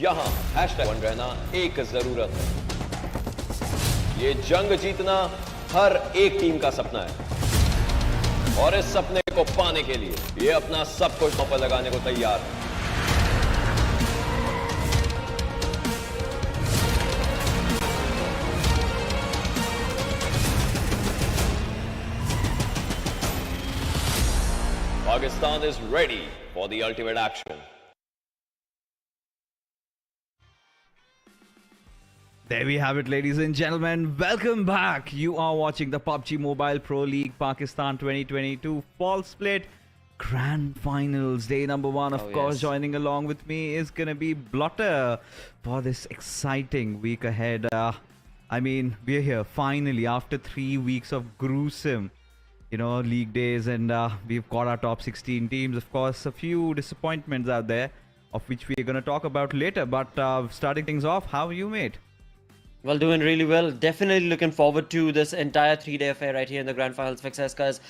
यहाँ #1 रहना एक जरूरत है। ये जंग जीतना हर एक टीम का सपना है और इस सपने को पाने के लिए ये अपना सब कुछ पर लगाने को तैयार है। Pakistan is ready for the ultimate action. There we have it, ladies and gentlemen. Welcome back. You are watching the PUBG Mobile Pro League Pakistan 2022 Fall Split Grand Finals. Day number 1, of course. Yes. Joining along with me is going to be Blotter for this exciting week ahead. I mean, we're here finally after 3 weeks of gruesome league days, and we've got our top 16 teams. Of course, a few disappointments out there, of which we're going to talk about later. But starting things off, how are you, mate? Well, doing really well. Definitely looking forward to this entire 3-day affair right here in the Grand Finals fixes, because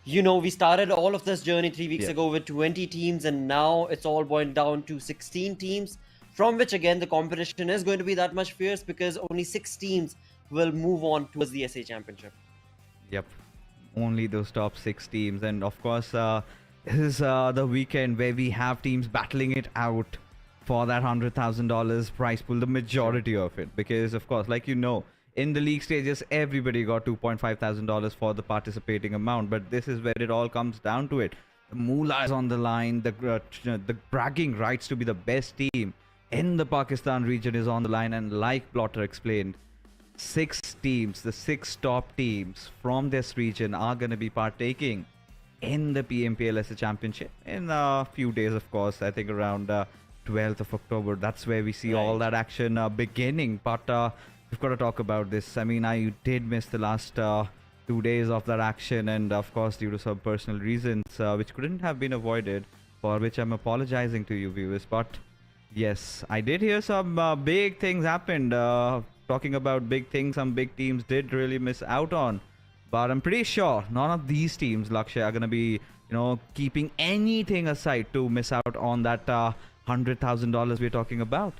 we started all of this journey 3 weeks ago with 20 teams, and now it's all boiled down to 16 teams, from which again the competition is going to be that much fierce because only 6 teams will move on towards the SA Championship. Yep. Only those top 6 teams, and of course this is the weekend where we have teams battling it out for that $100,000 prize pool, the majority of it, because of course, like in the league stages everybody got $2,500 for the participating amount, but this is where it all comes down to it. The moolah is on the line, the bragging rights to be the best team in the Pakistan region is on the line, and like Blotter explained, 6 teams, the 6 top teams from this region are going to be partaking in the PMPL as a championship in a few days, of course. I think around 12th of October. That's where we see all that action beginning. But we've got to talk about this. I mean, I did miss the last 2 days of that action, and of course, due to some personal reasons, which couldn't have been avoided, for which I'm apologizing to you viewers. But yes, I did hear some big things happened. Talking about big things, some big teams did really miss out on, but I'm pretty sure none of these teams, Lakshya, are going to be keeping anything aside to miss out on that $100,000 we're talking about.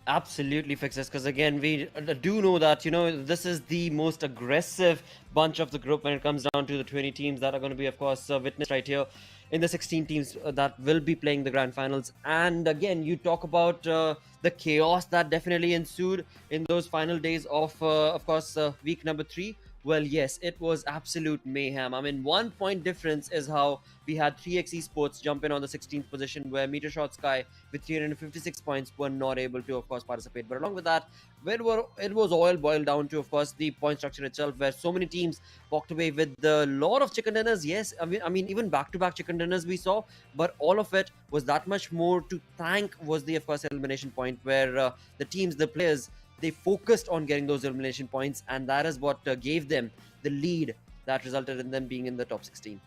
Absolutely, Fixes, because again we do know that this is the most aggressive bunch of the group when it comes down to the 20 teams that are going to be, of course, witnessed right here in the 16 teams that will be playing the Grand Finals. And again, you talk about the chaos that definitely ensued in those final days of course, week number 3. Well, yes, it was absolute mayhem. I mean, 1 point difference is how we had 3x Esports jump in on the 16th position, where Meteor Shot Sky with 356 points were not able to, of course, participate. But along with that, it was all boiled down to, of course, the point structure itself, where so many teams walked away with a lot of chicken dinners. Yes, I mean, even back-to-back chicken dinners we saw, but all of it was that much more to thank was the, of course, elimination point, where the teams, the players, they focused on getting those elimination points, and that is what gave them the lead that resulted in them being in the top 16.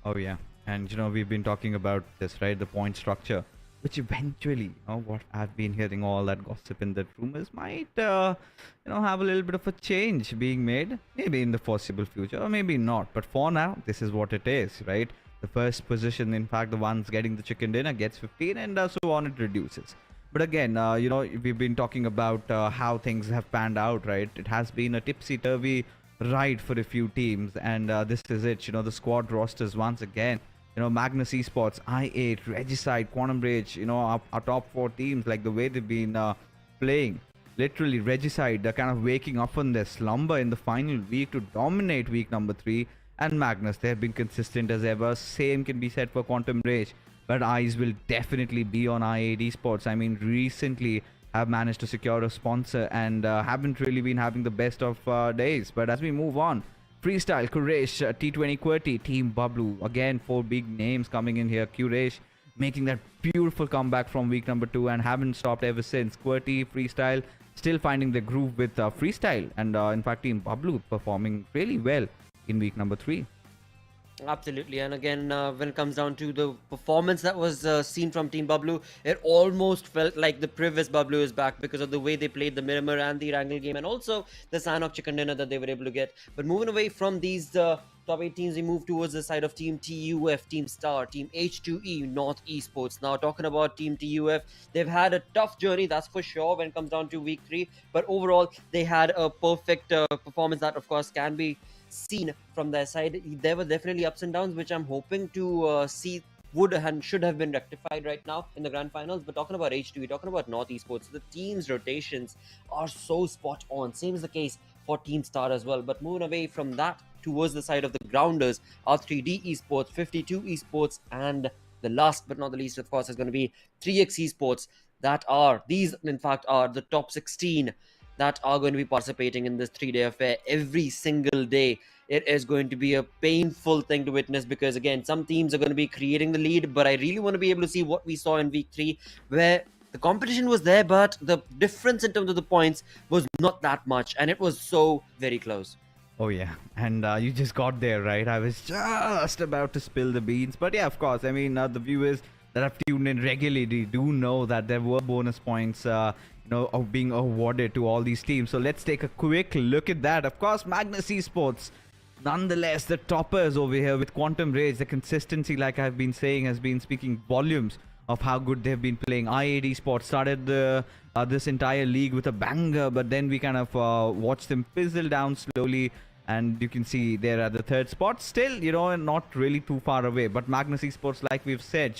Oh yeah, and we've been talking about this, right? The point structure, which eventually, what I've been hearing, all that gossip and the rumors might, have a little bit of a change being made, maybe in the foreseeable future, or maybe not. But for now, this is what it is, right? The first position, in fact, the ones getting the chicken dinner gets 15, and so on, it reduces. But again, we've been talking about how things have panned out, right? It has been a tipsy-turvy ride for a few teams, and this is it. The squad rosters once again. Magnus Esports, I8, Regicide, Quantum Rage, our top 4 teams, like the way they've been playing. Literally, Regicide, they're kind of waking up from their slumber in the final week to dominate week number 3. And Magnus, they have been consistent as ever. Same can be said for Quantum Rage. But eyes will definitely be on R3D Esports. I mean, recently have managed to secure a sponsor and haven't really been having the best of days. But as we move on, Freestyle, Quraysh, T20 QWERTY, Team BABLU. Again, 4 big names coming in here. Quraysh making that beautiful comeback from week number 2 and haven't stopped ever since. QWERTY, Freestyle, still finding the groove with Freestyle. And in fact, Team BABLU performing really well in week number 3. Absolutely, and again, when it comes down to the performance that was seen from Team BABLU, it almost felt like the previous BABLU is back because of the way they played the Miramar and the Erangel game, and also the Sanhok chicken dinner that they were able to get. But moving away from these top 8 teams, we move towards the side of Team TUF, Team Star, Team H2E, North Esports. Now, talking about Team TUF, they've had a tough journey, that's for sure, when it comes down to week 3. But overall, they had a perfect performance that, of course, can be seen from their side. There were definitely ups and downs, which I'm hoping to see would and should have been rectified right now in the grand finals. But talking about H2, talking about North Esports, the team's rotations are so spot on. Same is the case for Team Star as well. But moving away from that towards the side of the grounders, R3D Esports, 52 Esports, and the last but not the least, of course, is going to be 3x Esports. These in fact are the top 16 that are going to be participating in this 3-day affair every single day. It is going to be a painful thing to witness because, again, some teams are going to be creating the lead, but I really want to be able to see what we saw in week 3, where the competition was there, but the difference in terms of the points was not that much, and it was so very close. Oh yeah, and you just got there, right? I was just about to spill the beans, but yeah, of course. I mean, the viewers that have tuned in regularly do know that there were bonus points, of being awarded to all these teams. So let's take a quick look at that. Of course, Magnus Esports, nonetheless, the toppers over here with Quantum Rage. The consistency, like I've been saying, has been speaking volumes of how good they've been playing. R3D Esports started this entire league with a banger, but then we kind of watched them fizzle down slowly. And you can see they're at the 3rd spot. Still, not really too far away. But Magnus Esports, like we've said,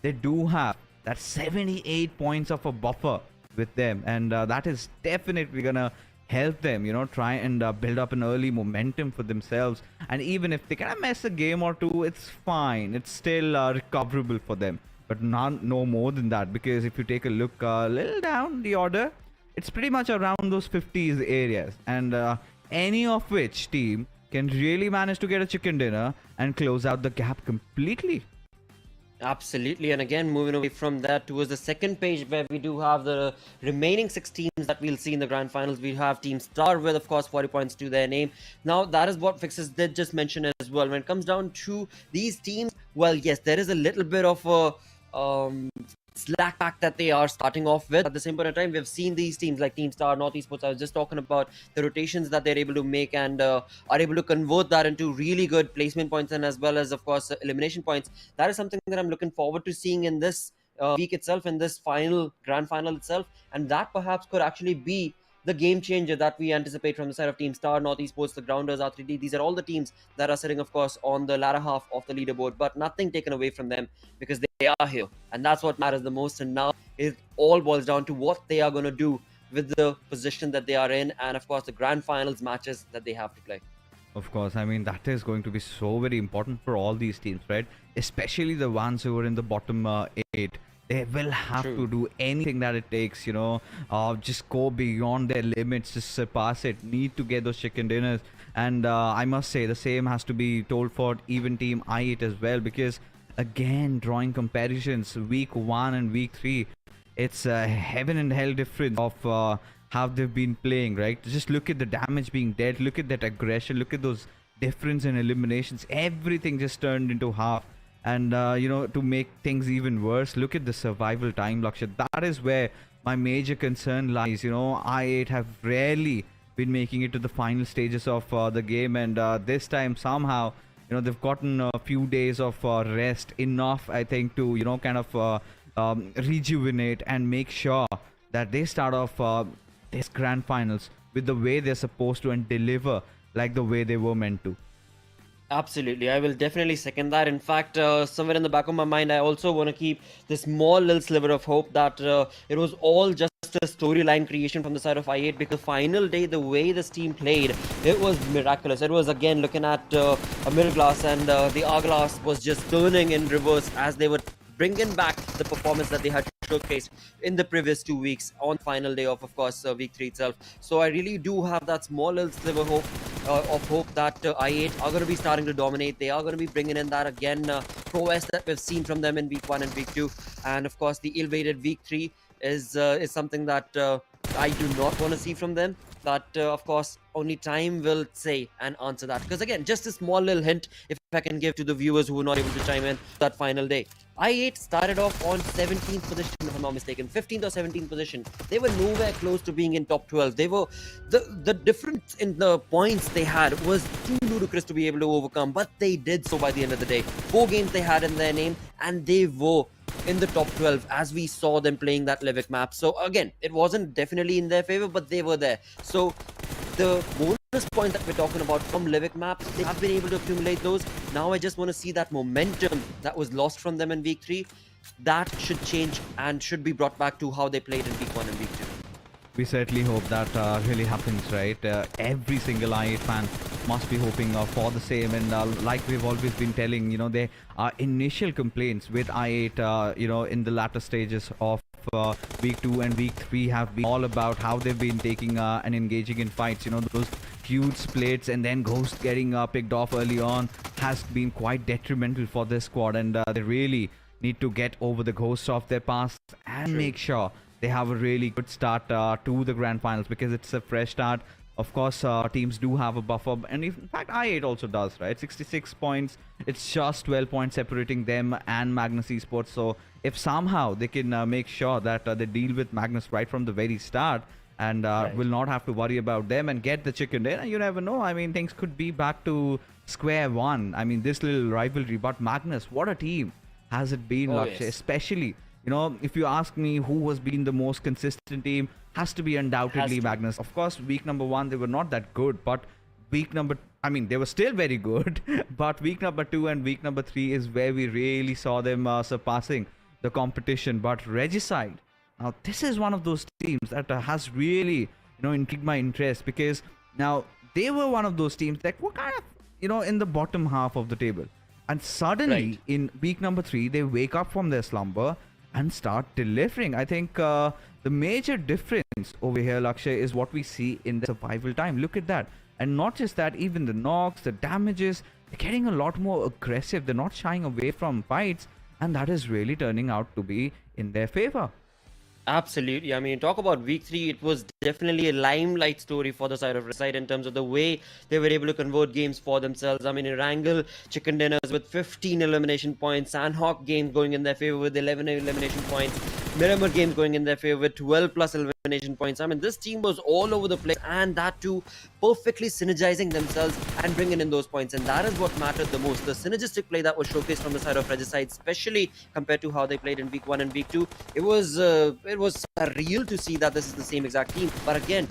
they do have that 78 points of a buffer with them. And that is definitely going to help them, try and build up an early momentum for themselves. And even if they kind of mess a game or two, it's fine. It's still recoverable for them. But no more than that. Because if you take a look a little down the order, it's pretty much around those 50s areas. And any of which team can really manage to get a chicken dinner and close out the gap completely. Absolutely. And again, moving away from that towards the second page, where we do have the remaining 6 teams that we'll see in the grand finals. We have Team Star with, of course, 40 points to their name. Now, that is what Fixes did just mention as well. When it comes down to these teams, well, yes, there is a little bit of a slack pack that they are starting off with. At the same point in time, we've seen these teams like Team Star, North Esports. I was just talking about the rotations that they're able to make and are able to convert that into really good placement points, and as well as, of course, elimination points. That is something that I'm looking forward to seeing in this week itself, in this grand final itself, and that perhaps could actually be the game changer that we anticipate from the side of Team Star, North Esports, the Grounders, R3D. These are all the teams that are sitting, of course, on the latter half of the leaderboard, but nothing taken away from them because they are here. And that's what matters the most. And now it all boils down to what they are going to do with the position that they are in, and, of course, the grand finals matches that they have to play. Of course, I mean, that is going to be so very important for all these teams, right? Especially the ones who are in the bottom 8. They will have to do anything that it takes, just go beyond their limits, just surpass it, need to get those chicken dinners. And I must say the same has to be told for even Team I8 as well, because again, drawing comparisons, week 1 and week 3, it's a heaven and hell difference of how they've been playing, right? Just look at the damage being dealt, look at that aggression, look at those difference in eliminations, everything just turned into half. And, to make things even worse, look at the survival time block shot. That is where my major concern lies. I8 have rarely been making it to the final stages of the game. And this time, somehow, they've gotten a few days of rest. Enough, I think, to, kind of rejuvenate and make sure that they start off this grand finals with the way they're supposed to and deliver like the way they were meant to. Absolutely, I will definitely second that. In fact, somewhere in the back of my mind, I also want to keep this small little sliver of hope that it was all just a storyline creation from the side of I8, because final day, the way this team played, it was miraculous. It was, again, looking at a mirror glass, and the hourglass was just turning in reverse as they were bringing back the performance that they had showcased in the previous 2 weeks on final day of course, week 3 itself. So I really do have that small little sliver of hope that I8 are going to be starting to dominate. They are going to be bringing in that, again, prowess that we've seen from them in week 1 and week 2. And, of course, the ill-fated week 3 is something that I do not want to see from them. that, of course, only time will say and answer that. Because again, just a small little hint, if I can give to the viewers who were not able to chime in that final day. I8 started off on 17th position, if I'm not mistaken, 15th or 17th position. They were nowhere close to being in top 12. They were the difference in the points they had was too ludicrous to be able to overcome, but they did so by the end of the day. 4 games they had in their name, and they were in the top 12 as we saw them playing that Levick map. So again, it wasn't definitely in their favor, but they were there. So the bonus points that we're talking about from Levick maps, they have been able to accumulate those. Now I just want to see that momentum that was lost from them in week 3. That should change and should be brought back to how they played in week 1 and week 2. We certainly hope that really happens, right? Every single I8 fan must be hoping for the same. And like we've always been telling, their initial complaints with I8, in the latter stages of week 2 and week 3 have been all about how they've been taking and engaging in fights. Those huge splits and then Ghost getting picked off early on has been quite detrimental for this squad. And they really need to get over the ghosts of their past and make sure they have a really good start to the grand finals, because it's a fresh start. Of course, teams do have a buffer, and in fact I8 also does, right? 66 points, it's just 12 points separating them and Magnus Esports. So if somehow they can make sure that they deal with Magnus right from the very start and will not have to worry about them and get the chicken dinner, you never know. I mean, things could be back to square one. I mean, this little rivalry, but Magnus, what a team has it been, Lakshay, yes. Especially, if you ask me who has been the most consistent team, has to be undoubtedly Magnus. Of course, week number 1, they were not that good, but they were still very good. But week number 2 and week number 3 is where we really saw them surpassing the competition. But Regicide, now this is one of those teams that has really, intrigued my interest, because now they were one of those teams that were kind of, in the bottom half of the table. And suddenly, in week number 3, they wake up from their slumber and start delivering. I think the major difference over here, Lakshay, is what we see in the survival time. Look at that. And not just that, even the knocks, the damages, they're getting a lot more aggressive. They're not shying away from fights, and that is really turning out to be in their favor. Absolutely. I mean, talk about week 3, it was definitely a limelight story for the side of Reside in terms of the way they were able to convert games for themselves. I mean, Erangel chicken dinners with 15 elimination points, Sanhok game going in their favor with 11 elimination points, Miramar game going in their favor with 12 plus elimination points. I mean, this team was all over the place, and that too perfectly synergizing themselves and bringing in those points. And that is what mattered the most. The synergistic play that was showcased from the side of Regicide, especially compared to how they played in week 1 and week 2, it was surreal to see that this is the same exact team. But again,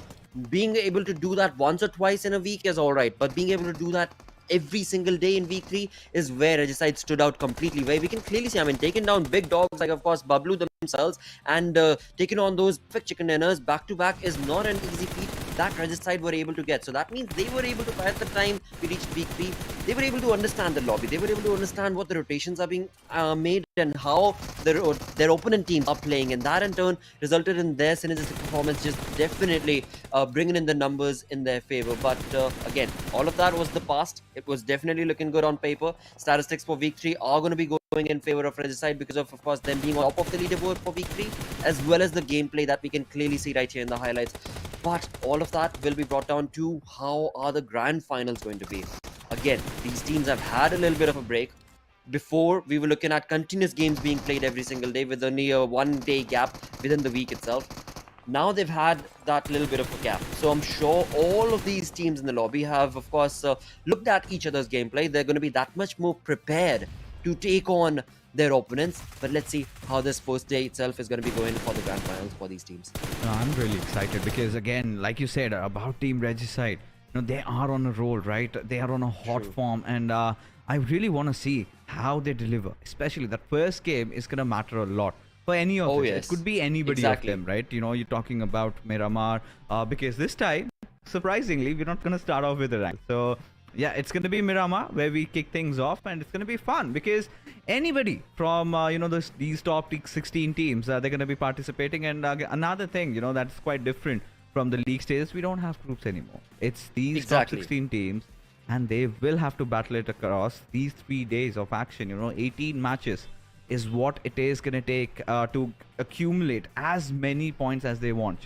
being able to do that once or twice in a week is all right, but being able to do that every single day in week 3 is where Regicide stood out completely, where we can clearly see, I mean, taking down big dogs like, of course, BABLU themselves, and taking on those perfect chicken dinners back to back is not an easy feat that Regicide were able to get. So that means they were able to, by the time we reached week 3, they were able to understand the lobby, they were able to understand what the rotations are being made and how their opponent teams are playing, and that in turn resulted in their synergistic performance just definitely bringing in the numbers in their favor. But again, all of that was the past. It was definitely looking good on paper. Statistics for week 3 are going to be going in favor of Regicide because of course, them being on top of the leaderboard for week 3, as well as the gameplay that we can clearly see right here in the highlights. But all of that will be brought down to how are the grand finals going to be. Again, these teams have had a little bit of a break. Before, we were looking at continuous games being played every single day with only a 1-day gap within the week itself. Now they've had that little bit of a gap. So I'm sure all of these teams in the lobby have, of course, looked at each other's gameplay. They're going to be that much more prepared to take on their opponents. But let's see how this first day itself is going to be going for the grand finals for these teams. I'm really excited because, again, like you said, about Team Regicide, they are on a roll, right? They are on a hot form, and I really want to see how they deliver. Especially that first game is going to matter a lot for any of them. Yes. It could be anybody of them, right? You're talking about Miramar, because this time, surprisingly, we're not going to start off with a rank. So yeah, it's going to be Miramar where we kick things off, and it's going to be fun because anybody from these top 16 teams, they're going to be participating. And another thing that's quite different from the league stages, we don't have groups anymore. It's these top 16 teams, and they will have to battle it across these 3 days of action. 18 matches is what it is going to take to accumulate as many points as they want.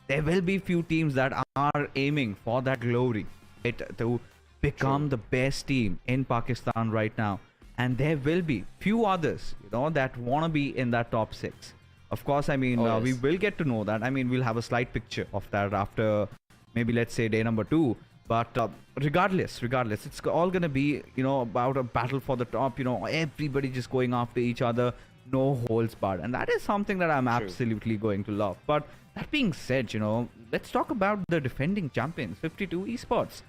there will be few teams that are aiming for that glory, right, to become the best team in Pakistan right now. And there will be few others, that want to be in that top 6. Of course, I mean, we will get to know that. I mean, we'll have a slight picture of that after maybe, let's say, day number 2. But regardless, it's all going to be, about a battle for the top, everybody just going after each other, no holds barred. And that is something that I'm absolutely going to love. But that being said, let's talk about the defending champions, 52 Esports.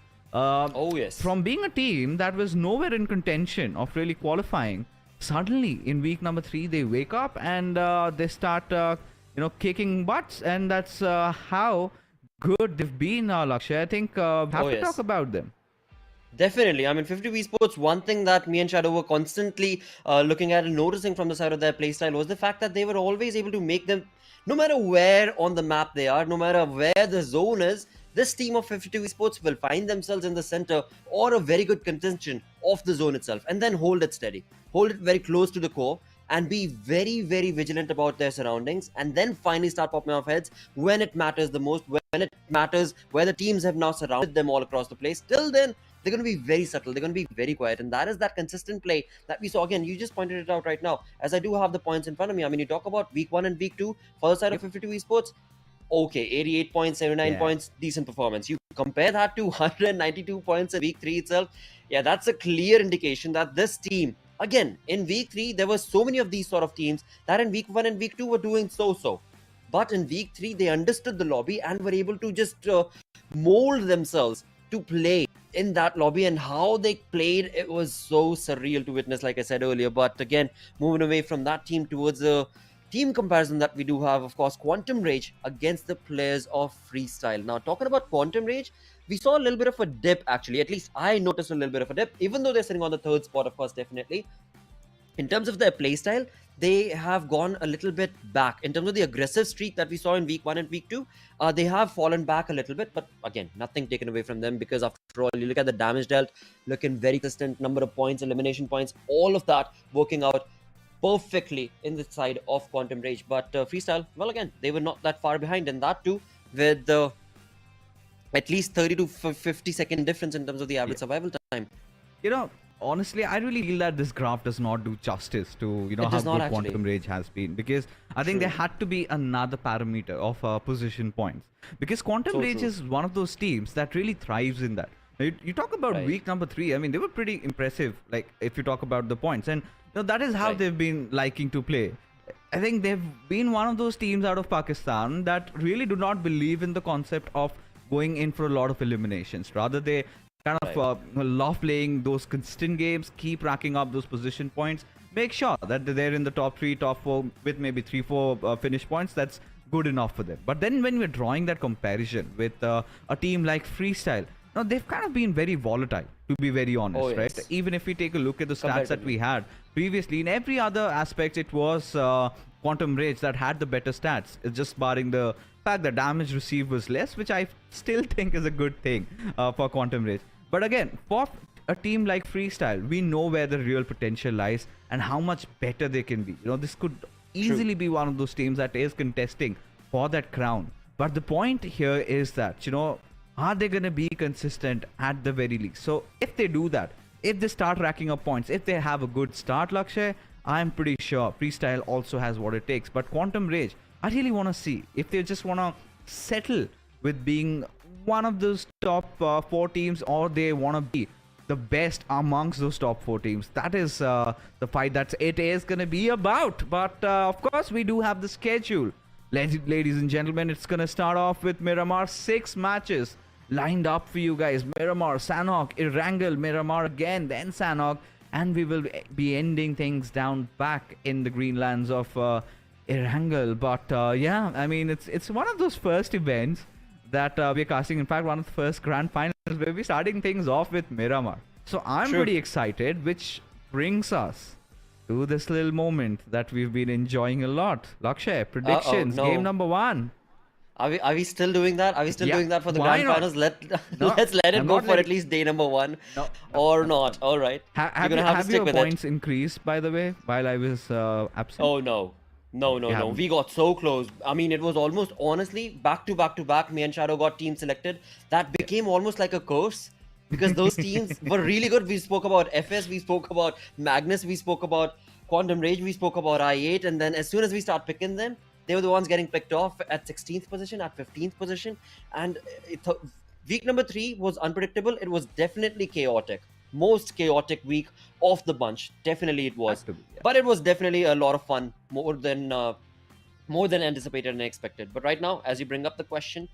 From being a team that was nowhere in contention of really qualifying, suddenly in week number 3 they wake up and they start kicking butts, and that's how good they've been. Lakshay, I think have to talk about them. Definitely. I mean, 52 Esports, one thing that me and Shadow were constantly looking at and noticing from the side of their playstyle was the fact that they were always able to make them, no matter where on the map they are, no matter where the zone is, this team of 52 Esports will find themselves in the center or a very good contention of the zone itself, and then hold it steady, hold it very close to the core, and be very, very vigilant about their surroundings, and then finally start popping off heads when it matters the most, when it matters, where the teams have now surrounded them all across the place. Till then, they're going to be very subtle, they're going to be very quiet, and that is that consistent play that we saw. Again, you just pointed it out right now, as I do have the points in front of me. I mean, you talk about week 1 and week 2 for the side of 52 Esports. Okay, 88 points, 79 points, decent performance. You compare that to 192 points in week 3 itself. Yeah, that's a clear indication that this team, again, in week 3, there were so many of these sort of teams that in week 1 and week 2 were doing so-so. But in week 3, they understood the lobby and were able to just mold themselves to play in that lobby, and how they played, it was so surreal to witness, like I said earlier. But again, moving away from that team towards the team comparison that we do have, of course, Quantum Rage against the players of Freestyle. Now, talking about Quantum Rage, we saw a little bit of a dip, actually. At least I noticed a little bit of a dip, even though they're sitting on the 3rd spot, of course, definitely. In terms of their playstyle, they have gone a little bit back. In terms of the aggressive streak that we saw in week 1 and week 2, they have fallen back a little bit. But again, nothing taken away from them, because after all, you look at the damage dealt, looking very consistent, number of points, elimination points, all of that working out perfectly in the side of Quantum Rage. But Freestyle, well, again, they were not that far behind, and that too with the at least 30 to 50 second difference in terms of the average survival time. Honestly, I really feel that this graph does not do justice to how good Quantum Rage has been, because I think there had to be another parameter of position points, because Quantum Rage is one of those teams that really thrives in that. You talk about week number 3, I mean, they were pretty impressive, like if you talk about the points, and that is how they've been liking to play. I think they've been one of those teams out of Pakistan that really do not believe in the concept of going in for a lot of eliminations. Rather, they kind of love playing those consistent games, keep racking up those position points, make sure that they're in the top 3, top 4 with maybe 3-4 finish points. That's good enough for them. But then when we're drawing that comparison with a team like Freestyle, now they've kind of been very volatile, to be very honest, right? Even if we take a look at the stats that we had previously, in every other aspect, it was Quantum Rage that had the better stats. It's just barring the fact that damage received was less, which I still think is a good thing for Quantum Rage. But again, for a team like Freestyle, we know where the real potential lies and how much better they can be. This could easily be one of those teams that is contesting for that crown. But the point here is that, are they going to be consistent at the very least? So if they do that, if they start racking up points, if they have a good start, Lakshay, I'm pretty sure Freestyle also has what it takes. But Quantum Rage, I really want to see if they just want to settle with being one of those top 4 teams, or they want to be the best amongst those top 4 teams. That is the fight that it is going to be about. But of course, we do have the schedule. Ladies and gentlemen, it's going to start off with Miramar. 6 matches lined up for you guys. Miramar, Sanhok, Erangel, Miramar again, then Sanhok, and we will be ending things down back in the Greenlands of Erangel. But yeah, I mean, it's one of those first events that we're casting. In fact, one of the first Grand Finals, we'll be starting things off with Miramar. So I'm pretty excited, which brings us to this little moment that we've been enjoying a lot. Lakshay, predictions, game number 1. Are we still doing that? Are we still doing that for the Grand Finals? Let's let it go for at least day number 1, or not. All right. Have your points increased, by the way, while I was absent? Oh no, No, no, We no. haven't. We got so close. I mean, it was almost honestly back to back to back. Me and Shadow got team selected. That became almost like a curse because those teams were really good. We spoke about FS, we spoke about Magnus, we spoke about Quantum Rage, we spoke about I8, and then as soon as we start picking them, they were the ones getting picked off at 16th position, at 15th position, and week number 3 was unpredictable. It was definitely chaotic. Most chaotic week of the bunch. Definitely it was. Has to be, yeah. But it was definitely a lot of fun, more than anticipated and expected. But right now, as you bring up the question,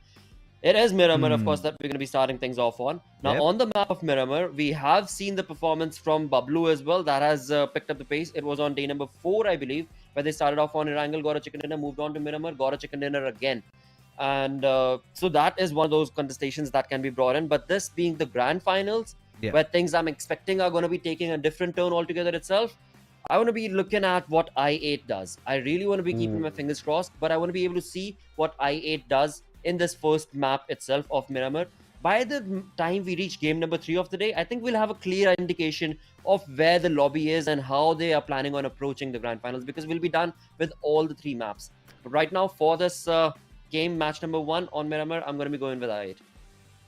it is Miramar, of course, that we're going to be starting things off on. Now, Yep. on the map of Miramar, we have seen the performance from BABLU as well. That has picked up the pace. It was on day number 4, I believe, where they started off on Erangel, got a chicken dinner, moved on to Miramar, got a chicken dinner again. And so that is one of those contestations that can be brought in. But this being the grand finals, Yeah. where things I'm expecting are going to be taking a different turn altogether itself, I want to be looking at what I8 does. I really want to be keeping my fingers crossed, but I want to be able to see what I8 does in this first map itself of Miramar. By the time we reach game number 3 of the day, I think we'll have a clear indication of where the lobby is and how they are planning on approaching the grand finals, because we'll be done with all the 3 maps. But right now, for this game, match number 1 on Miramar, I'm going to be going with I8.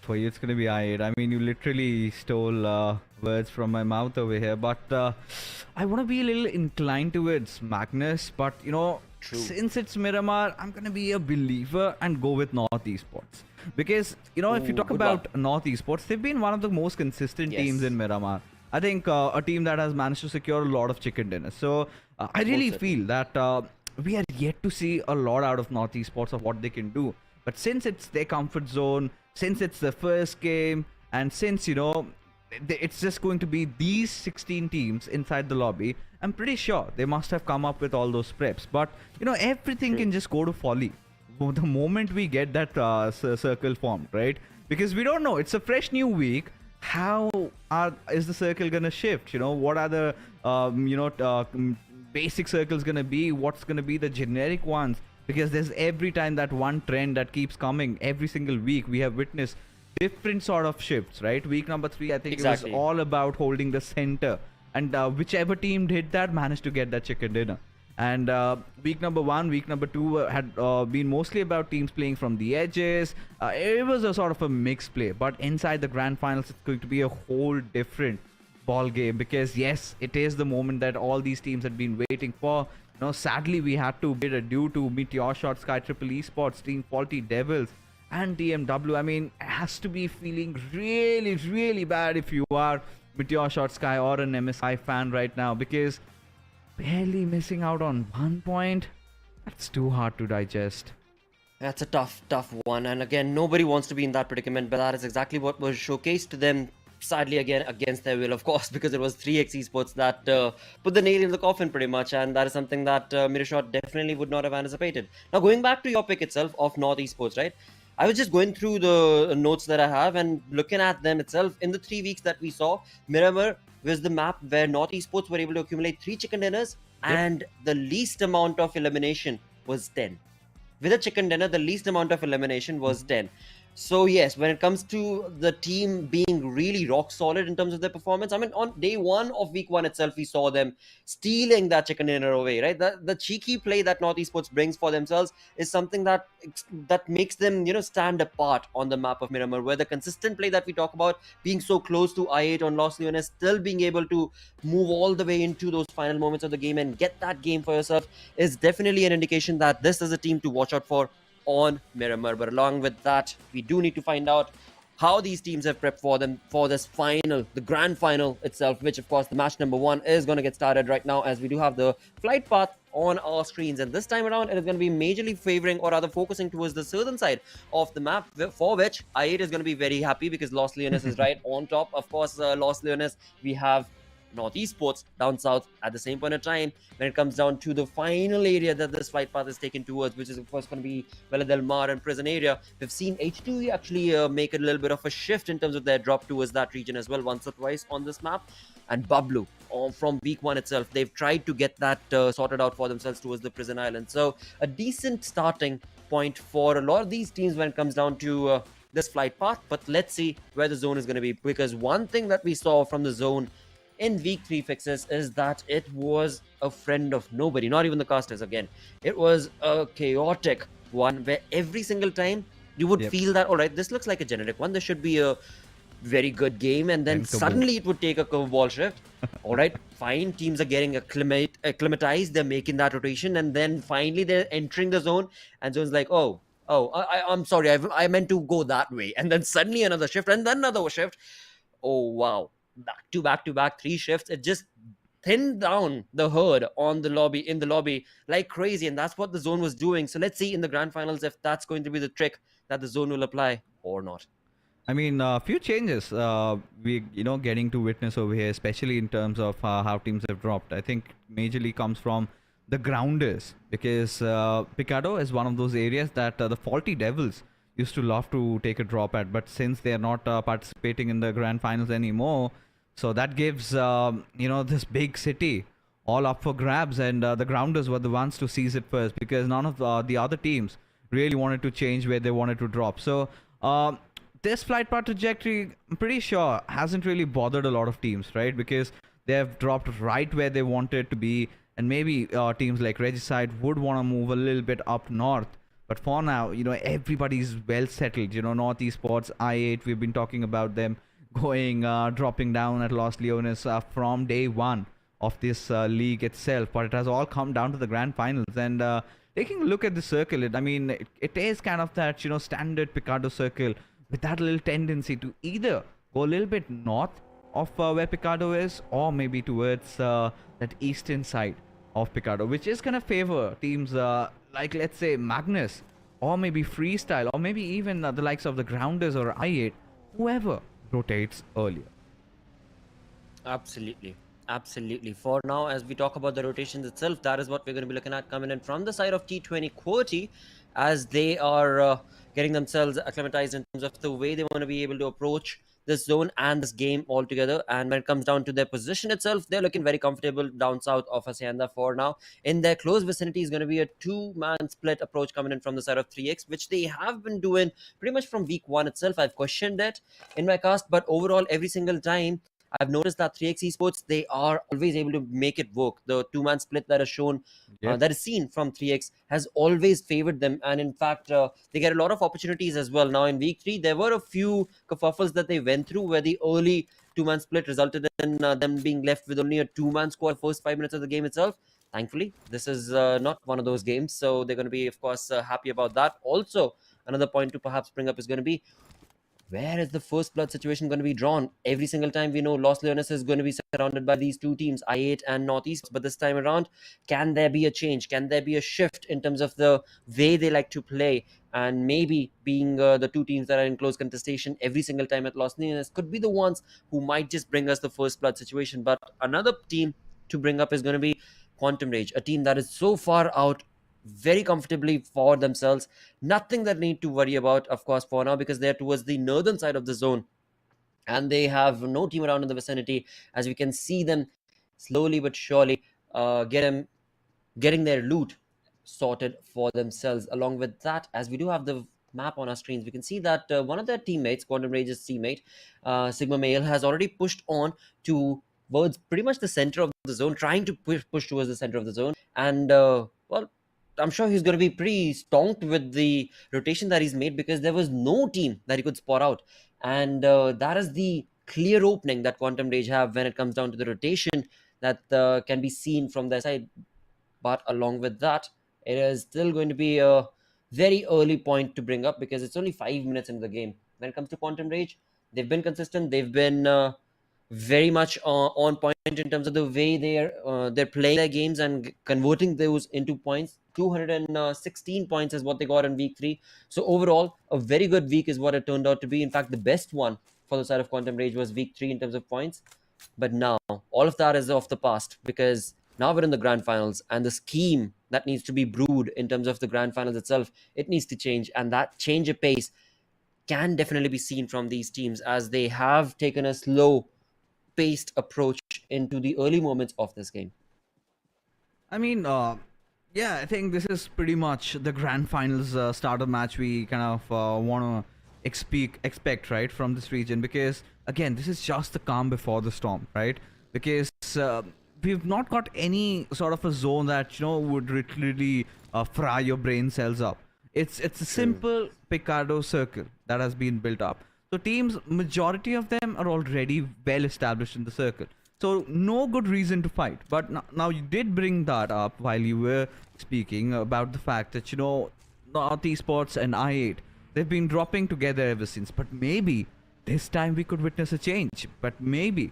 For you, it's going to be I8. I mean, you literally stole words from my mouth over here. But I want to be a little inclined towards Magnus. But, you know, True. since it's Miramar, I'm going to be a believer and go with North Esports. Because, you know, if you Ooh, talk good about one. North Esports, they've been one of the most consistent Yes. teams in Miramar. I think a team that has managed to secure a lot of chicken dinners. So I really Most feel that we are yet to see a lot out of North Esports of what they can do. But since it's their comfort zone, since it's the first game, and since, you know, it's just going to be these 16 teams inside the lobby, I'm pretty sure they must have come up with all those preps. But, you know, everything True. can just go to folly the moment we get that circle formed, right? Because we don't know. It's a fresh new week. How is the circle gonna shift? You know, what are the basic circles gonna be? What's gonna be the generic ones? Because there's every time that one trend that keeps coming every single week. We have witnessed different sort of shifts, right? Week number 3, I think Exactly. it was all about holding the center, and whichever team did that managed to get that chicken dinner. And week number 1, week number 2 had been mostly about teams playing from the edges. It was a sort of a mixed play, but inside the grand finals, it's going to be a whole different ball game, because yes, it is the moment that all these teams had been waiting for. You know, sadly, we had to bid adieu to Meteor Shot, Sky Triple Esports, Team Faulty Devils, and TMW. I mean, it has to be feeling really, really bad if you are Meteor Shot Sky or an MSI fan right now, because barely missing out on 1 point, that's too hard to digest. That's a tough one. And again, nobody wants to be in that predicament, but that is exactly what was showcased to them. Sadly, again, against their will, of course, because it was 3x Esports that put the nail in the coffin pretty much. And that is something that Mirashot definitely would not have anticipated. Now, going back to your pick itself of North Esports, right? I was just going through the notes that I have and looking at them itself. In the 3 weeks that we saw, Miramar was the map where North Esports were able to accumulate 3 chicken dinners, and the least amount of elimination was 10. With a chicken dinner, the least amount of elimination was 10. So yes, when it comes to the team being really rock solid in terms of their performance, I mean, on day 1 of week 1 itself, we saw them stealing that chicken dinner away, right? The cheeky play that North Esports brings for themselves is something that makes them, you know, stand apart on the map of Miramar, where the consistent play that we talk about, being so close to I8 on Los Leones, still being able to move all the way into those final moments of the game and get that game for yourself, is definitely an indication that this is a team to watch out for on Miramar. But along with that, we do need to find out how these teams have prepped for them for this final, the grand final itself, which of course the match number 1 is going to get started right now, as we do have the flight path on our screens. And this time around, it is going to be majorly favoring, or rather focusing towards the southern side of the map, for which I8 is going to be very happy, because Los Leones is right on top. Of course, Los Leones, we have North Esports down south at the same point of time. When it comes down to the final area that this flight path is taken towards, which is of course going to be Villa del Mar and Prison area, we've seen H2 actually make a little bit of a shift in terms of their drop towards that region as well, once or twice on this map. And BABLU, from week 1 itself, they've tried to get that sorted out for themselves towards the Prison Island. So a decent starting point for a lot of these teams when it comes down to this flight path. But let's see where the zone is going to be, because one thing that we saw from the zone in week 3 fixes is that it was a friend of nobody, not even the casters again. It was a chaotic one where every single time you would Yep. feel that, all right, this looks like a generic one. This should be a very good game. And then And kaboom. suddenly it would take a curveball shift. All right, fine. Teams are getting acclimatized. They're making that rotation. And then finally they're entering the zone. And zone's like, I'm sorry. I meant to go that way. And then suddenly another shift and then another shift. Oh, wow. Back to back 3 shifts. It just thinned down the herd in the lobby like crazy, and that's what the zone was doing. So let's see in the grand finals if that's going to be the trick that the zone will apply or not. I mean, a few changes we getting to witness over here, especially in terms of how teams have dropped. I think majorly comes from the grounders, because Picado is one of those areas that the faulty devils used to love to take a drop at, but since they are not participating in the grand finals anymore, so that gives this big city all up for grabs, and the grounders were the ones to seize it first, because none of the other teams really wanted to change where they wanted to drop. So this flight path trajectory, I'm pretty sure, hasn't really bothered a lot of teams, right? Because they have dropped right where they wanted to be, and maybe teams like Regicide would want to move a little bit up north. But for now, everybody's well settled. North Esports, I8, we've been talking about them going, dropping down at Los Leones from day one of this league itself. But it has all come down to the grand finals. And taking a look at the circle, it is kind of that, standard Picado circle, with that little tendency to either go a little bit north of where Picado is, or maybe towards that eastern side of Picado, which is going to favor teams like, let's say, Magnus, or maybe Freestyle, or maybe even the likes of the Grounders or I8, whoever rotates earlier. Absolutely. For now, as we talk about the rotations itself, that is what we're going to be looking at coming in from the side of T20 QWERTY, as they are getting themselves acclimatized in terms of the way they want to be able to approach this zone and this game altogether. And when it comes down to their position itself, they're looking very comfortable down south of Hacienda for now. In their close vicinity is going to be a 2-man split approach coming in from the side of 3X, which they have been doing pretty much from week 1 itself. I've questioned it in my cast, but overall, every single time I've noticed that 3X Esports, they are always able to make it work. The 2-man split that is shown, that is seen from 3X, has always favored them. And in fact, they get a lot of opportunities as well. Now in week 3, there were a few kerfuffles that they went through where the early 2-man split resulted in them being left with only a 2-man squad first 5 minutes of the game itself. Thankfully, this is not one of those games. So they're going to be, of course, happy about that. Also, another point to perhaps bring up is going to be, where is the first blood situation going to be drawn? Every single time we know Los Leones is going to be surrounded by these two teams, I8 and Northeast. But this time around, can there be a change? Can there be a shift in terms of the way they like to play? And maybe being the two teams that are in close contestation every single time at Los Leones could be the ones who might just bring us the first blood situation. But another team to bring up is going to be Quantum Rage, a team that is so far out very comfortably for themselves. Nothing that they need to worry about, of course, for now, because they're towards the northern side of the zone and they have no team around in the vicinity, as we can see them slowly but surely getting their loot sorted for themselves. Along with that, as we do have the map on our screens, we can see that one of their teammates, Quantum Rage's teammate, Sigma Male, has already pushed on towards pretty much the center of the zone, trying to push towards the center of the zone. And well, I'm sure he's going to be pretty stonked with the rotation that he's made, because there was no team that he could spot out. And that is the clear opening that Quantum Rage have when it comes down to the rotation that can be seen from their side. But along with that, it is still going to be a very early point to bring up, because it's only 5 minutes into the game. When it comes to Quantum Rage, they've been consistent. They've been very much on point in terms of the way they're playing their games and converting those into points. 216 points is what they got in week 3. So overall, a very good week is what it turned out to be. In fact, the best one for the side of Quantum Rage was week 3 in terms of points. But now, all of that is off the past, because now we're in the grand finals, and the scheme that needs to be brewed in terms of the grand finals itself, it needs to change. And that change of pace can definitely be seen from these teams, as they have taken a slow paced approach into the early moments of this game. Yeah, I think this is pretty much the grand finals starter match we kind of want to expect, right, from this region, because again, this is just the calm before the storm, right? because we've not got any sort of a zone that would literally fry your brain cells up. It's a simple Picardo circle that has been built up. So teams, majority of them are already well established in the circle. So no good reason to fight. But now you did bring that up while you were speaking about the fact that North Esports and I8, they've been dropping together ever since. But maybe this time we could witness a change. But maybe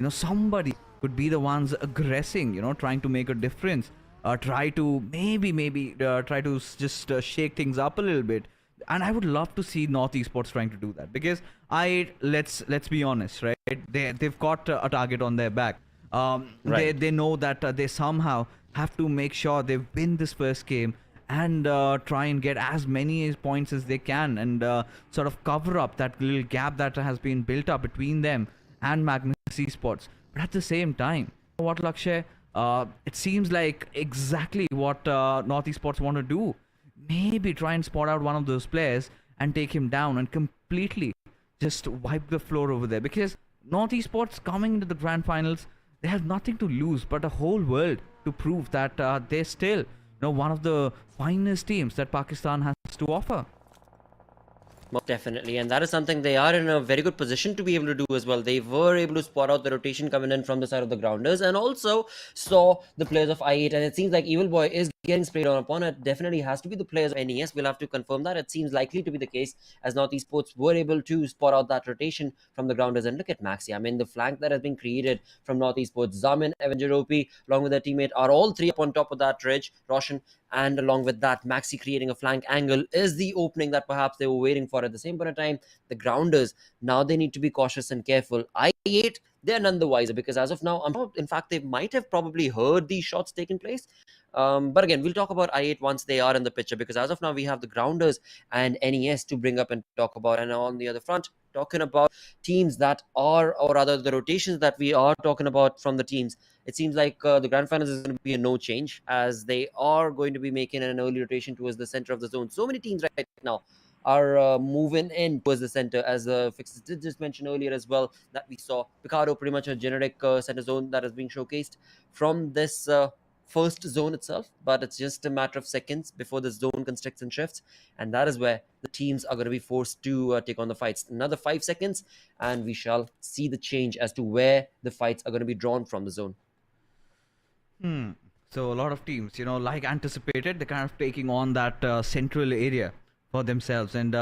somebody could be the ones aggressing, trying to make a difference. Try to try to just shake things up a little bit. And I would love to see North Esports trying to do that, because let's be honest, right? They've got a target on their back. Right. They know that they somehow have to make sure they win this first game and try and get as many points as they can, and sort of cover up that little gap that has been built up between them and Magnus Esports. But at the same time, what, Lakshay? It seems like exactly what North Esports want to do. Maybe try and spot out one of those players and take him down and completely just wipe the floor over there. Because North Esports coming into the Grand Finals, they have nothing to lose but a whole world to prove that they're still one of the finest teams that Pakistan has to offer. Most definitely, and that is something they are in a very good position to be able to do as well. They were able to spot out the rotation coming in from the side of the grounders, and also saw the players of I8, and it seems like Evil Boy is getting sprayed on upon. It definitely has to be the players of NES. We'll have to confirm that. It seems likely to be the case, as North Esports were able to spot out that rotation from the grounders. And look at Maxi. I mean, the flank that has been created from North Esports. Zamin, Avenger OP, along with their teammate, are all three up on top of that ridge. Roshan, and along with that, Maxi creating a flank angle is the opening that perhaps they were waiting for. At the same point of time, the grounders, now they need to be cautious and careful. I8, they're none the wiser, because as of now, in fact, they might have probably heard these shots taking place. But again, we'll talk about I8 once they are in the picture, because as of now, we have the grounders and NES to bring up and talk about. And on the other front, talking about teams that are, or rather the rotations that we are talking about from the teams, it seems like the Grand Finals is going to be a no change, as they are going to be making an early rotation towards the center of the zone. So many teams right now are moving in towards the center, as Fixes did just mention earlier as well, that we saw Picardo pretty much a generic center zone that is being showcased from this first zone itself, but it's just a matter of seconds before the zone constricts and shifts, and that is where the teams are going to be forced to take on the fights. Another 5 seconds, and we shall see the change as to where the fights are going to be drawn from the zone. So a lot of teams, like anticipated, they're kind of taking on that central area for themselves, and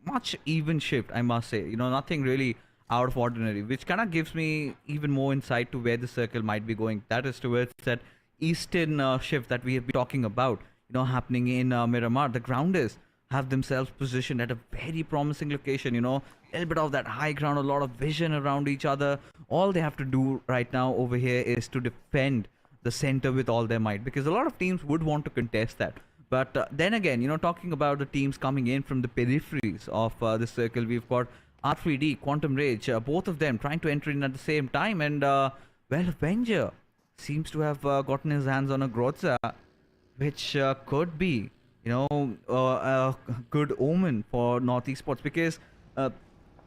much even shift, I must say. Nothing really out of ordinary, which kind of gives me even more insight to where the circle might be going. That is towards that eastern shift that we have been talking about, happening in Miramar. The grounders have themselves positioned at a very promising location, a little bit of that high ground, a lot of vision around each other. All they have to do right now over here is to defend the center with all their might, because a lot of teams would want to contest that. But then again, talking about the teams coming in from the peripheries of the circle, we've got R3D, Quantum Rage, both of them trying to enter in at the same time. And well, Avenger seems to have gotten his hands on a Groza, which could be, a good omen for North Esports, because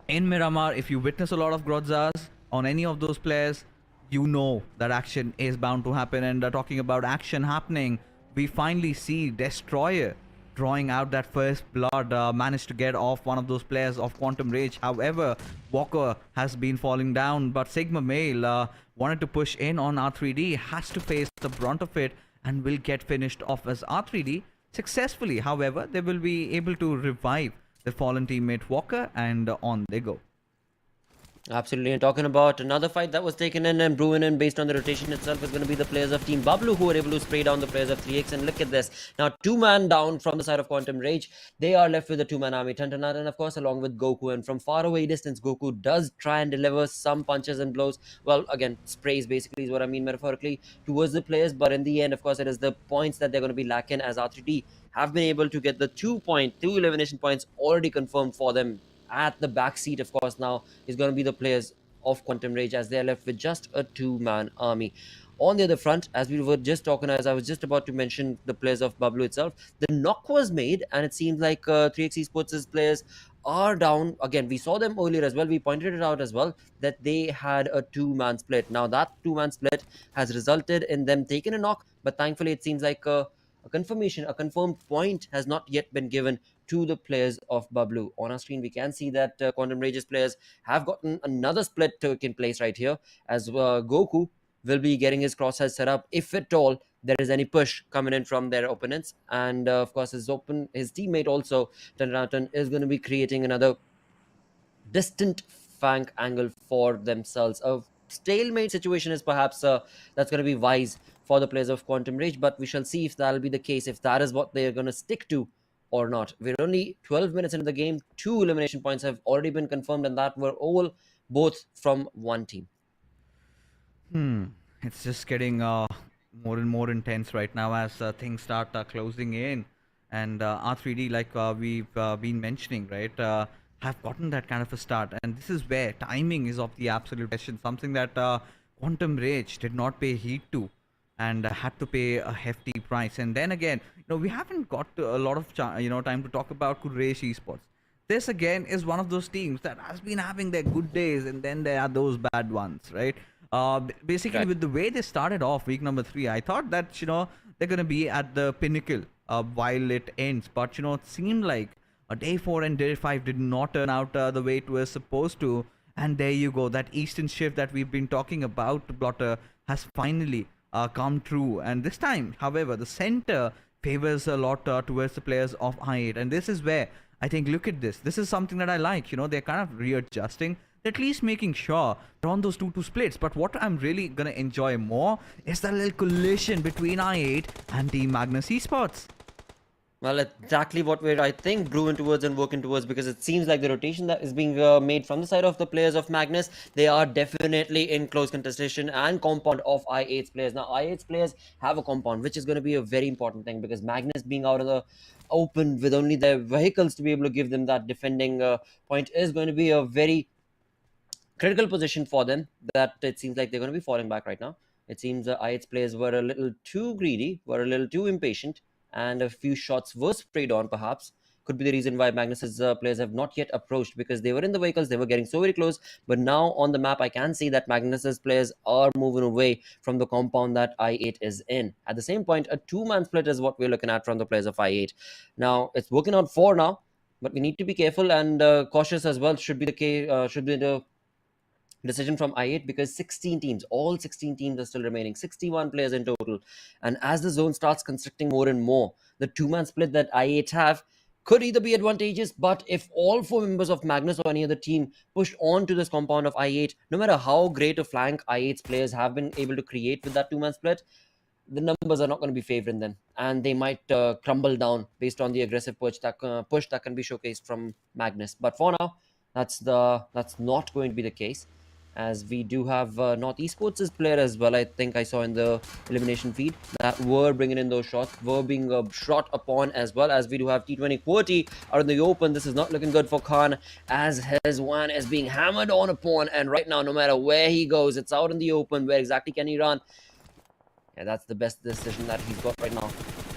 in Miramar, if you witness a lot of Grozas on any of those players, that action is bound to happen. And talking about action happening, we finally see Destroyer drawing out that first blood, managed to get off one of those players of Quantum Rage. However, Walker has been falling down, but Sigma Male wanted to push in on R3D, has to face the brunt of it, and will get finished off as R3D successfully. However, they will be able to revive their fallen teammate Walker, and on they go. Absolutely, and talking about another fight that was taken in and brewing in based on the rotation itself is going to be the players of Team BABLU, who were able to spray down the players of 3X. And look at this. Now, 2-man down from the side of Quantum Rage. They are left with a 2-man army, Tantanat, and of course, along with Goku. And from far away distance, Goku does try and deliver some punches and blows. Well, again, sprays basically is what I mean metaphorically towards the players. But in the end, of course, it is the points that they're going to be lacking, as R3D have been able to get the 2 elimination points already confirmed for them. At the back seat, of course, now is going to be the players of Quantum Rage, as they are left with just a 2-man army. On the other front, as we were just talking, as I was just about to mention the players of BABLU itself, the knock was made, and it seems like 3X Esports' players are down. Again, we saw them earlier as well. We pointed it out as well that they had a two-man split. Now that two-man split has resulted in them taking a knock, but thankfully it seems like a confirmation, a confirmed point has not yet been given to the players of BABLU. On our screen, we can see that Quantum Rage's players have gotten another split taking place right here, as Goku will be getting his crosshairs set up if at all there is any push coming in from their opponents. And of course, his teammate also, Tanratan, is going to be creating another distant flank angle for themselves. A stalemate situation is perhaps that's going to be wise for the players of Quantum Rage, but we shall see if that'll be the case, if that is what they're going to stick to or not. We're only 12 minutes into the game. 2 elimination points have already been confirmed, and that were all both from one team. It's just getting more and more intense right now as things start closing in. And R3D, like we've been mentioning, right, have gotten that kind of a start. And this is where timing is of the absolute essence, something that Quantum Rage did not pay heed to and had to pay a hefty price. And then again, we haven't got a lot of time to talk about Quraysh Esports. This again is one of those teams that has been having their good days, and then there are those bad ones, right? Basically, Right. with the way they started off week number 3, I thought that they're gonna be at the pinnacle while it ends. But it seemed like day 4 and day 5 did not turn out the way it was supposed to. And there you go, that Eastern shift that we've been talking about, Blotter, has finally come true. And this time, however, the center favors a lot towards the players of I8, and this is where I think, look at this. This is something that I like. They're kind of readjusting. They're at least making sure they're on those 2-2 splits. But what I'm really going to enjoy more is the little collision between I8 and Team Magnus Esports. Well, exactly what we're, I think, brewing towards and working towards, because it seems like the rotation that is being made from the side of the players of Magnus, they are definitely in close contestation and compound of I8's players. Now, I8's players have a compound, which is going to be a very important thing, because Magnus being out of the open with only their vehicles to be able to give them that defending point is going to be a very critical position for them, that it seems like they're going to be falling back right now. It seems I8's players were a little too greedy, were a little too impatient, and a few shots were sprayed on, perhaps. Could be the reason why Magnus's players have not yet approached, because they were in the vehicles, they were getting so very close. But now on the map, I can see that Magnus's players are moving away from the compound that I8 is in. At the same point, a two-man split is what we're looking at from the players of I8. Now, it's working out for now, but we need to be careful and cautious as well. Should be the case. Should be the decision from I8, because 16 teams, all 16 teams are still remaining, 61 players in total. And as the zone starts constricting more and more, the two-man split that I8 have could either be advantageous, but if all 4 members of Magnus or any other team push on to this compound of I8, no matter how great a flank I8's players have been able to create with that two-man split, the numbers are not going to be favoring them, and they might crumble down based on the aggressive push that can be showcased from Magnus. But for now, that's not going to be the case, as we do have North Esports' player as well. I think I saw in the elimination feed that were bringing in those shots, were being shot upon, as well as we do have T20 QWERTY out in the open. This is not looking good for Khan, as his one is being hammered on upon, and right now, no matter where he goes, it's out in the open. Where exactly can he run? Yeah, that's the best decision that he's got right now.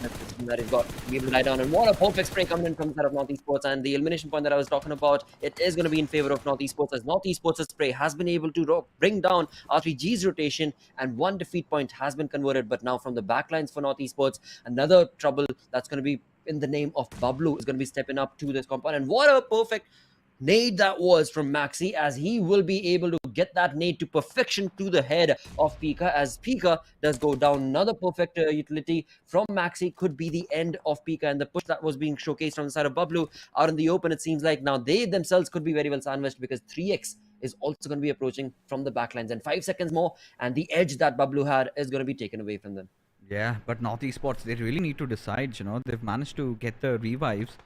That's the decision that he's got to be able to lie down. And what a perfect spray coming in from the side of North Esports. And the elimination point that I was talking about, it is going to be in favor of North Esports, as North Esports' spray has been able to bring down R3G's rotation, and 1 defeat point has been converted. But now from the backlines for North Esports, another trouble that's going to be in the name of BABLU is going to be stepping up to this compound. And what a perfect nade that was from Maxi, as he will be able to get that nade to perfection to the head of Pika, as Pika does go down. Another perfect utility from Maxi could be the end of Pika, and the push that was being showcased from the side of BABLU out in the open. It seems like now they themselves could be very well sandwiched, because 3x is also going to be approaching from the backlines, and 5 seconds more, and the edge that BABLU had is going to be taken away from them. Yeah, but North Esports, they really need to decide. They've managed to get the revives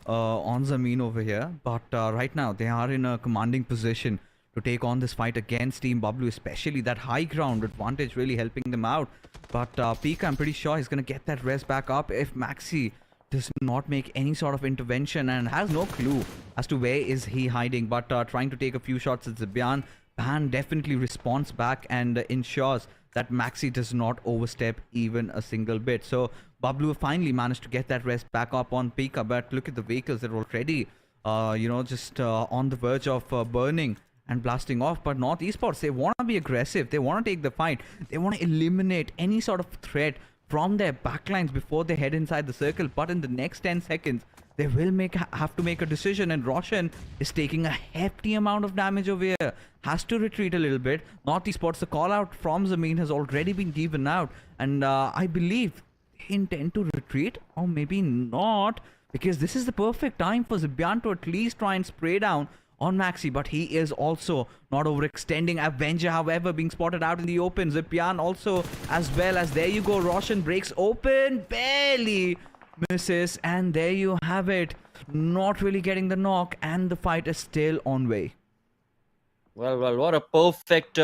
on Zameen over here, but right now they are in a commanding position to take on this fight against Team BABLU, especially that high ground advantage really helping them out. But Pika, I'm pretty sure he's going to get that res back up if Maxi does not make any sort of intervention and has no clue as to where is he hiding. But trying to take a few shots at Zibian, Pan definitely responds back and ensures that Maxi does not overstep even a single bit. So BABLU finally managed to get that rest back up on Pika, but look at the vehicles that are already just on the verge of burning and blasting off. But North Esports, they want to be aggressive. They want to take the fight. They want to eliminate any sort of threat from their backlines before they head inside the circle. But in the next 10 seconds, they will have to make a decision, and Roshan is taking a hefty amount of damage over here. Has to retreat a little bit. North Esports, the call out from Zameen has already been given out, and I believe they intend to retreat, or maybe not, because this is the perfect time for Zibian to at least try and spray down on Maxi, but he is also not overextending. Avenger, however, being spotted out in the open. Zipian also as well. As there you go, Roshan breaks open, barely misses, and there you have it. Not really getting the knock, and the fight is still on way. Well, what a perfect,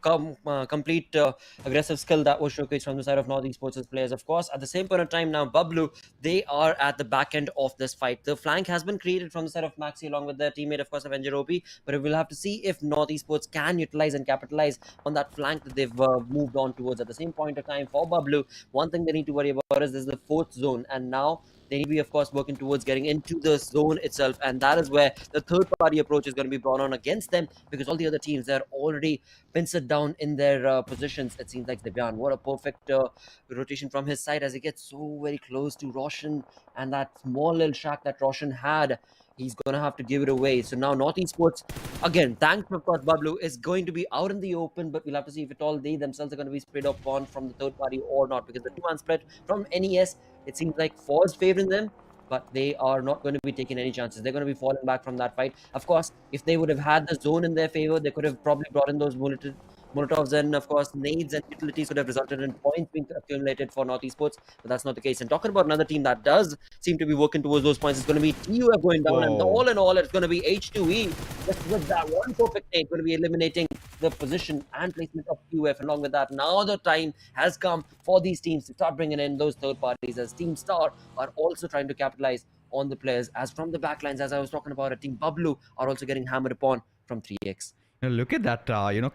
complete aggressive skill that was showcased from the side of North Esports' players. Of course, at the same point of time now, BABLU, they are at the back end of this fight. The flank has been created from the side of Maxi along with their teammate, of course, Avenger OP, but we'll have to see if North Esports can utilize and capitalize on that flank that they've moved on towards. At the same point of time for BABLU, one thing they need to worry about is the fourth zone, and now they need to be, of course, working towards getting into the zone itself, and that is where the third-party approach is going to be brought on against them, because all the other teams, they're already pincered down in their positions. It seems like Devyan, what a perfect rotation from his side as he gets so very close to Roshan, and that small little shack that Roshan had, he's going to have to give it away. So now North Esports, again, thanks of course, BABLU is going to be out in the open, but we'll have to see if at all they themselves are going to be sprayed upon from the third party or not, because the two-man spread from NES, it seems like For's favoring them, but they are not going to be taking any chances. They're going to be falling back from that fight. Of course, if they would have had the zone in their favor, they could have probably brought in those Molotovs, and of course nades and utilities could have resulted in points being accumulated for North Esports, but that's not the case. And talking about another team that does seem to be working towards those points, is going to be TUF going down. And all in all, it's going to be H2E just with that one perfect nade going to be eliminating the position and placement of TUF. Along with that, now the time has come for these teams to start bringing in those third parties, as Team Star are also trying to capitalize on the players, as from the backlines, as I was talking about, a Team BABLU are also getting hammered upon from 3x. Look at that,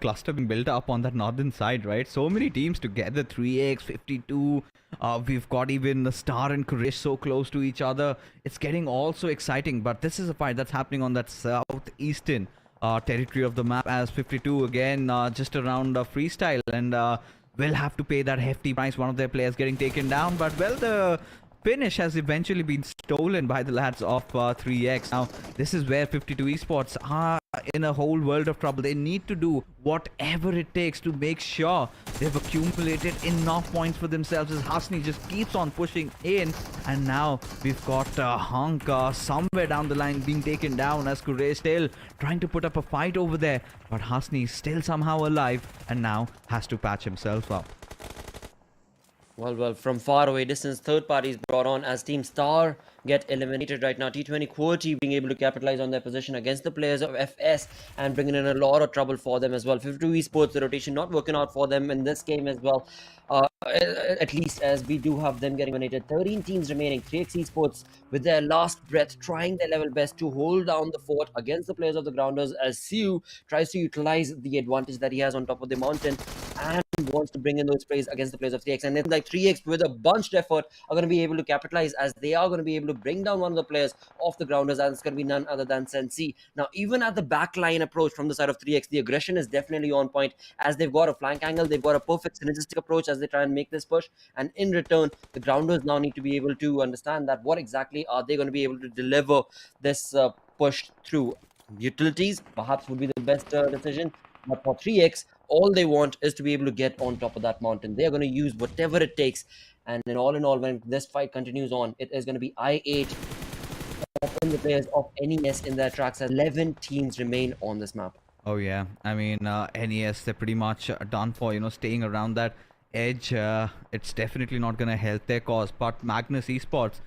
cluster being built up on that northern side, right? So many teams together, 3x, 52. We've got even the Star and Quraysh so close to each other. It's getting all so exciting, but this is a fight that's happening on that southeastern territory of the map, as 52 again just around freestyle, and will have to pay that hefty price. One of their players getting taken down, but well, the finish has eventually been stolen by the lads of 3x. Now, this is where 52 Esports are in a whole world of trouble. They need to do whatever it takes to make sure they've accumulated enough points for themselves, as Hasni just keeps on pushing in. And now we've got Hunk somewhere down the line being taken down, as Quraysh still trying to put up a fight over there. But Hasni is still somehow alive and now has to patch himself up. Well, from far away distance, third parties brought on as Team Star get eliminated right now. T20 QWERTY being able to capitalize on their position against the players of FS and bringing in a lot of trouble for them as well. 52 Esports, the rotation not working out for them in this game as well. At least as we do have them getting eliminated. 13 teams remaining. 3x Esports with their last breath trying their level best to hold down the fort against the players of the Grounders, as Siu tries to utilize the advantage that he has on top of the mountain and wants to bring in those plays against the players of 3x. And then like 3x with a bunched effort are going to be able to capitalize, as they are going to be able to bring down one of the players of the Grounders, and it's going to be none other than Sensi. Now, even at the backline approach from the side of 3x, the aggression is definitely on point, as they've got a flank angle, they've got a perfect synergistic approach as they try and make this push. And in return, the Grounders now need to be able to understand that what exactly are they going to be able to deliver this push through. Utilities perhaps would be the best decision, but for 3x, all they want is to be able to get on top of that mountain. They're going to use whatever it takes. And in all, when this fight continues on, it is going to be I8 offering the players of NES in their tracks, as 11 teams remain on this map. Oh yeah, I mean NES, they're pretty much done for, staying around that edge. It's definitely not going to help their cause. But Magnus Esports,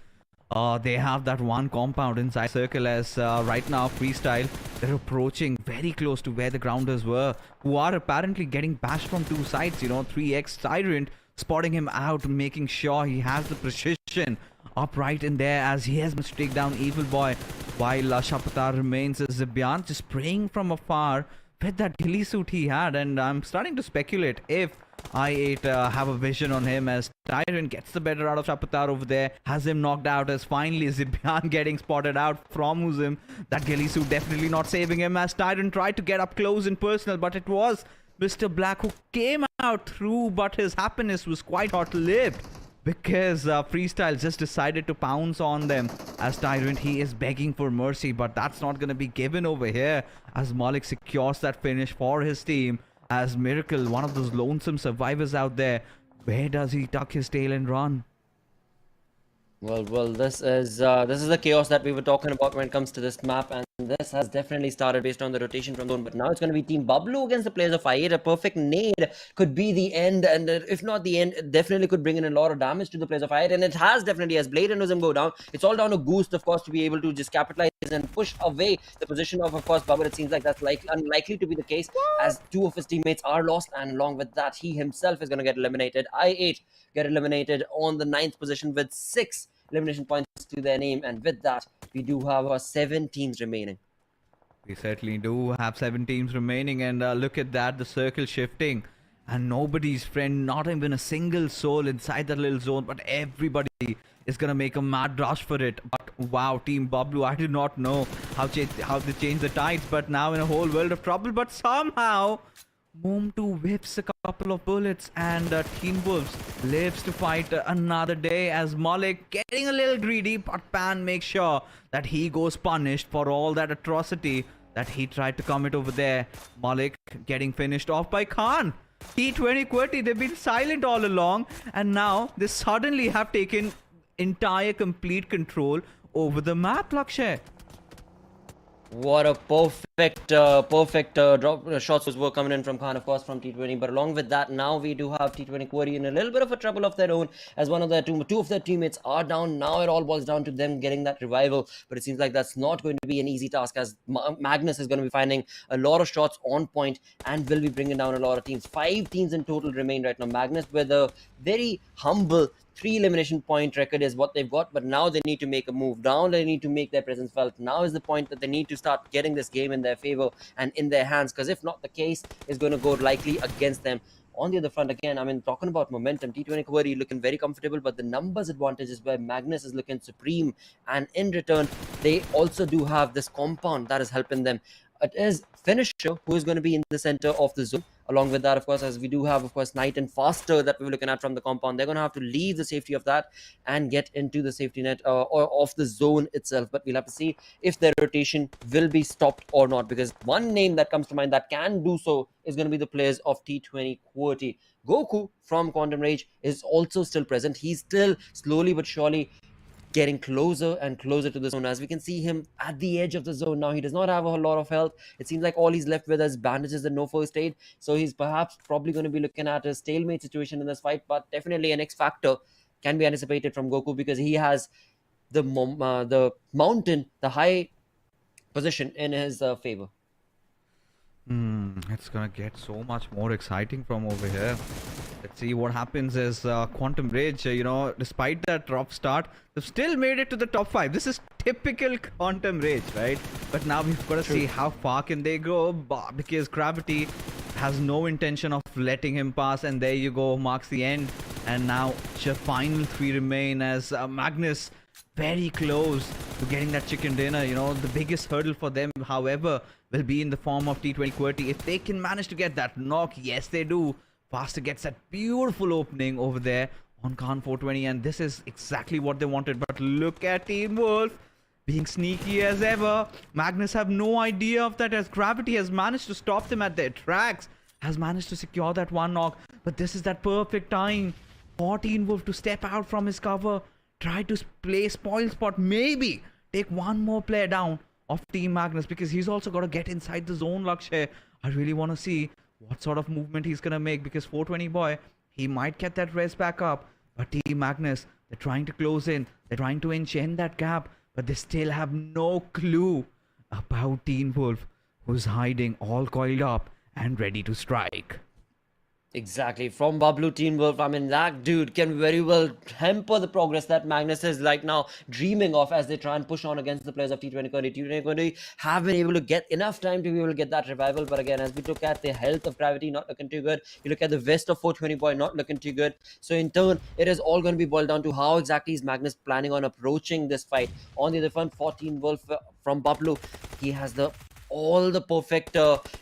they have that one compound inside circle, as right now freestyle, they're approaching very close to where the Grounders were, who are apparently getting bashed from two sides. 3x Tyrant spotting him out, making sure he has the precision up right in there, as he has managed to take down Evil Boy, while Shapatar remains as Zibian just spraying from afar with that ghillie suit he had. And I'm starting to speculate if I8 have a vision on him as Tyrant gets the better out of Shapatar over there, has him knocked out as finally Zibian getting spotted out from Uzim. That ghillie suit definitely not saving him as Tyrant tried to get up close and personal, but it was Mr. Black who came out through, but his happiness was quite short-lived because Freestyle just decided to pounce on them as Tyrant. He is begging for mercy, but that's not going to be given over here as Malik secures that finish for his team. As Miracle, one of those lonesome survivors out there, where does he tuck his tail and run? Well, this is the chaos that we were talking about when it comes to this map, and this has definitely started based on the rotation from zone. But now it's going to be Team BABLU against the players of I8. A perfect nade could be the end, and if not the end, it definitely could bring in a lot of damage to the players of I8. And it has definitely, as Blade and Uzim go down, it's all down to Goose, of course, to be able to just capitalize and push away the position of course, Babar. It seems like that's unlikely to be the case, as two of his teammates are lost, and along with that, he himself is going to get eliminated. I8 get eliminated on the 9th position with 6 elimination points to their name, and with that, we do have 7 teams remaining. We certainly do have 7 teams remaining, and look at that, the circle shifting, and nobody's friend, not even a single soul inside that little zone, but everybody is gonna make a mad rush for it. But wow, Team BABLU, I do not know how they change the tides, but now in a whole world of trouble. But somehow Moom2 whips a couple of bullets, and Teen Wolves lives to fight another day as Malik getting a little greedy, but Pan makes sure that he goes punished for all that atrocity that he tried to commit over there. Malik getting finished off by Khan. T20 QWERTY, they've been silent all along, and now they suddenly have taken entire complete control over the map, Lakshay. What a perfect drop shots were coming in from Khan, of course, from T20. But along with that, now we do have T20 QWERTY in a little bit of a trouble of their own, as one of their two of their teammates are down. Now it all boils down to them getting that revival, but it seems like that's not going to be an easy task, as Magnus is going to be finding a lot of shots on point and will be bringing down a lot of teams. 5 teams in total remain right now. Magnus with a very humble 3 elimination point record is what they've got, but now they need to make a move down. They need to make their presence felt. Now is the point that they need to start getting this game in their favor and in their hands, because if not, the case is going to go likely against them. On the other front, again, I mean, talking about momentum, T20 QWERTY looking very comfortable, but the numbers advantage is where Magnus is looking supreme, and in return, they also do have this compound that is helping them. It is Finisher who is going to be in the center of the zone. Along with that, of course, as we do have, of course, Knight and Faster that we were looking at from the compound. They're going to have to leave the safety of that and get into the safety net or of the zone itself. But we'll have to see if their rotation will be stopped or not, because one name that comes to mind that can do so is going to be the players of T20 QWERTY. Goku from Quantum Rage is also still present. He's still slowly but surely getting closer and closer to the zone, as we can see him at the edge of the zone now. He does not have a lot of health. It seems like all he's left with is bandages and no first aid, so he's probably going to be looking at a stalemate situation in this fight. But definitely an X factor can be anticipated from Goku, because he has the mountain, the high position in his favor. It's gonna get so much more exciting from over here. Let's see what happens as Quantum Rage, despite that rough start, they've still made it to the top 5. This is typical Quantum Rage, right? But now we've got to see how far can they go, because Gravity has no intention of letting him pass, and there you go, marks the end. And now just final 3 remain, as Magnus very close to getting that chicken dinner. The biggest hurdle for them, however, will be in the form of T20 QWERTY. If they can manage to get that knock, yes they do. Faster gets that beautiful opening over there on Khan 420, and this is exactly what they wanted. But look at Team Wolf being sneaky as ever. Magnus have no idea of that, as Gravity has managed to stop them at their tracks, has managed to secure that 1 knock. But this is that perfect time for Team Wolf to step out from his cover, try to play spoil spot, maybe take 1 more player down of Team Magnus, because he's also got to get inside the zone, Lakshay. I really want to see what sort of movement he's going to make, because 420 boy, he might get that res back up. But Team Magnus, they're trying to close in. They're trying to enchain that gap, but they still have no clue about Teen Wolf, who's hiding all coiled up and ready to strike. Exactly. From BABLU Team Wolf, I mean, that dude can very well hamper the progress that Magnus is like now dreaming of as they try and push on against the players of T20 Quality. T20 Quality have been able to get enough time to be able to get that revival. But again, as we look at the health of Gravity, not looking too good. You look at the vest of 420 Boy, not looking too good. So in turn, it is all going to be boiled down to how exactly is Magnus planning on approaching this fight. On the other front, 14 Wolf from BABLU, he has all the perfect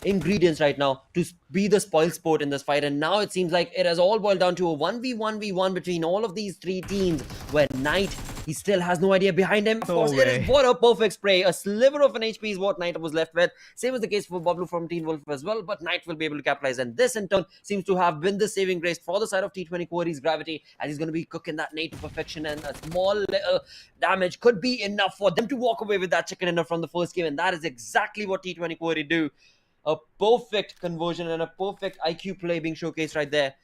ingredients right now to be the spoil sport in this fight, and now it seems like it has all boiled down to a 1v1v1 between all of these three teams, where Knight, he still has no idea behind him. Of course, it is what a perfect spray. A sliver of an HP is what Knight was left with. Same was the case for BABLU from Teen Wolf as well, but Knight will be able to capitalize, and this in turn seems to have been the saving grace for the side of T20 Quarry's Gravity, as he's going to be cooking that Nate to perfection, and a small little damage could be enough for them to walk away with that chicken dinner from the first game, and that is exactly what T20 Quarry do. A perfect conversion and a perfect IQ play being showcased right there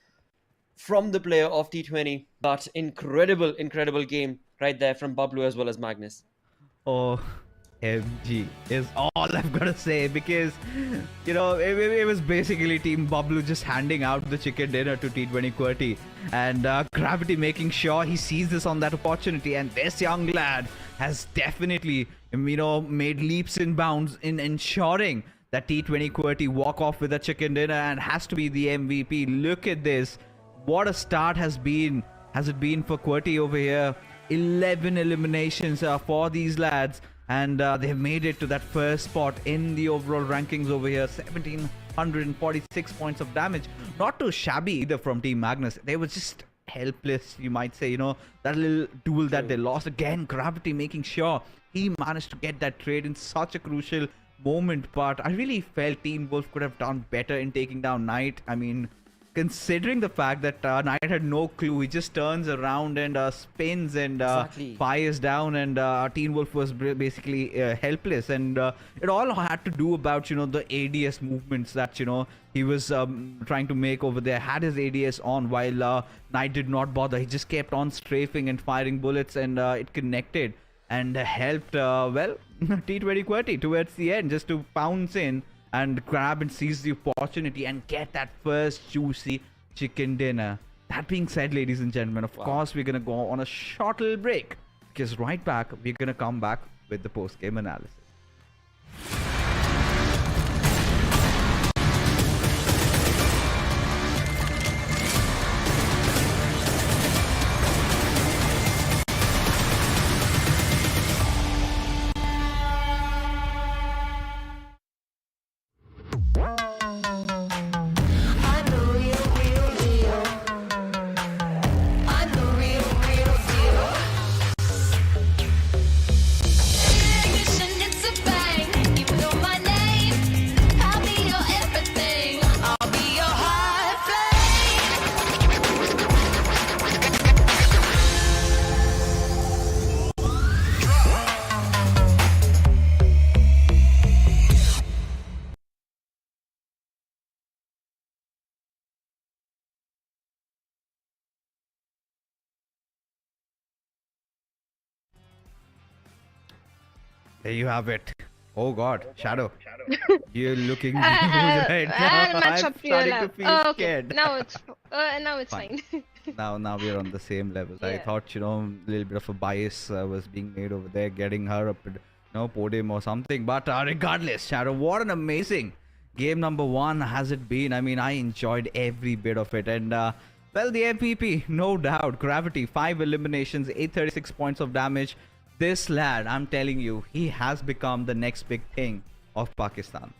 from the player of T20, but incredible game right there from BABLU as well as Magnus. Oh, MG is all I've got to say, because, you know, it was basically Team BABLU just handing out the chicken dinner to T20 QWERTY, and Gravity making sure he seizes on that opportunity, and this young lad has definitely, you know, made leaps and bounds in ensuring that T20 QWERTY walk off with a chicken dinner and has to be the MVP. Look at this. What a start has it been for QWERTY over here. 11 eliminations for these lads, and they've made it to that first spot in the overall rankings over here. 1746 points of damage. Not too shabby either from Team Magnus. They were just helpless, you might say. You know, that little duel that they lost. Again, Gravity making sure he managed to get that trade in such a crucial moment, but I really felt Team Wolf could have done better in taking down Knight. I mean, considering the fact that Knight had no clue, he just turns around and spins and fires down, and Teen Wolf was basically helpless, and it all had to do about, you know, the ADS movements that, you know, he was trying to make over there. Had his ADS on, while Knight did not bother. He just kept on strafing and firing bullets, and it connected and helped, well, T20 QWERTY towards the end, just to pounce in and grab and seize the opportunity and get that first juicy chicken dinner. That being said, ladies and gentlemen, of course, we're going to go on a short little break, because right back, we're going to come back with the post-game analysis. There you have it. Oh God, Shadow. You're looking right now. I'm starting to feel scared. Now it's fine. now we're on the same level. Yeah. I thought, you know, a little bit of a bias was being made over there, getting her up, you know, podium or something. But regardless, Shadow, what an amazing game number one has it been. I mean, I enjoyed every bit of it, and well, the MVP, no doubt. Gravity, 5 eliminations, 836 points of damage. This lad, I'm telling you, he has become the next big thing of Pakistan.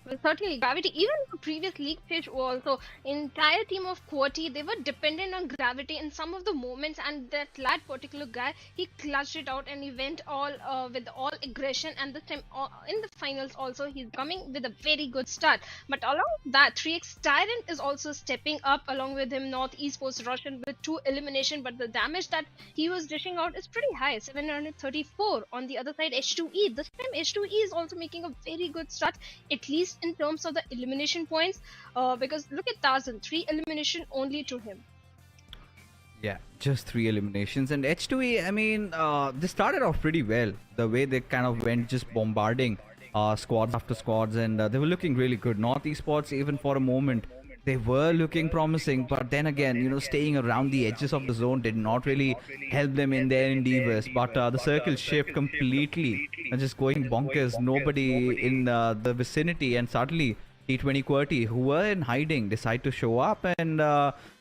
Well, certainly, Gravity, even in the previous league stage also, entire team of QWERTY, they were dependent on Gravity in some of the moments, and that lad particular guy, he clutched it out and he went all with all aggression, and this time in the finals also, he's coming with a very good start. But along with that, 3x Tyrant is also stepping up along with him, North Esports Russian with 2 elimination, but the damage that he was dishing out is pretty high, 734. On the other side, H2E, this time H2E is also making a very good start, at least in terms of the elimination points, because look at Tarzan, 3 elimination only to him. Yeah, just 3 eliminations. And H2E, I mean, they started off pretty well. The way they kind of went just bombarding squads after squads, and they were looking really good. North Esports, even for a moment, they were looking promising, but then again, staying around the edges of the zone did not really help them in their endeavors. But the circle shift completely and just going bonkers. Nobody in the vicinity, and suddenly T20 QWERTY, who were in hiding, decide to show up and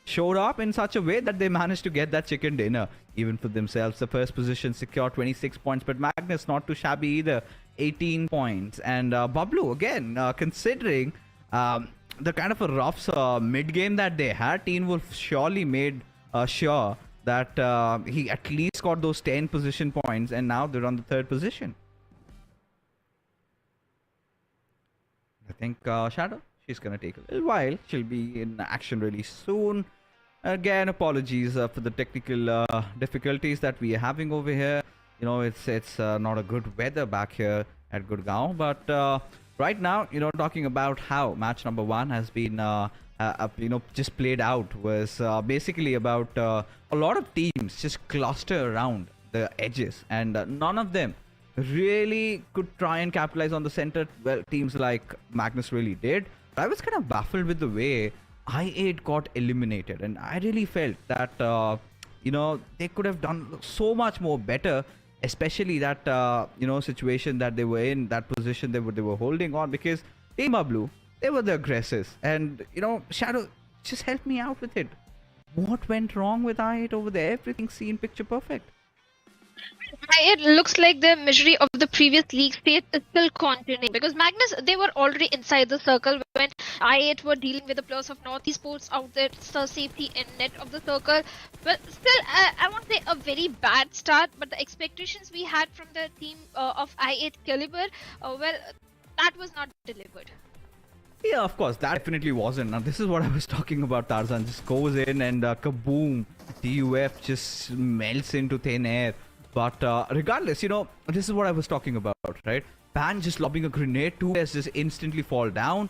showed up in such a way that they managed to get that chicken dinner even for themselves. The first position secured 26 points, but Magnus not too shabby either, 18 points. And BABLU again, considering the kind of a rough mid-game that they had, Teen Wolf surely made sure that he at least got those 10 position points, and now they're on the third position. I think Shadow, she's gonna take a little while. She'll be in action really soon. Again, apologies for the technical difficulties that we are having over here. It's not a good weather back here at Gurgaon, but right now, talking about how match number 1 has been, just played out was basically about a lot of teams just cluster around the edges, and none of them really could try and capitalize on the center. Well, teams like Magnus really did. But I was kind of baffled with the way I8 got eliminated, and I really felt that they could have done so much more better, especially that situation that they were in, that position they were holding on, because Team BABLU, they were the aggressors. And Shadow, just help me out with it. What went wrong with I8 over there? Everything seemed picture perfect. It looks like the misery of the previous league stage is still continuing, because Magnus, they were already inside the circle when I8 were dealing with the players of North Esports out there, so safety and net of the circle. Well, still, I won't say a very bad start, but the expectations we had from the team of I8 caliber, that was not delivered. Yeah, of course, that definitely wasn't. Now, this is what I was talking about. Tarzan just goes in and kaboom, TUF just melts into thin air. But regardless, this is what I was talking about, right? Pan just lobbing a grenade, 2 players just instantly fall down.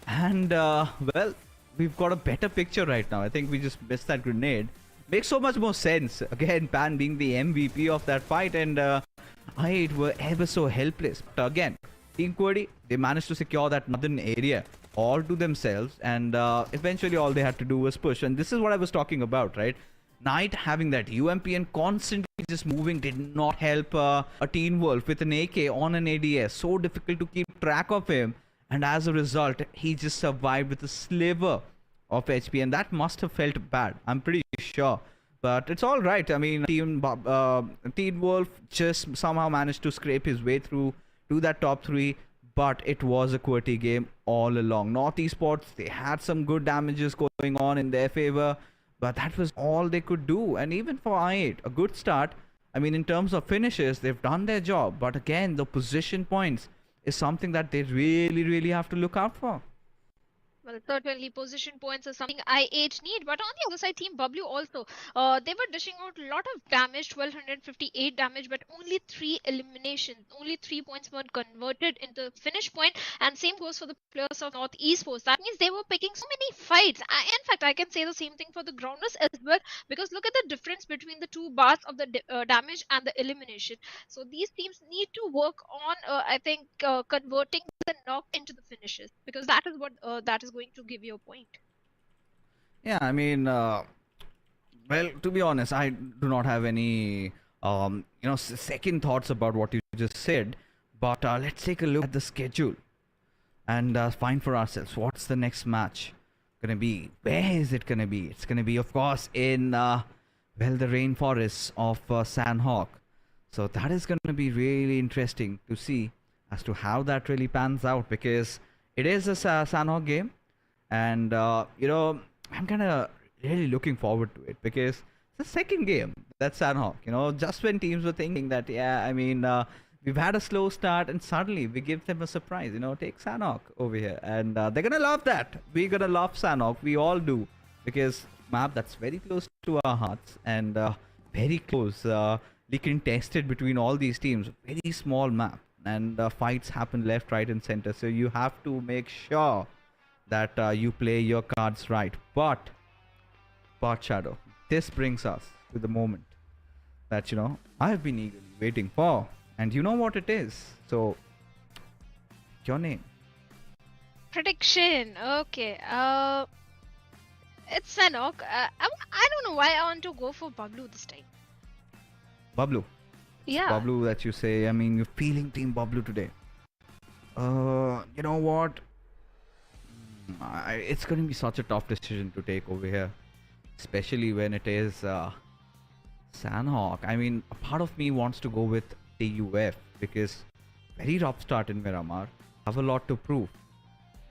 And, well, we've got a better picture right now. I think we just missed that grenade. Makes so much more sense. Again, Pan being the MVP of that fight, and I8 were ever so helpless. But again, Team QWERTY, they managed to secure that northern area all to themselves. And eventually all they had to do was push. And this is what I was talking about, right? Knight having that UMP and constantly just moving did not help a Teen Wolf with an AK on an ADS. So difficult to keep track of him, and as a result, he just survived with a sliver of HP, and that must have felt bad, I'm pretty sure. But it's all right. I mean, Teen Wolf just somehow managed to scrape his way through to that top 3, but it was a QWERTY game all along. North Esports, they had some good damages going on in their favor, but that was all they could do. And even for I8, a good start. I mean, in terms of finishes, they've done their job. But again, the position points is something that they really, really have to look out for. Well, certainly position points is something I8 need, but on the other side, Team BABLU also, they were dishing out a lot of damage, 1258 damage, but only 3 eliminations, only 3 points were converted into finish point, and same goes for the players of North Esports. That means they were picking so many fights. In fact, I can say the same thing for the grounders as well, because look at the difference between the 2 bars of the damage and the elimination. So these teams need to work on, I think, converting the knock into the finishes, because that is what that is going to give you a point. Yeah, I mean, well, to be honest, I do not have any, second thoughts about what you just said. But let's take a look at the schedule and find for ourselves what's the next match gonna be. Where is it gonna be? It's gonna be, of course, in the rainforests of Sanhok. So that is gonna be really interesting to see as to how that really pans out, because it is a Sanhok game. And, I'm kind of really looking forward to it, because it's the second game that's Sanhok. Just when teams were thinking that, yeah, I mean, we've had a slow start and suddenly we give them a surprise, take Sanhok over here. And they're going to love that. We're going to love Sanhok. We all do, because map that's very close to our hearts and very closely contested between all these teams. Very small map, and fights happen left, right, and center. So you have to make sure that you play your cards right. But Shadow, this brings us to the moment that I've been eagerly waiting for, and you know what it is. So your name. Prediction. Okay. It's Sanhok. I don't know why I want to go for BABLU this time. Bablu. It's Yeah. Bablu that you say. I mean, you're feeling Team Bablu today. You know what? It's going to be such a tough decision to take over here, especially when it is Sanhok. I mean, a part of me wants to go with TUF because very rough start in Miramar. Have a lot to prove.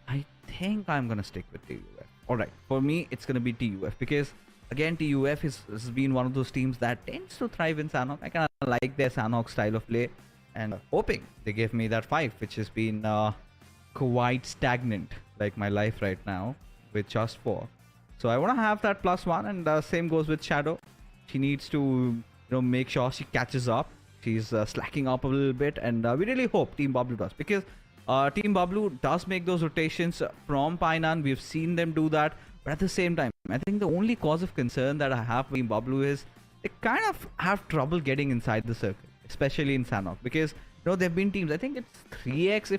I think I'm gonna stick with TUF. Alright, for me it's gonna be TUF because again TUF has been one of those teams that tends to thrive in Sanhok. I kinda like their Sanhok style of play and hoping they give me that 5 which has been quite stagnant like my life right now with just 4. So I wanna have that +1 and same goes with Shadow. She needs to make sure she catches up. She's slacking up a little bit and we really hope Team BABLU does because Team BABLU does make those rotations from Painan. We've seen them do that. But at the same time, I think the only cause of concern that I have for Team BABLU is they kind of have trouble getting inside the circle, especially in Sanhok. Because there have been teams, I think it's 3x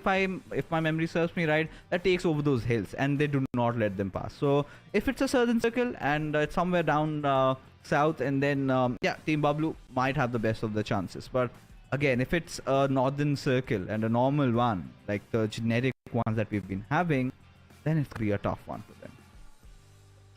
if my memory serves me right, that takes over those hills and they do not let them pass. So if it's a certain circle and it's somewhere down south, and then yeah, Team BABLU might have the best of the chances. But again, if it's a northern circle and a normal one, like the generic ones that we've been having, then it's gonna be a tough one for them.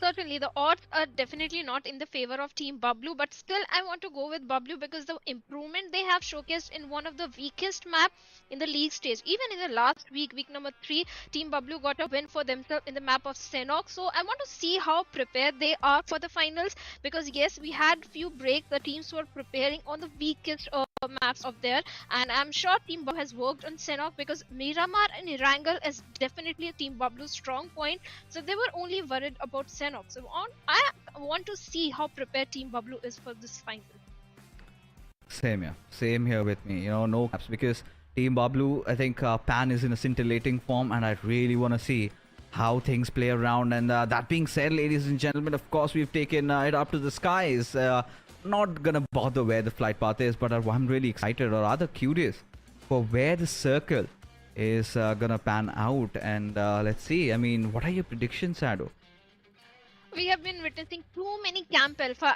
Certainly, the odds are definitely not in the favor of Team BABLU, but still, I want to go with BABLU because the improvement they have showcased in one of the weakest map in the league stage. Even in the last week, week number 3, Team BABLU got a win for themselves in the map of Sanhok. So I want to see how prepared they are for the finals because yes, we had few breaks. The teams were preparing on the weakest maps of there, and I'm sure Team BABLU has worked on Sanhok because Miramar and Erangel is definitely Team BABLU's strong point. So they were only worried about Sanhok. So I want to see how prepared Team BABLU is for this final. Same here with me. No caps because Team BABLU, I think Pan is in a scintillating form, and I really want to see how things play around. And that being said, ladies and gentlemen, of course we've taken it up to the skies. Not gonna bother where the flight path is, but I'm really excited or rather curious for where the circle is gonna pan out. And let's see. I mean, what are your predictions, Shadow? We have been witnessing too many Camp Alpha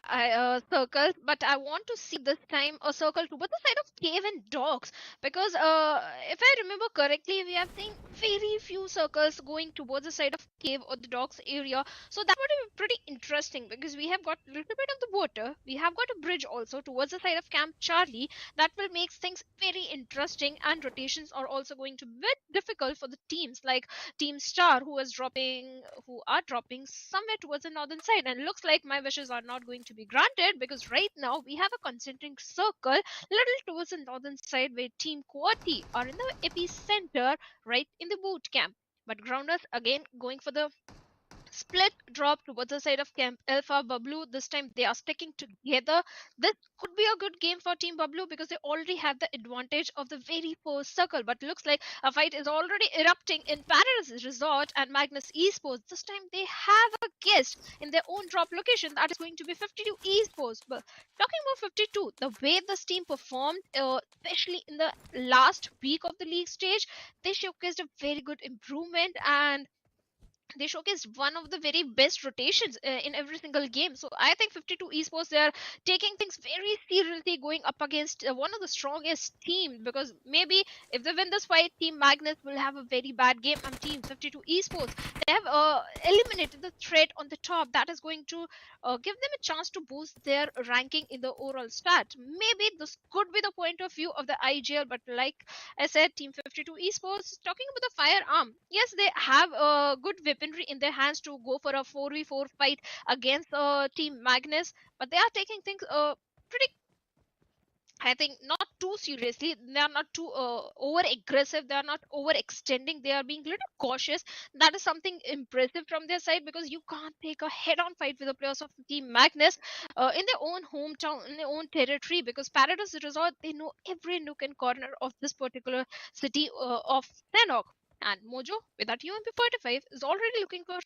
circles, but I want to see this time a circle towards the side of cave and dogs because if I remember correctly, we have seen very few circles going towards the side of cave or the dogs area. So that would be pretty interesting because we have got a little bit of the water, we have got a bridge also towards the side of Camp Charlie. That will make things very interesting, and rotations are also going to be bit difficult for the teams like Team Star, who are dropping somewhere towards the northern side. And looks like my wishes are not going to be granted because right now we have a concentric circle little towards the northern side where Team Quati are in the epicenter, right in the boot camp. But Grounders again going for the split drop towards the side of Camp Alpha. BABLU, this time they are sticking together. This could be a good game for Team BABLU because they already have the advantage of the very first circle. But looks like a fight is already erupting in Paris Resort and Magnus Esports. This time they have a guest in their own drop location, that is going to be 52 Esports. But talking about 52, the way this team performed, especially in the last week of the league stage, they showcased a very good improvement, and they showcased one of the very best rotations in every single game. So I think 52 Esports, they are taking things very seriously, going up against one of the strongest teams, because maybe if they win this fight, Team Magnus will have a very bad game, and Team 52 Esports, they have eliminated the threat on the top. That is going to give them a chance to boost their ranking in the overall stat. Maybe this could be the point of view of the IGL, but like I said, Team 52 Esports, talking about the firearm, yes, they have a good weaponry in their hands to go for a 4v4 fight against Team Magnus, but they are taking things pretty, I think, not too seriously. They are not too over aggressive. They are not overextending. They are being a little cautious. That is something impressive from their side because you can't take a head-on fight with the players of Team Magnus in their own hometown, in their own territory. Because Paradise Resort, they know every nook and corner of this particular city of Sanhok. And Mojo, with that UMP45, is already looking for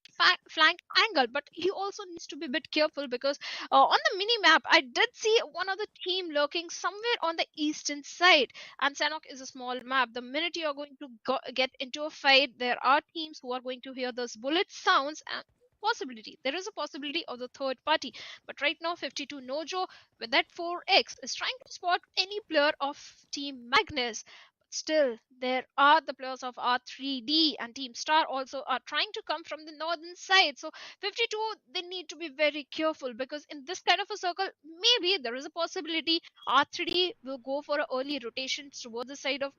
flank angle, but he also needs to be a bit careful because on the mini map, I did see one other team lurking somewhere on the eastern side. And Sanhok is a small map. The minute you are going to get into a fight, there are teams who are going to hear those bullet sounds and possibility. There is a possibility of the third party. But right now, 52 Nojo with that 4x is trying to spot any player of Team Magnus. Still, there are the players of R3D and Team Star also are trying to come from the northern side. So 52, they need to be very careful because in this kind of a circle, maybe there is a possibility R3D will go for an early rotation towards the side of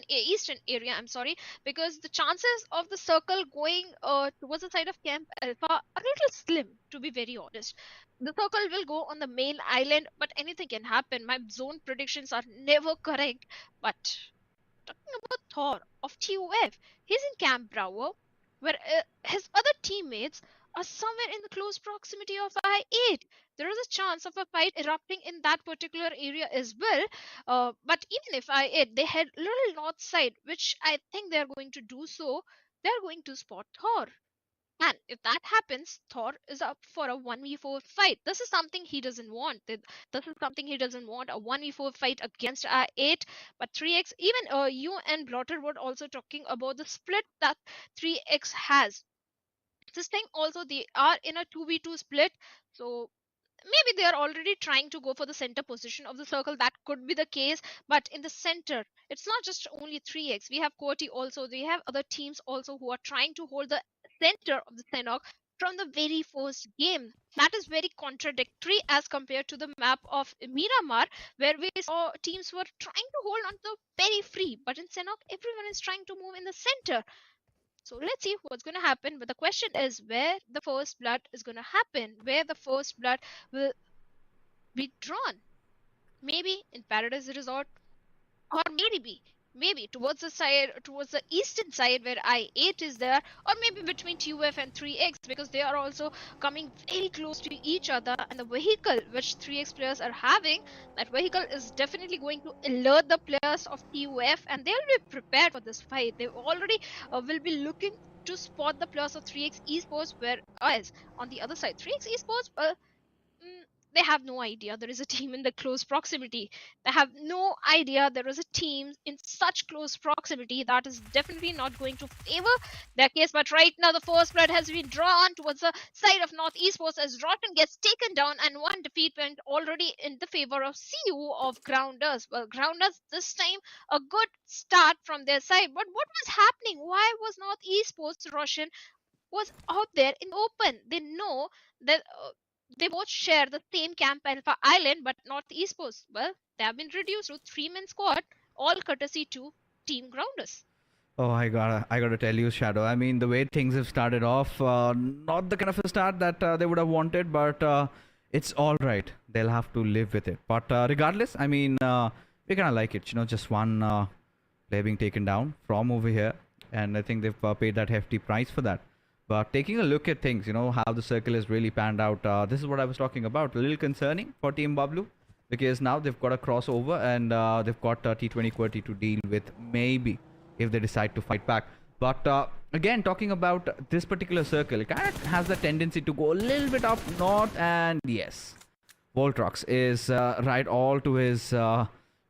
eastern area, I'm sorry, because the chances of the circle going towards the side of Camp Alpha are a little slim, to be very honest. The circle will go on the main island, but anything can happen. My zone predictions are never correct. But talking about Thor of TUF, he's in Camp Bravo, where his other teammates are somewhere in the close proximity of I-8. There is a chance of a fight erupting in that particular area as well. But even if I-8, they head little north side, which I think they're going to do so, they're going to spot Thor. And if that happens, Thor is up for a 1v4 fight. This is something he doesn't want. This is something he doesn't want, a 1v4 fight against R8. But 3x, even you and Blotter were also talking about the split that 3x has. This time also they are in a 2v2 split. So maybe they are already trying to go for the center position of the circle. That could be the case. But in the center, it's not just only 3x. We have Quoty also. We have other teams also who are trying to hold the center of the Sanhok from the very first game. That is very contradictory as compared to the map of Miramar, where we saw teams were trying to hold on to the very free. But in Sanhok, everyone is trying to move in the center. So let's see what's going to happen. But the question is where the first blood is going to happen, where the first blood will be drawn. Maybe in Paradise Resort, or maybe towards the eastern side where I-8 is there, or maybe between TUF and 3x because they are also coming very close to each other. And the vehicle which 3x players are having, that vehicle is definitely going to alert the players of TUF, and they'll be prepared for this fight. They already will be looking to spot the players of 3x Esports, whereas on the other side, 3x Esports, well, they have no idea there is a team in the close proximity. They have no idea there is a team in such close proximity. That is definitely not going to favor their case. But right now, the first blood has been drawn towards the side of North Esports as Rotten gets taken down, and one defeat went already in the favor of CU of Grounders. Well, Grounders this time a good start from their side. But what was happening? Why was North Esports Russian was out there in the open? They know that they both share the same Camp Alpha Island, but not Esports. Well, they have been reduced to 3-man squad, all courtesy to Team Grounders. Oh, I gotta tell you, Shadow. I mean, the way things have started off, not the kind of a start that they would have wanted, but it's all right. They'll have to live with it. But regardless, I mean, we kind of like it. Just one player being taken down from over here, and I think they've paid that hefty price for that. But taking a look at things, how the circle has really panned out, this is what I was talking about. A little concerning for Team BABLU because now they've got a crossover and they've got T20 QWERTY to deal with, maybe, if they decide to fight back. But again, talking about this particular circle, it kind of has the tendency to go a little bit up north, and yes, Voltrox is right all to his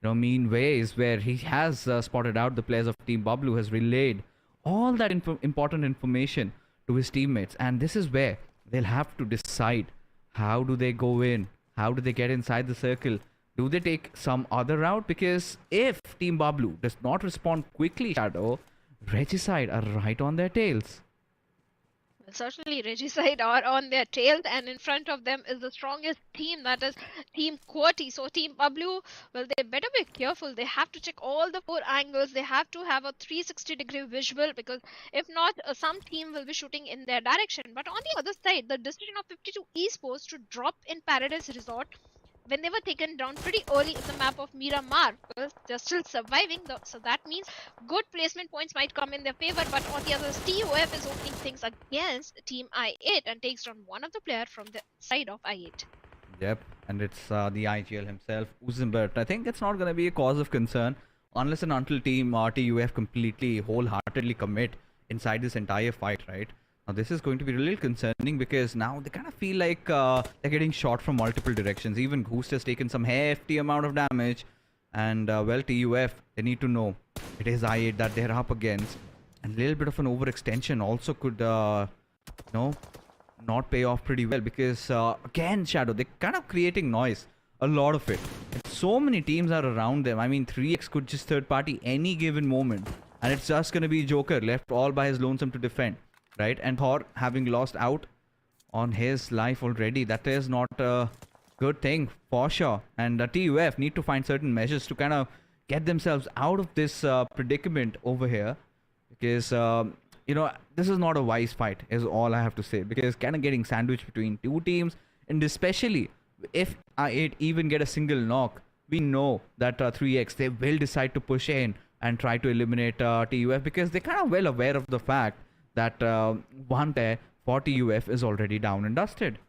mean ways, where he has spotted out the players of Team BABLU, has relayed all that important information to his teammates, and this is where they'll have to decide how do they go in, how do they get inside the circle, do they take some other route, because if Team BABLU does not respond quickly, Shadow, Regicide are right on their tails. Certainly, Regicide are on their tails, and in front of them is the strongest team, that is Team QWERTY. So Team BABLU, well, they better be careful. They have to check all the 4 angles. They have to have a 360-degree visual, because if not, some team will be shooting in their direction. But on the other side, the decision of 52 Esports to drop in Paradise Resort when they were taken down pretty early in the map of Miramar, well, they're still surviving, so that means good placement points might come in their favor. But on the other, TUF is opening things against Team I-8 and takes down one of the player from the side of I-8. Yep, and it's the IGL himself, Uzimbert. I think it's not going to be a cause of concern unless and until Team TUF completely, wholeheartedly commit inside this entire fight, right? Now, this is going to be a little concerning because now they kind of feel like they're getting shot from multiple directions. Even Ghost has taken some hefty amount of damage. And, well, TUF, they need to know it is I-8 that they're up against. And a little bit of an overextension also could not pay off pretty well because again, Shadow, they're kind of creating noise, a lot of it. And so many teams are around them. I mean, 3x could just third party any given moment, and it's just gonna be Joker left all by his lonesome to defend, right? And Thor having lost out on his life already, that is not a good thing for sure. And TUF need to find certain measures to kind of get themselves out of this predicament over here, because this is not a wise fight is all I have to say, because kind of getting sandwiched between two teams, and especially if I even get a single knock, we know that 3x they will decide to push in and try to eliminate TUF, because they're kind of well aware of the fact that one pair for TUF is already down and dusted.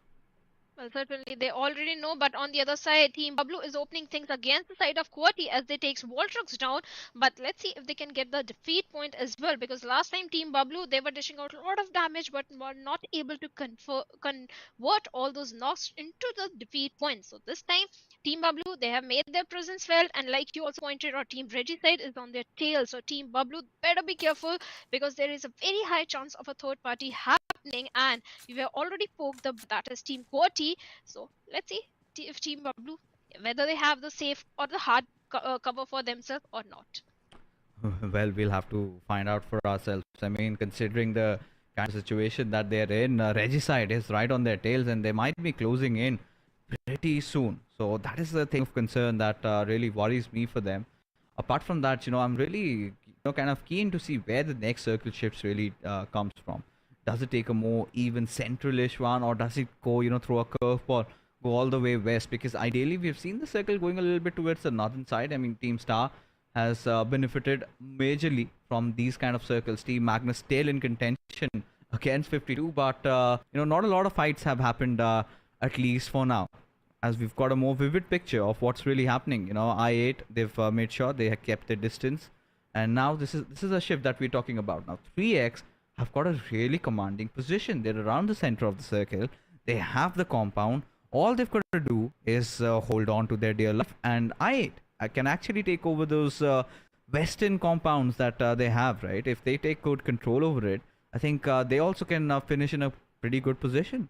Well, certainly they already know, but on the other side, Team BABLU is opening things against the side of QWERTY as they takes Voltrox down. But let's see if they can get the defeat point as well, because last time Team BABLU they were dishing out a lot of damage, but were not able to convert all those knocks into the defeat points. So this time, Team BABLU they have made their presence felt, and like you also pointed out, Team Regicide is on their tail. So Team BABLU better be careful, because there is a very high chance of a third party happening, and we were already poked the that is Team QWERTY. So let's see if Team BABLU whether they have the safe or the hard cover for themselves or not. Well, we'll have to find out for ourselves. I mean, considering the kind of situation that they're in, Regicide is right on their tails, and they might be closing in pretty soon. So that is the thing of concern that really worries me for them. Apart from that, I'm really kind of keen to see where the next circle shifts really comes from. Does it take a more even centralish one, or does it go throw a curveball, go all the way west? Because ideally we've seen the circle going a little bit towards the northern side. I mean, Team Star has benefited majorly from these kind of circles. Team Magnus still in contention against 52, but not a lot of fights have happened, at least for now, as we've got a more vivid picture of what's really happening. I8 they've made sure they have kept their distance, and now this is a shift that we're talking about. Now 3x have got a really commanding position. They're around the center of the circle. They have the compound. All they've got to do is hold on to their dear life, and I can actually take over those western compounds that they have, right? If they take good control over it, I think they also can finish in a pretty good position.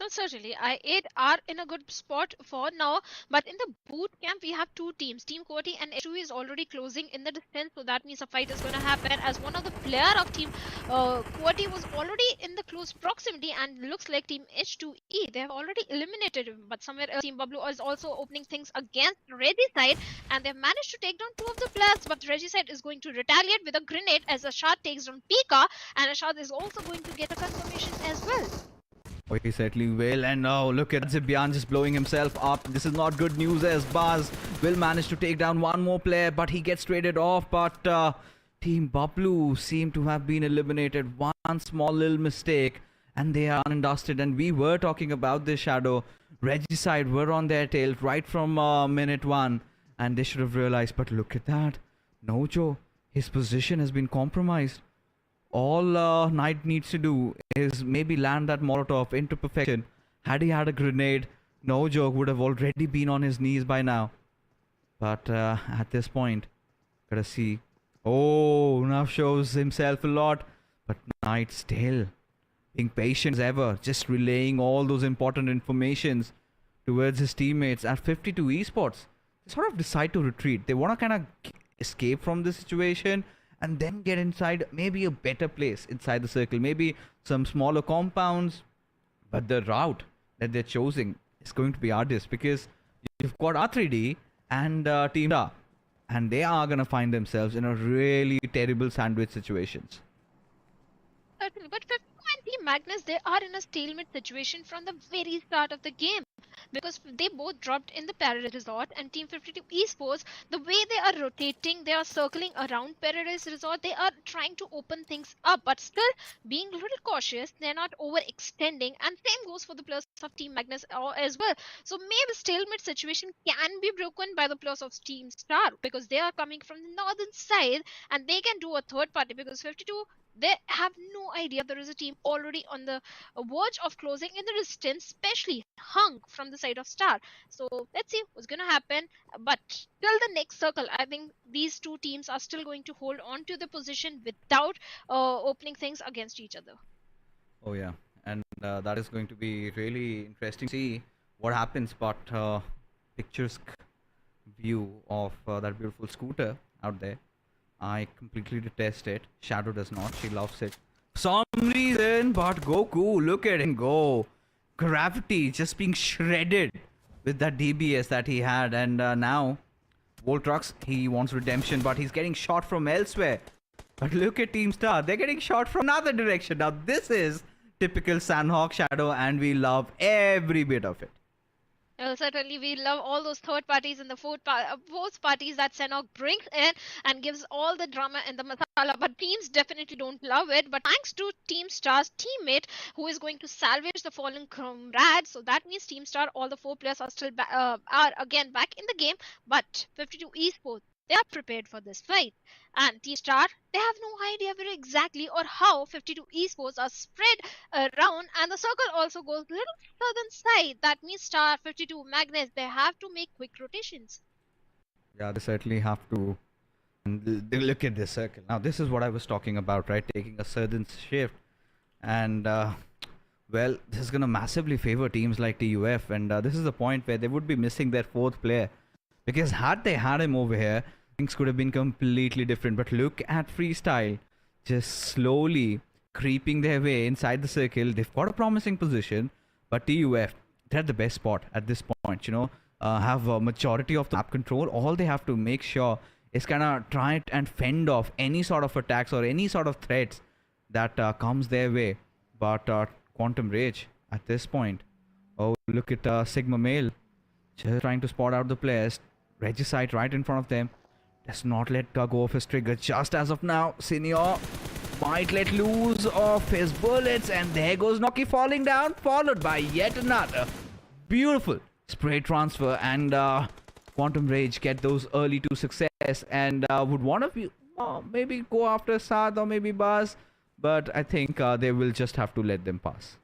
No, certainly. I8 are in a good spot for now, but in the boot camp, we have two teams. Team QWERTY and H2 is already closing in the distance, so that means a fight is going to happen, as one of the player of Team QWERTY was already in the close proximity, and looks like Team H2E, they have already eliminated him, but somewhere else, Team BABLU is also opening things against Regicide, and they've managed to take down two of the players, but Regicide is going to retaliate with a grenade as Ashad takes down Pika, and Ashad is also going to get a confirmation as well. Oh, he certainly will. And now look at Zibian just blowing himself up. This is not good news, as Baz will manage to take down one more player, but he gets traded off. But Team BABLU seem to have been eliminated. One small little mistake and they are undusted. And we were talking about this, Shadow. Regicide were on their tail right from minute one, and they should have realized. But look at that. Nojo, his position has been compromised. All Knight needs to do is maybe land that Molotov into perfection. Had he had a grenade, Nojo would have already been on his knees by now. But at this point, gotta see. Oh, Nav shows himself a lot. But Knight still being patient as ever, just relaying all those important informations towards his teammates. At 52 Esports, they sort of decide to retreat. They want to kind of escape from this situation and then get inside maybe a better place inside the circle, maybe some smaller compounds. But the route that they're choosing is going to be arduous, because you've got R3D and Team Star, and they are going to find themselves in a really terrible sandwich situations. Certainly, but 52 and Team Magnus, they are in a stalemate situation from the very start of the game, because they both dropped in the Paradise Resort, and Team 52 Esports, the way they are rotating, they are circling around Paradise Resort, they are trying to open things up, but still being a little cautious, they're not overextending, and same goes for the players of Team Magnus as well. So maybe stalemate situation can be broken by the players of Team Star, because they are coming from the northern side, and they can do a third party, because 52 they have no idea there is a team already on the verge of closing in the distance, especially Hung from the side of Star. So let's see what's going to happen. But till the next circle, I think these two teams are still going to hold on to the position without opening things against each other. Oh yeah, and that is going to be really interesting to see what happens. But picturesque view of that beautiful scooter out there. I completely detest it. Shadow does not. She loves it. For some reason, but Goku, look at him go. Gravity just being shredded with that DBS that he had, and now Voltrox, he wants redemption, but he's getting shot from elsewhere. But look at Team Star, they're getting shot from another direction. Now this is typical Sanhok Shadow, and we love every bit of it. Certainly, we love all those third parties and the fourth parties that Sanhok brings in and gives all the drama and the masala. But teams definitely don't love it. But thanks to Team Star's teammate who is going to salvage the fallen comrade, so that means Team Star, all the four players are still are again back in the game. But 52 Esports, they are prepared for this fight. And Team Star, they have no idea where exactly or how 52 esports are spread around, and the circle also goes little southern side. That means Star, 52, Magnus, they have to make quick rotations. Yeah, they certainly have to. And look at this circle. Now, this is what I was talking about, right? Taking a southern shift. And, well, this is going to massively favor teams like TUF. And this is the point where they would be missing their fourth player. Because had they had him over here, things could have been completely different. But look at Freestyle just slowly creeping their way inside the circle. They've got a promising position, but TUF, they're the best spot at this point, you know. Have a majority of the map control. All they have to make sure is kind of try and fend off any sort of attacks or any sort of threats that comes their way. But Quantum Rage at this point, oh, look at Sigma Male just trying to spot out the players. Regicide right in front of them. Does not let go of his trigger just as of now. Senior might let loose of his bullets, and there goes Noki falling down, followed by yet another beautiful spray transfer. And Quantum Rage get those early to success. And would one of you maybe go after Saad or maybe Baz? But I think they will just have to let them pass.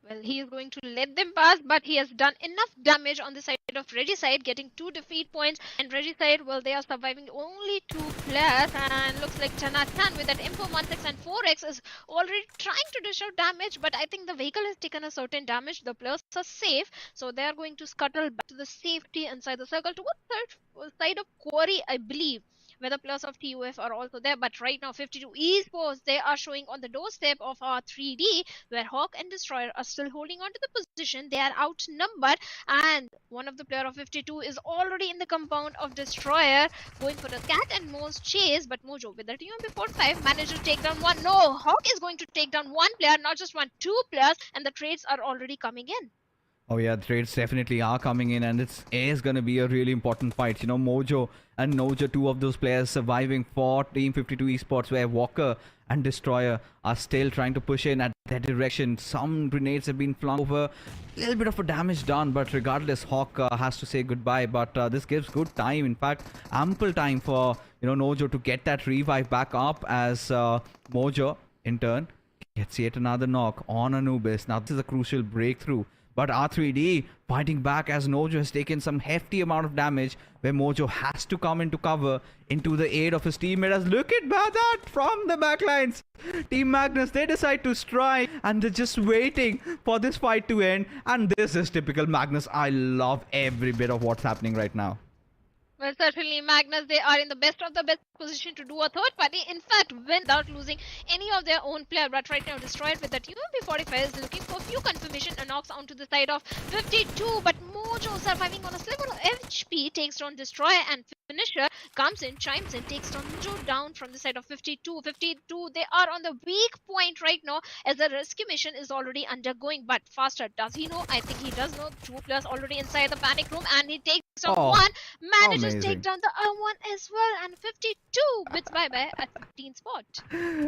Well, he is going to let them pass, but he has done enough damage on the side of Regicide, getting 2 defeat points. And Regicide, well, they are surviving only 2 players. And looks like Chanatan with that Info 16 and 4x is already trying to dish out damage. But I think the vehicle has taken a certain damage. The players are safe, so they are going to scuttle back to the safety inside the circle towards the side of Quarry, I believe, where the players of TUF are also there. But right now, 52 Esports, they are showing on the doorstep of R3D, where Hawk and Destroyer are still holding on to the position. They are outnumbered, and one of the player of 52 is already in the compound of Destroyer, going for a cat and mouse chase. But Mojo with the TMP 45 managed to take down one. No, Hawk is going to take down one player, not just one, 2 players, and the trades are already coming in. Oh yeah, the trades definitely are coming in, and it is going to be a really important fight. You know, Mojo and Noja, 2 of those players surviving for Team 52 Esports, where Walker and Destroyer are still trying to push in at their direction. Some grenades have been flung over, a little bit of a damage done, but regardless, Hawk has to say goodbye. But this gives good time, in fact, ample time for, you know, Nojo to get that revive back up, as Mojo, in turn, gets yet another knock on Anubis. Now, this is a crucial breakthrough. But R3D fighting back, as Nojo has taken some hefty amount of damage, where Mojo has to come into cover into the aid of his teammate. As look at that from the backlines. Team Magnus, they decide to strike, and they're just waiting for this fight to end. And this is typical Magnus. I love every bit of what's happening right now. Well, certainly Magnus, they are in the best of the best position to do a third party. In fact, win without losing any of their own player. But right now, Destroyed with the UMP 45 is looking for few confirmation and knocks onto the side of 52. But Mojo, surviving on a sliver of HP, takes down Destroyer, and Finisher comes in, chimes in, takes down Mojo down from the side of 52. 52, they are on the weak point right now, as the rescue mission is already undergoing. But Faster, does he know? I think he does know. 2 players already inside the panic room, and he takes down one, manages to take down the other one as well, and 52 bits bye-bye at 15 spot.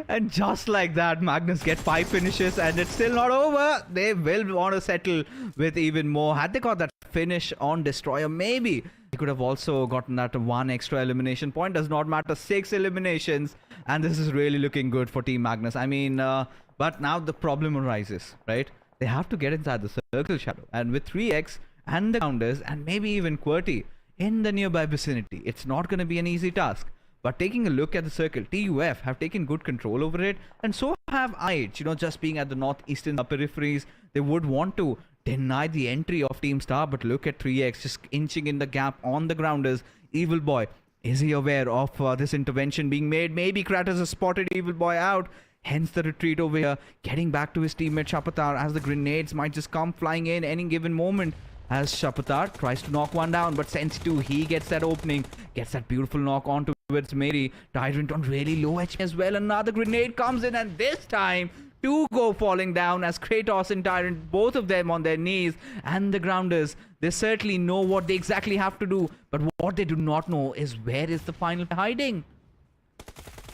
And just like that, Magnus get 5 finishes, and it's still not over. They will want to settle with even more. Had they got that finish on Destroyer, maybe they could have also gotten that 1 extra elimination point. Does not matter, 6 eliminations, and this is really looking good for Team Magnus. I mean, but now the problem arises, right? They have to get inside the circle, Shadow, and with 3x and the counters, and maybe even QWERTY in the nearby vicinity, it's not going to be an easy task. But taking a look at the circle, TUF have taken good control over it, and so have IH. Just being at the northeastern peripheries, they would want to deny the entry of Team Star. But look at 3x just inching in the gap on the grounders. Evil Boy, is he aware of this intervention being made? Maybe Kratos has spotted Evil Boy out. Hence the retreat over here, getting back to his teammate Shapatar, as the grenades might just come flying in any given moment. As Shapatar tries to knock one down, but Sensi2, he gets that opening, gets that beautiful knock on towards Mary. Tyrant on really low HP as well. Another grenade comes in, and this time two go falling down as Kratos and Tyrant, both of them on their knees. And the grounders, they certainly know what they exactly have to do, but what they do not know is where is the final hiding.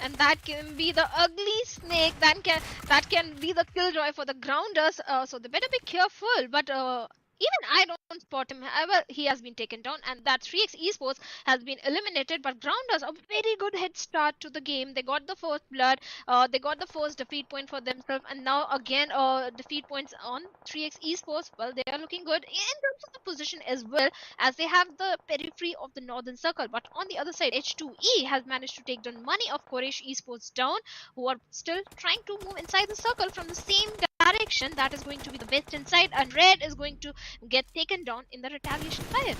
And that can be the ugly snake. That can be the killjoy for the grounders. So they better be careful. But even I don't spot him. However, he has been taken down, and that 3x Esports has been eliminated. But Grounders, a very good head start to the game. They got the first blood, they got the first defeat point for themselves, and now again defeat points on 3x Esports. Well, they are looking good in terms of the position as well, as they have the periphery of the northern circle. But on the other side, H2E has managed to take down money of Quraysh Esports down, who are still trying to move inside the circle from the same direction. That is going to be the best inside, and Red is going to get taken down in the retaliation fire.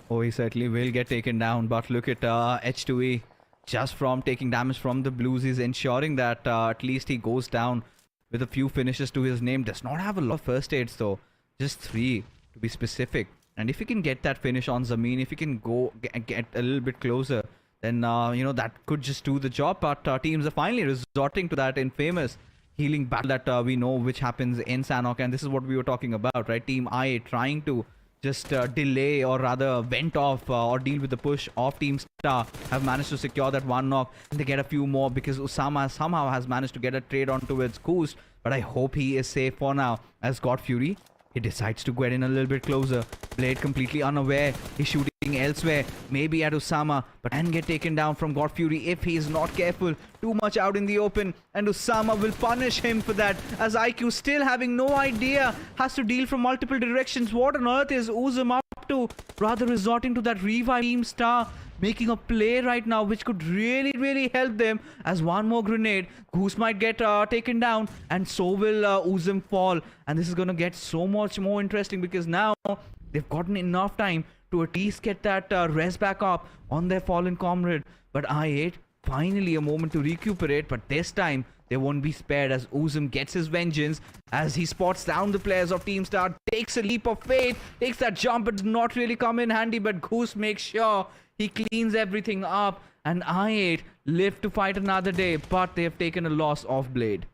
Oh, he certainly will get taken down, but look at H2E. Just from taking damage from the Blues, he's ensuring that at least he goes down with a few finishes to his name. Does not have a lot of first aids though, just 3 to be specific. And if he can get that finish on Zameen, if he can go get a little bit closer, then that could just do the job. But teams are finally resorting to that infamous healing battle that we know which happens in Sanhok, and this is what we were talking about, right? Team I trying to just delay or rather vent off or deal with the push of Team Star, have managed to secure that one knock, and they get a few more because Usama somehow has managed to get a trade on towards Koost. But I hope he is safe for now, as God Fury, he decides to get in a little bit closer. Blade completely unaware. He's shooting elsewhere, maybe at Usama, but can get taken down from God Fury if he is not careful. Too much out in the open, and Usama will punish him for that, as IQ, still having no idea, has to deal from multiple directions. What on earth is Uzum up to? Rather resorting to that revive. Team Star making a play right now which could really help them, as one more grenade, Goose might get taken down, and so will Uzum fall. And this is going to get so much more interesting, because now they've gotten enough time to at least get that res back up on their fallen comrade. But I8, finally a moment to recuperate, but this time they won't be spared, as Uzum gets his vengeance, as he spots down the players of Team Star, takes a leap of faith, takes that jump, but does not really come in handy. But Goose makes sure he cleans everything up, and I8 live to fight another day, but they have taken a loss of Blade.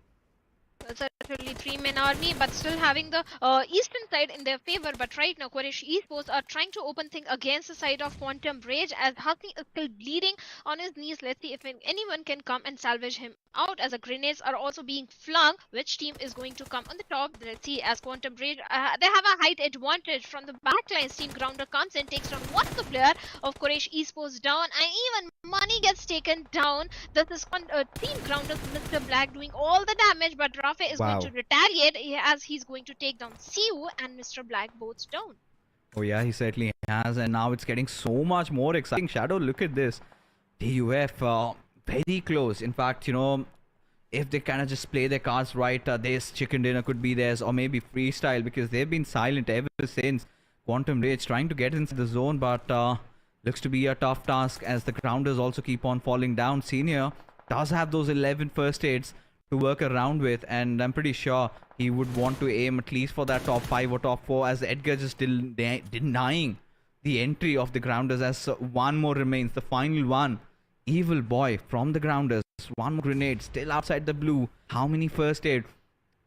Certainly 3-man army, but still having the eastern side in their favor. But right now, Quraysh Esports are trying to open things against the side of Quantum Rage, as Haki is still bleeding on his knees. Let's see if anyone can come and salvage him out, as the grenades are also being flung. Which team is going to come on the top? Let's see, as Quantum Rage, they have a height advantage from the backlines. Team Grounder comes in, takes down one of the player of Quraysh Esports down, and even Money gets taken down. This is Team Grounders, Mr. Black doing all the damage, but Rafe is going to retaliate, as he's going to take down Siu and Mr. Black both down. Oh yeah, he certainly has, and now it's getting so much more exciting. Shadow, look at this. TUF very close. In fact, if they kind of just play their cards right, this chicken dinner could be theirs, or maybe freestyle, because they've been silent ever since. Quantum Rage trying to get into the zone, but looks to be a tough task, as the grounders also keep on falling down. Senior does have those 11 first aids to work around with, and I'm pretty sure he would want to aim at least for that top 5 or top 4, as Edgar just still denying the entry of the grounders, as one more remains, the final one. Evil Boy from the grounders, one more grenade still outside the blue. How many first aid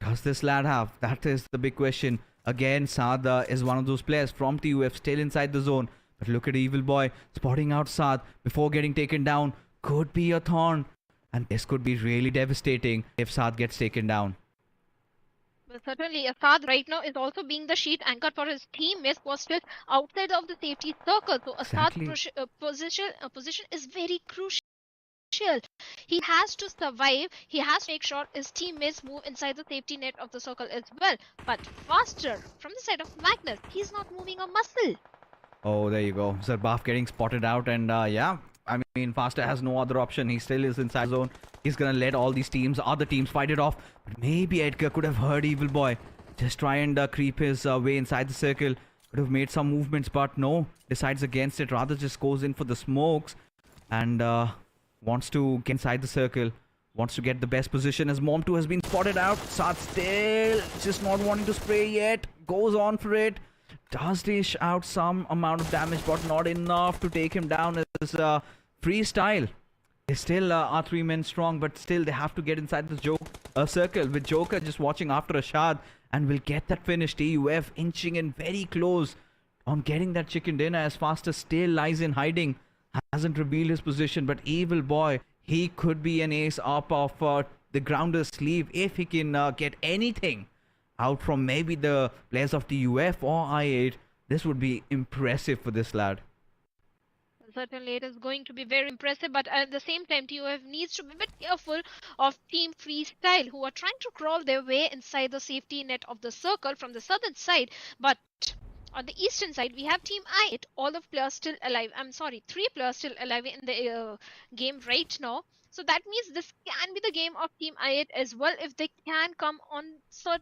does this lad have? That is the big question. Again, Saad is one of those players from TUF still inside the zone. But look at Evil Boy spotting out Saad before getting taken down. Could be a thorn, and this could be really devastating if Saad gets taken down. Well, certainly, Asad right now is also being the sheet anchor for his teammates, was still outside of the safety circle. So Asad's position is very crucial. He has to survive. He has to make sure his teammates move inside the safety net of the circle as well. But faster from the side of Magnus, he's not moving a muscle. Oh, there you go. Zarbaf getting spotted out, and yeah, I mean, Faster has no other option. He still is inside zone. He's gonna let all these other teams fight it off. But maybe Edgar could have heard Evil Boy. Just try and creep his way inside the circle. Could have made some movements, but no. Decides against it. Rather just goes in for the smokes. And wants to get inside the circle. Wants to get the best position as Mom 2 has been spotted out. Sad still just not wanting to spray yet. Goes on for it. Does dish out some amount of damage, but not enough to take him down as freestyle. They still are 3 men strong, but still they have to get inside the circle with Joker just watching after Ashad, and will get that finish. TUF inching in very close on getting that chicken dinner as Faster still lies in hiding. Hasn't revealed his position, but Evil Boy, he could be an ace up of the grounder's sleeve if he can get anything out from maybe the players of TUF or I8. This would be impressive for this lad. Certainly, it is going to be very impressive, but at the same time, TUF needs to be a bit careful of Team Freestyle, who are trying to crawl their way inside the safety net of the circle from the southern side. But on the eastern side, we have Team I8, all of players still alive. I'm sorry, 3 players still alive in the game right now. So that means this can be the game of Team I8 as well, if they can come on such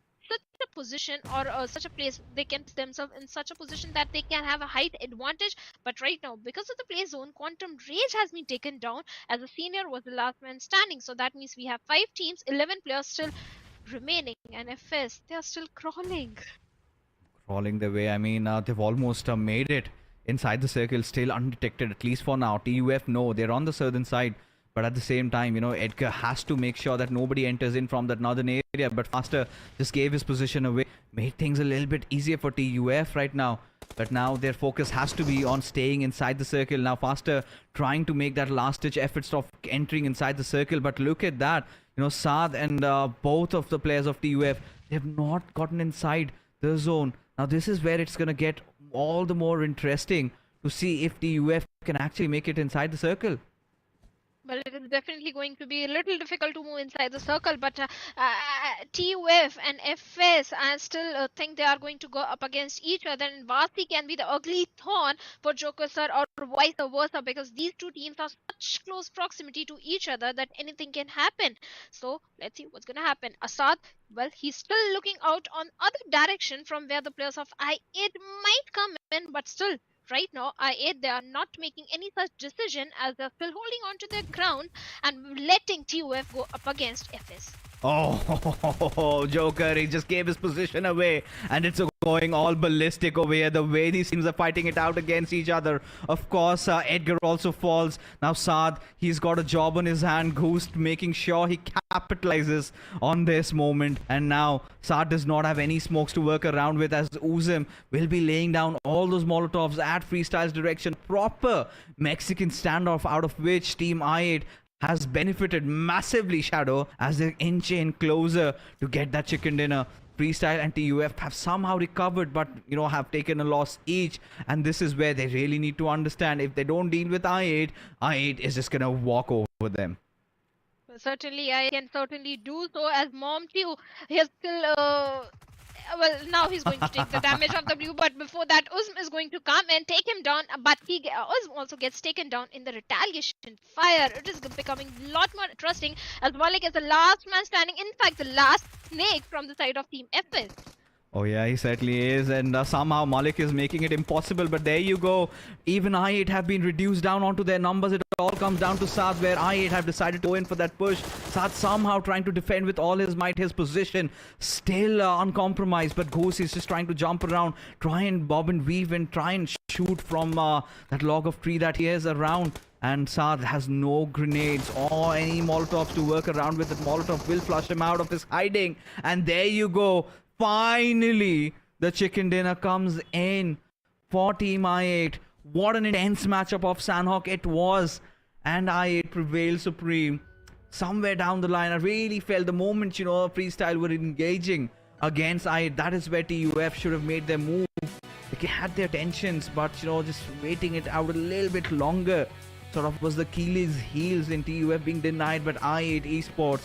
a position or such a place. They can put themselves in such a position that they can have a height advantage. But right now, because of the play zone, Quantum Rage has been taken down as a senior was the last man standing. So that means we have 5 teams, 11 players still remaining, and FS, they are still crawling Their way. I mean, they've almost made it inside the circle, still undetected, at least for now. TUF, no, they're on the southern side. But at the same time, you know, Edgar has to make sure that nobody enters in from that northern area. But Faster just gave his position away. Made things a little bit easier for TUF right now. But now their focus has to be on staying inside the circle. Now Faster trying to make that last-ditch efforts of entering inside the circle. But look at that. You know, Saad and both of the players of TUF, they have not gotten inside the zone. Now this is where it's going to get all the more interesting to see if TUF can actually make it inside the circle. Well, it is definitely going to be a little difficult to move inside the circle, but TUF and FS, I still think they are going to go up against each other, and Vasi can be the ugly thorn for Joker Sir or vice versa, because these two teams are such close proximity to each other that anything can happen. So let's see what's going to happen. Asad, well, he's still looking out on other direction from where the players of I8 might come in, but still, right now, I8, they are not making any such decision as they're still holding on to their ground and letting TUF go up against FS. Oh, Joker, he just gave his position away, and it's going all ballistic over here. The way these teams are fighting it out against each other. Of course, Edgar also falls. Now Saad, he's got a job on his hand. Ghost making sure he capitalizes on this moment. And now Saad does not have any smokes to work around with, as Uzim will be laying down all those Molotovs at Freestyle's direction. Proper Mexican standoff, out of which Team I8 has benefited massively, Shadow, as they inch in closer to get that chicken dinner. Freestyle and TUF have somehow recovered, but, you know, have taken a loss each. And this is where they really need to understand, if they don't deal with I8, I8 is just going to walk over them. Well, certainly, I can certainly do so, as Mom too. He's still well, now he's going to take the damage of the blue, but before that, Uzm is going to come and take him down, but Uzm also gets taken down in the retaliation fire. It is becoming a lot more interesting, as Malik is the last man standing, in fact the last snake from the side of Team FS. Oh yeah, he certainly is, and somehow Malik is making it impossible, but there you go. Even I8 have been reduced down onto their numbers. It all comes down to Saad, where I8 have decided to go in for that push. Saad somehow trying to defend with all his might, his position still uncompromised, but Goose is just trying to jump around, try and bob and weave and try and shoot from that log of tree that he is around. And Saad has no grenades or any Molotovs to work around with. That Molotov will flush him out of his hiding, and there you go. Finally, the chicken dinner comes in for Team I8. What an intense matchup of Sanhok it was. And I8 prevailed supreme. Somewhere down the line, I really felt the moment, you know, Freestyle were engaging against I8, that is where TUF should have made their move. They had their tensions, but, you know, just waiting it out a little bit longer sort of was the Achilles heels in TUF being denied. But I8 Esports,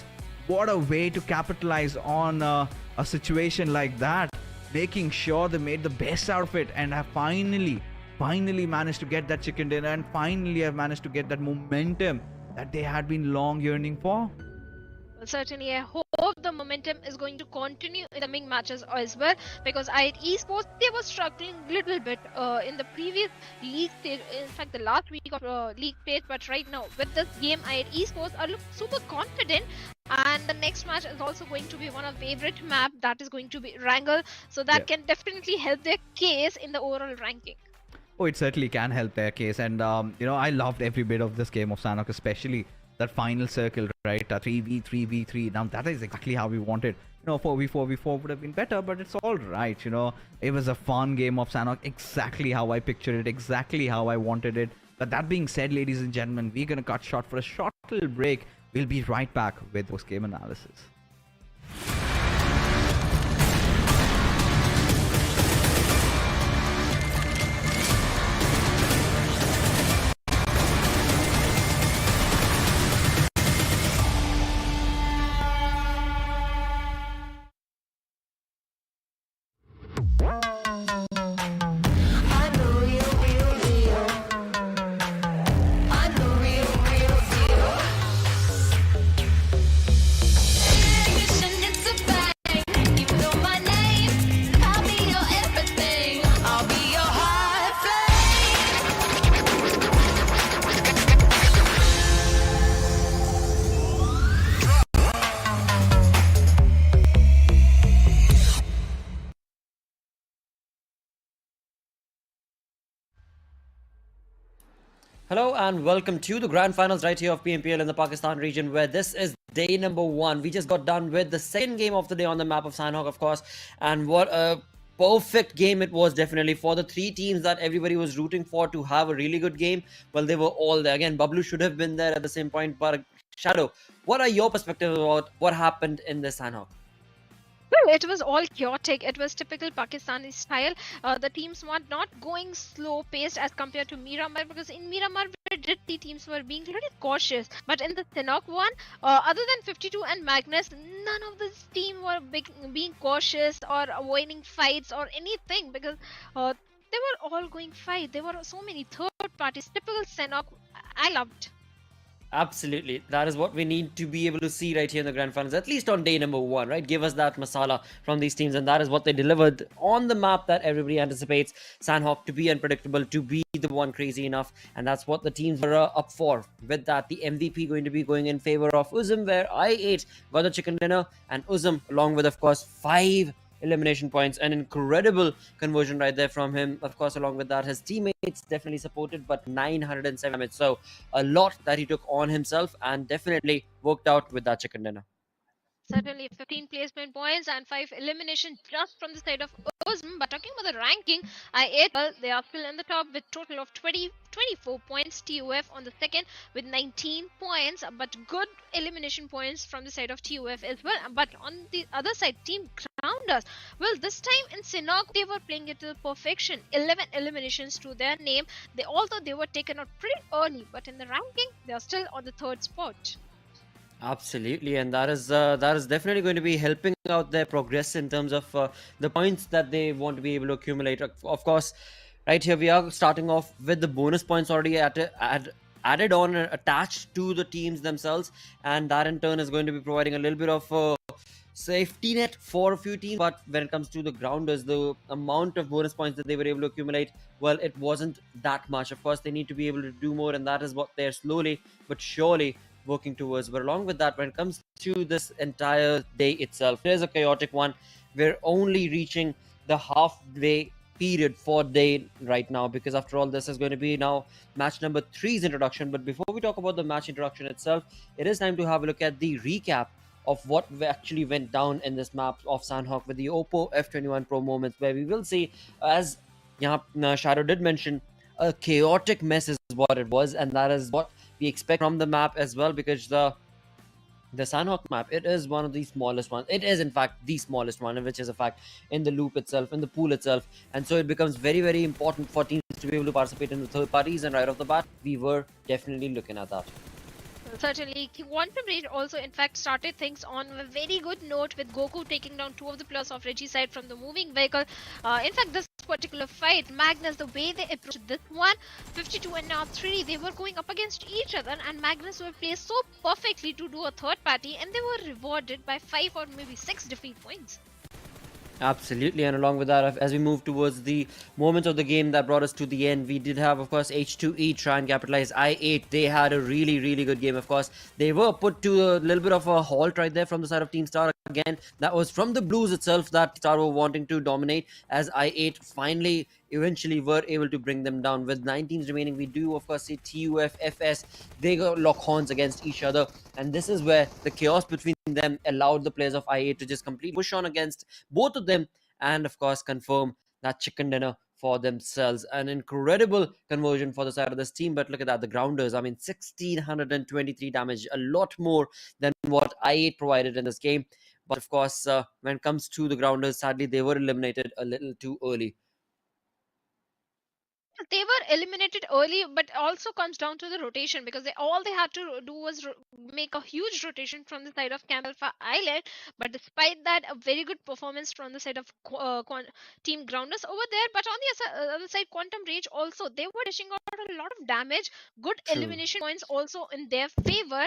what a way to capitalize on a situation like that, making sure they made the best out of it and have finally finally managed to get that chicken dinner and finally have managed to get that momentum that they had been long yearning for. Well, certainly, I hope the momentum is going to continue in the coming matches as well, because IIT Esports, they were struggling a little bit in the previous league stage, in fact the last week of league stage, but right now with this game IIT Esports are look super confident, and the next match is also going to be one of favorite map, that is going to be Erangel, so that can definitely help their case in the overall ranking. Oh, it certainly can help their case. And, I loved every bit of this game of Sanhok, especially that final circle, right? 3v3v3. Now, that is exactly how we wanted. 4v4v4 would have been better, but it's all right. It was a fun game of Sanhok, exactly how I pictured it, exactly how I wanted it. But that being said, ladies and gentlemen, we're going to cut short for a short little break. We'll be right back with post-game analysis. Hello and welcome to the Grand Finals right here of PMPL in the Pakistan region, where this is day number 1. We just got done with the second game of the day on the map of Sanhok, of course, and what a perfect game it was, definitely, for the 3 teams that everybody was rooting for to have a really good game. Well, they were all there. Again, BABLU should have been there at the same point, but Shadow, what are your perspectives about what happened in this Sanhok? Well, it was all chaotic. It was typical Pakistani style. The teams were not going slow paced as compared to Miramar, because in Miramar the teams were being a little cautious. But in the Sanhok one, other than 52 and Magnus, none of this team were being cautious or avoiding fights or anything, because they were all going fight. There were so many third parties. Typical Sanhok. I loved. Absolutely. That is what we need to be able to see right here in the Grand Finals, at least on day number 1, right? Give us that masala from these teams, and that is what they delivered on the map that everybody anticipates. Sanhok to be unpredictable, to be the one crazy enough, and that's what the teams were up for. With that, the MVP going to be going in favor of Uzum, where I8 got the chicken dinner, and Uzum, along with, of course, 5 elimination points, an incredible conversion right there from him. Of course, along with that, his teammates definitely supported, but 907 damage, so a lot that he took on himself, and definitely worked out with that chicken dinner. Certainly 15 placement points and 5 elimination just from the side of Uzum. But talking about the ranking, I8, well, they are still in the top with total of 24 points. TUF on the second with 19 points, but good elimination points from the side of TUF as well. But on the other side, Team Grounders, well, this time in Sanhok, they were playing it to perfection. 11 eliminations to their name. Although they were taken out pretty early, but in the ranking, they are still on the 3rd spot. Absolutely, and that is definitely going to be helping out their progress in terms of the points that they want to be able to accumulate. Of course, right here we are starting off with the bonus points already added on and attached to the teams themselves, and that in turn is going to be providing a little bit of safety net for a few teams. But when it comes to the Grounders, the amount of bonus points that they were able to accumulate, well, it wasn't that much. Of course, they need to be able to do more, and that is what they're slowly but surely working towards. But along with that, when it comes to this entire day itself, it is a chaotic one. We're only reaching the halfway period for day right now, because after all, this is going to be now match number 3's introduction. But before we talk about the match introduction itself, it is time to have a look at the recap of what actually went down in this map of Sanhok with the Oppo F21 Pro moments, where we will see, as Shadow did mention, a chaotic mess is what it was, and that is what we expect from the map as well, because the Sanhok map, it is one of the smallest ones. It is in fact the smallest one, which is a fact in the loop itself, in the pool itself, and so it becomes very, very important for teams to be able to participate in the third parties. And right off the bat, we were definitely looking at that. Certainly, Quantum Rage also in fact started things on a very good note, with Goku taking down 2 of the players of Reggie's side from the moving vehicle. In fact, this particular fight. Magnus, the way they approached this one, 52 and R3D, they were going up against each other, and Magnus were placed so perfectly to do a third party, and they were rewarded by 5 or maybe 6 defeat points. Absolutely, and along with that, as we move towards the moment of the game that brought us to the end, we did have, of course, H2E try and capitalize. I8, they had a really, really good game, of course. They were put to a little bit of a halt right there from the side of Team Star. Again, that was from the Blues itself that Star were wanting to dominate, as I8 finally eventually were able to bring them down. With 9 teams remaining, we do, of course, see TUF, FS, they got lock horns against each other, and this is where the chaos between them allowed the players of I8 to just completely push on against both of them, and of course confirm that chicken dinner for themselves. An incredible conversion for the side of this team, but look at that, the grounders, I mean 1623 damage, a lot more than what I8 provided in this game. But of course, when it comes to the grounders, sadly they were eliminated a little too early. They were eliminated early, but also comes down to the rotation, because all they had to do was make a huge rotation from the side of Camp Alpha Island. But despite that, a very good performance from the side of Team Grounders over there. But on the other side, Quantum Rage also, they were dishing out a lot of damage. Good True. elimination points also in their favor.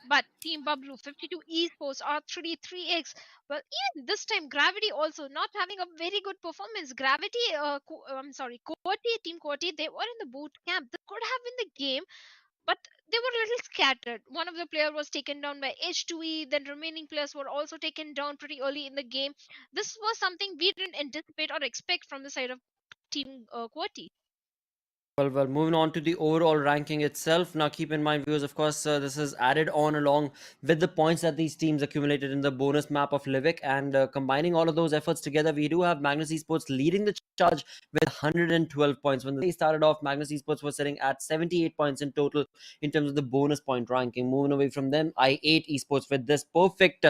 But Team BABLU, 52 Esports, R3D 3X, well, even this time, Gravity also not having a very good performance. Gravity, Team Quirty, they were in the boot camp. They could have been the game, but they were a little scattered. One of the players was taken down by H2E, then remaining players were also taken down pretty early in the game. This was something we didn't anticipate or expect from the side of Team Quirty. Well, moving on to the overall ranking itself. Now, keep in mind, viewers, of course, this is added on along with the points that these teams accumulated in the bonus map of Livik. And combining all of those efforts together, we do have Magnus Esports leading the charge with 112 points. When they started off, Magnus Esports was sitting at 78 points in total in terms of the bonus point ranking. Moving away from them, I8 Esports with this perfect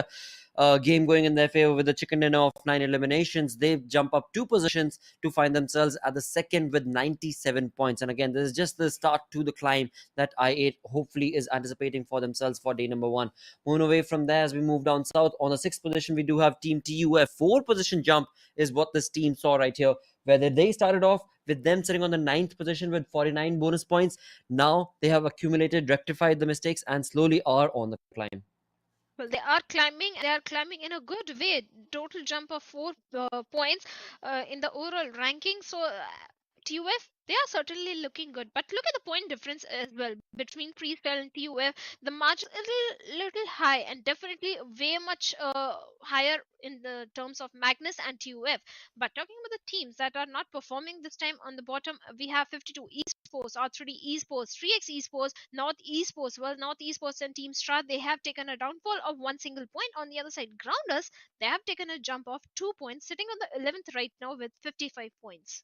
game going in their favor with a chicken dinner of 9 eliminations. They jump up 2 positions to find themselves at the second with 97 points. And again, this is just the start to the climb that I8 hopefully is anticipating for themselves for day number 1. Moving away from there, as we move down south, on the 6th position, we do have Team TUF. 4 position jump is what this team saw right here, where they started off with them sitting on the 9th position with 49 bonus points. Now they have accumulated, rectified the mistakes, and slowly are on the climb. Well, they are climbing. They are climbing in a good way. Total jump of 4 points in the overall ranking. So TUF, they are certainly looking good. But look at the point difference as well between Freestyle and TUF. The margin is a little high, and definitely way much higher in the terms of Magnus and TUF. But talking about the teams that are not performing this time, on the bottom, we have 52 Esports, R3D Esports, 3X Esports, North Esports. Well, North Esports and Team Star, they have taken a downfall of 1 single point. On the other side, Grounders, they have taken a jump of 2 points, sitting on the 11th right now with 55 points.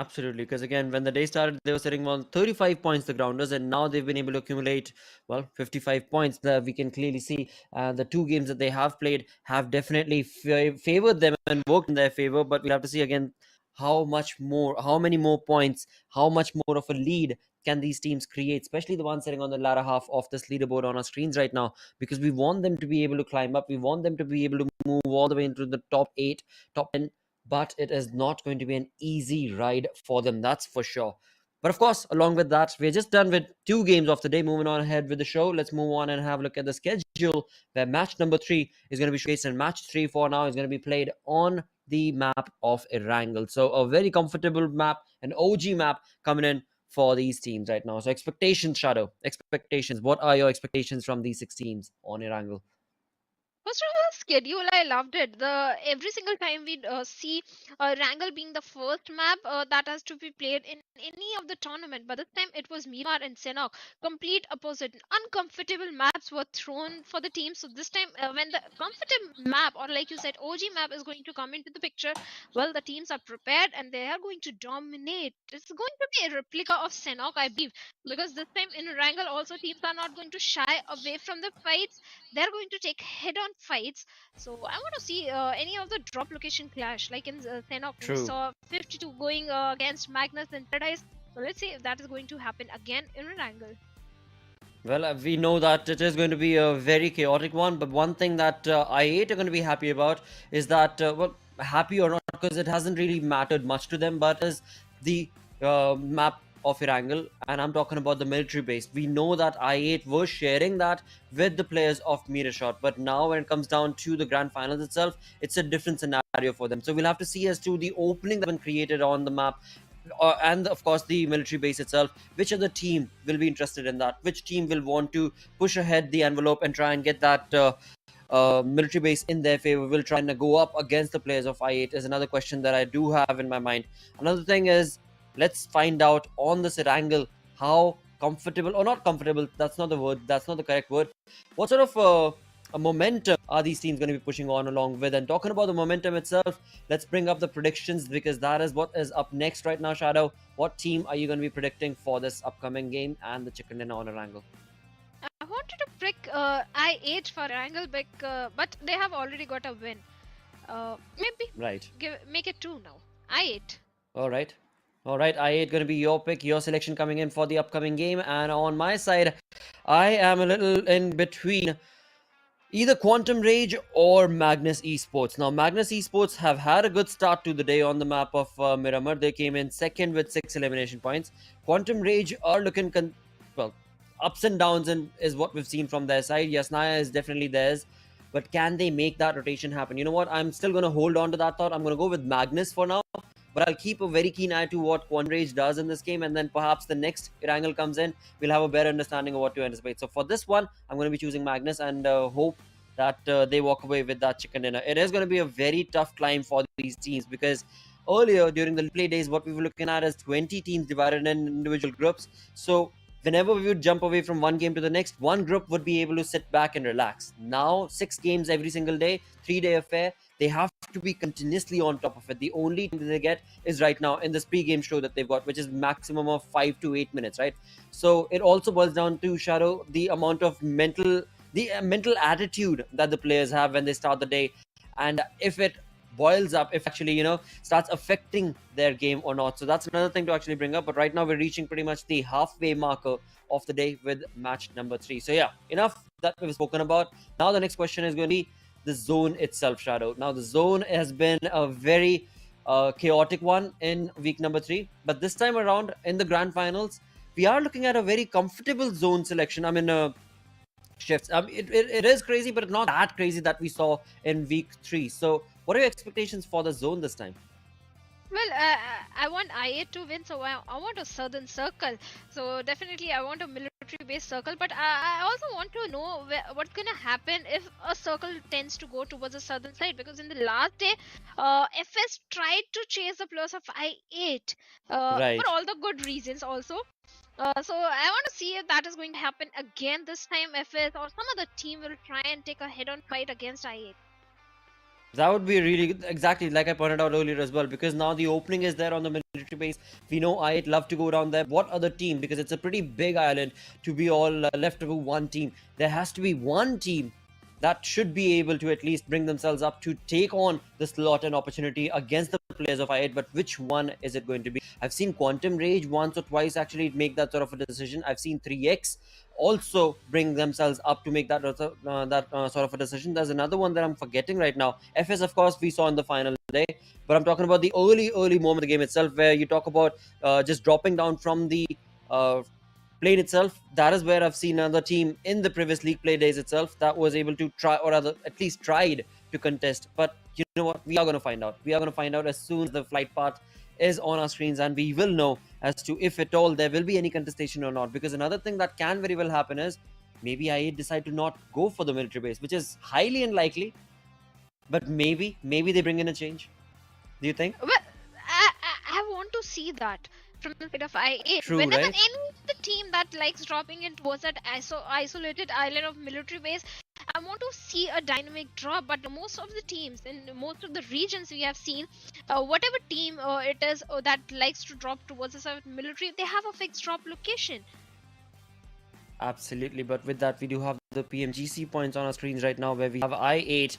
Absolutely, because again, when the day started, they were sitting on 35 points, the Grounders, and now they've been able to accumulate, well, 55 points. That we can clearly see the 2 games that they have played have definitely favored them and worked in their favor. But we'll have to see again how many more points, how much more of a lead can these teams create, especially the ones sitting on the latter half of this leaderboard on our screens right now, because we want them to be able to climb up. We want them to be able to move all the way into the top 8, top 10. But it is not going to be an easy ride for them, that's for sure. But of course, along with that, we're just done with 2 games of the day. Moving on ahead with the show, let's move on and have a look at the schedule, where match number 3 is going to be showcased, and match 3 for now is going to be played on the map of Erangel. So a very comfortable map, an OG map coming in for these teams right now. So expectations, Shadow, expectations. What are your expectations from these 6 teams on Erangel? First of all, schedule, I loved it. Every single time we see Wrangle being the first map that has to be played in any of the tournament, but this time it was Miramar and Sanhok. Complete opposite. Uncomfortable maps were thrown for the team. So this time, when the comfortable map, or like you said, OG map is going to come into the picture, well, the teams are prepared and they are going to dominate. It's going to be a replica of Sanhok, I believe, because this time in Wrangle also teams are not going to shy away from the fights. They're going to take head-on fights. So I want to see any of the drop location clash, like in Sanhok. We saw 52 going against Magnus and Paradise. So let's see if that is going to happen again in an angle. Well, we know that it is going to be a very chaotic one, but one thing that I8 are going to be happy about is that, well, happy or not, because it hasn't really mattered much to them, but is the map of Erangel, and I'm talking about the military base. We know that I8 was sharing that with the players of Mirashot, but now when it comes down to the grand finals itself, it's a different scenario for them. So we'll have to see as to the opening that's been created on the map, and of course the military base itself, which other team will be interested in that, which team will want to push ahead the envelope and try and get that military base in their favor, will try and go up against the players of I8, is another question that I do have in my mind. Another thing is, let's find out on this Erangel how comfortable, or not comfortable, that's not the word, that's not the correct word, what sort of a momentum are these teams going to be pushing on along with. And talking about the momentum itself, let's bring up the predictions, because that is what is up next right now. Shadow, what team are you going to be predicting for this upcoming game and the chicken dinner on Erangel? I wanted to pick I8 for Erangel, but they have already got a win. Maybe Right. make it 2 now. I8. All right. All right, I8 going to be your pick, your selection coming in for the upcoming game. And on my side, I am a little in between either Quantum Rage or Magnus Esports. Now, Magnus Esports have had a good start to the day on the map of Miramar. They came in second with 6 elimination points. Quantum Rage are looking, well, ups and downs, and is what we've seen from their side. Yes, Naya is definitely theirs. But can they make that rotation happen? You know what? I'm still going to hold on to that thought. I'm going to go with Magnus for now. But I'll keep a very keen eye to what Quantum Rage does in this game. And then perhaps the next Erangel comes in, we'll have a better understanding of what to anticipate. So for this one, I'm going to be choosing Magnus, and hope that they walk away with that chicken dinner. It is going to be a very tough climb for these teams, because earlier during the play days, what we were looking at is 20 teams divided in individual groups. So whenever we would jump away from one game to the next, one group would be able to sit back and relax. Now, 6 games every single day, 3-day affair. They have to be continuously on top of it. The only thing that they get is right now in this pre-game show that they've got, which is maximum of 5 to 8 minutes, right? So it also boils down to, Shadow, the amount of mental attitude that the players have when they start the day, and if it boils up, if actually starts affecting their game or not. So that's another thing to actually bring up. But right now we're reaching pretty much the halfway marker of the day with match number 3. So yeah, enough that we've spoken about. Now the next question is going to be the zone itself, Shadow. Now the zone has been a very chaotic one in week number 3, but this time around in the grand finals, we are looking at a very comfortable zone selection. I mean, shifts. It is crazy, but not that crazy that we saw in week 3. So what are your expectations for the zone this time? Well, I want I8 to win, so I want a southern circle. So definitely I want a military-based circle, but I also want to know what's going to happen if a circle tends to go towards the southern side, because in the last day, FS tried to chase the players of I8 Right. for all the good reasons also. So I want to see if that is going to happen again this time. FS or some other team will try and take a head-on fight against I8. That would be really good. Exactly, like I pointed out earlier as well, because now the opening is there on the military base. We know I8 love to go down there. What other team? Because it's a pretty big island to be all left to one team. There has to be one team that should be able to at least bring themselves up to take on the slot and opportunity against the players of I8. But which one is it going to be? I've seen Quantum Rage once or twice actually make that sort of a decision. I've seen 3X also bring themselves up to make that sort of a decision. There's another one that I'm forgetting right now. FS, of course, we saw in the final day, but I'm talking about the early moment of the game itself, where you talk about just dropping down from the plane itself. That is where I've seen another team in the previous league play days itself that was able to try, or rather at least tried to contest. But you know what, we are going to find out. We are going to find out as soon as the flight path is on our screens, and we will know as to if at all there will be any contestation or not. Because another thing that can very well happen is maybe I decide to not go for the military base, which is highly unlikely, but maybe they bring in a change. Do you think? Well, I want to see that from the side of I8. True, Whenever right? any the team that likes dropping in towards that isolated island of military base, I want to see a dynamic drop. But most of the teams in most of the regions we have seen, whatever team it is that likes to drop towards the side of military, they have a fixed drop location. Absolutely, but with that, we do have the PMGC points on our screens right now, where we have I8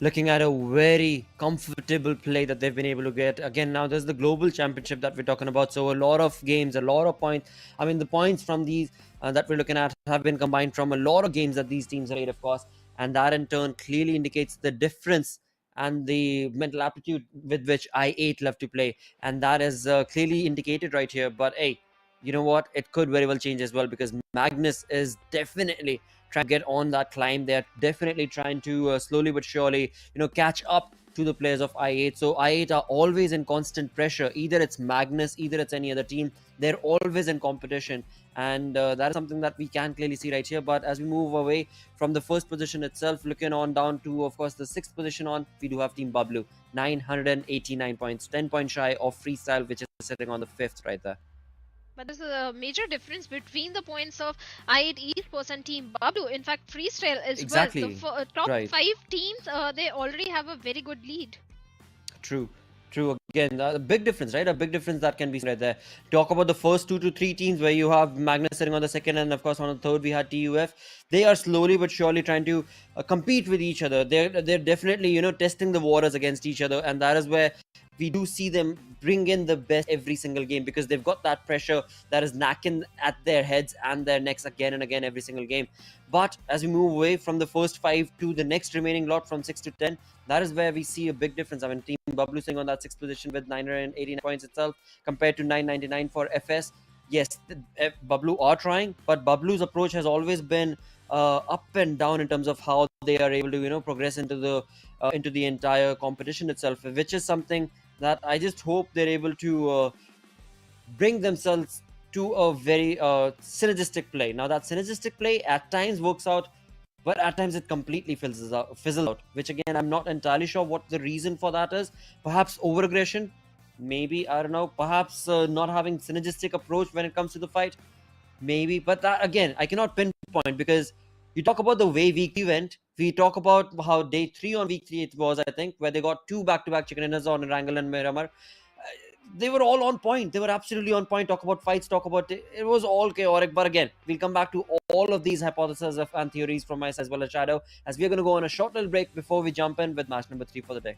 looking at a very comfortable play that they've been able to get. Again, now there's the global championship that we're talking about, so a lot of games, a lot of points. I mean, the points from these that we're looking at have been combined from a lot of games that these teams have played, of course, and that in turn clearly indicates the difference and the mental aptitude with which I8 love to play, and that is clearly indicated right here. But hey, you know what? It could very well change as well, because Magnus is definitely trying to get on that climb. They're definitely trying to slowly but surely, catch up to the players of I8. So I8 are always in constant pressure. Either it's Magnus, either it's any other team. They're always in competition, and that is something that we can clearly see right here. But as we move away from the first position itself, looking on down to, of course, the sixth position on, we do have Team BABLU, 989 points, 10 points shy of Freestyle, which is sitting on the fifth right there. But there's a major difference between the points of I8 Esports and Team BABLU. In fact, Freestyle as well. The Exactly. top Right. 5 teams, they already have a very good lead. True. True. Again, a big difference, right? A big difference that can be seen right there. Talk about the first 2 to 3 teams where you have Magnus sitting on the second, and of course on the third we had TUF. They are slowly but surely trying to compete with each other. They're definitely testing the waters against each other, and that is where we do see them bring in the best every single game, because they've got that pressure that is knacking at their heads and their necks again and again every single game. But as we move away from the first 5 to the next remaining lot from 6 to 10, that is where we see a big difference. I mean, Team BABLU sitting on that sixth position with 989 points itself, compared to 999 for FS. Yes, BABLU are trying, but BABLU's approach has always been up and down in terms of how they are able to progress into the entire competition itself, which is something that I just hope they're able to bring themselves to a very synergistic play. Now, that synergistic play at times works out, but at times it completely fizzles out, which again, I'm not entirely sure what the reason for that is. Perhaps over-aggression, maybe, I don't know, perhaps not having synergistic approach when it comes to the fight, maybe. But that, again, I cannot pinpoint, because you talk about the way week 3 went. We talk about how day 3 on week 3 it was, I think, where they got 2 back-to-back chicken dinners on Erangel and Miramar. They were all on point. They were absolutely on point. Talk about fights, talk about it was all chaotic. But again, we'll come back to all of these hypotheses and theories from my side as well as Shadow, as we're going to go on a short little break before we jump in with match number 3 for the day.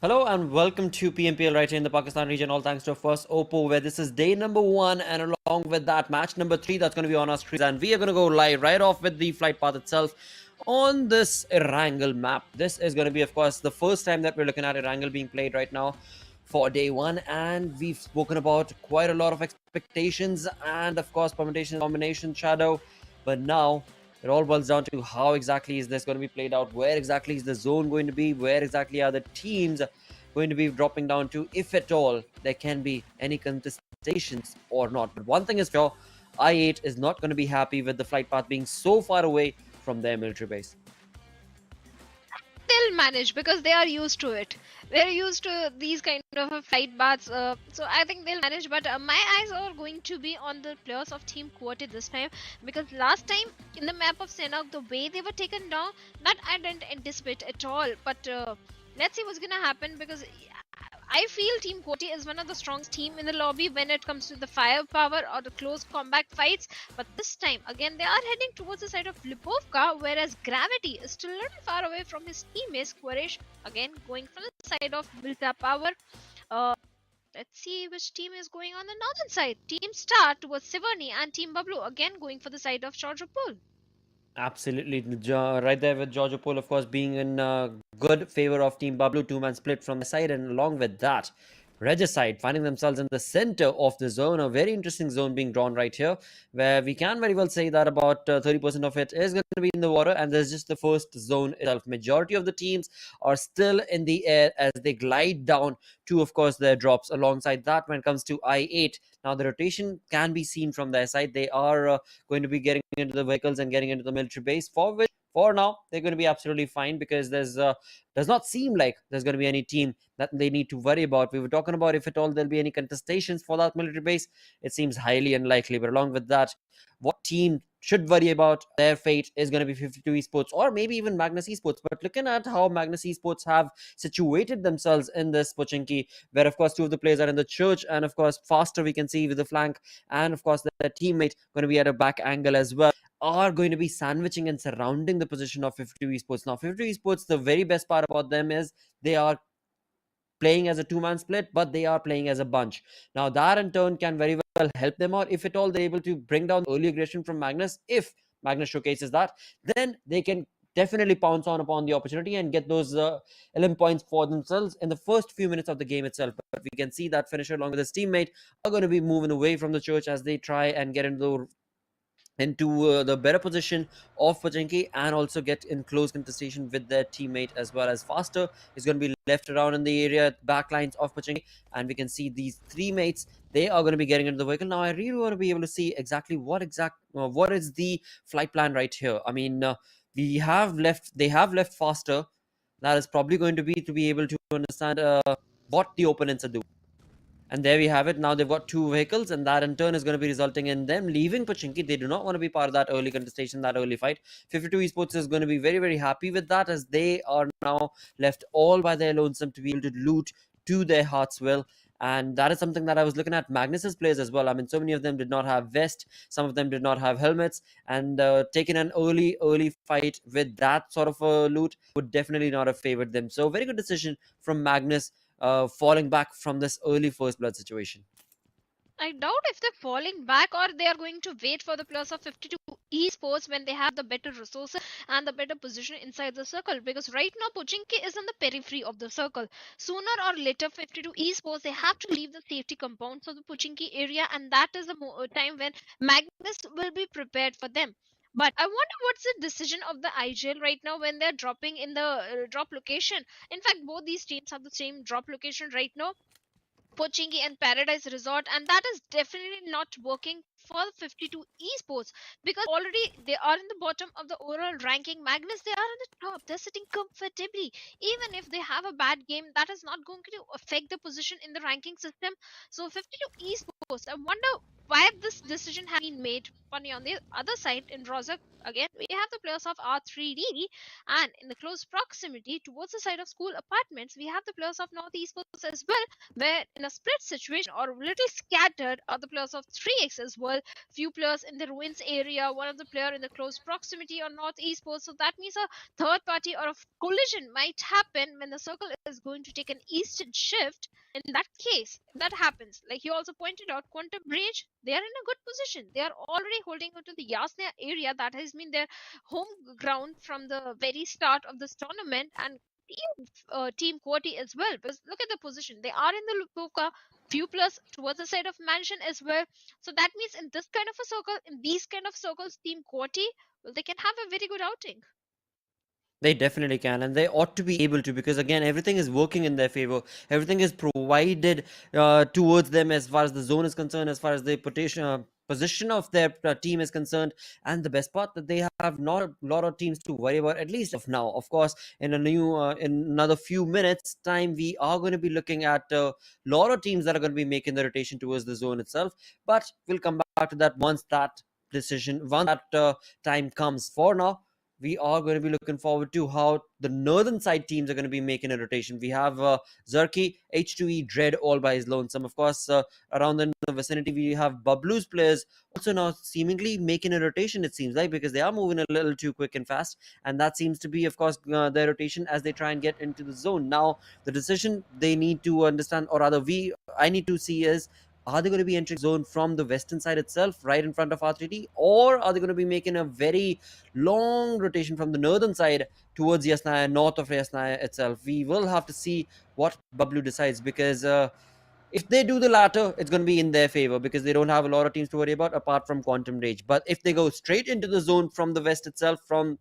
Hello and welcome to PMPL right here in the Pakistan region. All thanks to first Oppo, where this is day number 1, and along with that, match number 3 that's going to be on our screens. And we are going to go live right off with the flight path itself on this Erangel map. This is going to be, of course, the first time that we're looking at Erangel being played right now for day 1, and we've spoken about quite a lot of expectations and, of course, permutation, combination, shadow. But now it all boils down to how exactly is this going to be played out, where exactly is the zone going to be, where exactly are the teams going to be dropping down to, if at all there can be any contestations or not. But one thing is sure, I8 is not going to be happy with the flight path being so far away from their military base. They'll manage because they are used to it. They're used to these kind of flight paths, so I think they'll manage. But my eyes are going to be on the players of Team Quoted this time, because last time in the map of Sanhok, the way they were taken down, that I didn't anticipate at all. But let's see what's gonna happen, because I feel Team Quote is one of the strongest team in the lobby when it comes to the firepower or the close combat fights. But this time, again, they are heading towards the side of Lipovka, whereas Gravity is still a little far away from his teammates. Quraysh, again, going from the side of Built-Up Power. Let's see which team is going on the northern side. Team Star towards Siverny, and Team BABLU, again, going for the side of Chaudhrypur. Absolutely, right there with Georgia Pole, of course, being in good favor of Team BABLU, two-man split from the side, and along with that, Regicide finding themselves in the center of the zone, a very interesting zone being drawn right here, where we can very well say that about 30% of it is going to be in the water, and there's just the first zone itself. Majority of the teams are still in the air as they glide down to, of course, their drops. Alongside that, when it comes to I8, now the rotation can be seen from their side. They are going to be getting into the vehicles and getting into the military base, for which for now they're going to be absolutely fine, because there's does not seem like there's going to be any team that they need to worry about. We were talking about if at all there'll be any contestations for that military base. It seems highly unlikely. But along with that, what team should worry about their fate is going to be 52 Esports, or maybe even Magnus Esports. But looking at how Magnus Esports have situated themselves in this Pochinki, where of course two of the players are in the church, and of course faster we can see with the flank, and of course their teammate going to be at a back angle as well, are going to be sandwiching and surrounding the position of 52 Esports. Now 52 Esports, the very best part about them is they are playing as a two-man split, but they are playing as a bunch. Now that in turn can very well help them out if at all they're able to bring down early aggression from Magnus. If Magnus showcases that, then they can definitely pounce on upon the opportunity and get those 11 points for themselves in the first few minutes of the game itself. But we can see that Finisher along with his teammate are going to be moving away from the church as they try and get into the better position of Pochinki, and also get in close contestation with their teammate, as well as Faster is going to be left around in the area back lines of Pochinki, and we can see these three mates, they are going to be getting into the vehicle. Now I really want to be able to see exactly what is the flight plan right here. I mean, they have left Faster. That is probably going to be able to understand what the opponents are doing. And there we have it. Now they've got two vehicles, and that in turn is going to be resulting in them leaving Pochinki. They do not want to be part of that early contestation, that early fight. 52 Esports is going to be very, very happy with that, as they are now left all by their lonesome to be able to loot to their heart's will. And that is something that I was looking at Magnus's players as well. I mean, so many of them did not have vest, some of them did not have helmets, and taking an early fight with that sort of a loot would definitely not have favored them. So very good decision from Magnus, falling back from this early first blood situation. I doubt if they're falling back, or they are going to wait for the plus of 52 esports when they have the better resources and the better position inside the circle. Because right now, Pochinki is on the periphery of the circle. Sooner or later, 52 esports, they have to leave the safety compounds of the Pochinki area, and that is the time when Magnus will be prepared for them. But I wonder what's the decision of the IGL right now when they're dropping in the drop location. In fact, both these teams have the same drop location right now, Pochinki and Paradise Resort, and that is definitely not working for 52 esports, because already they are in the bottom of the overall ranking. Magnus, they are on the top, they're sitting comfortably. Even if they have a bad game, that is not going to affect the position in the ranking system. So 52 esports, I wonder why this decision has been made. Funny on the other side in Rozak, again, we have the players of R3D, and in the close proximity towards the side of school apartments, we have the players of North Esports as well, where in a split situation or a little scattered are the players of 3x as well. Few players in the ruins area, one of the player in the close proximity on North Esports. So that means a third party or a collision might happen when the circle is going to take an eastern shift. In that case, if that happens, like you also pointed out, Quantum Bridge, they are in a good position. They are already holding on to the Yasna area that has been their home ground from the very start of this tournament, and team Quati as well. Because look at the position, they are in the Lupoka, few plus towards the side of Mansion as well. So that means in this kind of a circle, in these kind of circles, team Quati, well, they can have a very good outing. They definitely can, and they ought to be able to, because again, everything is working in their favor. Everything is provided towards them as far as the zone is concerned, as far as the position of their team is concerned. And the best part, that they have not a lot of teams to worry about, at least of now. Of course, in another few minutes time, we are going to be looking at a lot of teams that are going to be making the rotation towards the zone itself. But we'll come back to that once that time comes. For now, we are going to be looking forward to how the northern side teams are going to be making a rotation. We have Zerky, H2E, Dread all by his lonesome. Of course, around the vicinity, we have BABLU's players also now seemingly making a rotation, it seems like, because they are moving a little too quick and fast. And that seems to be, of course, their rotation as they try and get into the zone. Now, the decision they need to understand, or rather, I need to see is, are they going to be entering zone from the western side itself, right in front of R3D, or are they going to be making a very long rotation from the northern side towards Yasnaya, north of Yasnaya itself? We will have to see what BABLU decides, because if they do the latter, it's going to be in their favor, because they don't have a lot of teams to worry about apart from Quantum Rage. But if they go straight into the zone from the west itself, from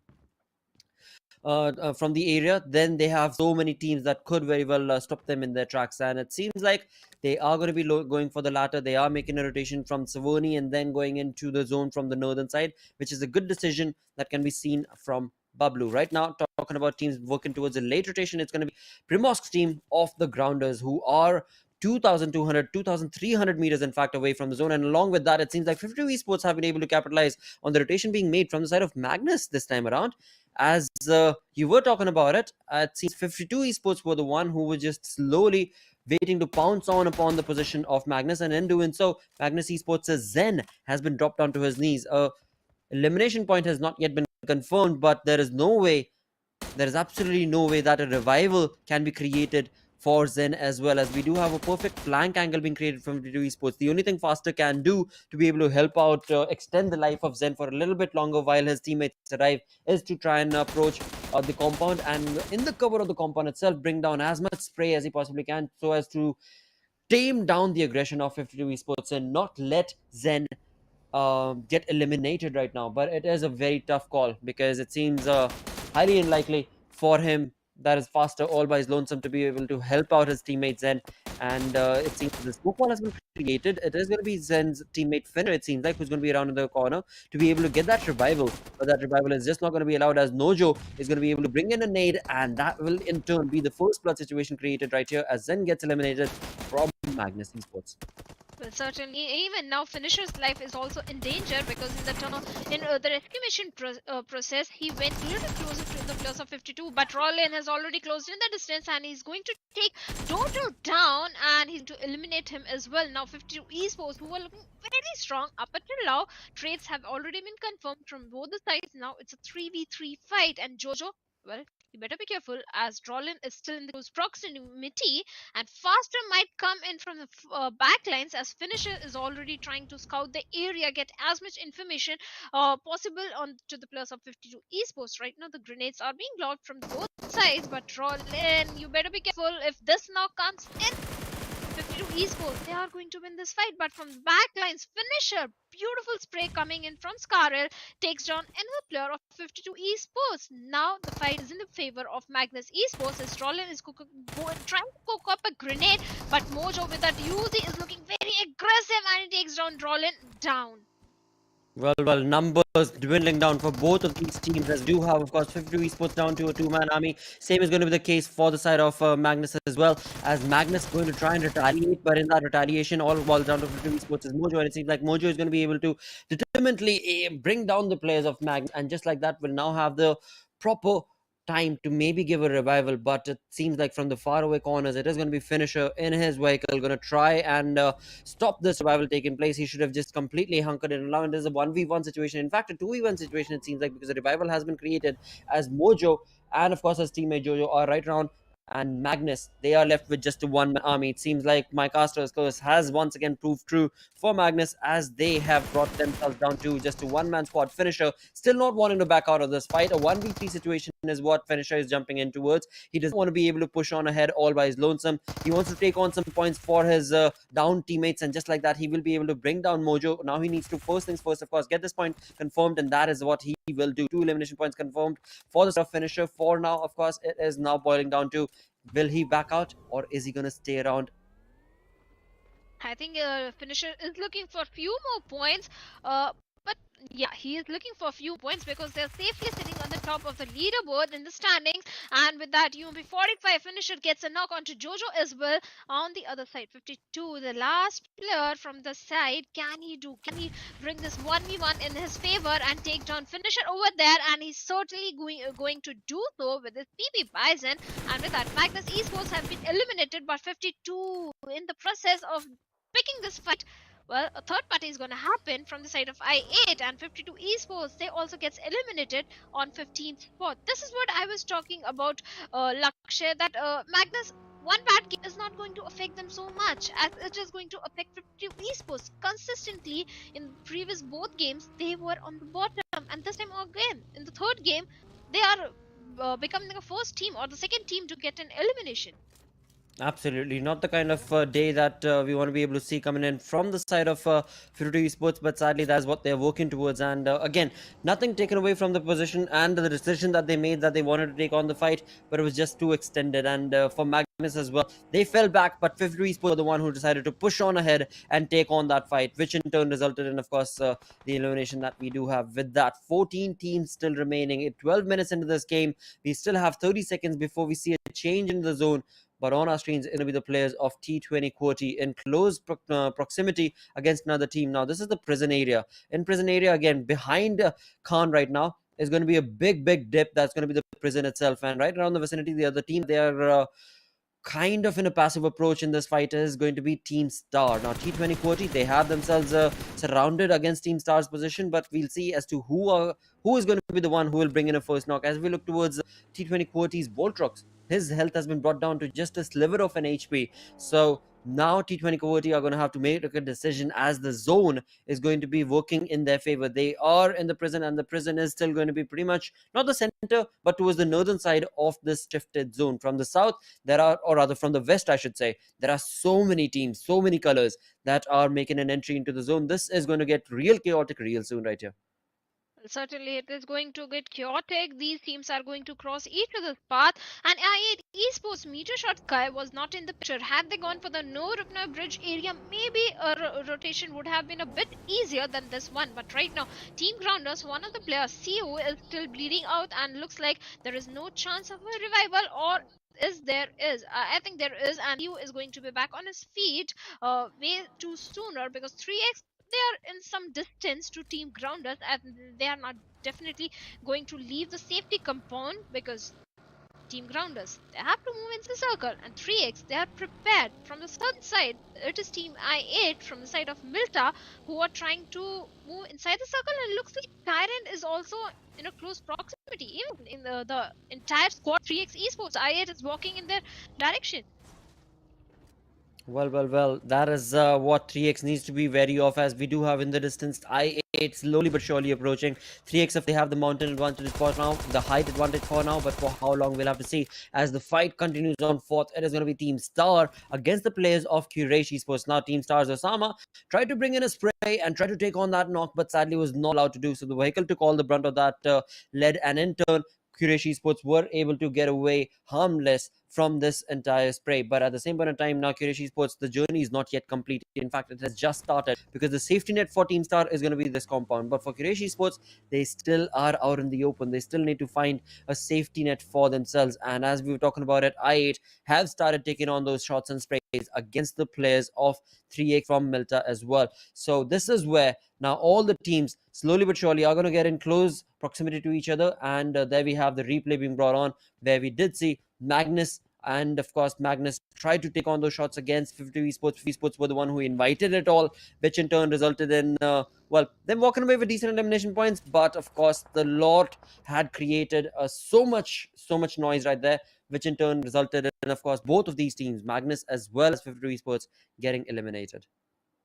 the area, then they have so many teams that could very well stop them in their tracks. And it seems like they are going to be going for the latter. They are making a rotation from Savoni and then going into the zone from the northern side, which is a good decision that can be seen from BABLU. Right now, talking about teams working towards a late rotation, it's going to be Primorsk's team of the Grounders, who are 2,200, 2,300 meters, in fact, away from the zone. And along with that, it seems like 52 Esports have been able to capitalize on the rotation being made from the side of Magnus this time around. As you were talking about it, it seems 52 Esports were the one who were just slowly waiting to pounce on upon the position of Magnus, and in doing so, Magnus Esports' Zen has been dropped onto his knees. Elimination point has not yet been confirmed, but there is absolutely no way that a revival can be created for Zen, as well as we do have a perfect flank angle being created from 52 Esports. The only thing Faster can do to be able to help out extend the life of Zen for a little bit longer while his teammates arrive is to try and approach the compound, and in the cover of the compound itself, bring down as much spray as he possibly can, so as to tame down the aggression of 52 Esports and not let Zen get eliminated right now. But it is a very tough call, because it seems highly unlikely for him, that is Faster all by his lonesome, to be able to help out his teammates Zen. And it seems the smoke wall has been created. It is going to be Zen's teammate Finner, it seems like, who's going to be around in the corner to be able to get that revival. But that revival is just not going to be allowed, as Nojo is going to be able to bring in a nade, and that will in turn be the first blood situation created right here as Zen gets eliminated from Magnus Esports. Well, certainly, even now, Finisher's life is also in danger, because in the rescue mission process, he went a little closer to the players of 52, but Rollin has already closed in the distance, and he's going to take Dodo down, and he's to eliminate him as well. Now, 52 Esports, who were looking very strong up until now, trades have already been confirmed from both the sides. Now it's a 3v3 fight, and Jojo, well, you better be careful, as Rollin is still in the close proximity, and Faster might come in from the backlines, as Finisher is already trying to scout the area, get as much information possible on to the players of 52 Esports. Right now, the grenades are being blocked from both sides, but Rollin, you better be careful. If this now comes in, 52 Esports, they are going to win this fight. But from the backlines, Finisher, beautiful spray coming in from Skarel, takes down another player of 52 Esports. Now the fight is in the favor of Magnus Esports, as Rollin is trying to cook up a grenade, but Mojo with that Uzi is looking very aggressive, and he takes down Rollin down. Well, numbers dwindling down for both of these teams, as do have, of course, 52 Esports down to a two-man army. Same is going to be the case for the side of Magnus as well, as Magnus going to try and retaliate, but in that retaliation, all boils down to 52 Esports is Mojo, and it seems like Mojo is going to be able to determinedly bring down the players of Magnus, and just like that, will now have the proper time to maybe give a revival, but it seems like from the faraway corners, it is going to be Finisher in his vehicle, going to try and stop this revival taking place. He should have just completely hunkered it around. It is a 1v1 situation, in fact a 2v1 situation it seems like, because the revival has been created, as Mojo and of course his teammate Jojo are right around, and Magnus, they are left with just a one army. It seems like my caster's curse has once again proved true for Magnus, as they have brought themselves down to just a one-man squad. Finisher still not wanting to back out of this fight. A 1v3 situation is what Finisher is jumping in towards. He doesn't want to be able to push on ahead all by his lonesome. He wants to take on some points for his down teammates, and just like that, he will be able to bring down Mojo. Now he needs to, first things first, of course, get this point confirmed, and that is what he will do. 2 elimination points confirmed for the Finisher. For now, of course, it is now boiling down to, will he back out or is he going to stay around? I think Finisher is looking for a few more points. But yeah, he is looking for a few points because they're safely sitting on the top of the leaderboard in the standings. And with that, UMP 45 Finisher gets a knock onto Jojo as well. On the other side, 52, the last player from the side. Can he bring this 1v1 in his favor and take down Finisher over there? And he's certainly going to do so with his PP Bison. And with that, Magnus Esports have been eliminated, but 52 in the process of picking this fight. Well, a third party is going to happen from the side of I8, and 52 Esports, they also gets eliminated on 15th spot. This is what I was talking about, Lakshay, that Magnus, one bad game is not going to affect them so much as it is going to affect 52 Esports. Consistently in previous both games, they were on the bottom, and this time again, in the third game, they are becoming the first team or the second team to get an elimination. Absolutely not the kind of day that we want to be able to see coming in from the side of 52 Esports, but sadly that's what they're working towards. And again, nothing taken away from the position and the decision that they made, that they wanted to take on the fight, but it was just too extended. And for Magnus as well, they fell back, but 52 Esports were the one who decided to push on ahead and take on that fight, which in turn resulted in, of course, the elimination that we do have. With that, 14 teams still remaining. 12 minutes into this game, we still have 30 seconds before we see a change in the zone. But on our screens, it'll be the players of T20 QWERTY in close proximity against another team. Now, this is the prison area. In prison area, again, behind Khan right now, is going to be a big dip. That's going to be the prison itself. And right around the vicinity, the other team, they are kind of in a passive approach in this fight is going to be Team Star. Now, T20 QWERTY, they have themselves surrounded against Team Star's position, but we'll see as to who is going to be the one who will bring in a first knock. As we look towards T20 QWERTY's Voltrox, his health has been brought down to just a sliver of an HP. So now T20 QWERTY are going to have to make a decision, as the zone is going to be working in their favor. They are in the prison, and the prison is still going to be pretty much not the center, but towards the northern side of this shifted zone. From the south, there are, or rather from the west, I should say, there are so many teams, so many colors that are making an entry into the zone. This is going to get real chaotic real soon right here. Certainly, it is going to get chaotic. These teams are going to cross each other's path. And I8 Esports Meteor Shot Sky was not in the picture. Had they gone for the no Rupna Bridge area, maybe a rotation would have been a bit easier than this one. But right now, Team Grounders, one of the players, CO, is still bleeding out, and looks like there is no chance of a revival, or I think there is, and you is going to be back on his feet way too sooner, because 3x, they are in some distance to Team Grounders, and they are not definitely going to leave the safety compound, because Team Grounders, they have to move into the circle, and 3x, they are prepared. From the southern side, it is Team I8 from the side of Milta who are trying to move inside the circle, and it looks like Tyrant is also in a close proximity. Even in the entire squad, 3x Esports, I8 is walking in their direction. Well, that is what 3x needs to be wary of, as we do have in the distance I8 slowly but surely approaching. 3x, if they have the mountain advantage for now, the height advantage for now, but for how long we'll have to see. As the fight continues on fourth, it is going to be Team Star against the players of Quraysh Esports. Now, Team Star's Osama tried to bring in a spray and try to take on that knock, but sadly was not allowed to do so. The vehicle took all the brunt of that lead, and in turn, Quraysh Esports were able to get away harmless from this entire spray. But at the same point of time, now Quraysh Esports, the journey is not yet complete. In fact, it has just started, because the safety net for Team Star is going to be this compound. But for Quraysh Esports, they still are out in the open. They still need to find a safety net for themselves. And as we were talking about it, I8 have started taking on those shots and sprays against the players of 3X from Milta as well. So this is where now all the teams slowly but surely are going to get in close proximity to each other. And there we have the replay being brought on, where we did see Magnus, and of course Magnus tried to take on those shots against 50 Esports. 50 Esports were the one who invited it all, which in turn resulted in well, them walking away with decent elimination points. But of course the Lord had created so much noise right there, which in turn resulted in, of course, both of these teams, Magnus as well as 50 Esports, getting eliminated.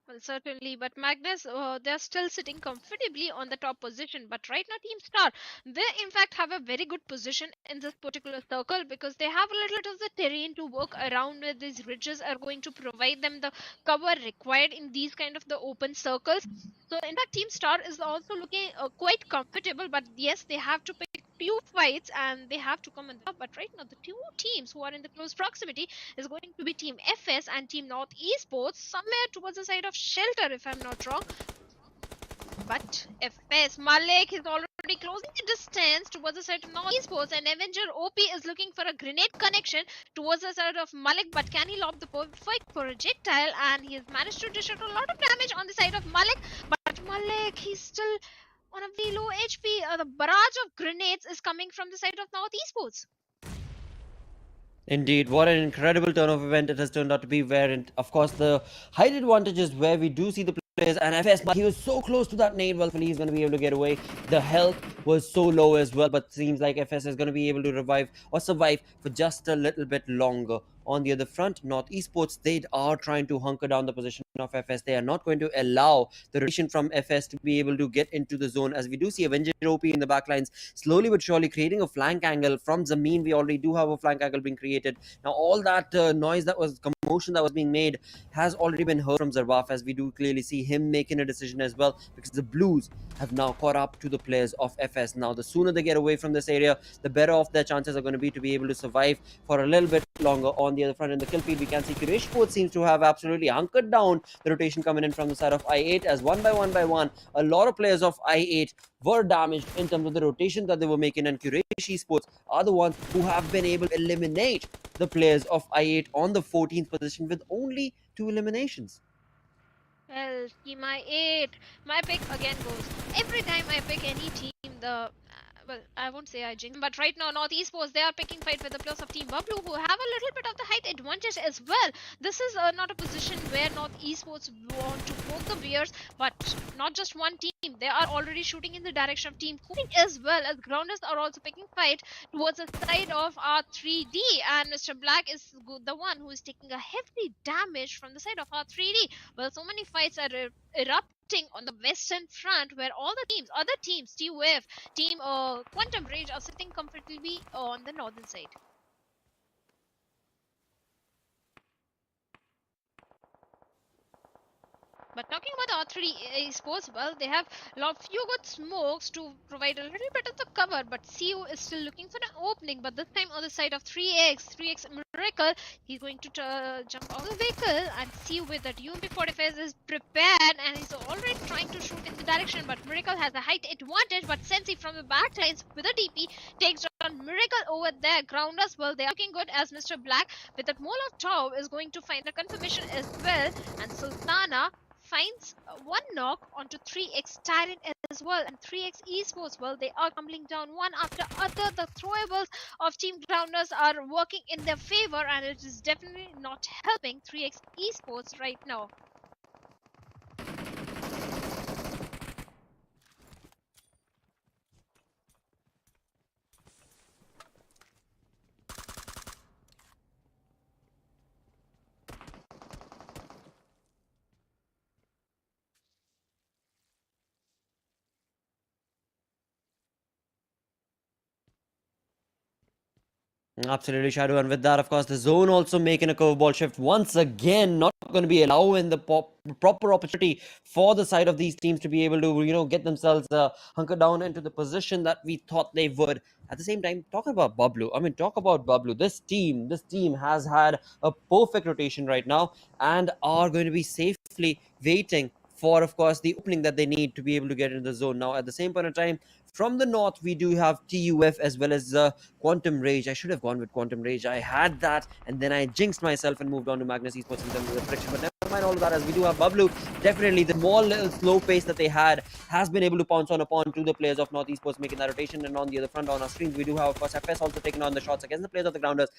Well, certainly, but Magnus, they're still sitting comfortably on the top position. But right now, Team Star, they in fact have a very good position in this particular circle, because they have a little bit of the terrain to work around with. These ridges are going to provide them the cover required in these kind of the open circles. So in fact, Team Star is also looking quite comfortable. But yes, they have to pick few fights and they have to come in the top. But right now, the two teams who are in the close proximity is going to be Team FS and Team North Esports, somewhere towards the side of Shelter, if I'm not wrong. But FS Malik is already closing the distance towards the side of North Esports, and Avenger OP is looking for a grenade connection towards the side of Malik. But can he lob the perfect projectile? And he has managed to dish out a lot of damage on the side of Malik. But Malik, he's still on a very low HP. The barrage of grenades is coming from the side of North Esports. Indeed, what an incredible turn of event it has turned out to be, where, of course, the height advantage is where we do see the players, and FS, but he was so close to that nade. Well, he's going to be able to get away. The health was so low as well, but seems like FS is going to be able to revive or survive for just a little bit longer. On the other front, North Esports, they are trying to hunker down the position of FS. They are not going to allow the rotation from FS to be able to get into the zone, as we do see Avenger OP in the backlines slowly but surely creating a flank angle from Zameen. We already do have a flank angle being created. Now all that noise, that was commotion that was being made, has already been heard from Zarbaf, as we do clearly see him making a decision as well, because the Blues have now caught up to the players of FS. Now the sooner they get away from this area, the better off their chances are going to be able to survive for a little bit longer. On the other front, in the kill feed, we can see Quraysh Esports seems to have absolutely hunkered down the rotation coming in from the side of I8, as one by one, a lot of players of I8 were damaged in terms of the rotation that they were making, and Quraysh Esports are the ones who have been able to eliminate the players of I8 on the 14th position with only 2 eliminations. Well, Team I8, my pick again goes. Every time I pick any team, well, I won't say I jinx, but right now North Esports, they are picking fight with the players of Team BABLU, who have a little bit of the height advantage as well. This is not a position where North Esports want to poke the bears, but not just one team. They are already shooting in the direction of Team Cooling, as well as Grounders are also picking fight towards the side of R3D, and Mr. Black is the one who is taking a hefty damage from the side of R3D. Well, so many fights are erupting on the western front, where all the teams, other teams, TUF, Team Quantum Rage, are sitting comfortably on the northern side. But talking about R3D Esports, well, they have few good smokes to provide a little bit of the cover, but CU is still looking for an opening, but this time on the side of 3X Miracle, he's going to jump out of the vehicle, and CU with that UMP-45 is prepared, and he's already trying to shoot in the direction, but Miracle has a height advantage, but Sensi from the back lines with a DP takes down Miracle over there. Grounders, well, they are looking good, as Mr. Black with that Molotov is going to find a confirmation as well, and Sultana finds one knock onto 3X Tyrant as well, and 3X Esports, well, they are tumbling down one after other. The throwables of Team Grounders are working in their favor, and it is definitely not helping 3X Esports right now. Absolutely, Shadow. And with that, of course, the zone also making a curveball shift once again. Not going to be allowing the proper opportunity for the side of these teams to be able to, get themselves hunker down into the position that we thought they would. At the same time, talking about BABLU, talk about BABLU. This team has had a perfect rotation right now and are going to be safely waiting for, of course, the opening that they need to be able to get into the zone. Now, at the same point of time, from the north, we do have TUF as well as Quantum Rage. I should have gone with Quantum Rage. I had that, and then I jinxed myself and moved on to Magnus Esports in terms of the prediction. But never mind all of that, as we do have BABLU. Definitely, the small little slow pace that they had has been able to pounce upon to the players of North Esports, making that rotation. And on the other front, on our screens, we do have, of course, FS also taking on the shots against the players of the Grounders.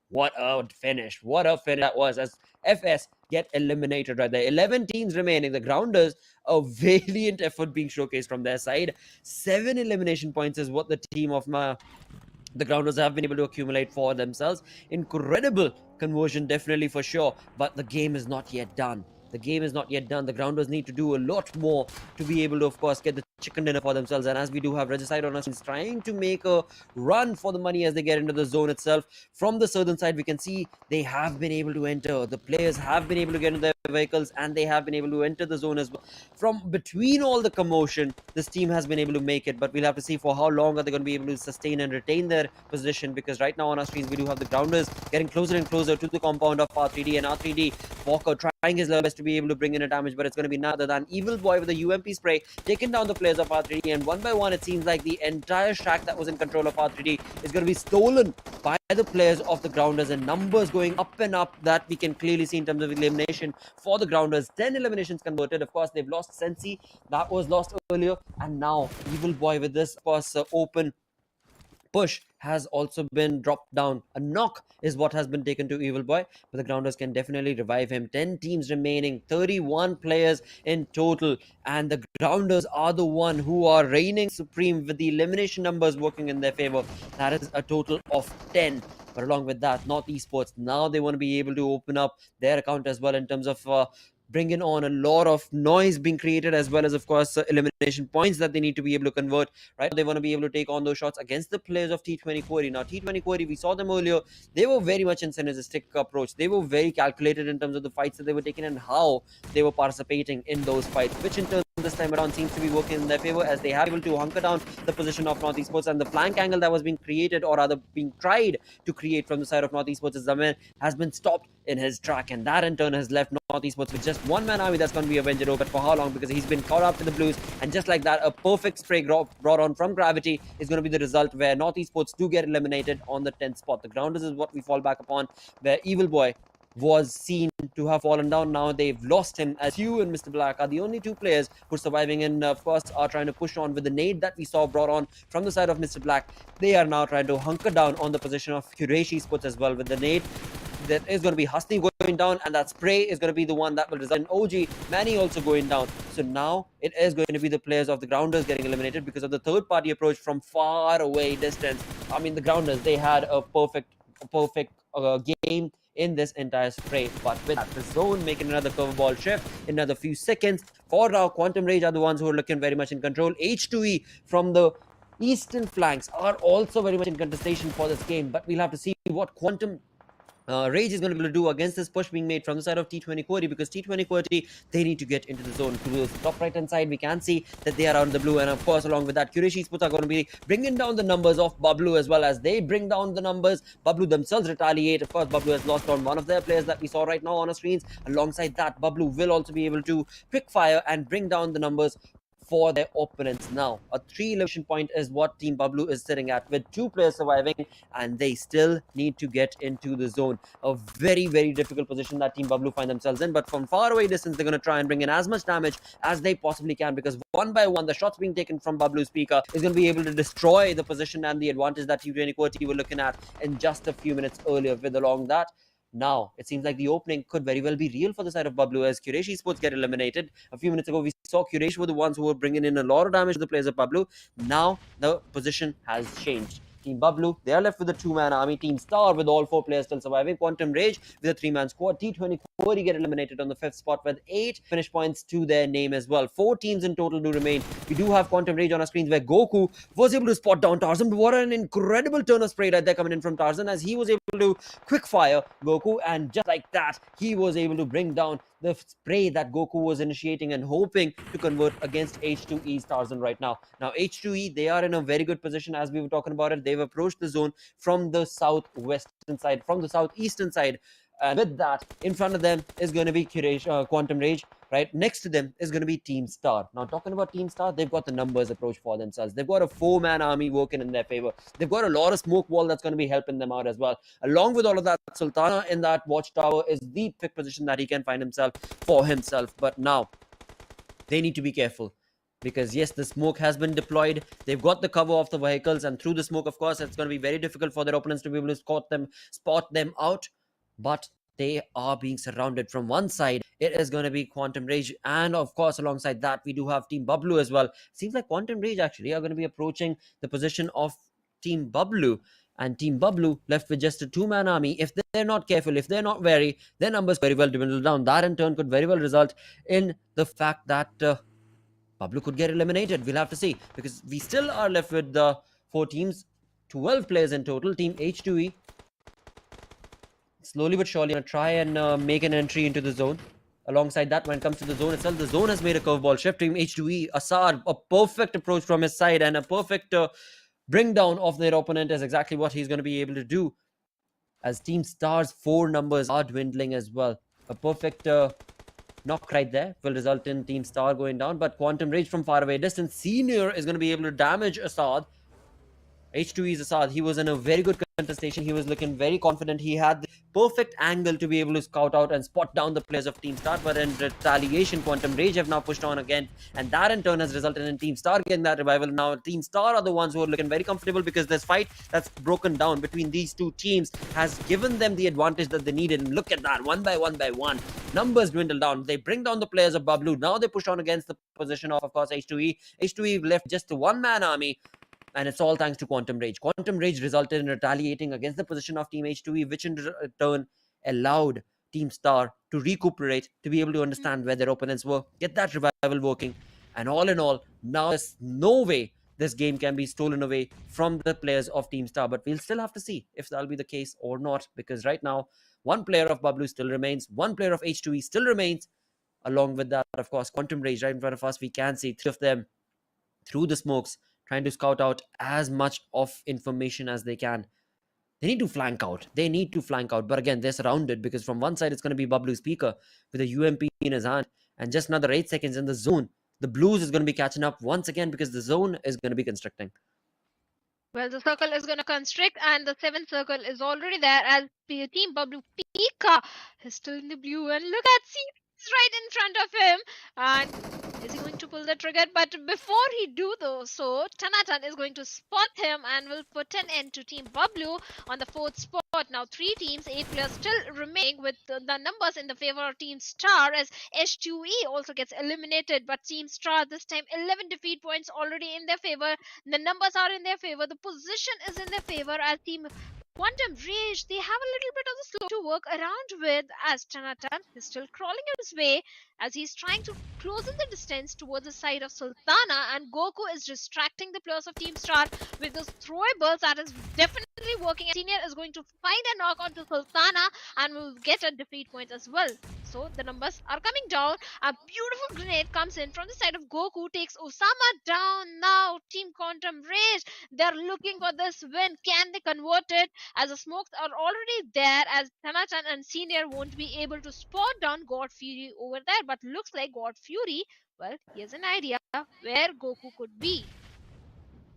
What a finish that was, as FS get eliminated right there. 11 teams remaining. The Grounders, a valiant effort being showcased from their side. 7 elimination points is what the team of the Grounders have been able to accumulate for themselves. Incredible conversion, definitely, for sure, but the game is not yet done. The game is not yet done. The Grounders need to do a lot more to be able to, of course, get the chicken dinner for themselves. And as we do have Regicide on us, trying to make a run for the money as they get into the zone itself. From the southern side, we can see they have been able to enter. The players have been able to get into their vehicles and they have been able to enter the zone as well. From between all the commotion, this team has been able to make it, but we'll have to see for how long are they going to be able to sustain and retain their position, because right now on our screens, we do have the Grounders getting closer and closer to the compound of R3D, and R3D Walker trying his level best to be able to bring in a damage, but it's going to be none other than Evil Boy with a UMP spray taking down the players of R3D, and one by one it seems like the entire shack that was in control of R3D is going to be stolen by the players of the Grounders, and numbers going up and up that we can clearly see in terms of elimination for the Grounders. 10 eliminations converted. Of course, they've lost Sensi, that was lost earlier, and now Evil Boy with this, of course, open push has also been dropped down. A knock is what has been taken to Evil Boy, but the Grounders can definitely revive him. 10 teams remaining, 31 players in total, and the Grounders are the one who are reigning supreme with the elimination numbers working in their favor. That is a total of 10. But along with that, North Esports, now they want to be able to open up their account as well in terms of bringing on a lot of noise being created, as well as, of course, elimination points that they need to be able to convert. Right, they want to be able to take on those shots against the players of T20 Quarry. Now, T20 Quarry, we saw them earlier. They were very much in synergistic approach. They were very calculated in terms of the fights that they were taking and how they were participating in those fights, which in turn this time around seems to be working in their favor, as they have able to hunker down the position of North Esports, and the flank angle that was being created, or rather being tried to create from the side of North Esports, Zaman has been stopped in his track, and that in turn has left North Esports with just one man army that's going to be Avenger. But for how long? Because he's been caught up to the Blues, and just like that, a perfect spray brought on from Gravity is going to be the result, where North Esports do get eliminated on the 10th spot. The Grounders is what we fall back upon, where Evil Boy was seen to have fallen down. Now they've lost him, as Hugh and Mr. Black are the only two players who are surviving, and of course are trying to push on with the nade that we saw brought on from the side of Mr. Black. They are now trying to hunker down on the position of Quraysh Esports as well with the nade. There is going to be Hasni going down, and that spray is going to be the one that will result in OG Manny also going down. So now it is going to be the players of the Grounders getting eliminated because of the third party approach from far away distance. The Grounders, they had a perfect game in this entire spray, but with the zone making another curveball shift in another few seconds. For now, Quantum Rage are the ones who are looking very much in control. H2E from the eastern flanks are also very much in contestation for this game, but we'll have to see what Quantum Rage is going to be able to do against this push being made from the side of T20 Quarry, because T20 Quarry, they need to get into the zone. To the top right hand side, we can see that they are on the blue, and of course along with that, Quraysh Esports are going to be bringing down the numbers of BABLU. As well as they bring down the numbers, BABLU themselves retaliate. Of course, BABLU has lost on one of their players that we saw right now on our screens. Alongside that, BABLU will also be able to quick fire and bring down the numbers for their opponents. Now, a 3 elimination point is what Team BABLU is sitting at, with 2 players surviving, and they still need to get into the zone. A very, very difficult position that Team BABLU find themselves in, but from far away distance, they're going to try and bring in as much damage as they possibly can, because one by one, the shots being taken from BABLU's speaker is going to be able to destroy the position and the advantage that T20 Quarty were looking at in just a few minutes earlier. With along that, now, it seems like the opening could very well be real for the side of BABLU, as Quraysh Esports get eliminated. A few minutes ago, we saw Quraysh were the ones who were bringing in a lot of damage to the players of BABLU. Now, the position has changed. Team BABLU, they are left with a 2-man army. Team Star with all 4 players still surviving. Quantum Rage with a 3-man squad. T20 Quarry get eliminated on the 5th spot with 8 finish points to their name as well. 4 teams in total do remain. We do have Quantum Rage on our screens where Goku was able to spot down Tarzan. What an incredible turn of spray right there coming in from Tarzan, as he was able to quick fire Goku, and just like that, he was able to bring down the spray that Goku was initiating and hoping to convert against H2E's Tarzan right now. Now H2E, they are in a very good position as we were talking about it. They've approached the zone from the southwestern side, from the southeastern side. And with that, in front of them is going to be Quantum Rage. Right next to them is going to be Team Star. Now, talking about Team Star, they've got the numbers approach for themselves. They've got a 4-man army working in their favor. They've got a lot of smoke wall that's going to be helping them out as well. Along with all of that, Sultana in that watchtower is the pick position that he can find himself for himself. But now, they need to be careful. Because yes, the smoke has been deployed. They've got the cover of the vehicles, and through the smoke, of course, it's going to be very difficult for their opponents to be able to spot them out. But they are being surrounded from one side. It is going to be Quantum Rage, and of course alongside that we do have Team BABLU as well. Seems like Quantum Rage actually are going to be approaching the position of Team BABLU, and Team BABLU left with just a 2-man army. If they're not careful, if they're not wary, their numbers very well dwindle down. That in turn could very well result in the fact that BABLU could get eliminated. We'll have to see, because we still are left with the 4 teams, 12 players in total. Team H2E slowly but surely going to try and make an entry into the zone. Alongside that, when it comes to the zone itself, the zone has made a curveball shift. Team H2E, Assad, a perfect approach from his side, and a perfect bring down of their opponent is exactly what he's going to be able to do, as Team Star's 4 numbers are dwindling as well. A perfect knock right there will result in Team Star going down, but Quantum Rage from far away distance, Senior is going to be able to damage Assad. H2E's Assad, he was in a very good contestation. He was looking very confident. He had the perfect angle to be able to scout out and spot down the players of Team Star, but in retaliation, Quantum Rage have now pushed on again, and that in turn has resulted in Team Star getting that revival. Now Team Star are the ones who are looking very comfortable, because this fight that's broken down between these 2 teams has given them the advantage that they needed. And look at that, one by one, numbers dwindle down. They bring down the players of BABLU. Now they push on against the position of course, H2E. H2E left just a 1-man army, and it's all thanks to Quantum Rage. Quantum Rage resulted in retaliating against the position of Team H2E, which in turn allowed Team Star to recuperate, to be able to understand where their opponents were, get that revival working. And all in all, now there's no way this game can be stolen away from the players of Team Star. But we'll still have to see if that'll be the case or not, because right now, 1 player of BABLU still remains, 1 player of H2E still remains. Along with that, of course, Quantum Rage right in front of us. We can see 3 of them through the smokes, trying to scout out as much of information as they can. They need to flank out. But again, they're surrounded, because from one side, it's going to be BABLU Speaker with a UMP in his hand. And just another 8 seconds in the zone. The Blues is going to be catching up once again, because the zone is going to be constricting. Well, the circle is going to constrict, and the 7th circle is already there, as Team BABLU Pika is still in the blue. And look at He's right in front of him, and is he going to pull the trigger? But before he do so, Tanatan is going to spot him and will put an end to Team BABLU on the 4th spot. Now 3 teams, 8 players still remaining, with the numbers in the favor of Team Star, as H2E also gets eliminated. But Team Star this time 11 defeat points already in their favor. The numbers are in their favor. The position is in their favor, as Team Quantum Rage, they have a little bit of the slope to work around with, as Tanatan is still crawling his way, as he's trying to close in the distance towards the side of Sultana, and Goku is distracting the players of Team Star with those throwables. That is definitely working. Senior is going to find a knock onto Sultana and will get a defeat point as well. So the numbers are coming down. A beautiful grenade comes in from the side of Goku, takes Osama down. Now Team Quantum Rage, they're looking for this win. Can they convert it? As the smokes are already there, as Tanatan and Senior won't be able to spot down God Fury over there. But looks like God Fury, well, he has an idea where Goku could be.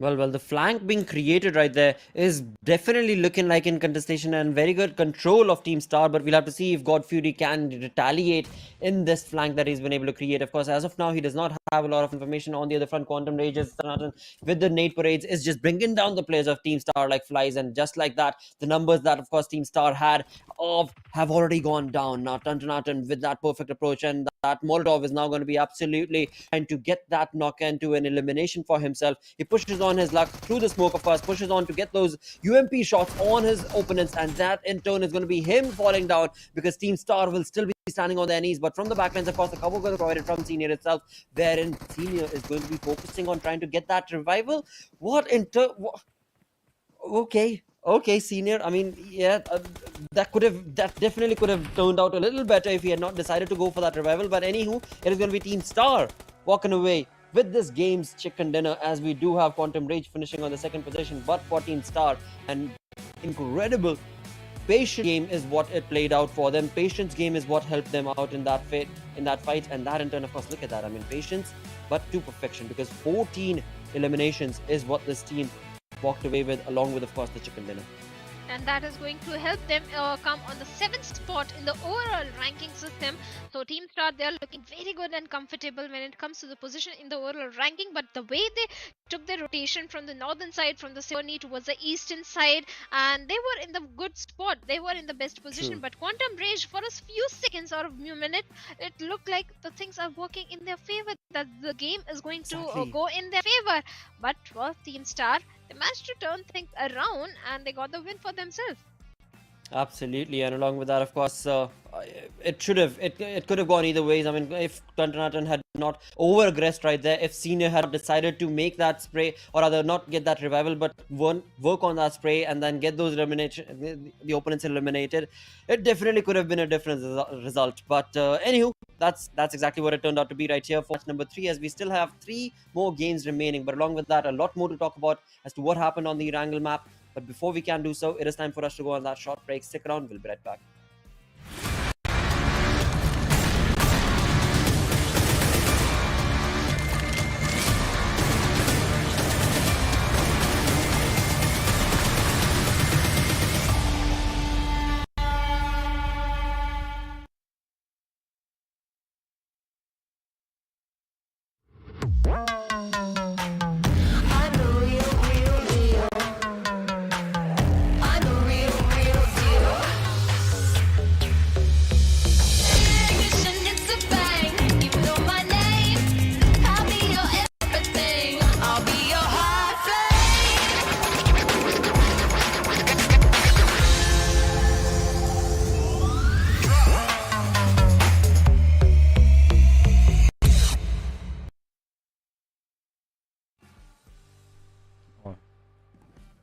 Well, the flank being created right there is definitely looking like in contestation and very good control of Team Star, but we'll have to see if God Fury can retaliate in this flank that he's been able to create. Of course, as of now, he does not have a lot of information. On the other front, Quantum Rage with the nade parades is just bringing down the players of Team Star like flies, and just like that, the numbers that, of course, Team Star had have already gone down. Now, Tantanatan with that perfect approach, and that. Molotov is now going to be absolutely trying to get that knock into an elimination for himself. He pushes on his luck through the smoke, of course, pushes on to get those UMP shots on his opponents, and that in turn is going to be him falling down, because Team Star will still be standing on their knees. But from the backlines, of course, the cover was provided from Senior itself, wherein Senior is going to be focusing on trying to get that revival. Okay, Senior. I mean, yeah, that definitely could have turned out a little better if he had not decided to go for that revival. But anywho, it is going to be Team Star walking away with this game's chicken dinner, as we do have Quantum Rage finishing on the second position. But for Team Star, an incredible patient game is what it played out for them. Patience game is what helped them out in that fight, and that in turn, of course, look at that. I mean, patience, but to perfection, because 14 eliminations is what this team walked away with, along with, of course, the chicken dinner. And that is going to help them come on the 7th spot in the overall ranking system. So Team Star, they are looking very good and comfortable when it comes to the position in the overall ranking. But the way they took their rotation from the northern side, from the journey towards the eastern side, and they were in the good spot. They were in the best position. True. But Quantum Rage, for a few seconds or a few minutes, it looked like the things are working in their favor, that the game is going to go in their favor. But for Team Star, they managed to turn things around and they got the win for themselves. Absolutely, and along with that, of course, it could have gone either ways. I mean, if Tuntanatan had not over-aggressed right there, if Senior had decided to make that spray, or rather not get that revival, but work on that spray and then get those the opponents eliminated, it definitely could have been a different result. But anywho, that's exactly what it turned out to be right here for match number 3, as we still have 3 more games remaining. But along with that, a lot more to talk about as to what happened on the Erangel map. But before we can do so, it is time for us to go on that short break. Stick around, we'll be right back.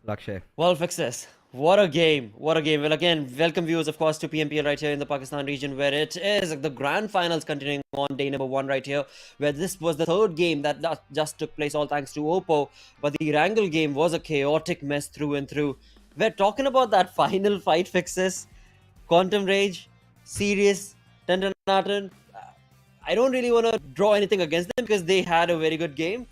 Lakshay. Well, Fixes, what a game. What a game. Well, again, welcome viewers, of course, to PMPL right here in the Pakistan region, where it is the Grand Finals continuing on day number 1 right here, where this was the 3rd game that just took place, all thanks to Oppo. But the Erangel game was a chaotic mess through and through. We're talking about that final fight, Fixes. Quantum Rage, Serious, Tuntanatan. I don't really want to draw anything against them because they had a very good game.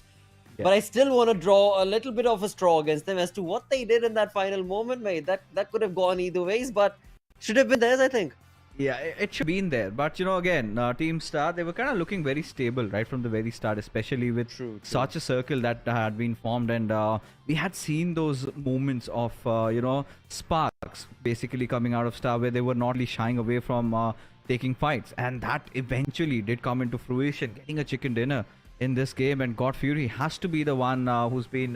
Yeah. But I still want to draw a little bit of a straw against them as to what they did in that final moment, mate. That could have gone either ways, but should have been theirs, I think. Yeah, it should have been there. But, again, Team Star, they were kind of looking very stable right from the very start, especially with such a circle that had been formed. And we had seen those moments of, sparks basically coming out of Star, where they were not really shying away from taking fights. And that eventually did come into fruition, getting a chicken dinner in this game. And God Fury has to be the one who's been,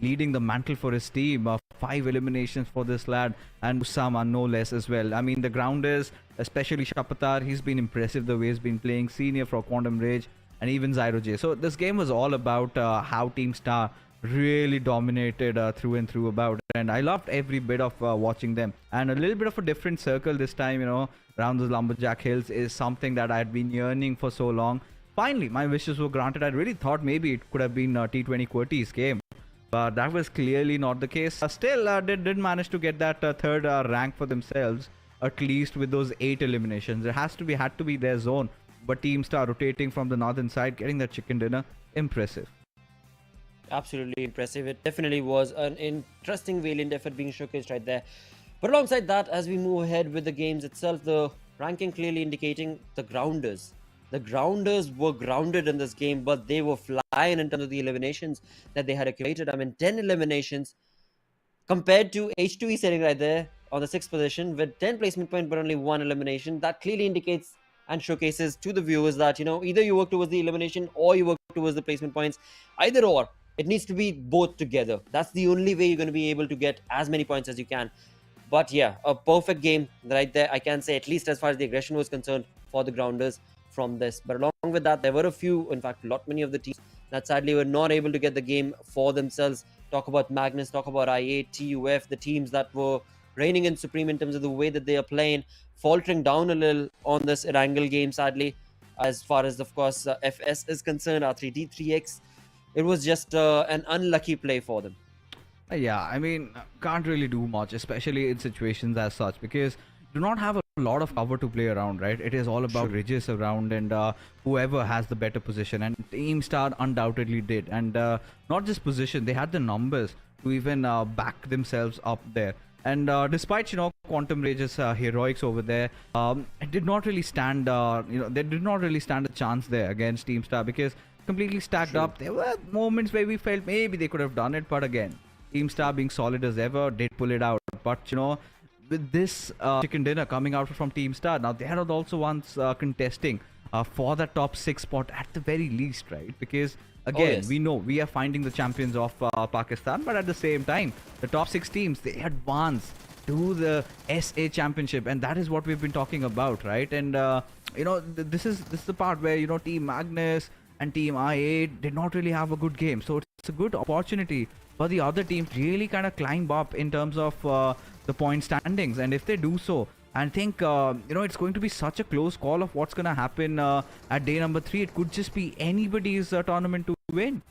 leading the mantle for his team. 5 eliminations for this lad, and some are no less as well. I mean, the grounders, especially Shapatar, he's been impressive the way he's been playing. Senior for Quantum Rage, and even Zyro J. So this game was all about how Team Star really dominated through and through about, and I loved every bit of watching them. And a little bit of a different circle this time, around those Lumberjack Hills is something that I had been yearning for so long. Finally, my wishes were granted. I really thought maybe it could have been T20 QWERTY's game, but that was clearly not the case. Still, did manage to get that 3rd rank for themselves, at least with those 8 eliminations. It had to be their zone. But Team Star rotating from the northern side, getting that chicken dinner, impressive. Absolutely impressive. It definitely was an interesting valiant effort being showcased right there. But alongside that, as we move ahead with the games itself, the ranking clearly indicating the grounders. The grounders were grounded in this game, but they were flying in terms of the eliminations that they had accumulated. I mean, 10 eliminations compared to H2E sitting right there on the 6th position with 10 placement points, but only 1 elimination. That clearly indicates and showcases to the viewers that, either you work towards the elimination or you work towards the placement points. Either or, it needs to be both together. That's the only way you're going to be able to get as many points as you can. But yeah, a perfect game right there, I can say, at least as far as the aggression was concerned, for the Grounders from this. But along with that, there were a few, in fact, many of the teams that sadly were not able to get the game for themselves. Talk about Magnus, talk about I8, TUF, the teams that were reigning in supreme in terms of the way that they are playing, faltering down a little on this Erangel game, sadly. As far as, of course, FS is concerned, R3D 3X, it was just an unlucky play for them. Yeah, I mean, can't really do much, especially in situations as such, because do not have a lot of cover to play around, right? It is all about ridges around and whoever has the better position, and Team Star undoubtedly did. And not just position, they had the numbers to even back themselves up there. And despite, Quantum Rage's heroics over there, it did not really stand, they did not really stand a chance there against Team Star, because completely stacked up. There were moments where we felt maybe they could have done it, but again, Team Star being solid as ever did pull it out. But with this chicken dinner coming out from Team Star, now they are also once contesting for the top 6 spot at the very least, right? Because again, we know we are finding the champions of Pakistan, but at the same time, the top 6 teams, they advance to the SA championship, and that is what we've been talking about, right? And this is the part where Team Magnus and Team I8 did not really have a good game, so it's a good opportunity for the other team to really kind of climb up in terms of the point standings. And if they do so, I think it's going to be such a close call of what's going to happen at day number 3. It could just be anybody's tournament to win.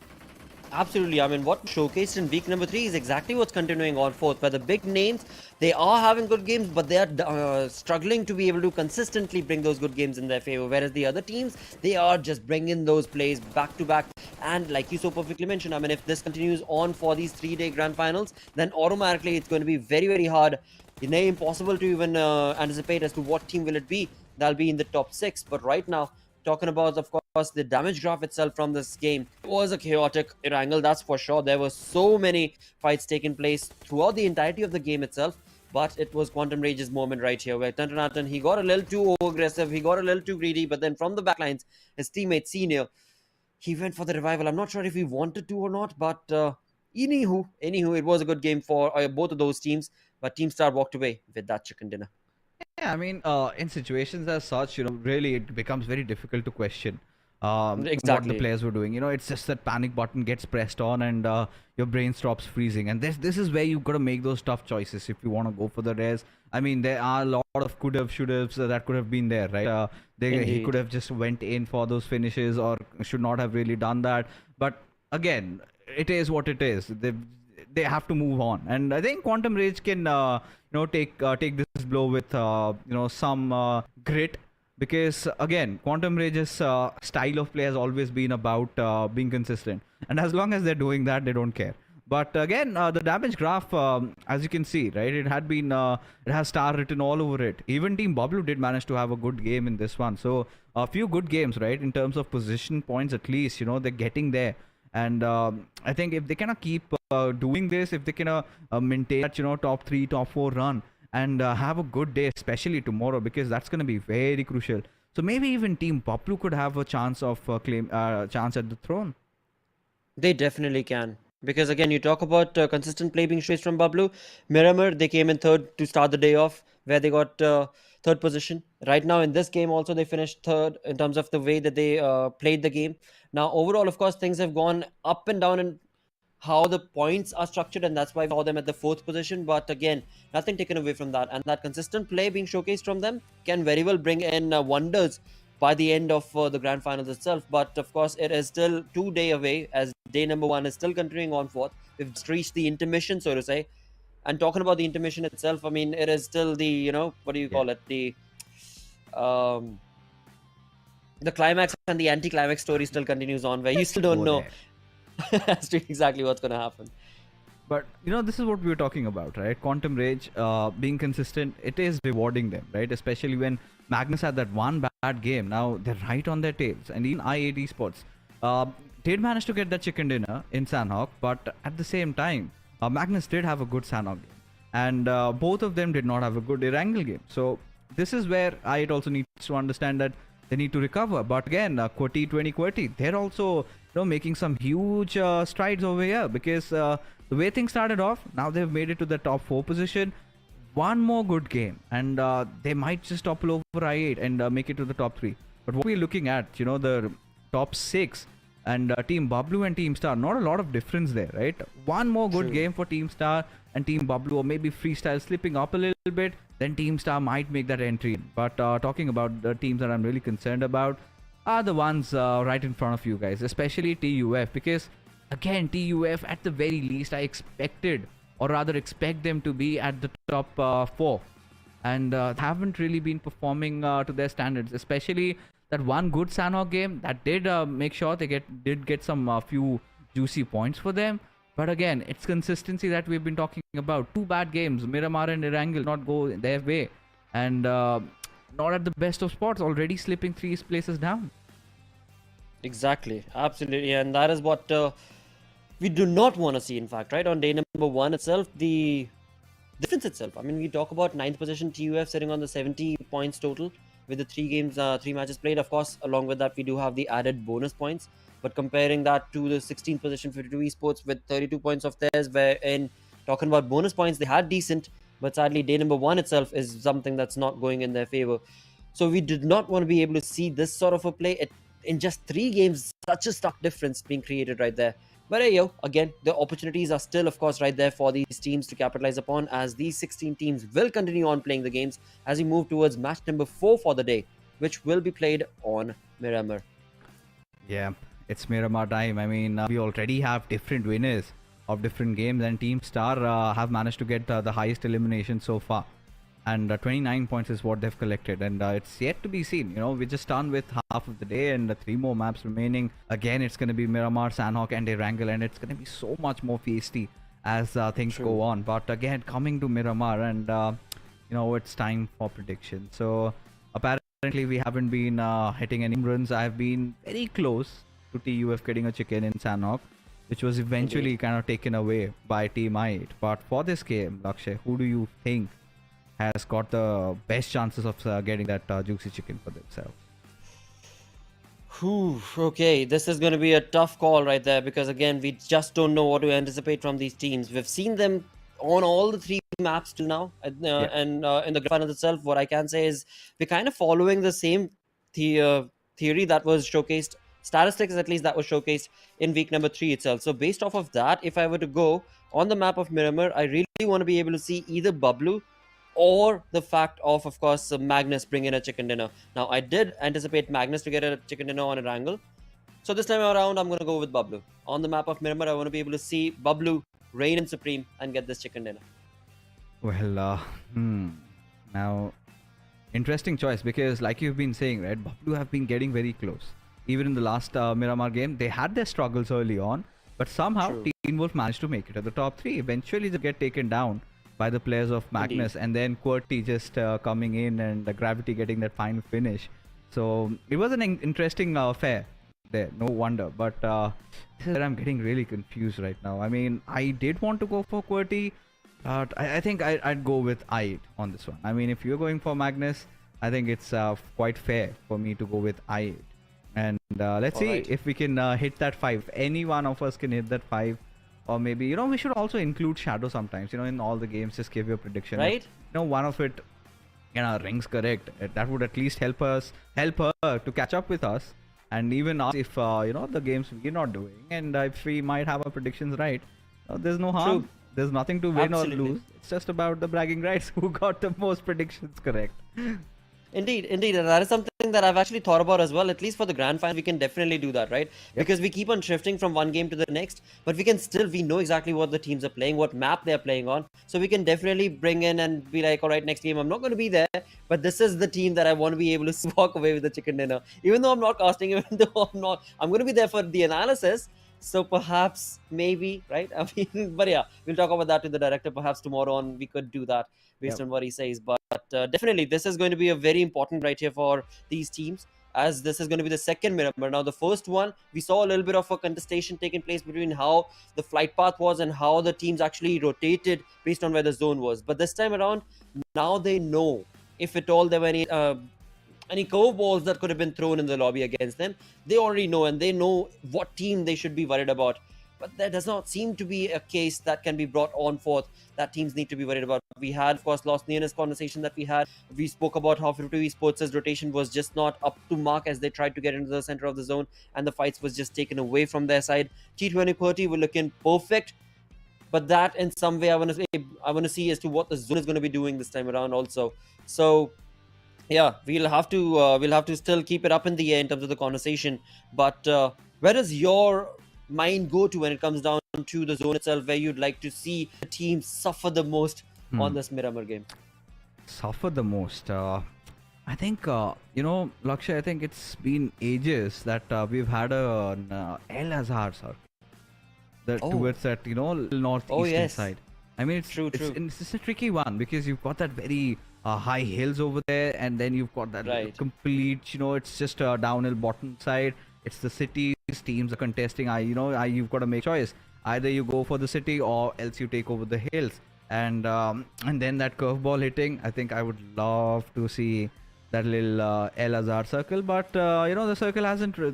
Absolutely. I mean, what showcased in week number 3 is exactly what's continuing on forth, where the big names, they are having good games, but they are struggling to be able to consistently bring those good games in their favor, whereas the other teams, they are just bringing those plays back to back. And like you so perfectly mentioned, I mean, if this continues on for these 3-day grand finals, then automatically it's going to be very, very hard, impossible to even anticipate as to what team will it be that'll be in the top 6. But right now, talking about, of course, the damage graph itself from this game, it was a chaotic Erangel, that's for sure. There were so many fights taking place throughout the entirety of the game itself, but it was Quantum Rage's moment right here, where Tantanatan, he got a little too aggressive, he got a little too greedy, but then from the backlines, his teammate Senior, he went for the revival. I'm not sure if he wanted to or not, but anywho, it was a good game for both of those teams, but Team Star walked away with that chicken dinner. Yeah, I mean, in situations as such, really it becomes very difficult to question what the players were doing. It's just that panic button gets pressed on and your brain stops freezing. And this is where you've got to make those tough choices if you want to go for the res. I mean, there are a lot of could have, should have that could have been there, right? He could have just went in for those finishes or should not have really done that. But again, it is what it is. They have to move on, and I think Quantum Rage can take this blow with some grit, because again, Quantum Rage's style of play has always been about being consistent, and as long as they're doing that, they don't care. But again, the damage graph, as you can see, right, it has star written all over it. Even Team BABLU did manage to have a good game in this one, so a few good games, right, in terms of position points at least. They're getting there. And I think if they cannot keep doing this, if they can maintain that top 3, top 4 run and have a good day, especially tomorrow, because that's going to be very crucial. So maybe even Team BABLU could have a chance of chance at the throne. They definitely can. Because again, you talk about consistent play being showcased from BABLU. Miramar, they came in 3rd to start the day off, where they got 3rd position. Right now in this game also, they finished 3rd in terms of the way that they played the game. Now overall, of course, things have gone up and down in how the points are structured, and that's why we saw them at the 4th position. But again, nothing taken away from that, and that consistent play being showcased from them can very well bring in wonders by the end of the grand finals itself. But of course, it is still 2 days away, as day number 1 is still continuing on forth. We've just reached the intermission, so to say. And talking about the intermission itself, I mean, it is still the, what do you call it? The climax and the anti-climax story still continues on, where you still don't know as to exactly what's going to happen. But this is what we were talking about, right? Quantum Rage being consistent, it is rewarding them, right? Especially when Magnus had that one bad game. Now they're right on their tails, and even R3D Esports did manage to get that chicken dinner in Sanhok, but at the same time, Magnus did have a good Sanhok game, and both of them did not have a good Erangel game. So this is where I also need to understand that they need to recover. But again, QWERTY 2020, they're also making some huge strides over here, because the way things started off, now they've made it to the top 4 position. One more good game, and they might just topple over I8 and make it to the top 3. But what we're looking at, the top 6 and Team BABLU and Team Star, not a lot of difference there, right? One more good game for Team Star and Team BABLU, or maybe Freestyle slipping up a little bit, then Team Star might make that entry. But talking about the teams that I'm really concerned about are the ones right in front of you guys, especially TUF, because again, TUF at the very least I expected, or rather expect them to be at the top 4, and haven't really been performing to their standards, especially that one good Sanhok game that did make sure they did get some few juicy points for them. But again, it's consistency that we've been talking about. 2 bad games, Miramar and Erangel not go their way, and not at the best of spots, already slipping 3 places down. Exactly, absolutely, and that is what we do not want to see, in fact, right? On day number 1 itself, the difference itself. I mean, we talk about 9th position TUF sitting on the 70 points total with the 3 matches played. Of course, along with that, we do have the added bonus points. But comparing that to the 16th position 52 Esports with 32 points of theirs, wherein talking about bonus points, they had decent, but sadly, day number 1 itself is something that's not going in their favor. So we did not want to be able to see this sort of a play. In just 3 games, such a stark difference being created right there. But hey, again, the opportunities are still, of course, right there for these teams to capitalize upon, as these 16 teams will continue on playing the games as we move towards match number 4 for the day, which will be played on Miramar. Yeah, it's Miramar time. I mean, we already have different winners of different games, and Team Star have managed to get the highest elimination so far. And 29 points is what they've collected, and it's yet to be seen. We're just done with half of the day, and 3 more maps remaining. Again, it's going to be Miramar, Sanhok, and Erangel, and it's going to be so much more feisty as things go on. But again, coming to Miramar, and it's time for prediction. So apparently, we haven't been hitting any runs. I've been very close to TUF getting a chicken in Sanhok, which was eventually kind of taken away by Team I8. But for this game, Lakshay, who do you think has got the best chances of getting that juicy chicken for themselves? Okay, this is going to be a tough call right there, because again, we just don't know what to anticipate from these teams. We've seen them on all the 3 maps till now, and in the Grand Finals itself, what I can say is we're kind of following the same theory that was showcased, statistics at least, that was showcased in week number 3 itself. So based off of that, if I were to go on the map of Miramar, I really want to be able to see either BABLU or the fact of course, Magnus bringing a chicken dinner. Now, I did anticipate Magnus to get a chicken dinner on Erangel. So this time around, I'm going to go with BABLU. On the map of Miramar, I want to be able to see BABLU reign in supreme and get this chicken dinner. Well, now, interesting choice, because like you've been saying, right, BABLU have been getting very close. Even in the last Miramar game, they had their struggles early on, but somehow Teen Wolf managed to make it to the top 3. Eventually, they get taken down by the players of Magnus. Indeed. And then QWERTY just coming in, and the Gravity getting that final finish. So it was an interesting affair there, no wonder. But this is where I'm getting really confused right now. I mean, I did want to go for QWERTY, but I think I'd go with I8 on this one. I mean, if you're going for Magnus, I think it's quite fair for me to go with I8. And let's see if we can hit that 5. Any one of us can hit that 5. Or maybe, we should also include Shadow sometimes, in all the games, just give your prediction. Right. If, one of it, rings correct. That would at least help her to catch up with us. And even ask if, the games we're not doing. And if we might have our predictions right, there's no harm. True. There's nothing to win Absolutely. or lose. It's just about the bragging rights, who got the most predictions correct. Indeed, and that is something that I've actually thought about as well. At least for the Grand Final, we can definitely do that, right? Yep. Because we keep on shifting from one game to the next, but we know exactly what the teams are playing, what map they're playing on. So we can definitely bring in and be like, all right, next game, I'm not going to be there, but this is the team that I want to be able to walk away with the chicken dinner. Even though I'm not casting, even though I'm going to be there for the analysis. So perhaps, maybe, right? I mean, but yeah, we'll talk about that to the director. Perhaps tomorrow on, we could do that based on what he says. But definitely, this is going to be a very important right here for these teams, as this is going to be the second Miramar. Now, the first one, we saw a little bit of a contestation taking place between how the flight path was and how the teams actually rotated based on where the zone was. But this time around, now they know, if at all there were any any curveballs that could have been thrown in the lobby against them. They already know, and they know what team they should be worried about. But there does not seem to be a case that can be brought on forth that teams need to be worried about. We had, of course, lost nearness conversation that we had. We spoke about how R3D Esports' rotation was just not up to mark as they tried to get into the center of the zone, and the fights was just taken away from their side. T2030 were looking perfect, but that in some way I want to see as to what the zone is going to be doing this time around also. So yeah, we'll have to still keep it up in the air in terms of the conversation. But where does your mind go to when it comes down to the zone itself, where you'd like to see the team suffer the most on this Miramar game? Suffer the most. I think, Lakshay, I think it's been ages that we've had an El Azhar circle. Towards that, northeastern side. I mean, it's just a tricky one because you've got that very high hills over there, and then you've got that complete, it's just a downhill bottom side. It's the cities, teams are contesting. You've got to make choice. Either you go for the city or else you take over the hills. And then that curveball hitting, I think I would love to see that little El Azhar circle. But, the circle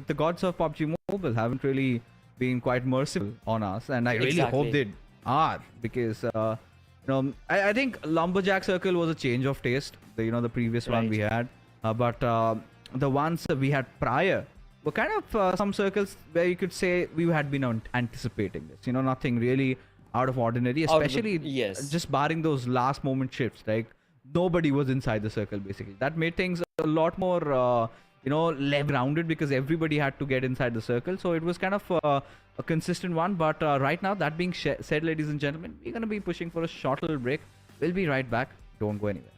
the gods of PUBG Mobile haven't really been quite merciful on us. And I really hope they are, because, I think Lumberjack circle was a change of taste. The previous one we had. But the ones we had prior were kind of some circles where you could say we had been anticipating this. Nothing really out of ordinary, especially just barring those last moment shifts. Like, nobody was inside the circle, basically. That made things a lot more, grounded, because everybody had to get inside the circle. So it was kind of a consistent one. But right now, that being said, ladies and gentlemen, we're going to be pushing for a short little break. We'll be right back. Don't go anywhere.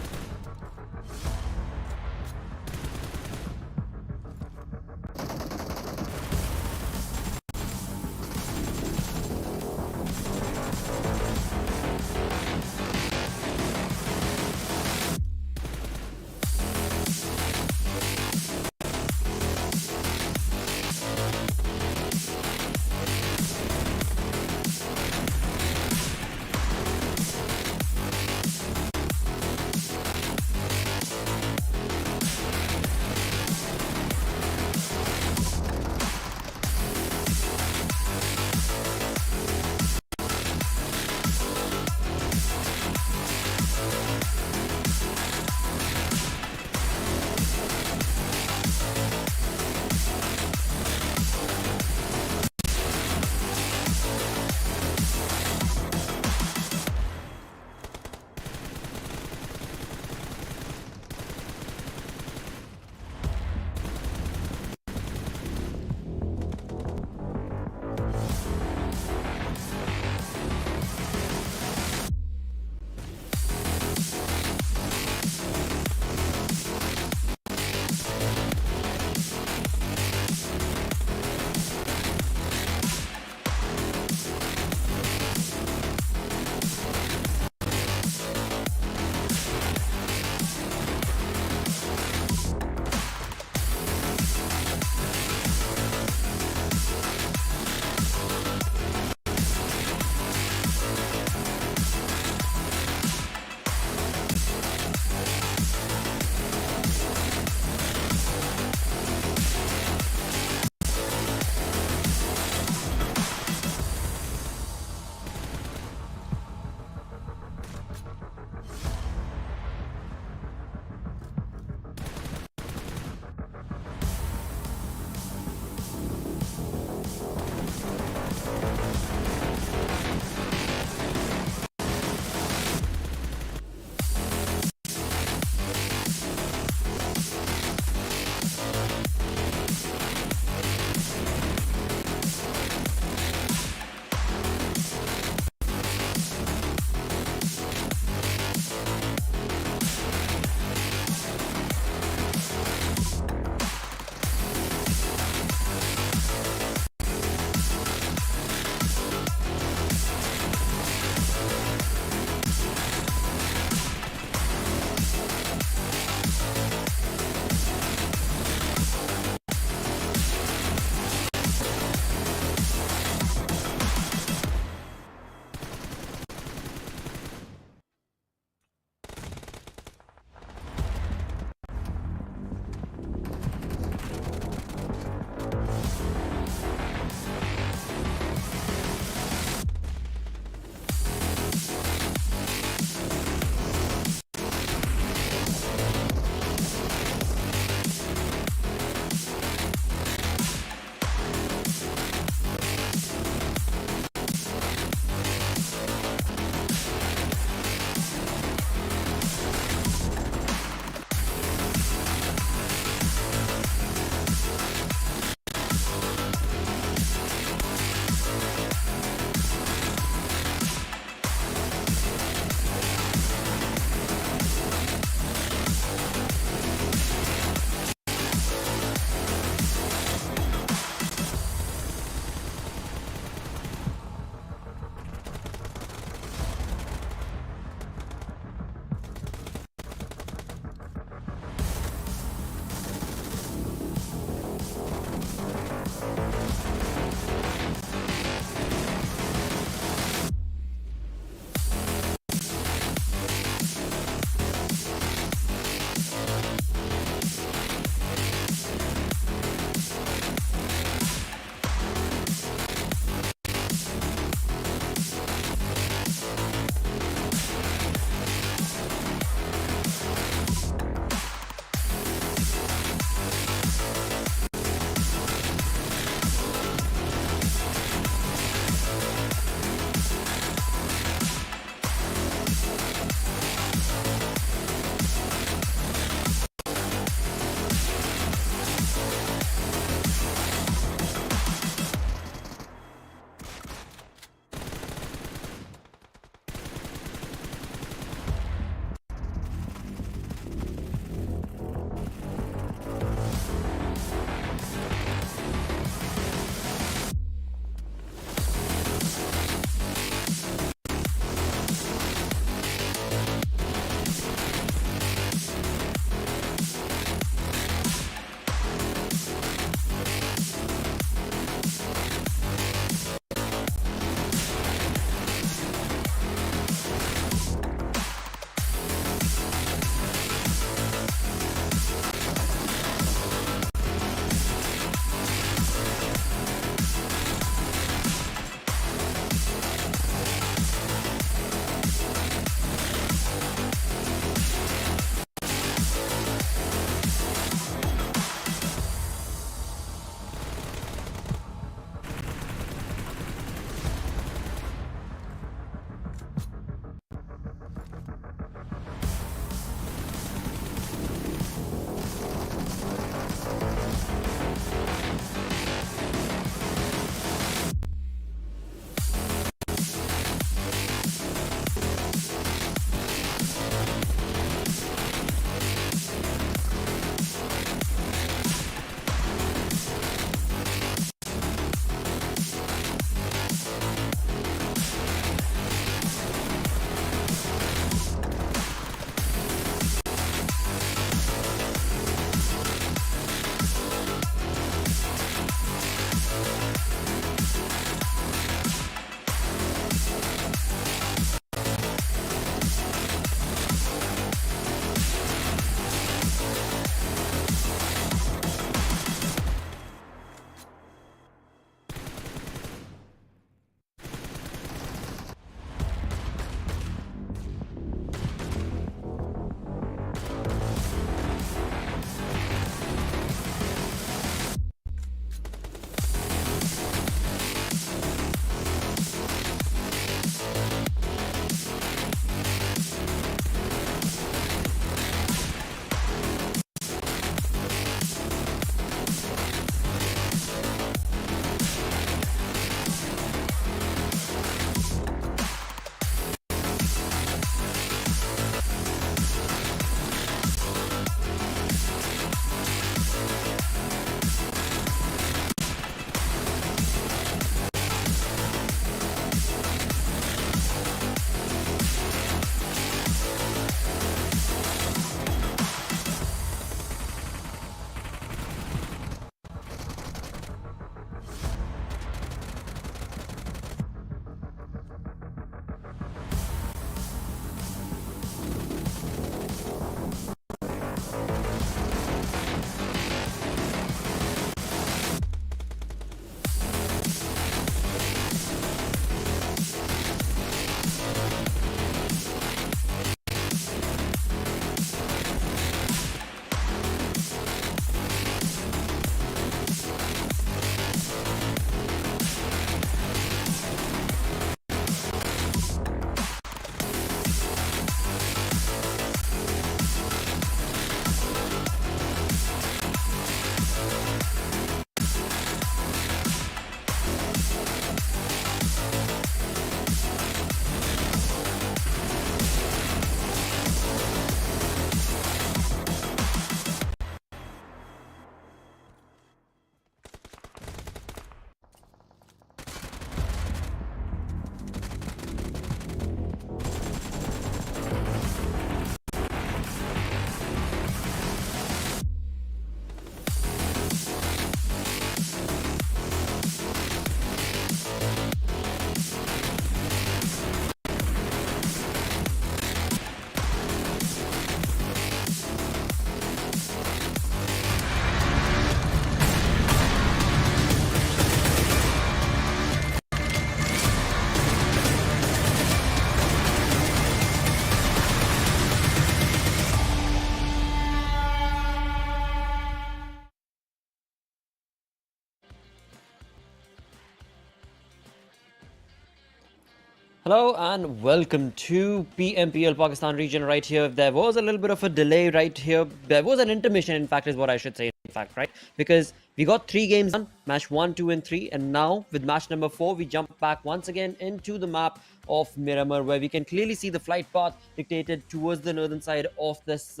Hello and welcome to PMPL Pakistan region right here. There was a little bit of a delay right here. There was an intermission, in fact, is what I should say, in fact, right? Because we got 3 games done, match 1, 2, and 3. And now with match number 4, we jump back once again into the map of Miramar, where we can clearly see the flight path dictated towards the northern side of this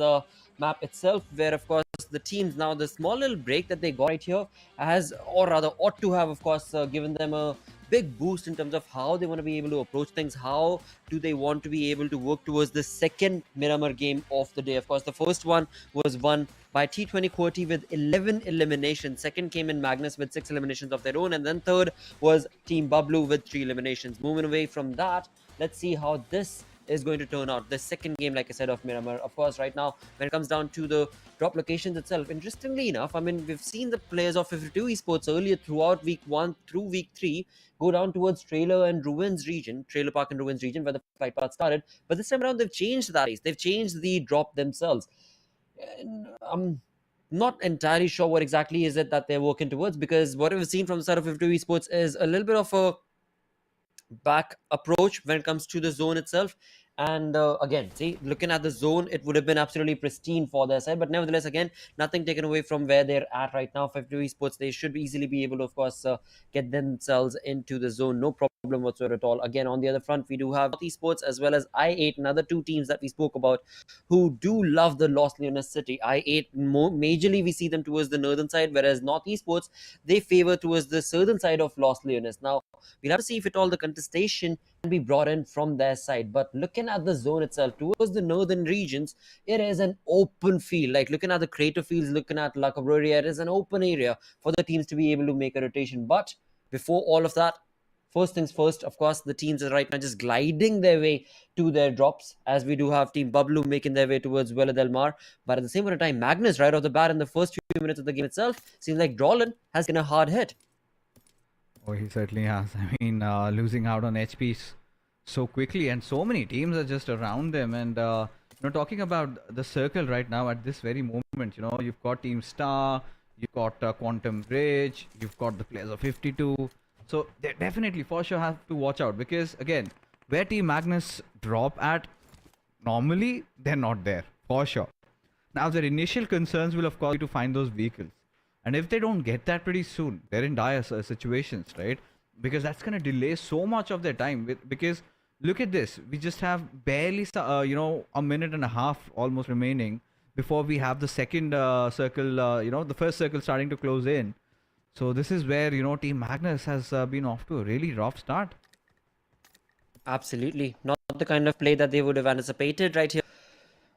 map itself, where of course the teams, now the small little break that they got right here has, or rather ought to have, of course, given them a big boost in terms of how they want to be able to approach things. How do they want to be able to work towards the second Miramar game of the day? Of course, the first one was won by T20 Quraysh with 11 eliminations. Second came in Magnus with 6 eliminations of their own, and then third was Team BABLU with 3 eliminations. Moving away from that, let's see how this is going to turn out. The second game, like I said, of Miramar. Of course, right now, when it comes down to the drop locations itself, interestingly enough, I mean, we've seen the players of 52 Esports earlier throughout week 1 through week 3 go down towards Trailer and Ruins region, Trailer Park and Ruins region, where the flight path started. But this time around, they've changed that. They've changed the drop themselves. And I'm not entirely sure what exactly is it that they're working towards, because what we've seen from the side of 52 Esports is a little bit of a back approach when it comes to the zone itself. And again, see, looking at the zone, it would have been absolutely pristine for their side, but nevertheless, again, nothing taken away from where they're at right now. 52 Esports, they should easily be able to, of course, get themselves into the zone, no problem whatsoever at all. Again, on the other front, we do have Esports as well as I8, another 2 teams that we spoke about, who do love the Los Leones city. I8 majorly we see them towards the northern side, whereas North Esports, they favor towards the southern side of Los Leones. Now we'll have to see if at all the contestation can be brought in from their side. But looking at the zone itself towards the northern regions, it is an open field. Like looking at the crater fields, looking at La Cabrera, it is an open area for the teams to be able to make a rotation. But before all of that, first things first, of course, the teams are right now just gliding their way to their drops, as we do have Team BABLU making their way towards Wella Del Mar. But at the same point of time, Magnus, right off the bat in the first few minutes of the game itself, seems like Drolan has been a hard hit. Oh, he certainly has. I mean, losing out on HPs so quickly, and so many teams are just around them. And talking about the circle right now at this very moment, you've got Team Star, you've got Quantum Bridge, you've got the players of 52. So they definitely, for sure, have to watch out, because again, where Team Magnus drop at, normally they're not there, for sure. Now, their initial concerns will, of course, be to find those vehicles. And if they don't get that pretty soon, they're in dire situations, right? Because that's going to delay so much of their time. Because look at this. We just have barely, a minute and a half almost remaining before we have the second circle, the first circle starting to close in. So this is where, Team Magnus has been off to a really rough start. Absolutely. Not the kind of play that they would have anticipated right here.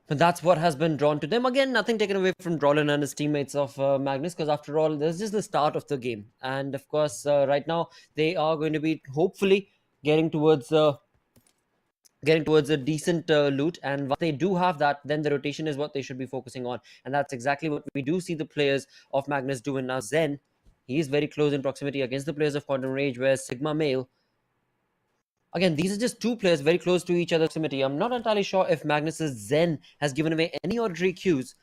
But that's what has been drawn to them. Again, nothing taken away from Drolan and his teammates of Magnus, because after all, this is the start of the game. And of course, right now, they are going to be hopefully getting towards a decent loot. And once they do have that, then the rotation is what they should be focusing on. And that's exactly what we do see the players of Magnus doing now. Zen, he is very close in proximity against the players of Quantum Rage, where Sigma Male, again, these are just 2 players very close to each other's proximity. I'm not entirely sure if Magnus's Zen has given away any auditory cues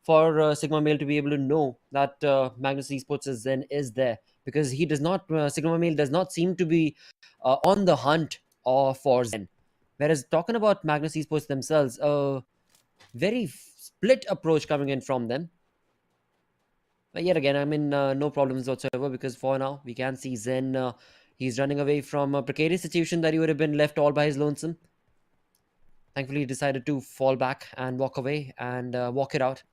for Sigma Male to be able to know that Magnus Esports' Zen is there, because he does not, Sigma Male does not seem to be on the hunt for Zen. Whereas talking about Magnus Esports themselves, a very split approach coming in from them. But yet again, I mean, no problems whatsoever, because for now, we can see Zen, he's running away from a precarious situation that he would have been left all by his lonesome. Thankfully, he decided to fall back and walk away and walk it out.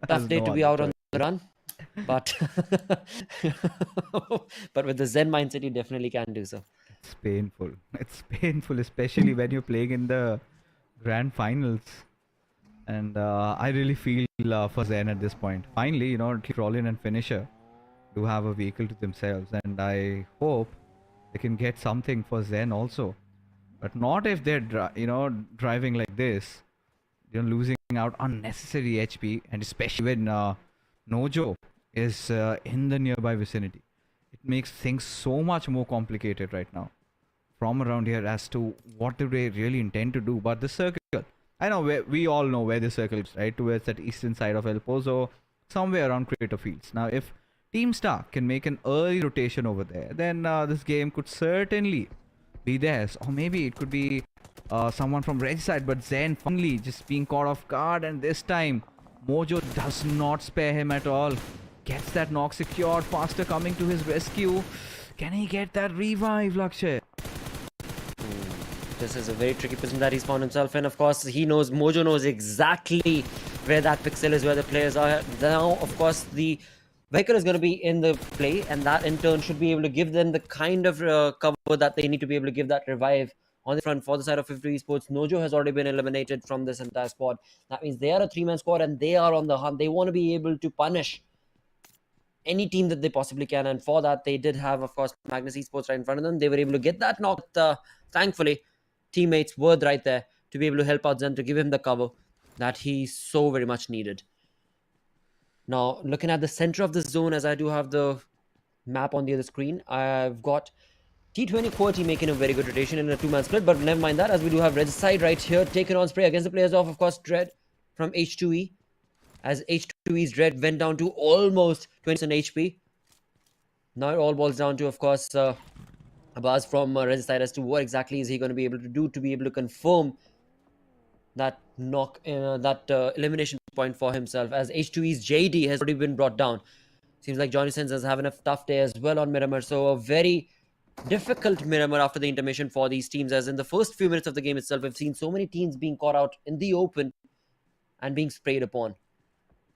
Tough day to be out on the run, but but with the Zen mindset, you definitely can do so. It's painful. It's painful, especially when you're playing in the Grand Finals. And I really feel for Zen at this point. Finally, Rollin and Finisher do have a vehicle to themselves, and I hope they can get something for Zen also. But not if they're, driving like this. Losing out unnecessary HP, and especially when Nojo is in the nearby vicinity. It makes things so much more complicated right now from around here as to what do they really intend to do. But the circle, I know we all know where the circle is, right? Towards that eastern side of El Pozo, somewhere around Crater Fields. Now, if Team Star can make an early rotation over there, then this game could certainly be theirs. Or maybe it could be someone from Red side, but Zen finally just being caught off guard, and this time Mojo does not spare him at all. Gets that knock secured, Faster coming to his rescue. Can he get that revive, Lakshay? This is a very tricky position that he's found himself in. Of course, Mojo knows exactly where that pixel is, where the players are. Now, of course, the vehicle is going to be in the play, and that in turn should be able to give them the kind of cover that they need to be able to give that revive on the front for the side of 50 Esports. Nojo has already been eliminated from this entire squad. That means they are a 3-man squad, and they are on the hunt. They want to be able to punish any team that they possibly can, and for that they did have, of course, Magnus Esports right in front of them. They were able to get that knock. Thankfully, teammates were right there to be able to help out Zen, to give him the cover that he so very much needed. Now, looking at the center of the zone, as I do have the map on the other screen, I've got T20 QWERTY making a very good rotation in a 2-man split, but never mind that, as we do have Regicide right here taking on spray against the players of course, Dread from H2E, as H2E's Dread went down to almost 20% HP. Now it all boils down to, of course, Abbas from Regicide as to what exactly is he going to be able to do to be able to confirm that knock, elimination point for himself, as H2E's JD has already been brought down. Seems like Johnny Sins is having a tough day as well on Miramar, so a very difficult Miramar after the intermission for these teams, as in the first few minutes of the game itself, we've seen so many teams being caught out in the open and being sprayed upon.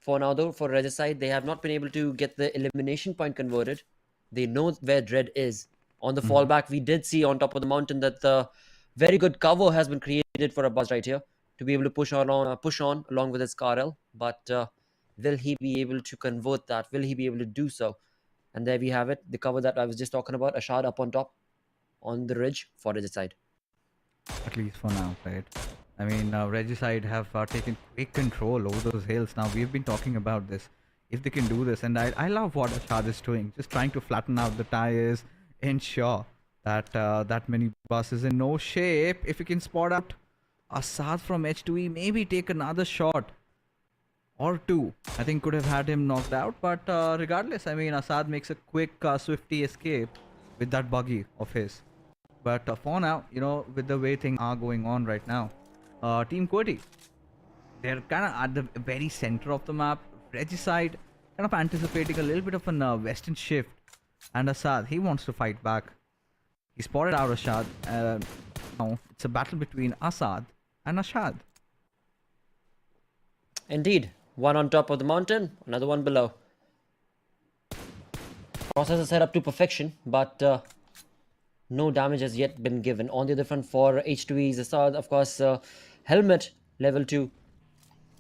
For now though, for Regicide, they have not been able to get the elimination point converted. They know where Dread is. On the fallback, we did see on top of the mountain that the very good cover has been created for Abbas right here to be able to push on along with his Karel. But will he be able to convert that? Will he be able to do so? And there we have it, the cover that I was just talking about, Ashad up on top on the ridge for Regicide. At least for now, right? I mean, Regicide have taken quick control over those hills. Now, we've been talking about this. If they can do this, and I love what Ashad is doing, just trying to flatten out the tires, ensure that that mini bus is in no shape. If you can spot out Asad from H2E, maybe take another shot or two. I think could have had him knocked out, but regardless, I mean, Asad makes a quick swifty escape with that buggy of his. But for now, you know, with the way things are going on right now, Team QWERTY, they're kind of at the very center of the map. Regicide kind of anticipating a little bit of a western shift, and Asad, he wants to fight back. He spotted out Ashad. Now it's a battle between Asad and Ashad. Indeed, one on top of the mountain, another one below. Process is set up to perfection, but no damage has yet been given. On the other front for H2E's Asad, of course, helmet level 2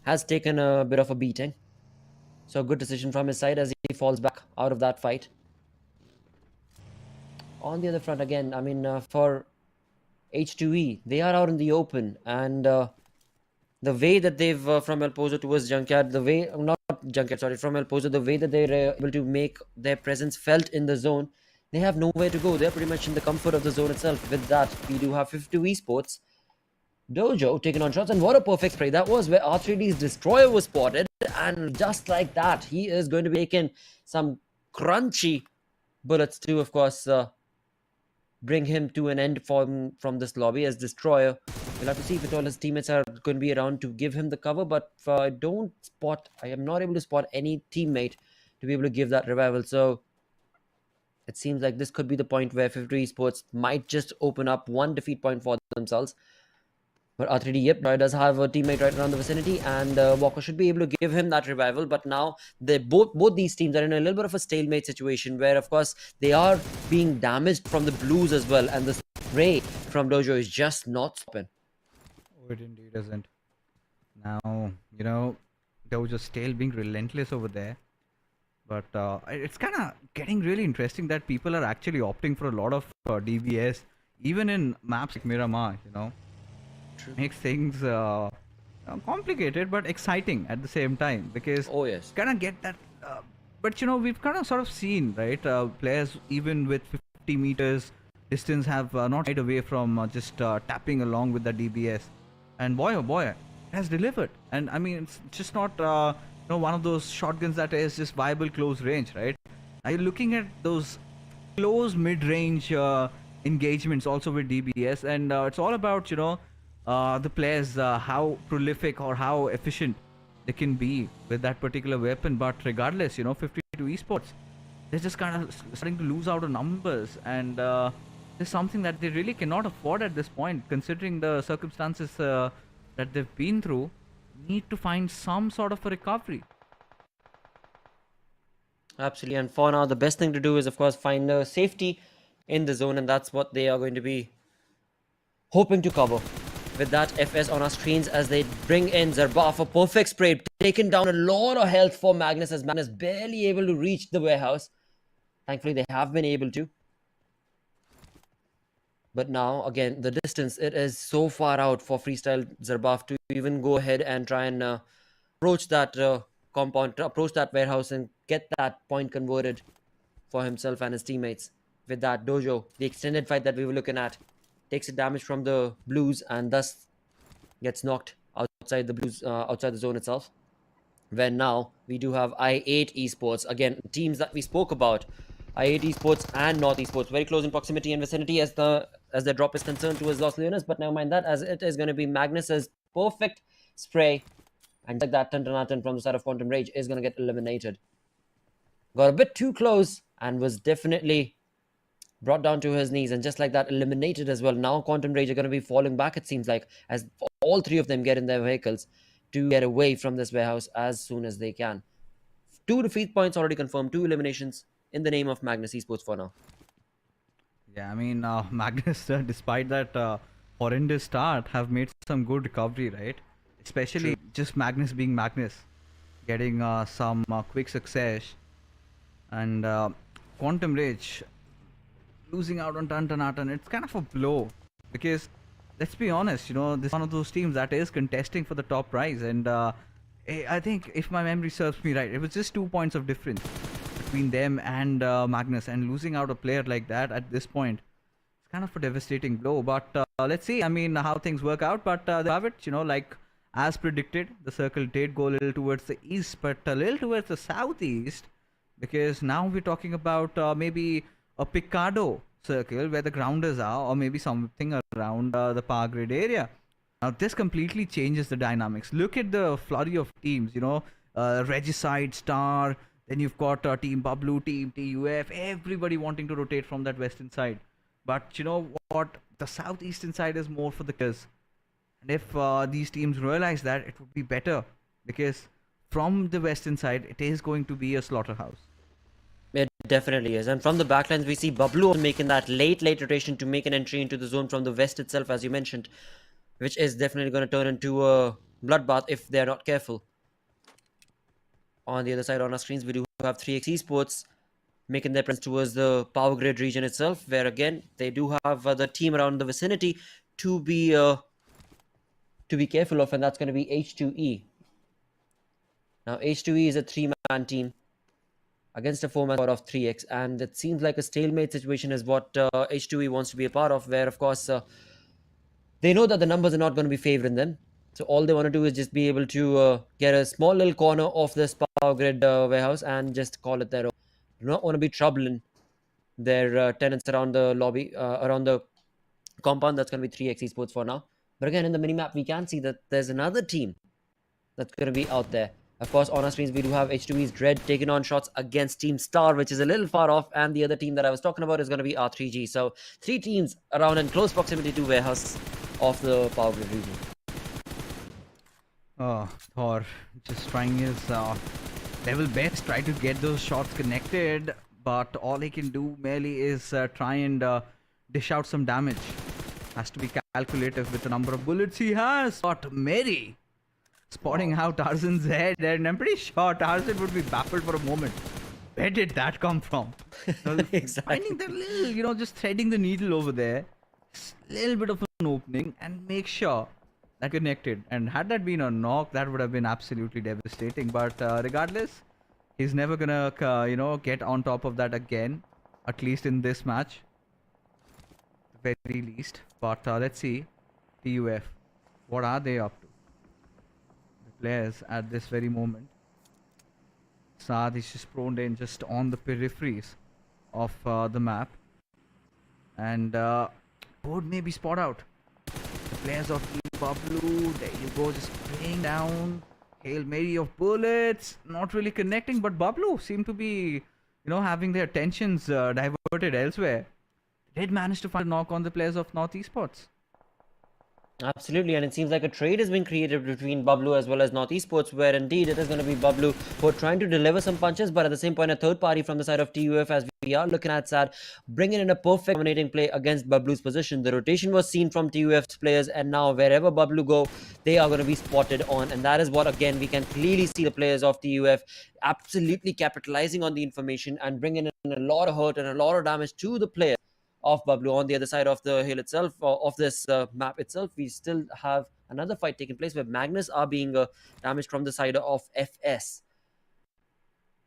has taken a bit of a beating. So a good decision from his side as he falls back out of that fight. On the other front again, I mean, for H2E, they are out in the open, and the way that they've from El Pozo towards Junkyard, the way, not Junkyard, sorry, from El Pozo, the way that they're able to make their presence felt in the zone, they have nowhere to go. They're pretty much in the comfort of the zone itself. With that, we do have 50 Esports Dojo taking on shots, and what a perfect spray. That was where R3D's Destroyer was spotted, and just like that, he is going to be taking some crunchy bullets to, of course, bring him to an end from this lobby as Destroyer. We'll have to see if all his teammates are going to be around to give him the cover, but I am not able to spot any teammate to be able to give that revival. So it seems like this could be the point where 50 Esports might just open up one defeat point for themselves. But R3D, yep, does have a teammate right around the vicinity, and Walker should be able to give him that revival. But now both these teams are in a little bit of a stalemate situation where, of course, they are being damaged from the blues as well, and the spray from Dojo is just not stopping. Oh, it indeed isn't. Now, you know, Dojo's still being relentless over there. But it's kind of getting really interesting that people are actually opting for a lot of DBS, even in maps like Miramar, you know. True. Makes things complicated but exciting at the same time, because Oh yes, kind of get that but you know, we've kind of sort of seen, right, players even with 50 meters distance have not shied away from just tapping along with the DBS, and boy oh boy, it has delivered. And I mean, it's just not you know, one of those shotguns that is just viable close range, right? Are you looking at those close mid-range engagements also with DBS, and it's all about the players, how prolific or how efficient they can be with that particular weapon. But regardless, 52 esports, they're just kind of starting to lose out on numbers, and there's something that they really cannot afford at this point, considering the circumstances that they've been through. Need to find some sort of a recovery. Absolutely. And for now, the best thing to do is, of course, find a safety in the zone, and that's what they are going to be hoping to cover with that FS on our screens as they bring in Zerbaf. A perfect spray, taken down a lot of health for Magnus, as Magnus barely able to reach the warehouse. Thankfully, they have been able to. But now, again, the distance, it is so far out for Freestyle Zerbaf to even go ahead and try and approach that compound, approach that warehouse and get that point converted for himself and his teammates. With that, Dojo, the extended fight that we were looking at, takes a damage from the Blues and thus gets knocked outside the Blues, outside the zone itself. Where now we do have I8 Esports, again, teams that we spoke about, I8 Esports and North Esports, very close in proximity and vicinity as their drop is concerned towards Los Leones. But never mind that, as it is going to be Magnus's perfect spray, and like that, Tantanatan from the side of Quantum Rage is going to get eliminated. Got a bit too close and was definitely brought down to his knees, and just like that, eliminated as well. Now Quantum Rage are going to be falling back, it seems like, as all three of them get in their vehicles to get away from this warehouse as soon as they can. 2 defeat points already confirmed, 2 eliminations in the name of Magnus Esports for now. Yeah, I mean, Magnus, despite that horrendous start, have made some good recovery, right? Especially just Magnus being Magnus, getting some quick success, and Quantum Rage losing out on Tantanatan. It's kind of a blow, because let's be honest, this is one of those teams that is contesting for the top prize, and I think, if my memory serves me right, it was just 2 points of difference between them and Magnus, and losing out a player like that at this point, it's kind of a devastating blow. But let's see, I mean, how things work out. But they have it, like as predicted, the circle did go a little towards the east, but a little towards the southeast, because now we're talking about maybe a Picado circle where the grounders are, or maybe something around the power grid area. Now this completely changes the dynamics. Look at the flurry of teams, Regicide, Star, then you've got Team BABLU, Team TUF, everybody wanting to rotate from that western side. But you know what? The southeastern side is more for the kids. And if these teams realize that, it would be better, because from the western side, it is going to be a slaughterhouse. It definitely is. And from the backlines, we see BABLU making that late rotation to make an entry into the zone from the west itself, as you mentioned, which is definitely going to turn into a bloodbath if they're not careful. On the other side on our screens, we do have 3x Esports making their presence towards the power grid region itself, where again they do have the team around the vicinity to be careful of, and that's going to be H2E. Now H2E is a 3-man team against a 4-man squad of 3x, and it seems like a stalemate situation is what H2E wants to be a part of, where of course they know that the numbers are not going to be favoring them. So all they want to do is just be able to get a small little corner of this power grid warehouse and just call it their own. Do not want to be troubling their tenants around the lobby, around the compound. That's going to be 3x Esports for now. But again, in the minimap, we can see that there's another team that's going to be out there. Of course, on our screens, we do have H2E's Dread taking on shots against Team Star, which is a little far off. And the other team that I was talking about is going to be R3G. So 3 teams around in close proximity to warehouse of the power grid region. Oh, Thor just trying his level best, try to get those shots connected, but all he can do merely is try and dish out some damage. Has to be calculative with the number of bullets he has. But Mary spotting out Tarzan's head, and I'm pretty sure Tarzan would be baffled for a moment. Where did that come from? So Exactly. finding the little, just threading the needle over there, little bit of an opening, and make sure that connected. And had that been a knock, that would have been absolutely devastating. But regardless, he's never gonna get on top of that again, at least in this match, the very least. But let's see, TUF, what are they up to, the players at this very moment? Saad is just prone in just on the peripheries of the map. And board may be spot out. The players of Team BABLU, there you go, just spraying down. Hail Mary of bullets, not really connecting, but BABLU seem to be, having their attentions diverted elsewhere. They did manage to find a knock on the players of North Esports. Absolutely, and it seems like a trade has been created between BABLU as well as North Esports, where indeed it is going to be BABLU who are trying to deliver some punches, but at the same point, a third party from the side of TUF, as we are looking at Sad, bringing in a perfect dominating play against BABLU's position. The rotation was seen from TUF's players, and now wherever BABLU go, they are going to be spotted on, and that is what, again, we can clearly see the players of TUF absolutely capitalizing on the information and bringing in a lot of hurt and a lot of damage to the players of BABLU. On the other side of the hill itself, of this map itself, we still have another fight taking place where Magnus are being damaged from the side of FS.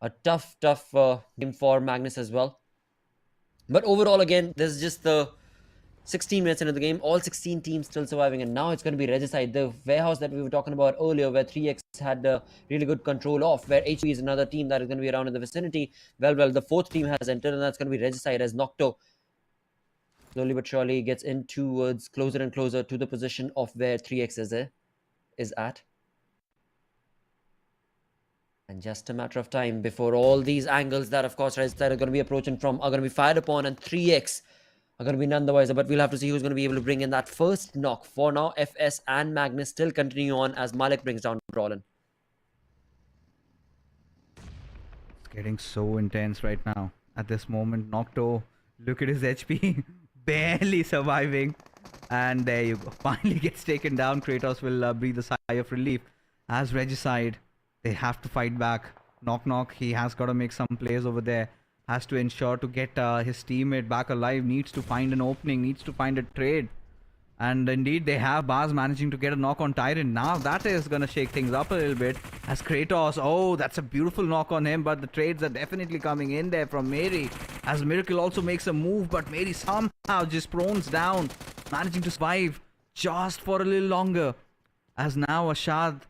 A tough game for Magnus as well. But overall, again, this is just the 16 minutes into the game, all 16 teams still surviving, and now it's going to be Regicide, the warehouse that we were talking about earlier, where 3x had really good control of, where HB is another team that is going to be around in the vicinity. Well, the fourth team has entered, and that's going to be Regicide, as Nocto slowly but surely gets in towards closer and closer to the position of where 3x is at. And just a matter of time before all these angles that, of course, Regicide are going to be approaching from are going to be fired upon, and 3x are going to be none the wiser. But we'll have to see who's going to be able to bring in that first knock. For now, FS and Magnus still continue on as Malik brings down Rollin. It's getting so intense right now. At this moment, Nocto, look at his HP. Barely surviving, and there you go, finally gets taken down. Kratos will breathe a sigh of relief. As Regicide, they have to fight back. Knock, he has got to make some plays over there, has to ensure to get his teammate back alive, needs to find an opening, needs to find a trade. And indeed, they have Baz managing to get a knock on Tyrant. Now that is going to shake things up a little bit. As Kratos, oh, that's a beautiful knock on him. But the trades are definitely coming in there from Mary. As Miracle also makes a move, but Mary somehow just prones down, managing to survive just for a little longer. As now Ashad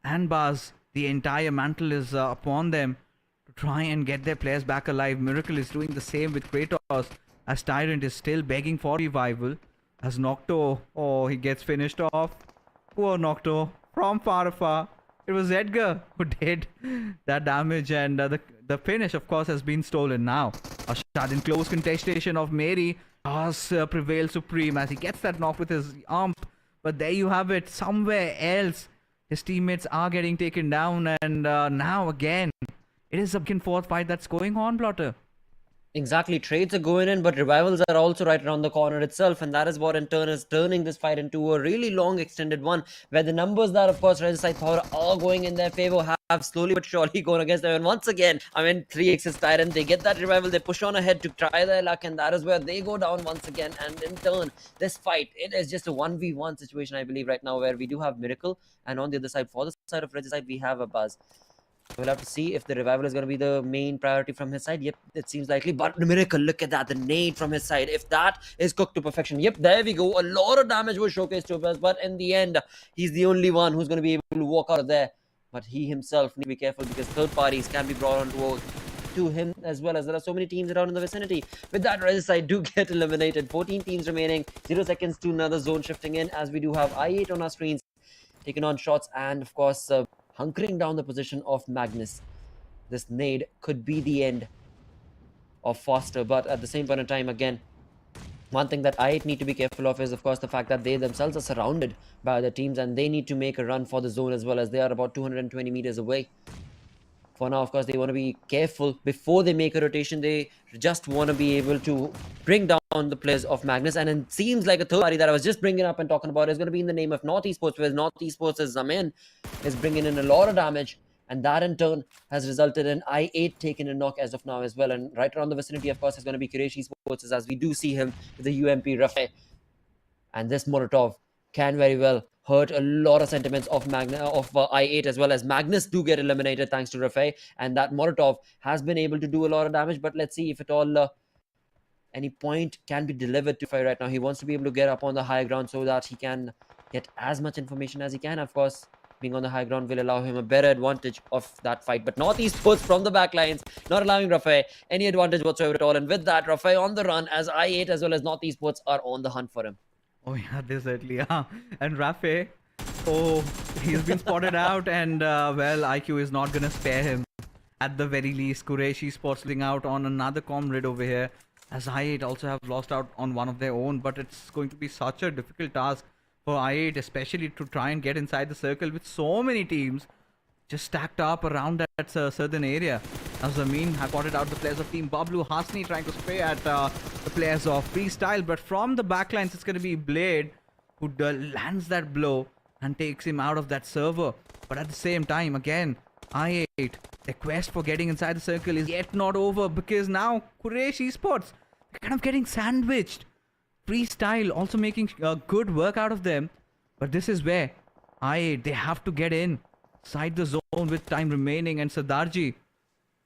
and Baz, the entire mantle is upon them to try and get their players back alive. Miracle is doing the same with Kratos, as Tyrant is still begging for revival. As Nocto, oh, he gets finished off. Poor Nocto, from far. It was Edgar who did that damage, and the finish, of course, has been stolen now. Ashad in close contestation of Mary does prevail supreme as he gets that knock with his arm. But there you have it, somewhere else, his teammates are getting taken down, and now again, it is a back and forth fight that's going on, Plotter. Exactly, trades are going in, but revivals are also right around the corner itself, and that is what in turn is turning this fight into a really long extended one, where the numbers that, of course, Regicide thought are going in their favor have slowly but surely gone against them. And once again, 3x's Tyrant, they get that revival, they push on ahead to try their luck, and that is where they go down once again. And in turn, this fight, it is just a 1v1 situation, I believe, right now, where we do have Miracle, and on the other side, for the side of Regicide, we have a Buzz. We'll have to see if the revival is going to be the main priority from his side. Yep, it seems likely. But Miracle, look at that. The nade from his side. If that is cooked to perfection. Yep, there we go. A lot of damage was showcased to us. But in the end, he's the only one who's going to be able to walk out of there. But he himself need to be careful, because third parties can be brought on to him as well, as there are so many teams around in the vicinity. With that, Regicide do get eliminated. 14 teams remaining. 0 seconds to another zone shifting in, as we do have I8 on our screens taking on shots, and of course hunkering down the position of Magnus. This nade could be the end of Foster, but at the same point in time, again, one thing that I need to be careful of is, of course, the fact that they themselves are surrounded by other teams, and they need to make a run for the zone as well, as they are about 220 meters away. For now, of course, they want to be careful before they make a rotation. They just want to be able to bring down the players of Magnus. And it seems like a third party that I was just bringing up and talking about is going to be in the name of North Esports, where North Esports' Zamin is bringing in a lot of damage. And that in turn has resulted in I8 taking a knock as of now as well. And right around the vicinity, of course, is going to be Quraysh Esports, as we do see him with the UMP Rafe. And this Molotov can very well hurt a lot of sentiments of I8, as well as Magnus do get eliminated thanks to Rafe, and that Molotov has been able to do a lot of damage. But let's see if at all any point can be delivered to Rafe right now. He wants to be able to get up on the high ground so that he can get as much information as he can. Of course, being on the high ground will allow him a better advantage of that fight. But North Esports from the back lines, not allowing Rafe any advantage whatsoever at all. And with that, Rafe on the run as I8 as well as North Esports are on the hunt for him. Oh yeah, definitely. Yeah. And Rafe, oh, he's been spotted out, and well, IQ is not gonna spare him. At the very least, Quraysh Esports losing out on another comrade over here, as I8 also have lost out on one of their own. But it's going to be such a difficult task for I8, especially to try and get inside the circle with so many teams just stacked up around that southern area. As Zameen have spotted out the players of Team BABLU. Hasni trying to spray at the players of Freestyle, but from the backlines it's going to be Blade who lands that blow and takes him out of that server. But at the same time, again, I8, the quest for getting inside the circle is yet not over, because now Quraysh Esports, they're kind of getting sandwiched. Freestyle also making good work out of them, but this is where I8, they have to get inside the zone with time remaining. And Sardarji,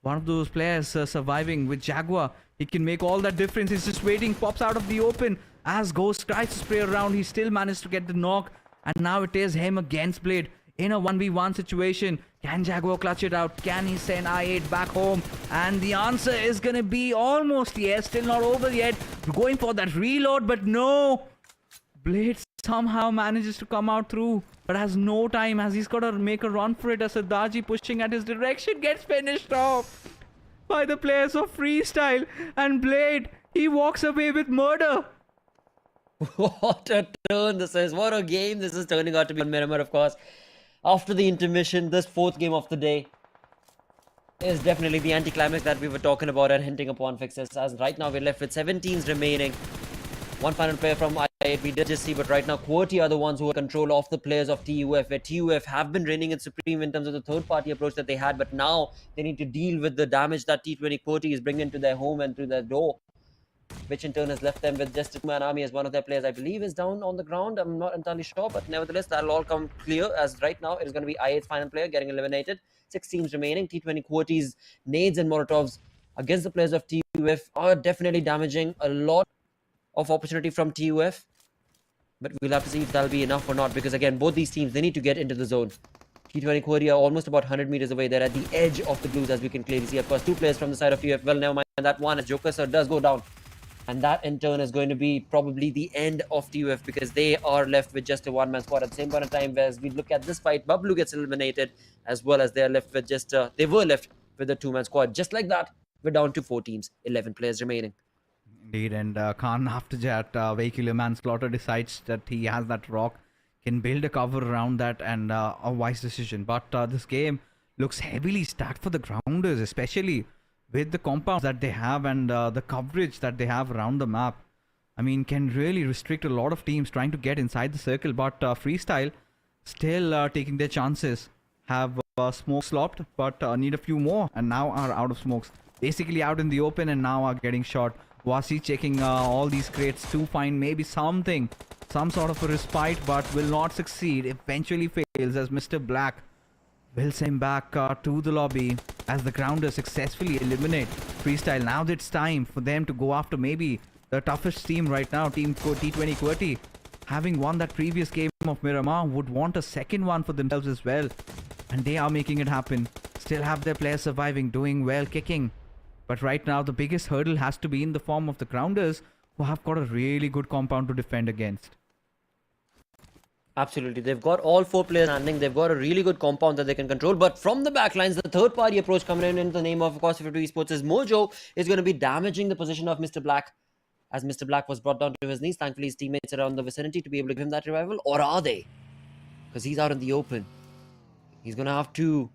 one of those players surviving with Jaguar, he can make all that difference. He's just waiting, pops out of the open as Ghost tries to spray around. He still managed to get the knock, and now it is him against Blade in a 1v1 situation. Can Jaguar clutch it out? Can he send I8 back home? And the answer is gonna be almost yes. Still not over yet. We're going for that reload, but no. Blade somehow manages to come out through, but has no time, as he's got to make a run for it. As Sardarji pushing at his direction gets finished off by the players of Freestyle, and Blade, he walks away with murder. What a turn this is. What a game this is turning out to be on Miramar, of course. After the intermission, this fourth game of the day is definitely the anticlimax that we were talking about and hinting upon, Fixes. As right now we're left with 7 teams remaining. One final player from I8 we did just see, but right now QWERTY are the ones who are control of the players of TUF, where TUF have been reigning in supreme in terms of the third party approach that they had, but now they need to deal with the damage that T20 QWERTY is bringing to their home and to their door, which in turn has left them with just a two-man army, as one of their players, I believe, is down on the ground. I'm not entirely sure, but nevertheless, that'll all come clear, as right now it is going to be I8's final player getting eliminated. 6 teams remaining. T20 QWERTY's nades and Molotovs against the players of TUF are definitely damaging a lot of opportunity from TUF, but we'll have to see if that'll be enough or not, because again, both these teams, they need to get into the zone. T20 QWERTY are almost about 100 meters away. They're at the edge of the blues, as we can clearly see. Of course, 2 players from the side of TUF. Well, never mind that one, as Joker Sir does go down. And that in turn is going to be probably the end of TUF, because they are left with just a one-man squad. At the same point in time, as we look at this fight, BABLU gets eliminated, as well as they're left with just they were left with a two-man squad. Just like that, we're down to 4 teams, 11 players remaining. Indeed, and Khan, after that vehicular manslaughter, decides that he has that rock, can build a cover around that, and a wise decision. But this game looks heavily stacked for the grounders, especially with the compounds that they have and the coverage that they have around the map. I mean, can really restrict a lot of teams trying to get inside the circle, but Freestyle still taking their chances. Have smoke slopped, but need a few more, and now are out of smokes. Basically out in the open, and now are getting shot. Wasi checking all these crates to find maybe something, some sort of a respite, but will not succeed. Eventually fails, as Mr. Black will send him back to the lobby, as the grounders successfully eliminate Freestyle. Now it's time for them to go after maybe the toughest team right now, Team T20 QWERTY. Having won that previous game of Miramar, would want a second one for themselves as well. And they are making it happen. Still have their players surviving, doing well, kicking. But right now, the biggest hurdle has to be in the form of the grounders, who have got a really good compound to defend against. Absolutely. They've got all 4 players standing. They've got a really good compound that they can control. But from the backlines, the third-party approach coming in the name of course, R3D Esports, is Mojo is going to be damaging the position of Mr. Black, as Mr. Black was brought down to his knees. Thankfully, his teammates around the vicinity to be able to give him that revival. Or are they? Because he's out in the open. He's going to have to...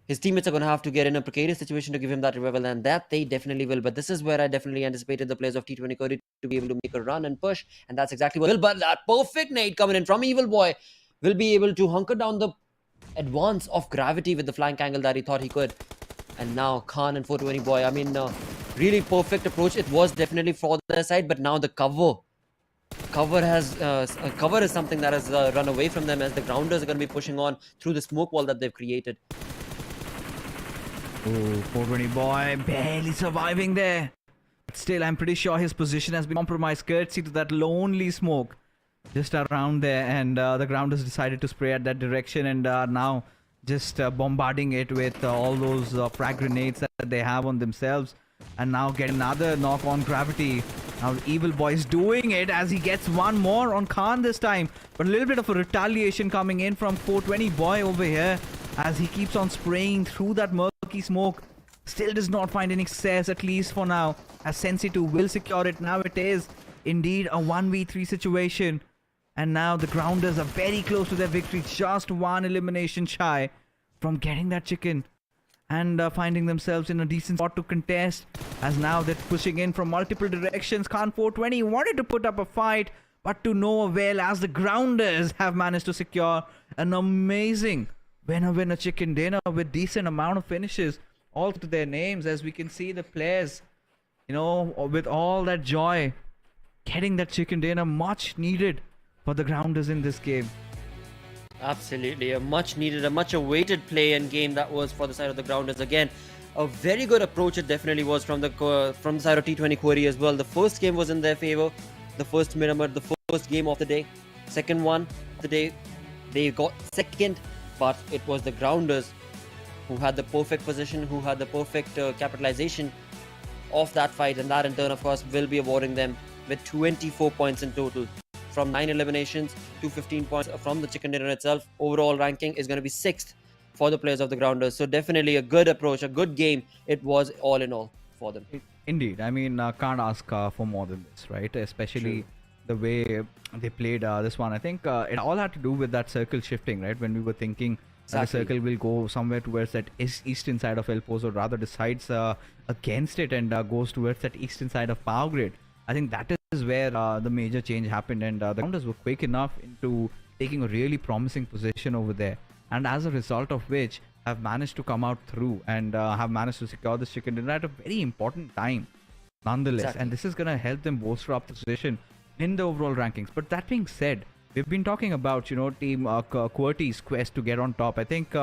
His teammates are going to have to get in a precarious situation to give him that revival, and that they definitely will. But this is where I definitely anticipated the players of T20 QWERTY to be able to make a run and push, and that's exactly what will. But that perfect nade coming in from Evil Boy will be able to hunker down the advance of Gravity with the flank angle that he thought he could. And now Khan and 420 Boy, I mean, really perfect approach. It was definitely for their side, but now the cover is something that has run away from them, as the grounders are going to be pushing on through the smoke wall that they've created. Oh, 420 Boy barely surviving there. But still, I'm pretty sure his position has been compromised courtesy to that lonely smoke just around there, and the grounders decided to spray at that direction, and now just bombarding it with all those frag grenades that they have on themselves, and now get another knock on gravity. Now Evil Boy is doing it as he gets one more on Khan this time, but a little bit of a retaliation coming in from 420 Boy over here as he keeps on spraying through that murky smoke. Still does not find any success, at least for now, as Sensitu will secure it. Now it is indeed a 1v3 situation, and now the grounders are very close to their victory, just one elimination shy from getting that chicken and finding themselves in a decent spot to contest, as now they're pushing in from multiple directions. Khan 420 wanted to put up a fight, but to no avail, as the grounders have managed to secure an amazing winner chicken dinner with decent amount of finishes all to their names, as we can see the players, you know, with all that joy, getting that chicken dinner, much needed for the grounders in this game. Absolutely, a much needed, a much awaited play and game that was for the side of the grounders. Again, a very good approach it definitely was from the side of T20 Query as well. The first game was in their favor, the first Miramar, the first game of the day. Second one of the day, they got second, but it was the grounders who had the perfect position, who had the perfect capitalization of that fight, and that in turn, of course, will be awarding them with 24 points in total. From 9 eliminations to 15 points from the chicken dinner itself. Overall ranking is going to be 6th for the players of the grounders. So definitely a good approach, a good game. It was all in all for them. Indeed. I mean, can't ask for more than this, right? Especially the way they played this one. I think it all had to do with that circle shifting, right? When we were thinking that the circle will go somewhere towards that eastern side of El Pozo, rather decides against it and goes towards that eastern side of Power Grid. I think that is where the major change happened, and the grounders were quick enough into taking a really promising position over there, and as a result of which have managed to come out through and have managed to secure this chicken dinner at a very important time nonetheless. And this is going to help them bolster up the position in the overall rankings. But that being said, we've been talking about, you know, team QWERTY's quest to get on top. I think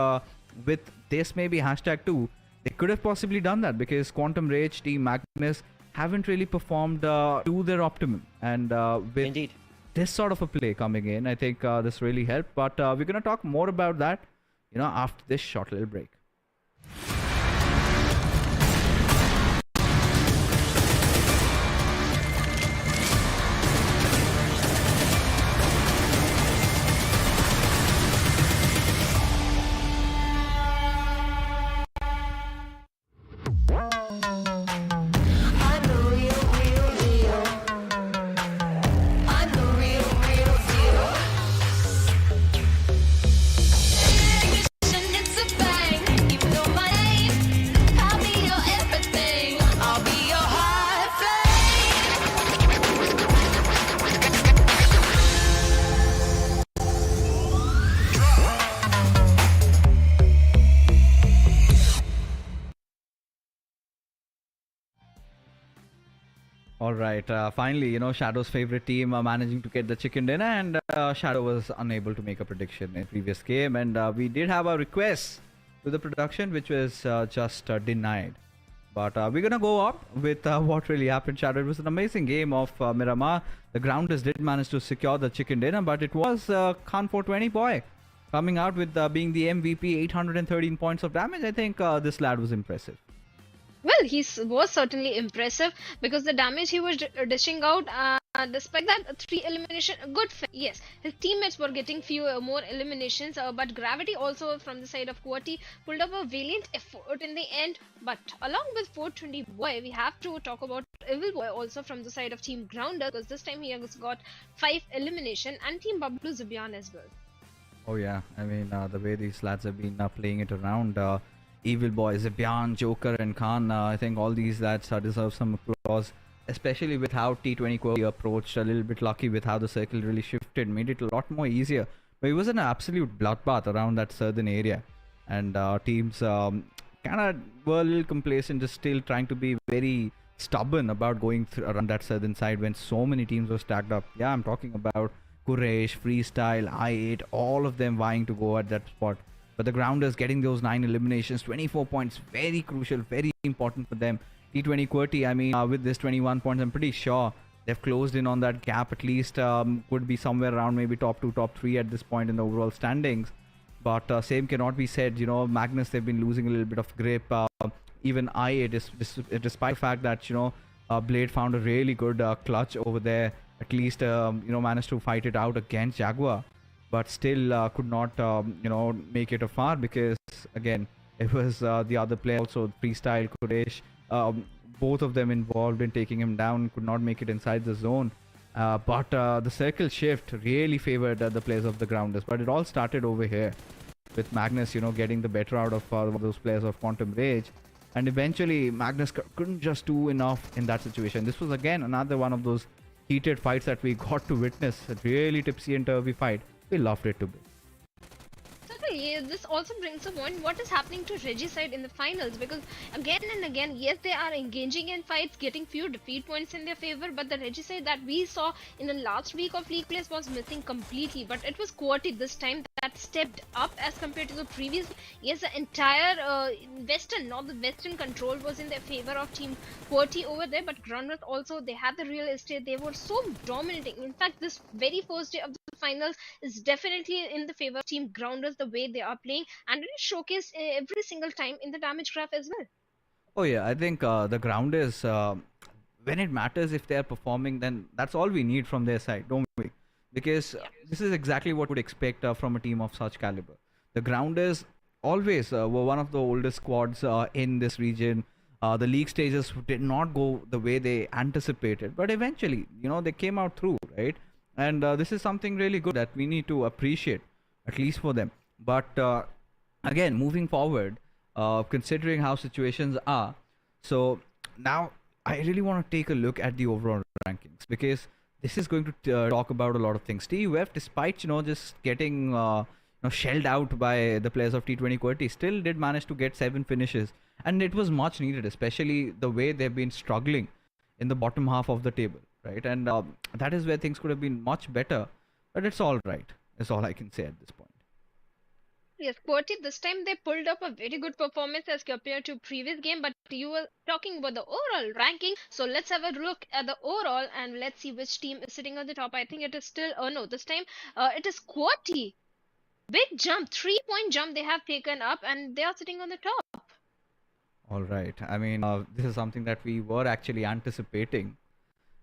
with this maybe #2 they could have possibly done that, because Quantum Rage, Team Magnus haven't really performed to their optimum, and with this sort of a play coming in, I think this really helped. But we're going to talk more about that, you know, after this short little break. Alright, finally, you know, Shadow's favorite team managing to get the chicken dinner, and Shadow was unable to make a prediction in previous game, and we did have a request to the production which was just denied. But we're gonna go up with what really happened. Shadow, it was an amazing game of Miramar. The grounders did manage to secure the chicken dinner, but it was Khan 420 Boy coming out with being the MVP, 813 points of damage. I think this lad was impressive. Well, he was certainly impressive, because the damage he was dishing out, despite that 3 elimination, yes, his teammates were getting fewer more eliminations, but Gravity also from the side of QWERTY pulled up a valiant effort in the end. But along with 420 Boy, we have to talk about Evil Boy also from the side of Team Grounder, because this time he has got 5 elimination, and Team BABLU Zubian as well. Oh yeah, I mean the way these lads have been playing it around. Evil Boy, Zibian, Joker and Khan, I think all these lads deserve some applause, especially with how T20 QWERTY approached. A little bit lucky with how the circle really shifted, made it a lot more easier. But it was an absolute bloodbath around that southern area, and teams kind of were a little complacent, just still trying to be very stubborn about going around that southern side when so many teams were stacked up. Yeah, I'm talking about Quraysh, Freestyle, I8, all of them vying to go at that spot. But the grounders getting those 9 eliminations, 24 points, very crucial, very important for them. T20 QWERTY, I mean, with this 21 points, I'm pretty sure They've closed in on that gap at least. Could be somewhere around maybe top 2, top 3 at this point in the overall standings. But same cannot be said. Magnus, they've been losing a little bit of grip. Even despite the fact that Blade found a really good clutch over there. At least managed to fight it out against Jaguar, but still could not make it afar, because again it was the other player also, freestyle Quraysh, both of them involved in taking him down, could not make it inside the zone. But the circle shift really favored the players of the Grounders. But it all started over here with Magnus getting the better out of those players of Quantum Rage, and eventually Magnus couldn't just do enough in that situation. This was again another one of those heated fights that we got to witness. A really tipsy and turvy fight. We loved it to be. Certainly, this also brings a point. What is happening to Regicide in the finals? Because again and again, yes, they are engaging in fights, getting few defeat points in their favor, but the Regicide that we saw in the last week of league plays was missing completely. But it was Quirty this time that stepped up as compared to the previous. Yes, the entire Western control was in their favor of Team Quirty over there, but Grounders also, they had the real estate. They were so dominating. In fact, this very first day of the finals is definitely in the favor of Team Grounders, the way they are playing, and it is showcased every single time in the damage graph as well. Oh yeah, I think the Grounders, when it matters, if they are performing, then that's all we need from their side, don't we? Because this is exactly what we would expect from a team of such caliber. The Grounders always were one of the oldest squads in this region. The league stages did not go the way they anticipated, but eventually, they came out through, right? And this is something really good that we need to appreciate, at least for them. But again, moving forward, considering how situations are, so now I really want to take a look at the overall rankings, because this is going to talk about a lot of things. TUF, despite just getting shelled out by the players of T20 Qwerty, still did manage to get 7 finishes, and it was much needed, especially the way they've been struggling in the bottom half of the table, right? And that is where things could have been much better, but it's all right. That's all I can say at this point. Yes, Qwerty, this time they pulled up a very good performance as compared to previous game, but you were talking about the overall ranking, so let's have a look at the overall and let's see which team is sitting on the top. I think it is still, no, this time it is Qwerty. Big jump, 3-point jump they have taken up, and they are sitting on the top. All right. I mean, this is something that we were actually anticipating,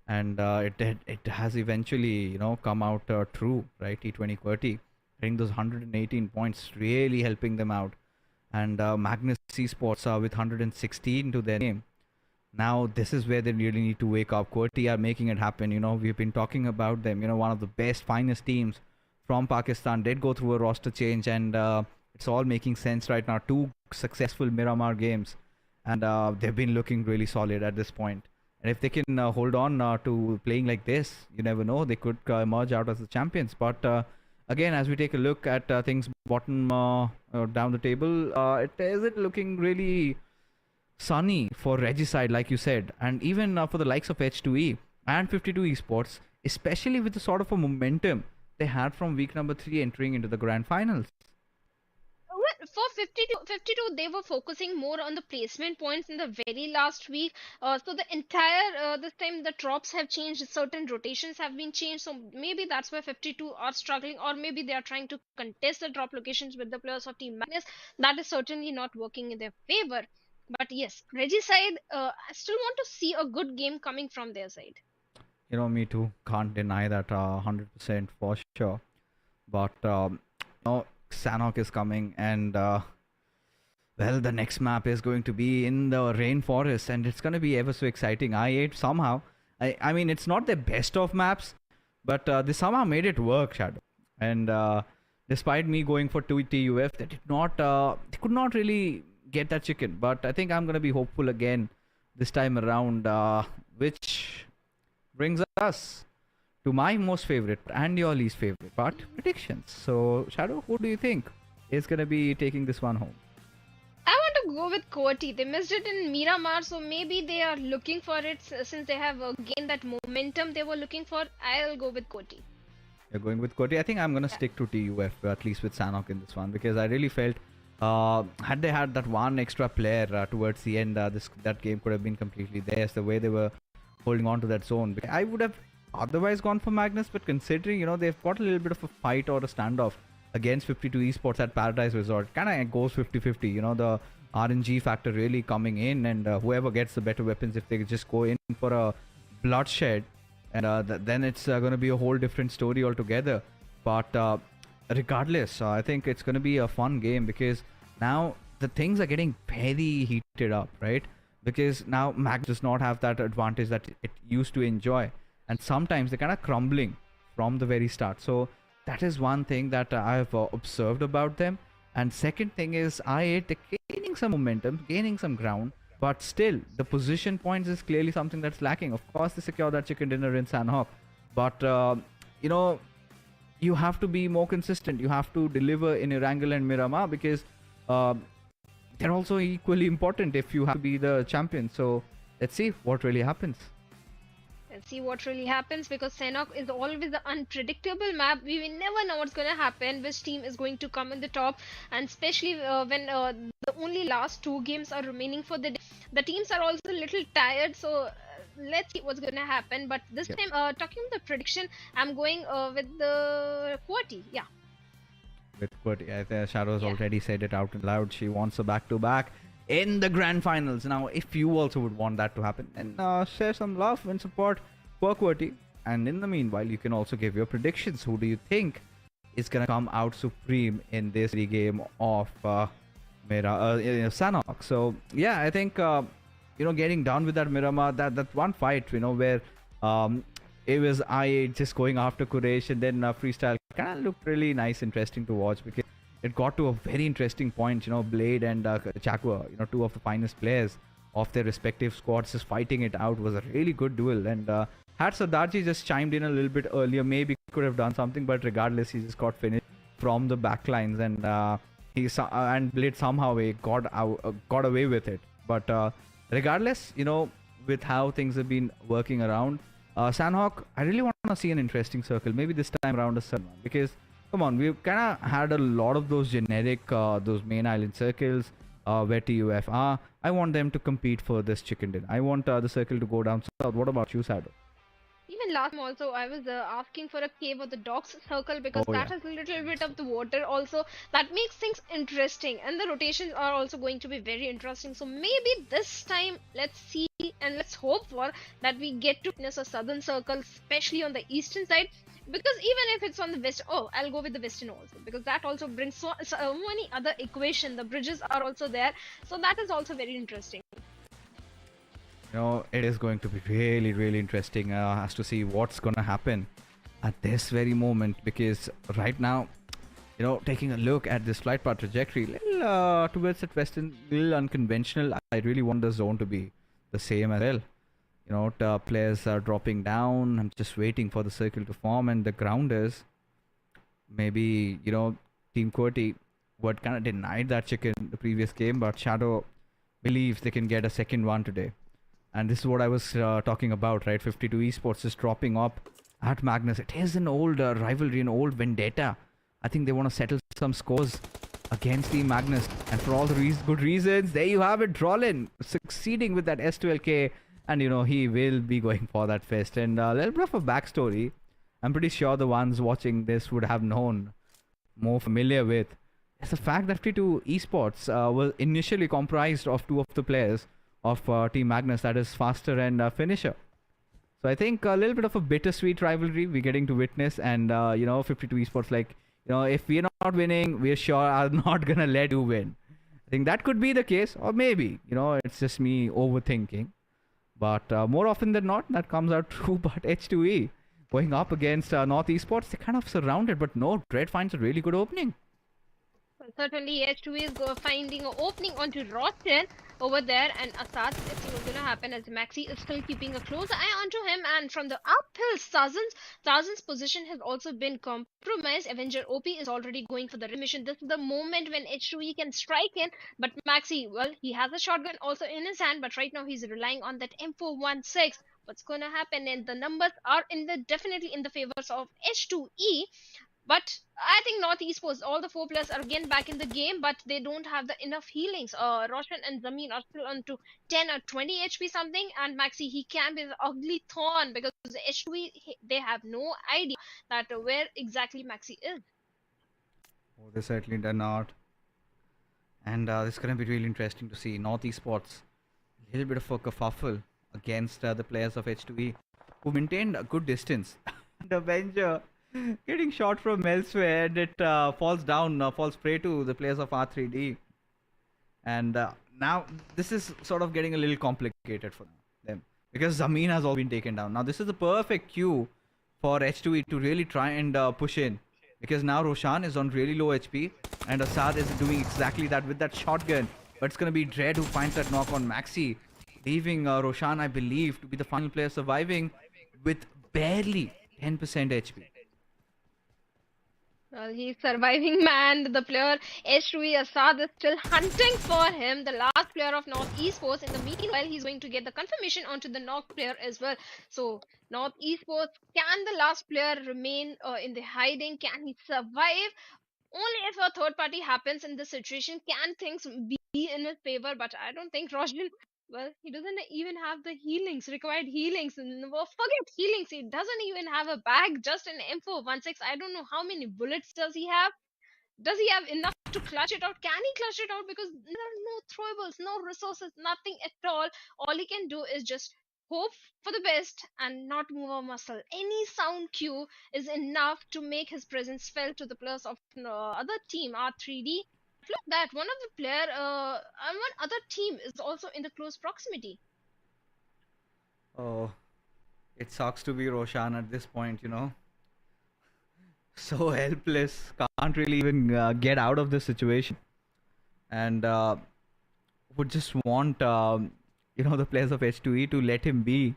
and it has eventually come out true, right? T20 Qwerty getting those 118 points, really helping them out, and Magnus Esports with 116 to their name. Now this is where they really need to wake up. Qwerty are making it happen. We've been talking about them. One of the best, finest teams from Pakistan did go through a roster change, and it's all making sense right now. 2 successful Miramar games, and they've been looking really solid at this point. And if they can hold on to playing like this, you never know, they could emerge out as the champions. But again, as we take a look at things bottom down the table, it isn't looking really sunny for Regicide, like you said, and even for the likes of H2E and 52 Esports, especially with the sort of a momentum they had from week number 3 entering into the Grand Finals. Well, for 52, they were focusing more on the placement points in the very last week. So the entire, this time the drops have changed, certain rotations have been changed. So maybe that's why 52 are struggling, or maybe they are trying to contest the drop locations with the players of Team Magnus. That is certainly not working in their favor. But yes, Regicide, I still want to see a good game coming from their side. Me too. Can't deny that 100% for sure. But Sanhok is coming, and well, the next map is going to be in the rainforest, and it's going to be ever so exciting. I8 somehow, I mean, it's not the best of maps, but they somehow made it work, Shadow. And despite me going for 2 TUF, they could not really get that chicken. But I think I'm going to be hopeful again this time around, which brings us to my most favorite and your least favorite part, predictions. So, Shadow, who do you think is going to be taking this one home? I want to go with Qwerty. They missed it in Miramar, so maybe they are looking for it since they have gained that momentum they were looking for. I'll go with Qwerty. You're going with Qwerty. I think I'm going to stick to TUF, at least with Sanhok in this one, because I really felt had they had that one extra player towards the end, that game could have been completely theirs. The way they were holding on to that zone. I would have otherwise gone for Magnus, but considering, they've got a little bit of a fight or a standoff against 52 Esports at Paradise Resort, kind of goes 50-50. The RNG factor really coming in, and whoever gets the better weapons, if they just go in for a bloodshed, and then it's going to be a whole different story altogether. But regardless, I think it's going to be a fun game, because now the things are getting very heated up, right? Because now Magnus does not have that advantage that it used to enjoy, and sometimes they're kind of crumbling from the very start. So that is one thing that I've observed about them. And second thing is, they're gaining some momentum, gaining some ground, but still the position points is clearly something that's lacking. Of course, they secure that chicken dinner in Sanhok, but you have to be more consistent. You have to deliver in Erangel and Miramar, because they're also equally important if you have to be the champion. So let's see what really happens. Let's see what really happens, because Sanhok is always the unpredictable map. We will never know what's going to happen, which team is going to come in the top, and especially when the only last 2 games are remaining for the day. The teams are also a little tired, so let's see what's going to happen. But this time, talking about the prediction, I'm going with the QWERTY. Yeah. With QWERTY, I think Shadow's already said it out loud. She wants a back-to-back in the grand finals. Now, if you also would want that to happen, then share some love and support for QWERTY. And in the meanwhile, you can also give your predictions. Who do you think is going to come out supreme in this game of Sanhok? So, yeah, I think, getting down with that Miramar, that one fight, where it was just going after Quraysh, and then freestyle kind of looked really nice, interesting to watch, because it got to a very interesting point. Blade and Chakwa, 2 of the finest players of their respective squads, just fighting it out. Was a really good duel. And had Sardarji just chimed in a little bit earlier, maybe could have done something. But regardless, he just got finished from the backlines, and and Blade somehow got away with it. But regardless, with how things have been working around, Sanhok, I really want to see an interesting circle. Maybe this time around a certain one, because come on, we've kind of had a lot of those generic, those main island circles where TUF are. I want them to compete for this chicken dinner. I want the circle to go down south. What about you, Sado? Even last time also, I was asking for a cave of the dogs circle, because that has a little bit of the water also. That makes things interesting, and the rotations are also going to be very interesting. So maybe this time, let's see and let's hope for that we get to witness a southern circle, especially on the eastern side. Because even if it's on the west, I'll go with the western also, because that also brings so many other equation. The bridges are also there, so that is also very interesting. It is going to be really, really interesting as to see what's going to happen at this very moment, because right now, taking a look at this flight path trajectory, little towards the western, little unconventional. I really want the zone to be the same as well. Players are dropping down. I'm just waiting for the circle to form, and the grounders, maybe, Team QWERTY would kind of denied that chicken the previous game, but Shadow believes they can get a second one today. And this is what I was talking about, right? 52 Esports is dropping up at Magnus. It is an old rivalry, an old vendetta. I think they want to settle some scores against Team Magnus. And for all the good reasons, there you have it. Drollin succeeding with that S12K. And, he will be going for that fest. And a little bit of a backstory, I'm pretty sure the ones watching this would have known, more familiar with. It's the fact that 52 Esports was initially comprised of 2 of the players of Team Magnus, that is Faster and Finisher. So I think a little bit of a bittersweet rivalry we're getting to witness, and 52 Esports, if we're not winning, we're sure are not gonna let you win. I think that could be the case, or maybe it's just me overthinking, but more often than not that comes out true. But H2E going up against North Esports, they're kind of surrounded, but no, Dread finds a really good opening. Well, certainly H2 is finding an opening onto Rotten over there, and Assad, let's see what's going to happen, as Maxi is still keeping a close eye onto him. And from the uphill, Sazan's position has also been compromised. Avenger OP is already going for the remission. This is the moment when H2E can strike in, but Maxi, well, he has a shotgun also in his hand, but right now he's relying on that M416. What's going to happen? And the numbers are definitely in the favors of H2E. But I think North Esports, all the four players are again back in the game, but they don't have the enough healings. Roshan and Zameen are still on to 10 or 20 HP something, and Maxi, he can be the ugly thorn because the H2E, they have no idea that where exactly Maxi is. Oh, they certainly did not. And this is going to be really interesting to see. North Esports, a little bit of a kerfuffle against the players of H2E, who maintained a good distance. The Avenger getting shot from elsewhere, and it falls down, falls prey to the players of R3D. And now this is sort of getting a little complicated for them, because Zameen has all been taken down. Now this is the perfect cue for H2E to really try and push in, because now Roshan is on really low HP and Assad is doing exactly that with that shotgun. But it's going to be Dread who finds that knock on Maxi, leaving Roshan, I believe, to be the final player surviving with barely 10% HP. Well, he's surviving, man. The player H2E Assad is still hunting for him. The last player of North Esports. In the meanwhile, he's going to get the confirmation onto the knock player as well. So, North Esports, can the last player remain in the hiding? Can he survive? Only if a third party happens in this situation can things be in his favor. But I don't think Roshan. Well, he doesn't even have the healings, required healings. And well, forget healings. He doesn't even have a bag, just an M416. I don't know how many bullets does he have. Does he have enough to clutch it out? Can he clutch it out? Because there are no throwables, no resources, nothing at all. All he can do is just hope for the best and not move a muscle. Any sound cue is enough to make his presence felt to the players of other team, R3D. Look that one of the player and one other team is also in the close proximity. Oh, it sucks to be Roshan at this point, you know. So helpless, can't really even get out of this situation, and would just want the players of H2E to let him be,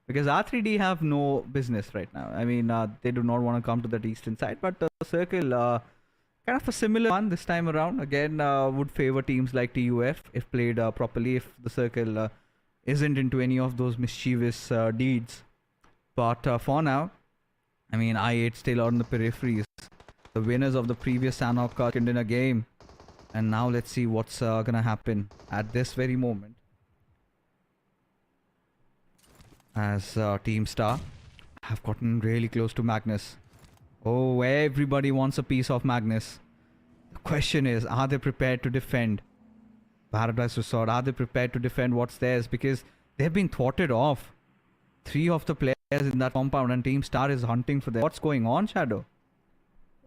because R3D have no business right now. I mean, they do not want to come to that eastern side, but the circle, kind of a similar one this time around, again would favor teams like TUF if played properly, if the circle isn't into any of those mischievous deeds. But for now, I mean, I8 still on the peripheries. The winners of the previous Sanhok are in a game. And now let's see what's gonna happen at this very moment. As Team Star have gotten really close to Magnus. Oh, everybody wants a piece of Magnus. The question is, are they prepared to defend Paradise Resort? Are they prepared to defend what's theirs? Because they've been thwarted off. 3 of the players in that compound, and Team Star is hunting for them. What's going on, Shadow?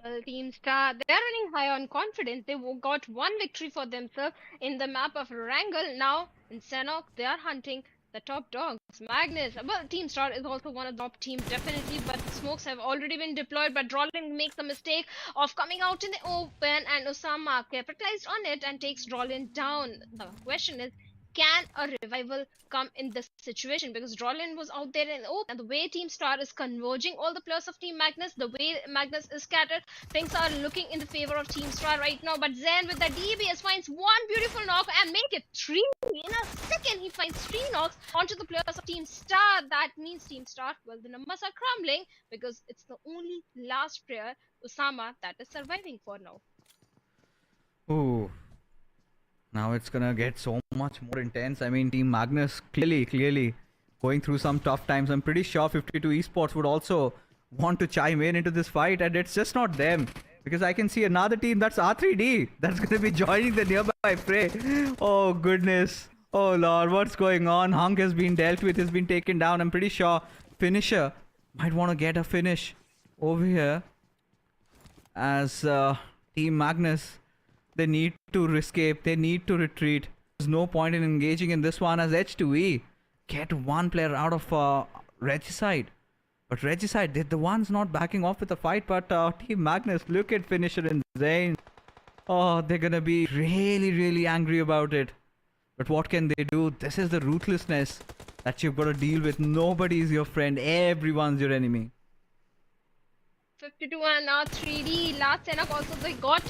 Well, Team Star, they're running high on confidence. They got one victory for themselves in the map of Erangel. Now, in Sanhok, they are hunting the top dogs. Magnus, well, Team Star is also one of the top teams, definitely, but the smokes have already been deployed. But Drolin makes the mistake of coming out in the open, and Osama capitalized on it and takes Drolin down. The question is, can a revival come in this situation? Because Drolin was out there in the open, and the way Team Star is converging all the players of Team Magnus, the way Magnus is scattered, things are looking in the favor of Team Star right now. But Zen with the DBS finds one beautiful knock and make it 3. In a second, he finds 3 knocks onto the players of Team Star. That means Team Star, well, the numbers are crumbling because it's the only last player, Osama, that is surviving for now. Ooh. Now it's gonna get so much more intense. I mean, Team Magnus clearly going through some tough times. I'm pretty sure 52 Esports would also want to chime in into this fight, and it's just not them, because I can see another team, that's R3D, that's gonna be joining the nearby fray. Oh goodness, oh lord, what's going on? Hunk has been dealt with, has been taken down. I'm pretty sure Finisher might want to get a finish over here, as Team Magnus, they need to escape, they need to retreat. There's no point in engaging in this one, as H2E get one player out of Regicide. But Regicide, they're the ones not backing off with the fight. But Team Magnus, look at Finisher and Zane. Oh, they're gonna be really angry about it. But what can they do? This is the ruthlessness that you've got to deal with. Nobody is your friend, everyone's your enemy. 52 and R3D last Sanhok also they got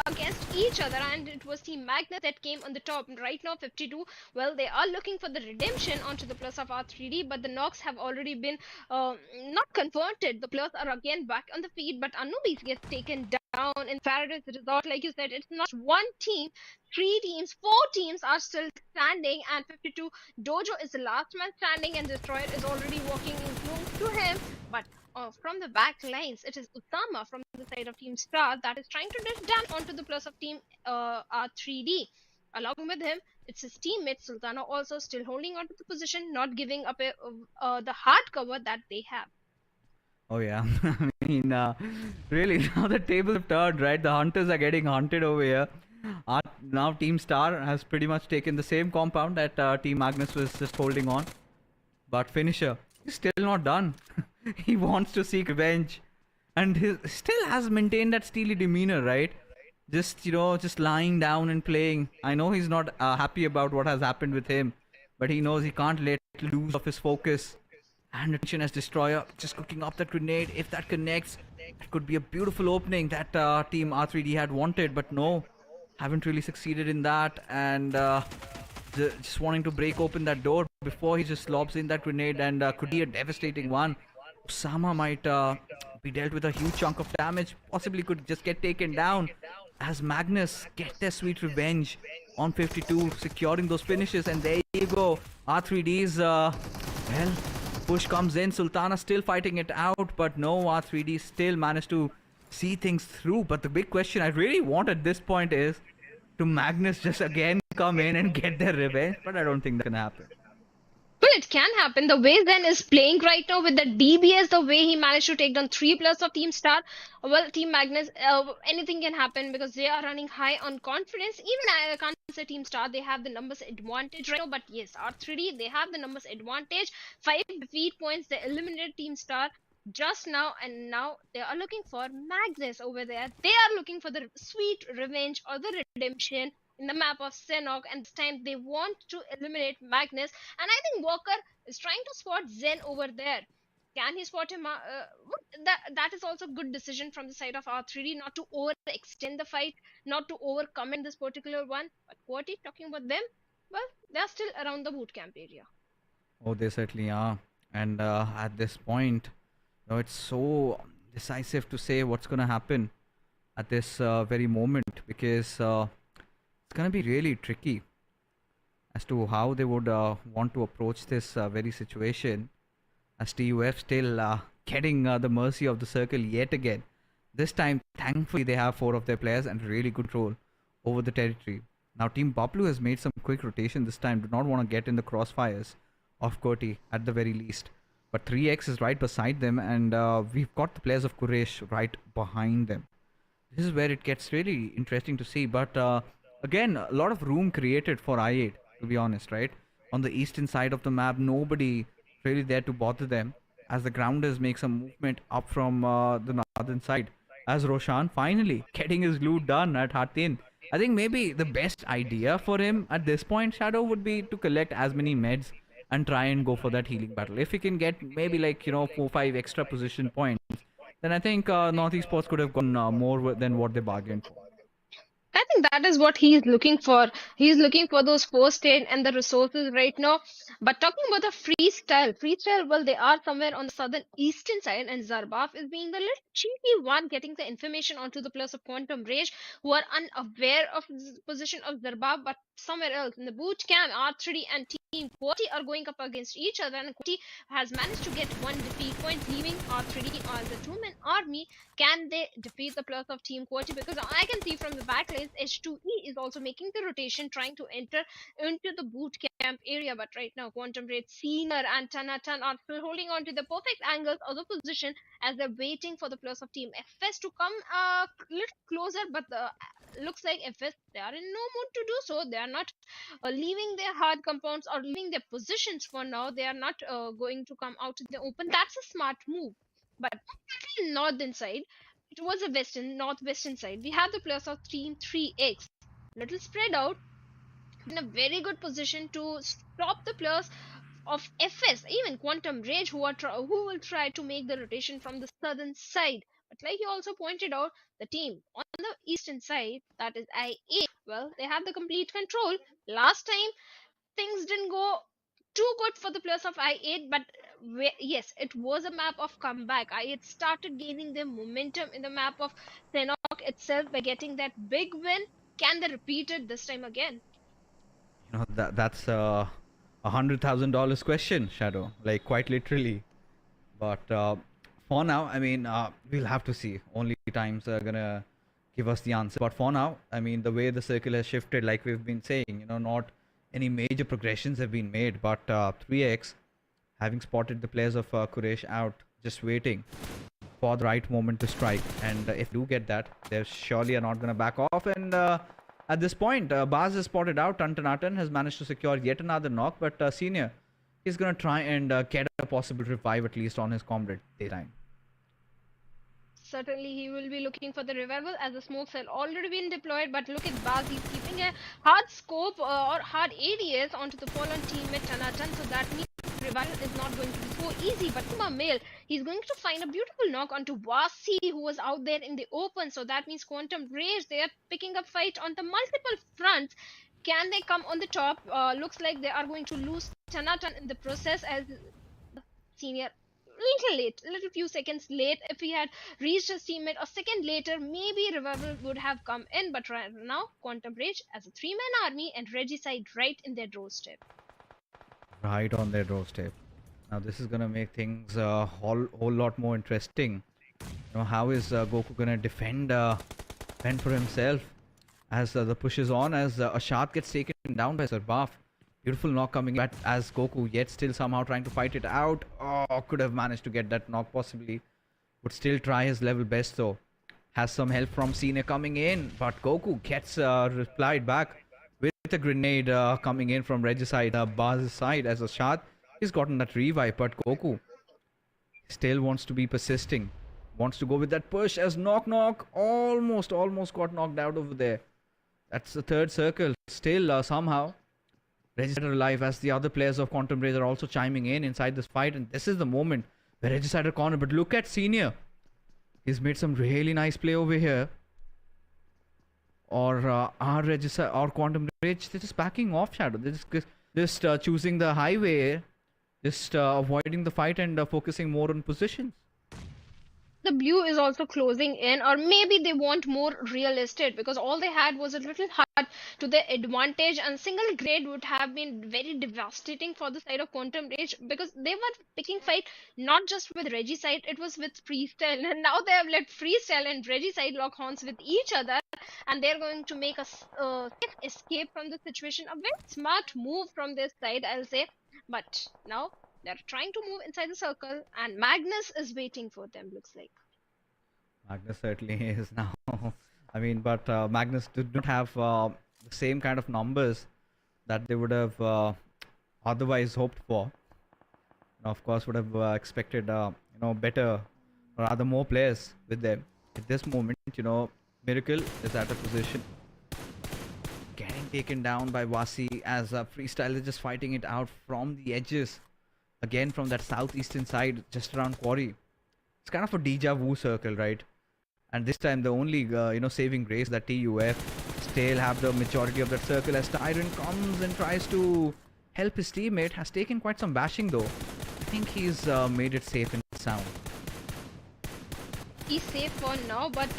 against each other, and it was Team Magnus that came on the top. Right now 52, well, they are looking for the redemption onto the plus of R3D, but the knocks have already been not converted. The players are again back on the feet, but Anubis gets taken down in Faraday's result. Like you said, it's not one team, three teams, four teams are still standing, and 52 Dojo is the last man standing, and Destroyer is already walking close to him. But from the back lines, it is Usama from the side of Team Star that is trying to dash down onto the plus of Team R3D. Along with him, it's his teammate Sultana also still holding onto the position, not giving up the hard cover that they have. Oh yeah, I mean, really now the tables have turned, right? The hunters are getting hunted over here. Now Team Star has pretty much taken the same compound that Team Magnus was just holding on. But Finisher, he's still not done. He wants to seek revenge, and he still has maintained that steely demeanor, right? Just just lying down and playing. I know he's not happy about what has happened with him, but he knows he can't let lose of his focus. And attention as Destroyer just cooking up that grenade. If that connects, it could be a beautiful opening that Team R3D had wanted, but no, haven't really succeeded in that. And just wanting to break open that door before he just lobs in that grenade, and could be a devastating one. Osama might be dealt with a huge chunk of damage, possibly could just get taken down as Magnus get their sweet revenge on 52, securing those finishes. And there you go, R3D's well, push comes in. Sultana still fighting it out, but no, R3D still managed to see things through. But the big question I really want at this point is to Magnus just again come in and get their revenge, but I don't think that can happen. Well, it can happen. The way Zen is playing right now with the DBS, the way he managed to take down 3 plus of Team Star, well, Team Magnus, anything can happen because they are running high on confidence. Even I can't say Team Star, they have the numbers advantage right now, but yes, R3D, they have the numbers advantage. 5 defeat points, they eliminated Team Star just now, and now they are looking for Magnus over there. They are looking for the sweet revenge or the redemption in the map of Sanhok, and this time they want to eliminate Magnus. And I think Walker is trying to spot Zen over there. Can he spot him? That is also a good decision from the side of R3D, not to overextend the fight, not to overcome in this particular one. But what is talking about them? Well, they are still around the boot camp area. Oh, they certainly are. And at this point, it's so decisive to say what's going to happen at this very moment, because it's going to be really tricky as to how they would want to approach this very situation, as TUF still getting the mercy of the circle yet again. This time, thankfully, they have 4 of their players and really good control over the territory. Now, Team BABLU has made some quick rotation this time. Do not want to get in the crossfires of Kurti at the very least. But 3x is right beside them, and we've got the players of Quraysh right behind them. This is where it gets really interesting to see. But again, a lot of room created for I8, to be honest, right? On the eastern side of the map, nobody really there to bother them, as the grounders make some movement up from the northern side. As Roshan finally getting his loot done at Hatin. I think maybe the best idea for him at this point, Shadow, would be to collect as many meds and try and go for that healing battle. If he can get maybe like 4-5 extra position points, then I think North Esports could have gone more than what they bargained for. I think that is what he's looking for. He's looking for those first aid and the resources right now. But talking about the freestyle, well, they are somewhere on the southern eastern side, and Zarbaf is being the little cheeky one, getting the information onto the players of Quantum Rage, who are unaware of the position of Zarbaf, but somewhere else in the boot camp, R3D and Team Quati are going up against each other, and Quati has managed to get 1 defeat point, leaving R3D as a 2-man army. Can they defeat the plus of Team Quati? Because I can see from the backlines, H2E is also making the rotation, trying to enter into the boot camp area. But right now, Quantum Raid, Senior, and Tanatan are still holding on to the perfect angles of the position as they're waiting for the plus of Team FS to come a little closer. But looks like FS, they are in no mood to do so. They are not leaving their hard compounds or leaving their positions for now. They are not going to come out in the open. That's a smart move. But northern side, it was a northwestern side. We have the players of Team 3x, little spread out, in a very good position to stop the players of FS, even Quantum Rage, who will try to make the rotation from the southern side. But like you also pointed out, the team on the eastern side, that is I8, well, they have the complete control. Last time things didn't go too good for the players of I8, but yes, it was a map of comeback. I8 started gaining their momentum in the map of Sanhok itself by getting that big win. Can they repeat it this time again? That's $100,000 question, Shadow. Like quite literally. But for now, I mean, we'll have to see. Only times are gonna give us the answer. But for now, I mean, the way the circle has shifted, like we've been saying, not any major progressions have been made. But 3x, having spotted the players of Quraysh out, just waiting for the right moment to strike. And if you do get that, they surely are not gonna back off. And at this point, Baz is spotted out. Tuntanatan has managed to secure yet another knock. But Senior, he's gonna try and get a possible revive at least on his comrade daytime. Certainly, he will be looking for the revival as the smokes have already been deployed. But look at Baz, he's keeping a hard scope or hard ADS onto the fallen teammate Tanatan, so that means revival is not going to be so easy. But Male, he's going to find a beautiful knock onto Wasi, who was out there in the open. So that means Quantum Rage, they are picking up fight on the multiple fronts. Can they come on the top? Looks like they are going to lose Tanatan in the process as Senior little late, a little few seconds late. If he had reached his teammate a second later, maybe revival would have come in. But right now, Quantum Rage as a three-man army and Regicide right in their doorstep. Right on their doorstep. Now this is gonna make things a whole lot more interesting. How is Goku gonna defend for himself as the push is on, as Ashad gets taken down by Sarbaf. Beautiful knock coming back as Goku yet still somehow trying to fight it out. Oh, could have managed to get that knock possibly. Would still try his level best though. Has some help from Cena coming in, but Goku gets replied back with a grenade coming in from Regicide, Baz's side as Ashad. He's gotten that revive, but Goku still wants to be persisting. Wants to go with that push as knock almost got knocked out over there. That's the third circle. Still somehow Regicide are alive as the other players of Quantum Rage are also chiming in inside this fight, and this is the moment where Regicide are cornered. But look at Senior. He's made some really nice play over here. Or our Regicide or Quantum Rage, they're just backing off, Shadow. They're just choosing the highway, just avoiding the fight and focusing more on positions. The blue is also closing in, or maybe they want more real estate because all they had was a little hard to their advantage, and single grade would have been very devastating for the side of Quantum Rage because they were picking fight not just with Regicide, it was with Freestyle, and now they have let Freestyle and Regicide lock horns with each other, and they're going to make a safe escape from the situation. A very smart move from their side, I'll say, but now they're trying to move inside the circle, and Magnus is waiting for them, looks like. Magnus certainly is now. I mean, but Magnus did not have the same kind of numbers that they would have otherwise hoped for. Of course, would have expected, better or rather more players with them. At this moment, Miracle is at a position getting taken down by Wasi as Freestyle is just fighting it out from the edges. Again, from that southeastern side, just around Quarry. It's kind of a deja vu circle, right? And this time, the only, saving grace that TUF still have the majority of that circle as Tyrant comes and tries to help his teammate. Has taken quite some bashing, though. I think he's made it safe and sound. He's safe for now, but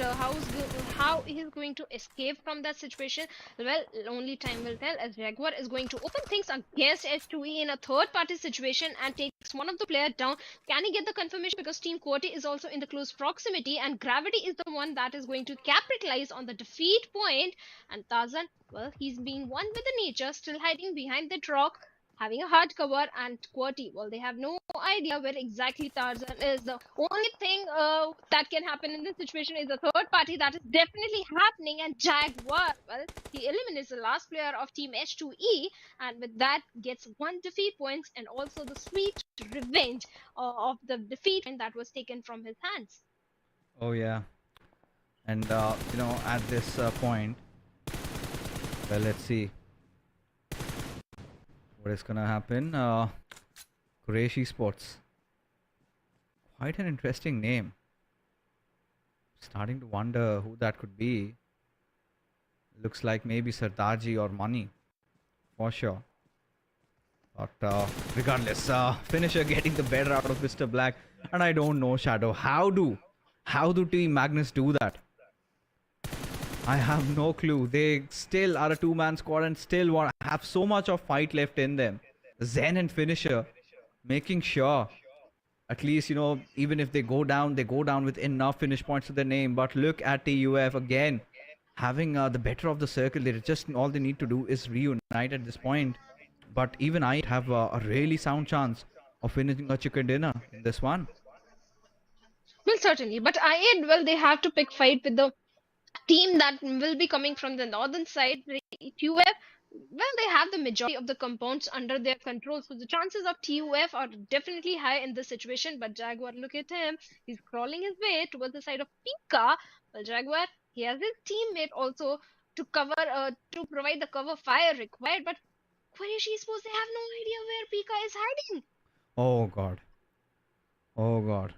how he's going to escape from that situation, well, only time will tell, as Jaguar is going to open things against H2E in a third party situation and takes one of the players down. Can he get the confirmation, because Team Quote is also in the close proximity, and Gravity is the one that is going to capitalize on the defeat point, and Tarzan, well, he's being one with the nature, still hiding behind that rock, having a hard cover, and QWERTY, well, they have no idea where exactly Tarzan is. The only thing that can happen in this situation is a third party that is definitely happening, and Jaguar, well, he eliminates the last player of Team H2E, and with that gets 1 defeat points and also the sweet revenge of the defeat that was taken from his hands. Oh yeah, and at this point, well, let's see what is gonna happen. Quraysh Esports, quite an interesting name. Starting to wonder who that could be. Looks like maybe Sardarji or Money, for sure. But regardless, finisher getting the better out of Mr. Black, and I don't know, Shadow, how do Team Magnus do that? I have no clue. They still are a two-man squad and still have so much of fight left in them. Zen and finisher making sure, at least, even if they go down with enough finish points to their name. But look at TUF again, having the better of the circle. They just, all they need to do is reunite at this point. But even I have a really sound chance of finishing a chicken dinner in this one. Well, certainly. But well, they have to pick fight with the team that will be coming from the northern side. TUF, well, they have the majority of the compounds under their control, so the chances of TUF are definitely high in this situation. But Jaguar, look at him, he's crawling his way towards the side of Pika. Well, Jaguar, he has his teammate also to provide the cover fire required, but Quraysh Esports, they have no idea where Pika is hiding. Oh god, oh god,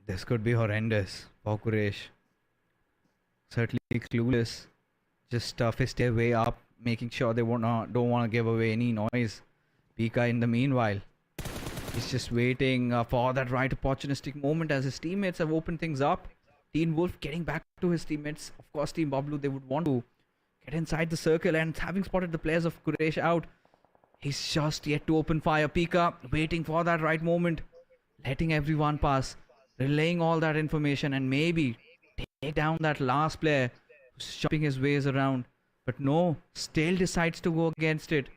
this could be horrendous for Quraysh. Certainly clueless, just fist their way up, making sure they don't want to give away any noise. Pika, in the meanwhile, he's just waiting for that right opportunistic moment as his teammates have opened things up. Teen Wolf getting back to his teammates. Of course, Team BABLU, they would want to get inside the circle, and having spotted the players of Quraysh out, he's just yet to open fire. Pika waiting for that right moment, letting everyone pass, relaying all that information, and maybe take down that last player who's chopping his ways around. But no, Stale decides to go against it.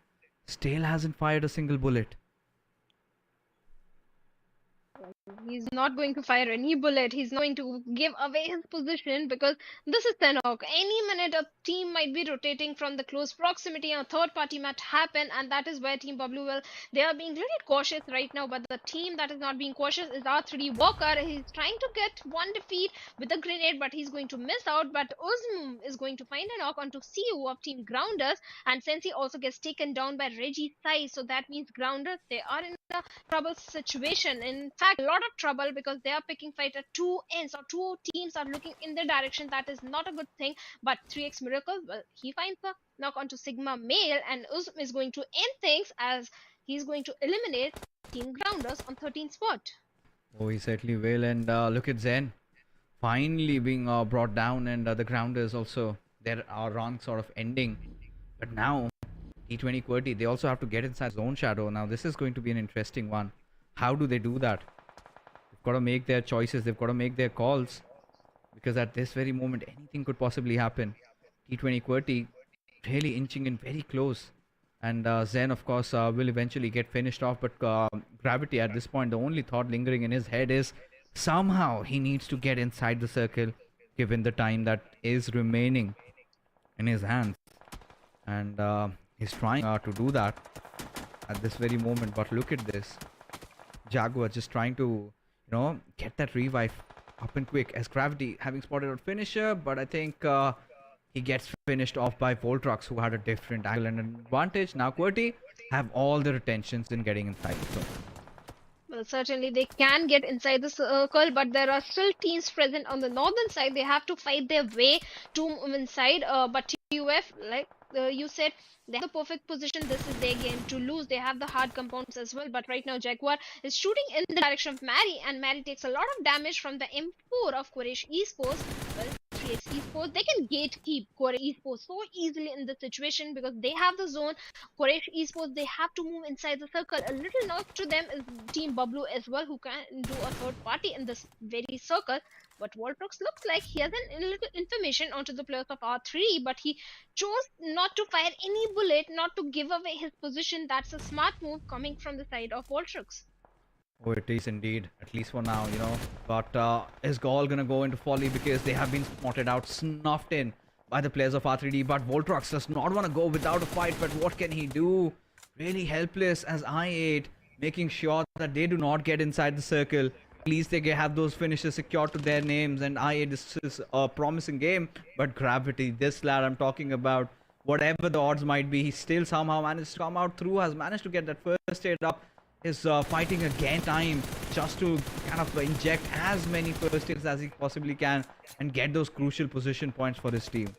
Stale hasn't fired a single bullet. He's not going to fire any bullet. He's not going to give away his position because this is Sanhok. Any minute a team might be rotating from the close proximity and a third party might happen, and that is where Team BABLU, well, they are being really cautious right now, but the team that is not being cautious is R3D Walker. He's trying to get one defeat with a grenade, but he's going to miss out. But Uzm is going to find a knock onto CU of Team Grounders, and Sensi also gets taken down by Reggie Sai, so that means Grounders, they are in a trouble situation. In fact, a lot of trouble because they are picking fight at two ends, or two teams are looking in their direction. That is not a good thing. But 3x Miracle, well, he finds a knock onto Sigma Male, and Uzm is going to end things as he's going to eliminate Team Grounders on 13th spot. Oh, he certainly will. And look at Zen finally being brought down, and the Grounders also, their run sort of ending. But now T20 QWERTY, they also have to get inside zone, Shadow. Now this is going to be an interesting one. How do they do that? They've got to make their choices, they've got to make their calls, because at this very moment anything could possibly happen. T20 QWERTY really inching in very close, and Zen, of course, will eventually get finished off. But Gravity, at this point, the only thought lingering in his head is somehow he needs to get inside the circle given the time that is remaining in his hands, and he's trying to do that at this very moment. But look at this, Jaguar just trying to get that revive up and quick, as Gravity having spotted out finisher, but I think he gets finished off by Voltrox, who had a different angle and advantage. Now QWERTY have all their attentions in getting inside the zone. Well, certainly they can get inside the circle, but there are still teams present on the northern side. They have to fight their way to move inside. But TUF, like you said, they have the perfect position. This is their game to lose. They have the hard compounds as well. But right now, Jaguar is shooting in the direction of Mary, and Mary takes a lot of damage from the M4 of Quraysh Esports. Well, 3x Esports, they can gatekeep Quraysh Esports so easily in this situation because they have the zone. Quraysh Esports, they have to move inside the circle. A little knock to them is Team BABLU as well, who can do a third party in this very circle. But Voltrox looks like he has a little information onto the players of R3, but he chose not to fire any bullet, not to give away his position. That's a smart move coming from the side of Voltrox. Oh, it is indeed, at least for now, But is Gaul gonna go into folly because they have been spotted out, snuffed in by the players of R3D? But Voltrox does not want to go without a fight, but what can he do? Really helpless as I8, making sure that they do not get inside the circle. At least they have those finishes secured to their names, and I8, this is a promising game. But Gravity, this lad I'm talking about, whatever the odds might be, he still somehow managed to come out through, has managed to get that first aid up. Is fighting again time, just to kind of inject as many first hits as he possibly can and get those crucial position points for his team.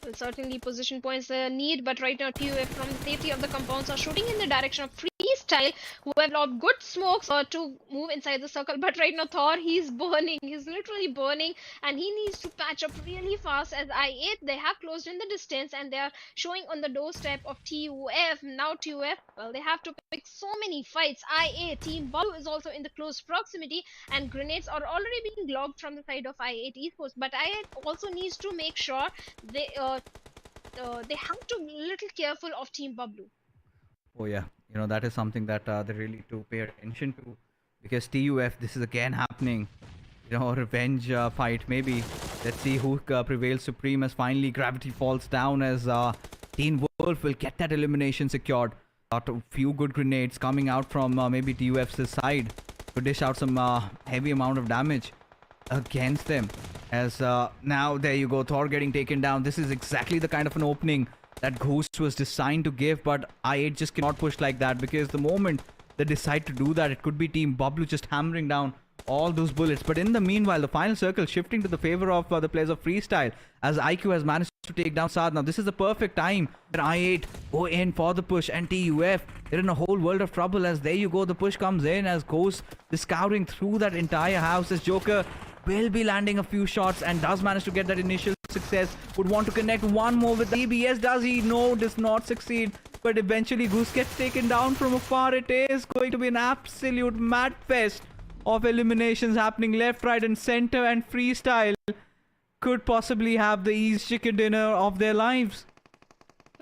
Well, certainly position points they need, but right now TUF from the safety of the compounds are shooting in the direction of Freestyle, who have lobbed good smokes to move inside the circle. But right now Thor, he's burning, he's literally burning, and he needs to patch up really fast as I8, they have closed in the distance and they are showing on the doorstep of TUF. Now TUF, well, they have to pick so many fights. I8, Team BABLU is also in the close proximity, and grenades are already being lobbed from the side of I8 Esports, but I8 also needs to make sure they have to be a little careful of Team BABLU. Oh yeah, that is something that they really need to pay attention to, because TUF, this is again happening. Revenge fight maybe. Let's see who prevails supreme as finally Gravity falls down as Teen Wolf will get that elimination secured. Got a few good grenades coming out from maybe TUF's side to dish out some heavy amount of damage against them. As now there you go, Thor getting taken down. This is exactly the kind of an opening that Ghost was designed to give, but I8 just cannot push like that, because the moment they decide to do that, it could be Team BABLU just hammering down all those bullets. But in the meanwhile, the final circle shifting to the favor of the players of Freestyle, as IQ has managed to take down Saad. Now this is the perfect time where I8 go in for the push, and TUF, they're in a whole world of trouble, as there you go, the push comes in as Ghost is scouring through that entire house, as Joker will be landing a few shots and does manage to get that initial success. Would want to connect one more with the EBS. Does he? No, does not succeed. But eventually Goose gets taken down from afar. It is going to be an absolute mad fest of eliminations happening left, right and center, and Freestyle could possibly have the easy chicken dinner of their lives.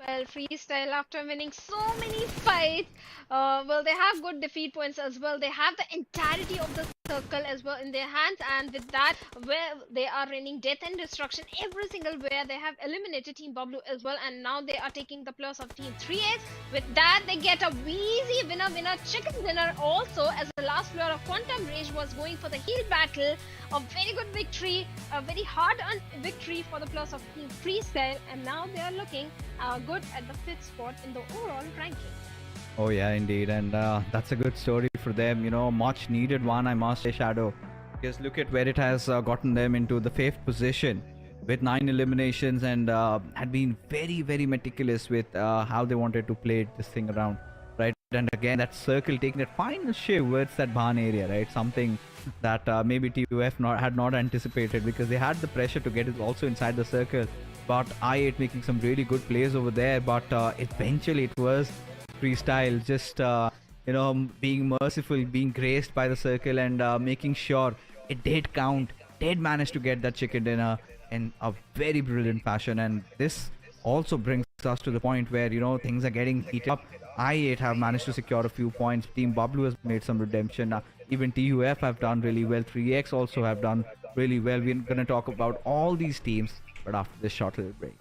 Well, Freestyle, after winning so many fights, well, they have good defeat points as well. They have the entirety of the circle as well in their hands, and with that, where they are raining death and destruction every single where they have eliminated Team BABLU as well, and now they are taking the plus of Team 3X. With that, they get a easy winner chicken dinner also, as the last player of Quantum Rage was going for the heel battle. A very good victory, a very hard-earned victory for the plus of Team Freestyle, and now they are looking good at the 5th spot in the overall ranking. Oh yeah, indeed, and that's a good story for them. Much needed one, I must say, Shadow, because look at where it has gotten them into the 5th position with 9 eliminations, and had been very, very meticulous with how they wanted to play this thing around, right? And again, that circle taking that final shift towards that barn area, right? Something that maybe TUF had not anticipated, because they had the pressure to get it also inside the circle. But I8 making some really good plays over there, but eventually it was Freestyle just being merciful, being graced by the circle, and making sure it did count, did manage to get that chicken dinner in a very brilliant fashion. And this also brings us to the point where things are getting heated up. I8 have managed to secure a few points. Team BABLU has made some redemption. Even TUF have done really well. 3X also have done really well. We're going to talk about all these teams, but after this short little break.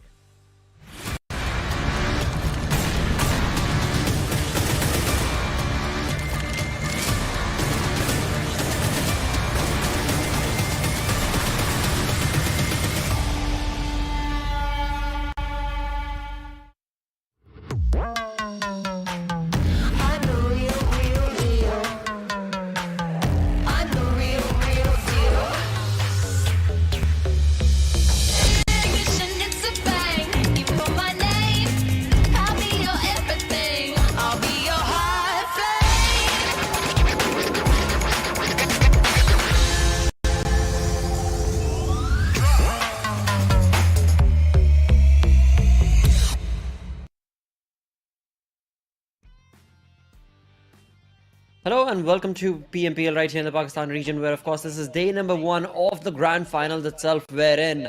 Hello and welcome to PMPL right here in the Pakistan region, where of course this is day number 1 of the Grand Finals itself, wherein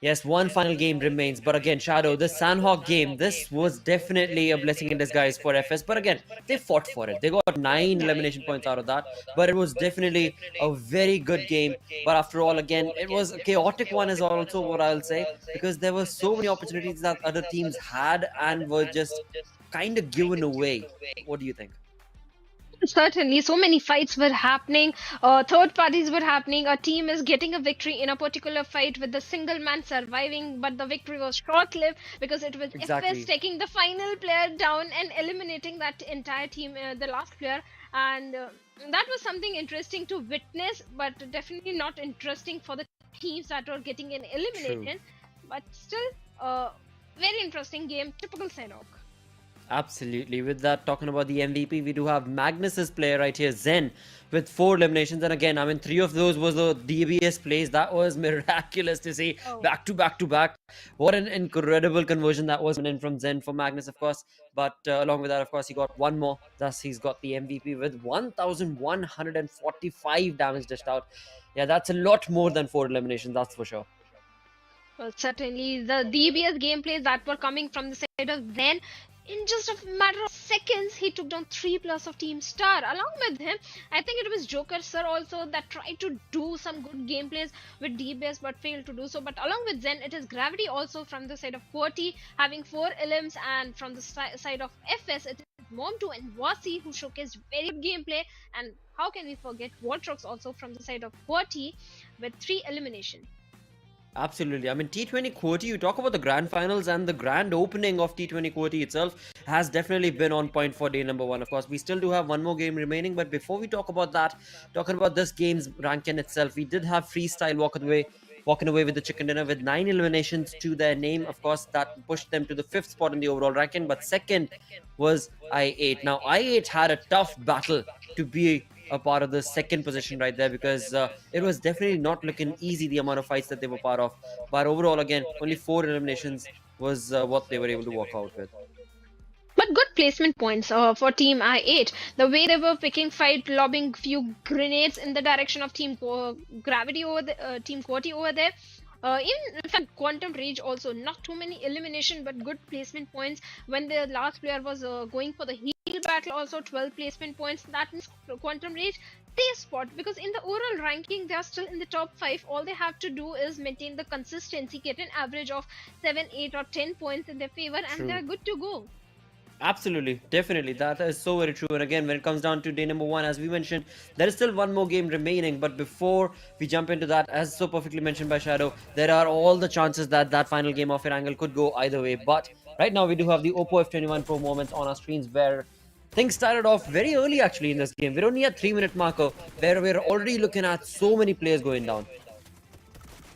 yes, one final game remains. But again, Shadow, this Sanhok game, this was definitely a blessing in disguise for FS. But again, they fought for it. They got 9 elimination points out of that. But it was definitely a very good game. But after all, again, it was a chaotic one is also what I'll say. Because there were so many opportunities that other teams had and were just kind of given away. What do you think? Certainly, so many fights were happening, third parties were happening, a team is getting a victory in a particular fight with the single man surviving, but the victory was short-lived because it was FS taking the final player down and eliminating that entire team, the last player. And That was something interesting to witness, but definitely not interesting for the teams that were getting an True. elimination. But still, uh, very interesting game, typical Sanhok. Absolutely. With that, talking about the MVP, we do have Magnus's player right here, Zen, with 4 eliminations. And again, I mean, 3 of those was the DBS plays. That was miraculous to see Oh. back to back to back. What an incredible conversion that was in from Zen for Magnus, of course. But along with that, of course, he got one more. Thus, he's got the MVP with 1,145 damage dished out. Yeah, that's a lot more than 4 eliminations, that's for sure. Well, certainly the DBS gameplays that were coming from the side of Zen. In just a matter of seconds, he took down 3 plus of Team Star. Along with him, I think it was Joker Sir also that tried to do some good gameplays with DBS but failed to do so. But along with Zen, it is Gravity also from the side of QWERTY having 4 elims, and from the side of FS, it is Mom2 and Wasi who showcased very good gameplay. And how can we forget Voltrox also from the side of QWERTY with 3 elimination. Absolutely. I mean, T20 QWERTY, you talk about the grand finals and the grand opening of T20 QWERTY itself has definitely been on point for day number 1. Of course, we still do have one more game remaining, but before we talk about that, talking about this game's ranking itself, we did have Freestyle walking away with the chicken dinner with 9 eliminations to their name. Of course, that pushed them to the 5th spot in the overall ranking, but second was I8. Now, I8 had a tough battle to be a part of the second position right there, because it was definitely not looking easy, the amount of fights that they were part of. But overall, again, only 4 eliminations was what they were able to walk out with. But good placement points for Team I8. The way they were picking fight, lobbing few grenades in the direction of Team Gravity over the Team QWERTY over there. Even in fact, Quantum Rage also not too many elimination, but good placement points. When the last player was going for the heal battle, also 12 placement points. That means Quantum Rage they spot, because in the overall ranking they are still in the top 5. All they have to do is maintain the consistency, get an average of 7, 8, or 10 points in their favor, and they are good to go. Absolutely, definitely. That is so very true. And again, when it comes down to day number 1, as we mentioned, there is still one more game remaining. But before we jump into that, as so perfectly mentioned by Shadow, there are all the chances that that final game of Erangel could go either way. But right now, we do have the Oppo F21 Pro moments on our screens where things started off very early actually in this game. We're only at 3-minute marker where we're already looking at so many players going down.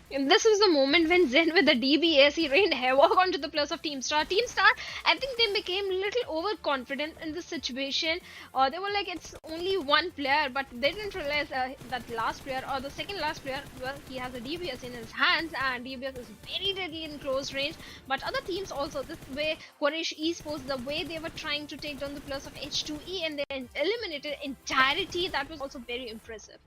And this was the moment when Zen with the DBS, he rained havoc onto the plus of Team Star. Team Star, I think they became a little overconfident in this situation. They were like, it's only one player, but they didn't realize that last player or the second last player, well, he has a DBS in his hands, and DBS is very deadly in close range. But other teams also, this way, Quraysh Esports, the way they were trying to take down the plus of H2E and they eliminated entirety, that was also very impressive.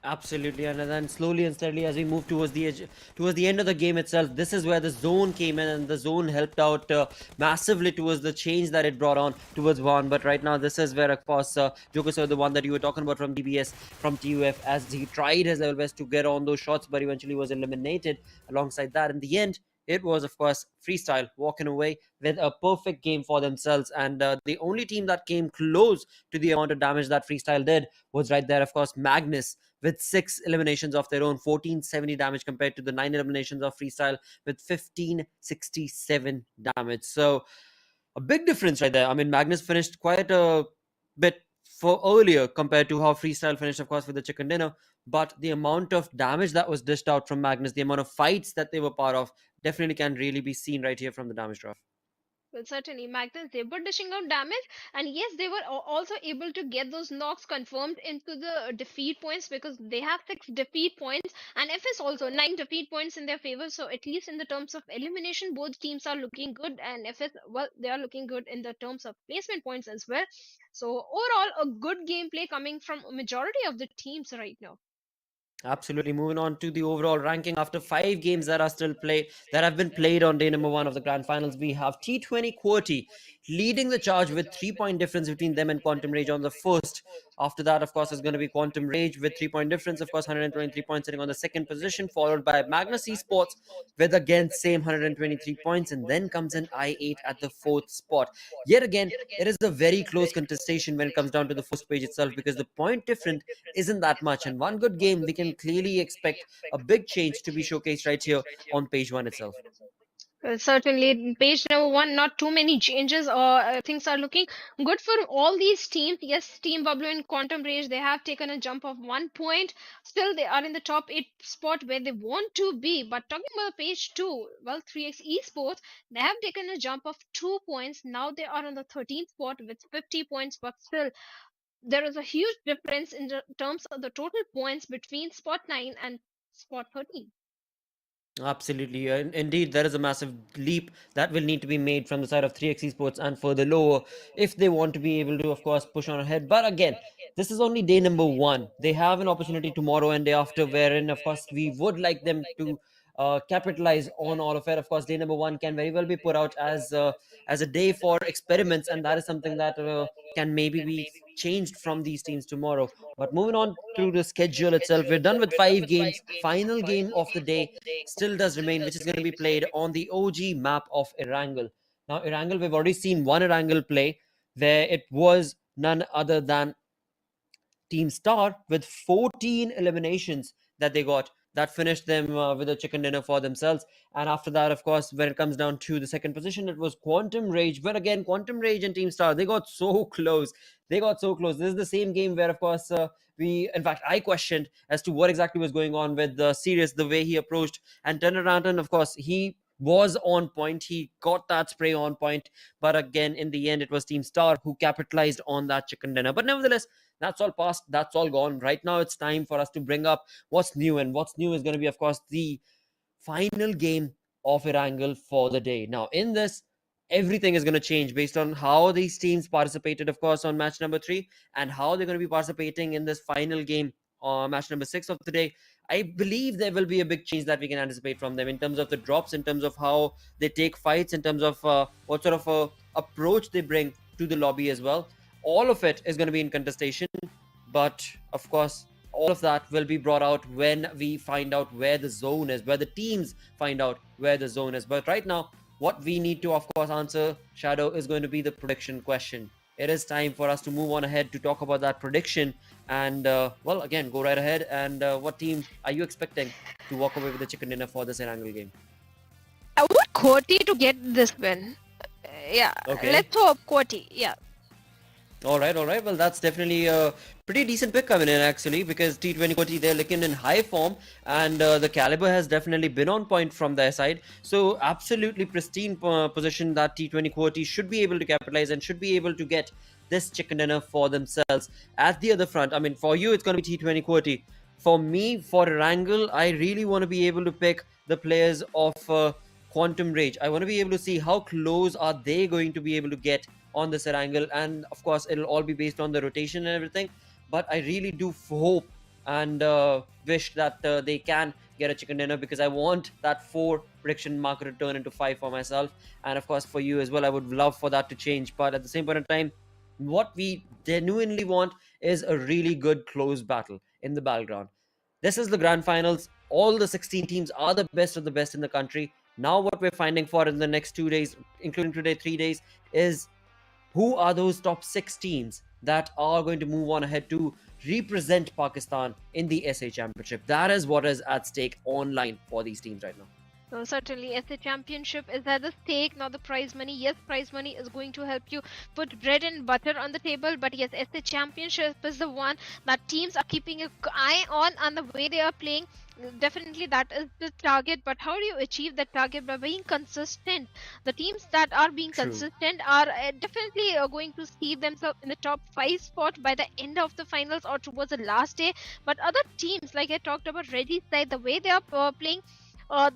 Absolutely, and then slowly and steadily as we move towards the edge, towards the end of the game itself, this is where the zone came in, and the zone helped out massively towards the change that it brought on towards one. But right now, this is where, of course, Joker Sir, the one that you were talking about from DBS, from TUF, as he tried his level best to get on those shots, but eventually was eliminated. Alongside that, in the end, it was, of course, Freestyle walking away with a perfect game for themselves. And the only team that came close to the amount of damage that Freestyle did was right there, of course, Magnus, with 6 eliminations of their own, 1470 damage compared to the 9 eliminations of Freestyle with 1567 damage. So a big difference right there. I mean, Magnus finished quite a bit for earlier compared to how Freestyle finished, of course, with the chicken dinner. But the amount of damage that was dished out from Magnus, the amount of fights that they were part of, definitely can really be seen right here from the damage graph. Well, certainly, Magnus, they were dishing out damage, and yes, they were also able to get those knocks confirmed into the defeat points, because they have 6 defeat points, and FS also 9 defeat points in their favor. So, at least in the terms of elimination, both teams are looking good, and FS, well, they are looking good in the terms of placement points as well. So, overall, a good gameplay coming from a majority of the teams right now. Absolutely. Moving on to the overall ranking after 5 games that are still played, that have been played on day number 1 of the grand finals, we have T20 QWERTY leading the charge with 3-point difference between them and Quantum Rage on the first. After that, of course, is going to be Quantum Rage with 3-point difference, of course, 123 points, sitting on the second position, followed by Magnus Esports with again same 123 points, and then comes in I8 at the 4th spot. Yet again, it is a very close contestation when it comes down to the first page itself, because the point difference isn't that much, and one good game we can clearly expect a big change to be showcased right here on page 1 itself. Certainly, page number one, not too many changes or things are looking good for all these teams. Yes, Team BABLU and Quantum Rage, they have taken a jump of 1 point. Still, they are in the top 8 spot where they want to be. But talking about page two, well, 3x Esports, they have taken a jump of 2 points. Now they are on the 13th spot with 50 points, but still, there is a huge difference in the terms of the total points between spot 9 and spot 13. Absolutely. Indeed, there is a massive leap that will need to be made from the side of 3x Esports and further lower if they want to be able to, of course, push on ahead. But again, this is only day number one. They have an opportunity tomorrow and day after, wherein, of course, we would like them to capitalize on all of it. Of course, day number one can very well be put out as a day for experiments, and that is something that can maybe be changed from these teams tomorrow. But moving on to the schedule itself, we're done with 5 games. Final game of the day still does remain, which is going to be played on the OG map of Erangel. Now, Erangel, we've already seen one Erangel play where it was none other than Team Star with 14 eliminations that they got. That finished them with a chicken dinner for themselves. And after that, of course, when it comes down to the second position, it was Quantum Rage. But again, Quantum Rage and Team Star, they got so close. They got so close. This is the same game where, of course, in fact, I questioned as to what exactly was going on with Sirius, the way he approached and turned around. And of course, he was on point. He got that spray on point. But again, in the end, it was Team Star who capitalized on that chicken dinner. But nevertheless, that's all past. That's all gone. Right now, it's time for us to bring up what's new. And what's new is going to be, of course, the final game of Erangel for the day. Now, in this, everything is going to change based on how these teams participated, of course, on match number 3 and how they're going to be participating in this final game on match number 6 of the day. I believe there will be a big change that we can anticipate from them in terms of the drops, in terms of how they take fights, in terms of what sort of approach they bring to the lobby as well. All of it is going to be in contestation, but of course, all of that will be brought out when we find out where the zone is, where the teams find out where the zone is. But right now, what we need to, of course, answer, Shadow, is going to be the prediction question. It is time for us to move on ahead to talk about that prediction. And, well, again, go right ahead. And what team are you expecting to walk away with the chicken dinner for this Erangel game? I want Koti to get this win. Yeah, Okay. let's hope Koti. Yeah. All right. Well, that's definitely a pretty decent pick coming in, actually, because T20 Koti, they're looking in high form, and the caliber has definitely been on point from their side. So, absolutely pristine position that T20 Koti should be able to capitalize and should be able to get this chicken dinner for themselves. At the other front, I mean, for you, it's going to be T20 Koti. For me, for Erangel, I really want to be able to pick the players of Quantum Rage. I want to be able to see how close are they going to be able to get on this Erangel, and of course it'll all be based on the rotation and everything, but I really do hope and wish that they can get a chicken dinner, because I want that 4 prediction marker to turn into 5 for myself, and of course for you as well. I would love for that to change, but at the same point in time, what we genuinely want is a really good close battle in the battleground. This is the grand finals. All the 16 teams are the best of the best in the country. Now what we're finding for in the next 2 days, including today 3 days, is who are those top 6 teams that are going to move on ahead to represent Pakistan in the SA Championship. That is what is at stake online for these teams right now. So certainly, SA Championship is at the stake, not the prize money. Yes, prize money is going to help you put bread and butter on the table, but yes, SA Championship is the one that teams are keeping an eye on, and the way they are playing. Definitely, that is the target. But how do you achieve that target? By being consistent. The teams that are being True. consistent are definitely going to see themselves in the top 5 spot by the end of the finals or towards the last day. But other teams, like I talked about Reggie's side, the way they are playing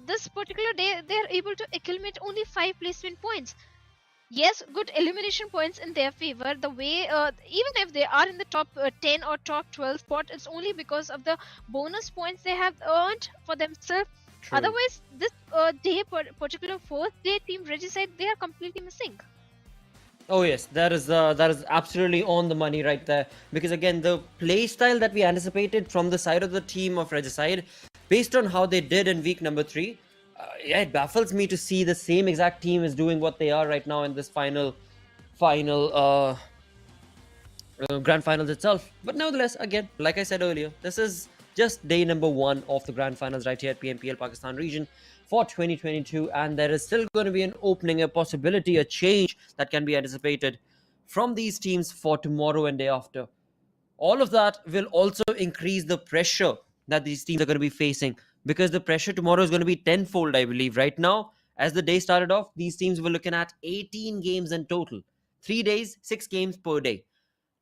this particular day, they're able to accumulate only 5 placement points. Yes, good elimination points in their favor. The way, even if they are in the top 10 or top 12 spot, it's only because of the bonus points they have earned for themselves. True. Otherwise, this day, particular 4th day, Team Regicide, they are completely missing. Oh yes, that is absolutely on the money right there. Because again, the play style that we anticipated from the side of the team of Regicide, based on how they did in week number 3, yeah, it baffles me to see the same exact team is doing what they are right now in this final grand finals itself. But nevertheless, again, like I said earlier, this is just day number 1 of the grand finals right here at PMPL Pakistan region. for 2022, and there is still going to be an opening, a possibility, a change that can be anticipated from these teams for tomorrow and day after. All of that will also increase the pressure that these teams are going to be facing, because the pressure tomorrow is going to be tenfold, I believe. Right now, as the day started off, these teams were looking at 18 games in total. 3 days, 6 games per day.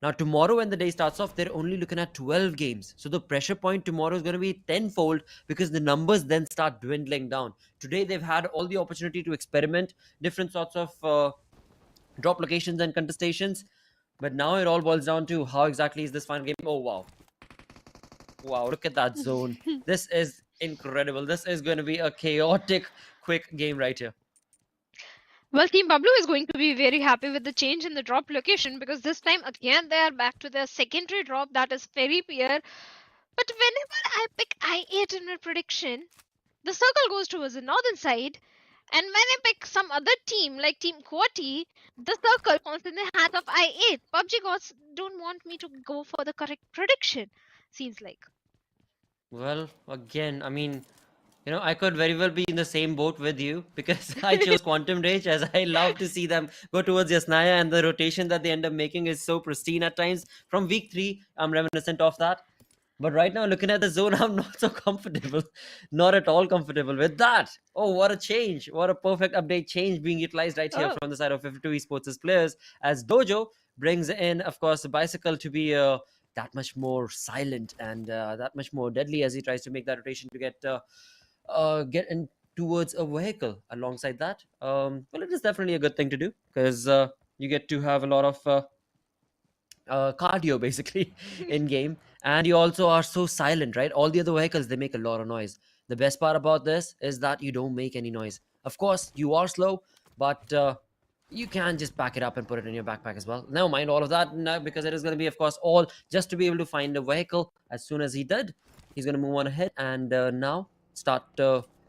Now, tomorrow when the day starts off, they're only looking at 12 games. So the pressure point tomorrow is going to be tenfold, because the numbers then start dwindling down. Today, they've had all the opportunity to experiment different sorts of drop locations and contestations. But now it all boils down to how exactly is this final game. Oh, wow. Wow, look at that zone. This is incredible. This is going to be a chaotic, quick game right here. Well, Team BABLU is going to be very happy with the change in the drop location, because this time again they are back to their secondary drop that is very clear. But whenever I pick I8 in my prediction, the circle goes towards the northern side. And when I pick some other team like Team Quati, the circle falls in the hands of I8. PUBG gods don't want me to go for the correct prediction, seems like. Well, again, I mean, I could very well be in the same boat with you, because I chose Quantum Rage, as I love to see them go towards Yasnaya, and the rotation that they end up making is so pristine at times. From week 3, I'm reminiscent of that. But right now, looking at the zone, I'm not so comfortable. Not at all comfortable with that. Oh, what a change. What a perfect update change being utilized right here from the side of 52 Esports' players, as Dojo brings in, of course, the Bicycle to be that much more silent and that much more deadly, as he tries to make that rotation to get in towards a vehicle. Alongside that, well, it is definitely a good thing to do, because you get to have a lot of cardio basically in game, and you also are so silent, right? All the other vehicles, they make a lot of noise. The best part about this is that you don't make any noise. Of course, you are slow, but you can just pack it up and put it in your backpack as well. Never mind all of that, no, because it is going to be, of course, all just to be able to find a vehicle. As soon as he did, he's going to move on ahead and now start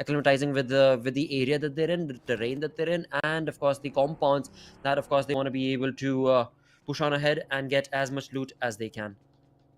acclimatizing with the area that they're in, the terrain that they're in, and of course the compounds that, of course, they want to be able to push on ahead and get as much loot as they can.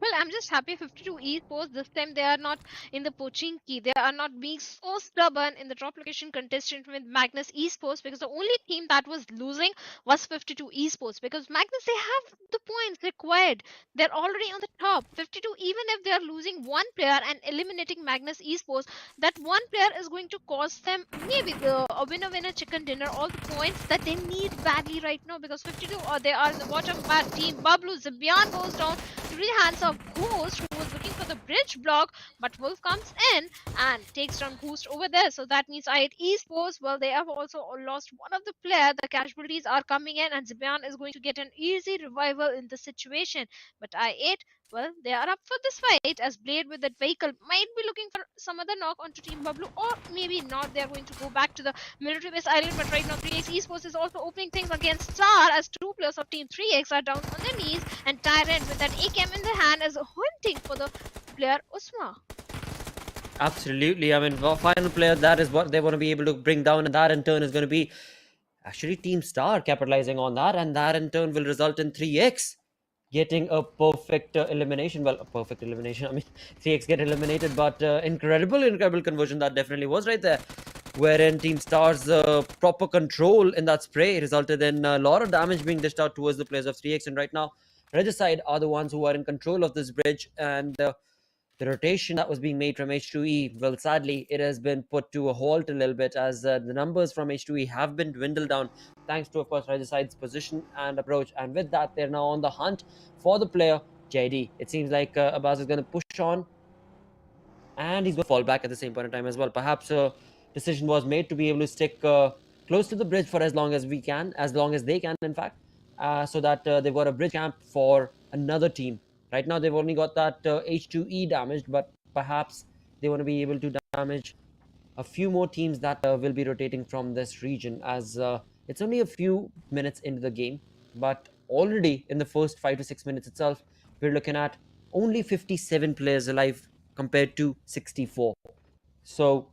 Well, I'm just happy 52 Esports this time they are not in the poaching key. They are not being so stubborn in the drop location contestant with Magnus Esports, because the only team that was losing was 52 Esports, because Magnus, they have the points required. They're already on the top. 52, even if they are losing one player and eliminating Magnus Esports, that one player is going to cost them maybe the winner chicken dinner, all the points that they need badly right now, because 52 or they are in the bottom bad team. BABLU, Zibian goes down to the hands of Ghost, who was looking for the bridge block, but Wolf comes in and takes down Ghost over there. So that means I8 Esports, well, they have also lost one of the player. The casualties are coming in, and Zibian is going to get an easy revival in the situation. But I8, well, they are up for this fight, as Blade with that vehicle might be looking for some other knock onto Team BABLU, or maybe not. They are going to go back to the military base island, but right now 3x Esports is also opening things against Star, as two players of Team 3x are down on their knees, and Tyrant with that AKM in the hand is hunting for the player Usma. Absolutely. I mean, final player, that is what they want to be able to bring down, and that in turn is going to be actually Team Star capitalizing on that, and that in turn will result in 3x getting a perfect elimination. Well, a perfect elimination. I mean, 3x get eliminated, but incredible conversion that definitely was right there, wherein Team Star's proper control in that spray resulted in a lot of damage being dished out towards the players of 3x. And right now, Regicide are the ones who are in control of this bridge, and the rotation that was being made from H2E, well, sadly, it has been put to a halt a little bit, as the numbers from H2E have been dwindled down, thanks to, of course, Regicide's position and approach. And with that, they're now on the hunt for the player, JD. It seems like Abbas is going to push on, and he's going to fall back at the same point in time as well. Perhaps a decision was made to be able to stick close to the bridge for as long as we can, as long as they can, in fact, so that they've got a bridge camp for another team. Right now, they've only got that H2E damaged, but perhaps they want to be able to damage a few more teams that will be rotating from this region, as it's only a few minutes into the game. But already in the first 5 to 6 minutes itself, we're looking at only 57 players alive compared to 64. So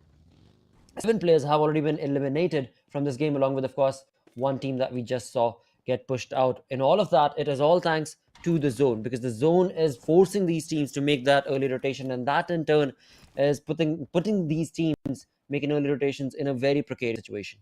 7 players have already been eliminated from this game, along with, of course, one team that we just saw get pushed out. In all of that, it is all thanks to the zone, because the zone is forcing these teams to make that early rotation, and that in turn is putting these teams making early rotations in a very precarious situation.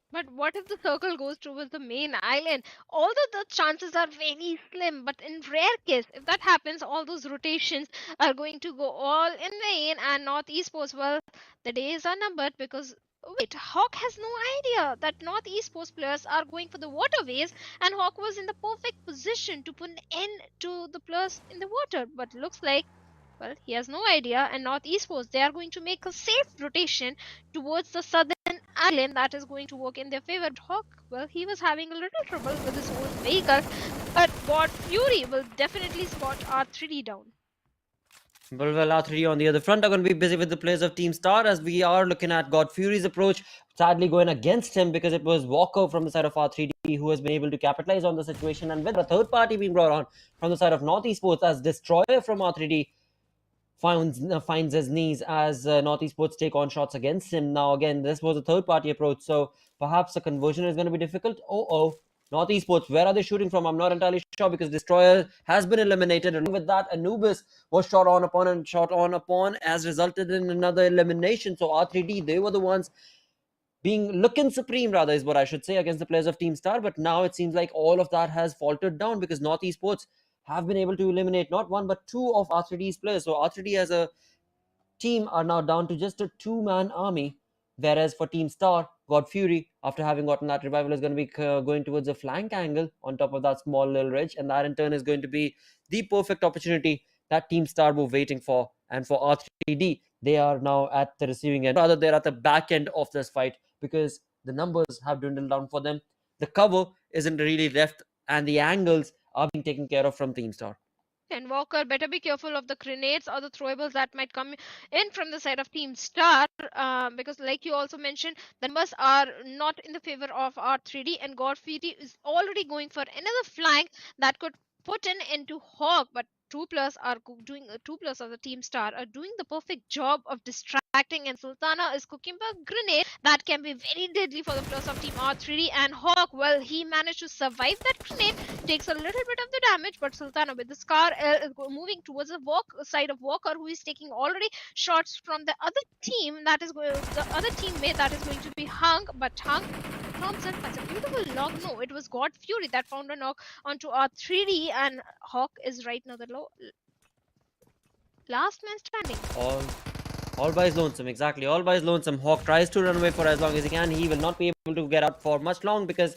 But what if the circle goes towards the main island? Although the chances are very slim, but in rare case, if that happens, all those rotations are going to go all in vain and North Esports, well, the days are numbered because wait, Hawk has no idea that North Esports players are going for the waterways and Hawk was in the perfect position to put an end to the players in the water. But looks like well, he has no idea, and North Esports, they are going to make a safe rotation towards the southern island that is going to work in their favor. Hawk, well, he was having a little trouble with his own vehicle, but God Fury will definitely spot R3D down. Well, R3D on the other front are going to be busy with the players of Team Star as we are looking at God Fury's approach, sadly going against him because it was Walker from the side of R3D who has been able to capitalize on the situation, and with a third party being brought on from the side of North Esports as Destroyer from R3D finds his knees as North Esports take on shots against him. Now, again, this was a third-party approach, so perhaps the conversion is going to be difficult. North Esports, where are they shooting from? I'm not entirely sure because Destroyer has been eliminated. And with that, Anubis was shot on upon as resulted in another elimination. So R3D, they were the ones looking supreme, rather, is what I should say, against the players of Team Star. But now it seems like all of that has faltered down because North Esports have been able to eliminate not one but two of R3D's players. So R3D as a team are now down to just a two-man army, whereas for Team Star, God Fury, after having gotten that revival, is going to be going towards a flank angle on top of that small little ridge, and that in turn is going to be the perfect opportunity that Team Star were waiting for. And for R3D, they are now at the receiving end, rather they're at the back end of this fight because the numbers have dwindled down for them. The cover isn't really left, and the angles are being taken care of from Team Star. And Walker, better be careful of the grenades or the throwables that might come in from the side of Team Star, because like you also mentioned, the numbers are not in the favor of R3D, and God Fury is already going for another flank that could put an end to Hawk, but two plus of the Team Star are doing the perfect job of distracting, and Sultana is cooking a grenade that can be very deadly for the plus of Team R3D. And Hawk, well, he managed to survive that grenade, takes a little bit of the damage, but Sultana with the scar is moving towards the side of Walker, who is taking already shots from the other team that is the other teammate that is going to be Hung, but Hung Thompson finds a beautiful knock. No, it was God Fury that found a knock onto R3D, and Hawk is right now the last man standing. All by his lonesome, exactly. All by his lonesome. Hawk tries to run away for as long as he can. He will not be able to get out for much long because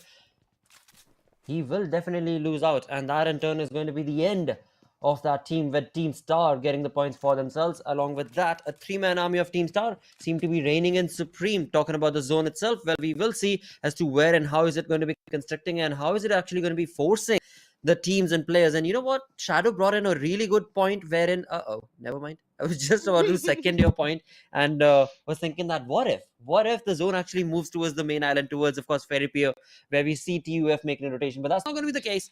he will definitely lose out. And that in turn is going to be the end of that team, with Team Star getting the points for themselves. Along with that, a three-man army of Team Star seem to be reigning in supreme. Talking about the zone itself, well, we will see as to where and how is it going to be constructing and how is it actually going to be forcing the teams and players. And you know what? Shadow brought in a really good point wherein, never mind. I was just about to second your point and was thinking that what if the zone actually moves towards the main island, towards, of course, Ferry Pier, where we see TUF making a rotation. But that's not going to be the case,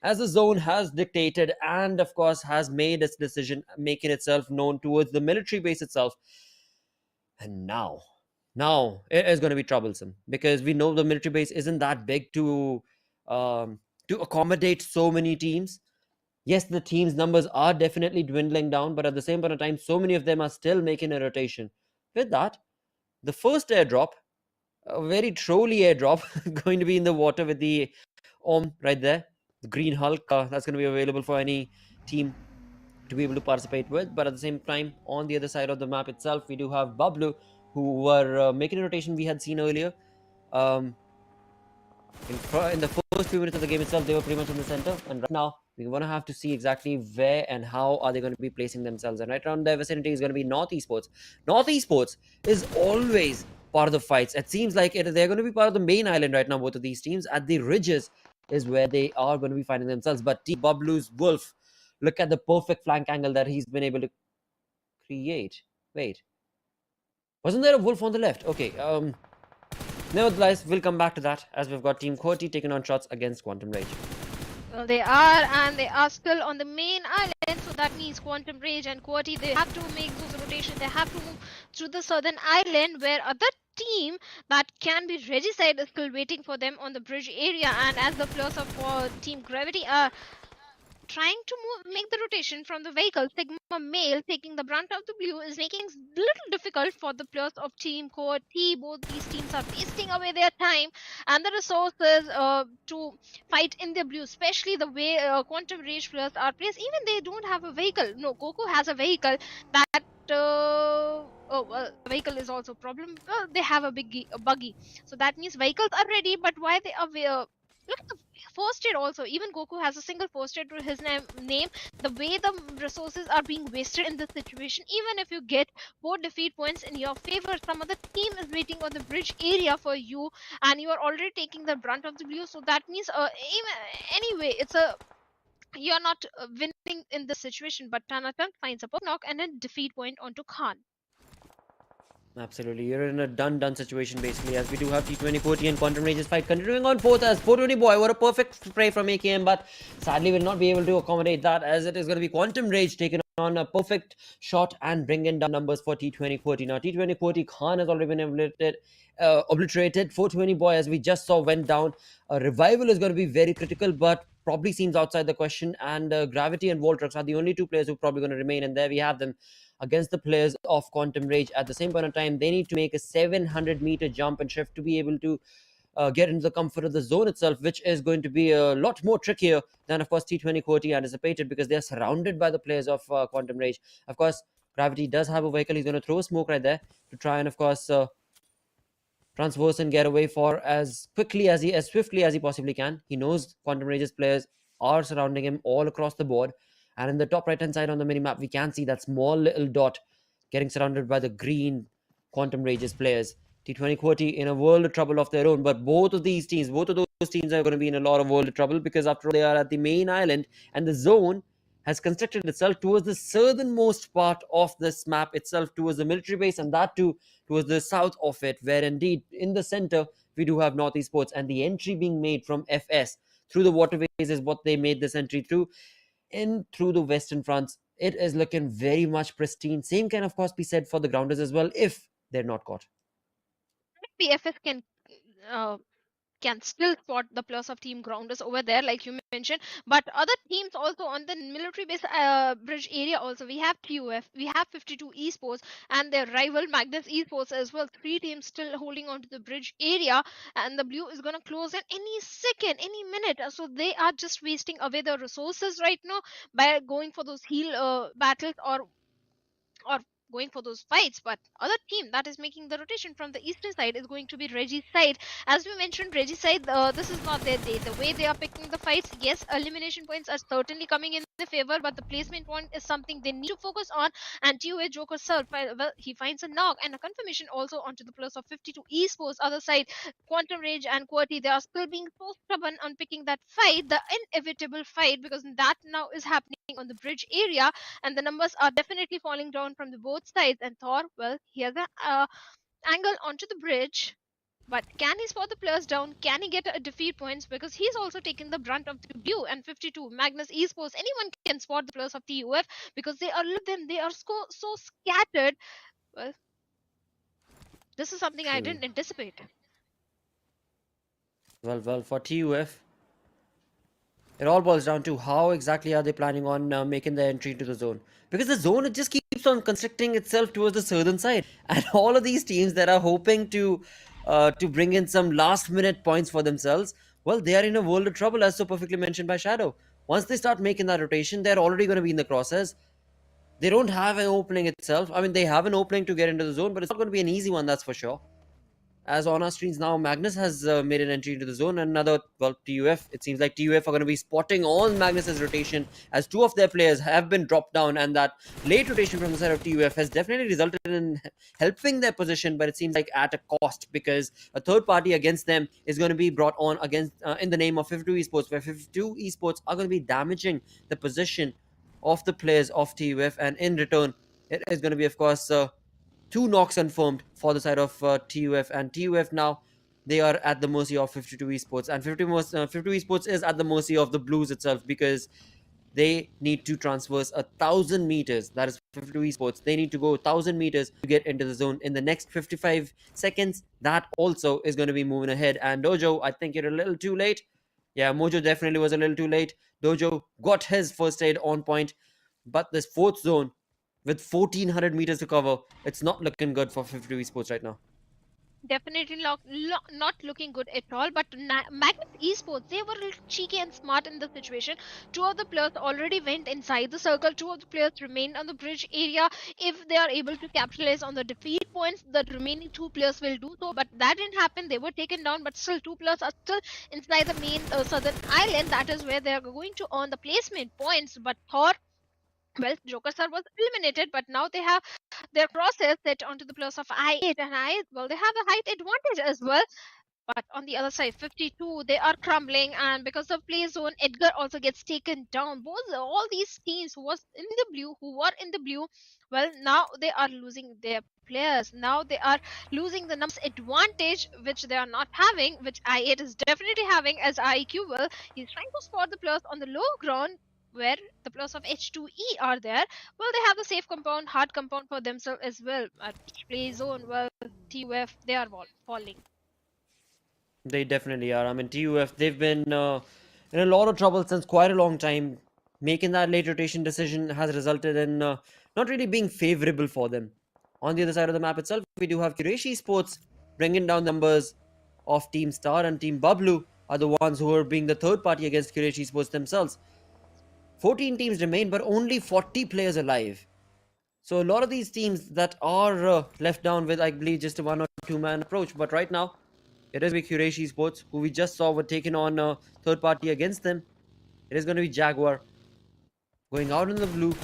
as the zone has dictated and, of course, has made its decision, making itself known towards the military base itself. And now it is going to be troublesome because we know the military base isn't that big to accommodate so many teams. Yes, the team's numbers are definitely dwindling down, but at the same point of time, so many of them are still making a rotation. With that, the first airdrop, a very trolly airdrop, going to be in the water with the right there, the green Hulk. That's going to be available for any team to be able to participate with. But at the same time, on the other side of the map itself, we do have BABLU, who were making a rotation we had seen earlier. In the first few minutes of the game itself, they were pretty much in the center, and right now we're going to have to see exactly where and how are they going to be placing themselves. And right around their vicinity is going to be North Esports. North Esports is always part of the fights. It seems like they're going to be part of the main island right now, both of these teams. At the ridges is where they are going to be finding themselves. But Team BABLU's Wolf, look at the perfect flank angle that he's been able to create. Wait, wasn't there a Wolf on the left? Okay, nevertheless, we'll come back to that as we've got Team QWERTY taking on shots against Quantum Rage. Well, they are still on the main island, so that means Quantum Rage and QWERTY, they have to make those rotations. They have to move through the southern island, where other team that can be Regicide is still waiting for them on the bridge area. And as the players of Team Gravity are trying to make the rotation from the vehicle. Sigma Male taking the brunt of the blue is making it a little difficult for the players of Team Core T. Both these teams are wasting away their time and the resources to fight in the blue, especially the way Quantum Rage players are placed. Even they don't have a vehicle. No, Goku has a vehicle that. Oh well, the vehicle is also a problem. Well, they have a buggy, so that means vehicles are ready. But why they are look at the first aid also. Even Goku has a single first aid to his name. The way the resources are being wasted in this situation, even if you get 4 defeat points in your favor, some other team is waiting on the bridge area for you, and you are already taking the brunt of the blue. So that means, anyway, you're not winning in this situation. But Tanatan finds a poke knock and a defeat point onto Khan. Absolutely, you're in a done situation basically, as we do have T2040 and Quantum Rage's fight continuing on fourth as 420 boy. What a perfect spray from AKM, but sadly will not be able to accommodate that, as it is going to be Quantum Rage taking on a perfect shot and bring in down numbers for T2040. Now T2040 Khan has already been obliterated. 420 boy, as we just saw, went down. A revival is going to be very critical, but probably seems outside the question, and Gravity and Voltrux are the only two players who are probably going to remain, and there we have them against the players of Quantum Rage. At the same point of time, they need to make a 700-meter jump and shift to be able to get into the comfort of the zone itself, which is going to be a lot more trickier than, of course, T2040 anticipated, because they are surrounded by the players of Quantum Rage. Of course, Gravity does have a vehicle. He's going to throw smoke right there to try and, of course, transverse and get away for as swiftly as he possibly can. He knows Quantum Rage's players are surrounding him all across the board. And in the top right hand side on the mini map, we can see that small little dot getting surrounded by the green Quantum Rage's players. T2040 in a world of trouble of their own, but both of those teams are going to be in a lot of world of trouble, because after all, they are at the main island, and the zone has constructed itself towards the southernmost part of this map itself, towards the military base, and that too towards the south of it, where indeed in the center we do have North Esports, and the entry being made from FS through the waterways is what they made this entry through the western fronts. It is looking very much pristine. Same can of course be said for the grounders as well, if they're not caught. PFS uh, can still spot the plus of Team Grounders over there, like you mentioned. But other teams also on the military base bridge area also. We have TUF, we have 52 Esports, and their rival Magnus Esports as well. 3 teams still holding on to the bridge area, and the blue is going to close in any second, any minute. So they are just wasting away the resources right now by going for those heal battles, or going for those fights. But other team that is making the rotation from the eastern side is going to be Reggie's side. As we mentioned, Reggie's side, this is not their day. The way they are picking the fights, yes, elimination points are certainly coming in their favor, but the placement point is something they need to focus on. And TUA Joker self, well, he finds a knock and a confirmation also onto the plus of 52 Esports. Other side, Quantum Rage and QWERTY, they are still being so stubborn on picking that fight, the inevitable fight, because that now is happening on the bridge area, and the numbers are definitely falling down from the both sides. And Thor, well, he has an angle onto the bridge, but can he spot the players down? Can he get a defeat points? Because he's also taking the brunt of the blue. And 52 Magnus Esports, anyone can spot the players of TUF, because they are, look them, they are so scattered. Well, this is something I didn't anticipate. Well, for TUF, it all boils down to how exactly are they planning on making their entry into the zone, because the zone, it just keeps on constricting itself towards the southern side, and all of these teams that are hoping to bring in some last minute points for themselves, well, they are in a world of trouble, as so perfectly mentioned by Shadow. Once they start making that rotation, they're already going to be in the crosshairs. They don't have an opening itself. I mean, they have an opening to get into the zone, but it's not going to be an easy one, that's for sure. As on our screens now, Magnus has made an entry into the zone. Another, well, TUF. It seems like TUF are going to be spotting on Magnus's rotation, as 2 of their players have been dropped down, and that late rotation from the side of TUF has definitely resulted in helping their position, but it seems like at a cost, because a third party against them is going to be brought on against in the name of 52 Esports, where 52 Esports are going to be damaging the position of the players of TUF, and in return, it is going to be, of course, 2 knocks confirmed for the side of TUF, and TUF now, they are at the mercy of 52 Esports, and 52 Esports is at the mercy of the Blues itself, because they need to transverse 1,000 meters. That is 52 Esports. They need to go 1,000 meters to get into the zone in the next 55 seconds. That also is going to be moving ahead. And Dojo, I think you're a little too late. Yeah, Mojo definitely was a little too late. Dojo got his first aid on point, but this fourth zone with 1400 meters to cover, it's not looking good for 52 Esports right now. Definitely not looking good at all. But Magnus Esports, they were a little cheeky and smart in the situation. Two of the players already went inside the circle. Two of the players remained on the bridge area. If they are able to capitalize on the defeat points, the remaining two players will do so. But that didn't happen. They were taken down. But still, two players are still inside the main southern island. That is where they are going to earn the placement points. But Thor, well, Joker Sir was eliminated, but now they have their process set onto the plus of I8 and I, well, they have a height advantage as well. But on the other side, 52, they are crumbling, and because of play zone, Edgar also gets taken down. Both all these teams who were in the blue, well, now they are losing their players. Now they are losing the numbers advantage, which they are not having, which I8 is definitely having as IQ will. He's trying to spot the players on the low ground where the players of H2E are there. Well, they have the safe compound, hard compound for themselves as well. At play zone, well, TUF, they are falling. They definitely are. I mean, TUF, they've been in a lot of trouble since quite a long time. Making that late rotation decision has resulted in not really being favorable for them. On the other side of the map itself, we do have Quraysh Esports bringing down numbers of Team Star, and Team BABLU are the ones who are being the third party against Quraysh Esports themselves. 14 teams remain, but only 40 players alive. So a lot of these teams that are left down with, I believe, just a 1 or 2 man approach. But right now, it is with Quraysh Esports, who we just saw were taking on a third party against them. It is going to be Jaguar going out in the blue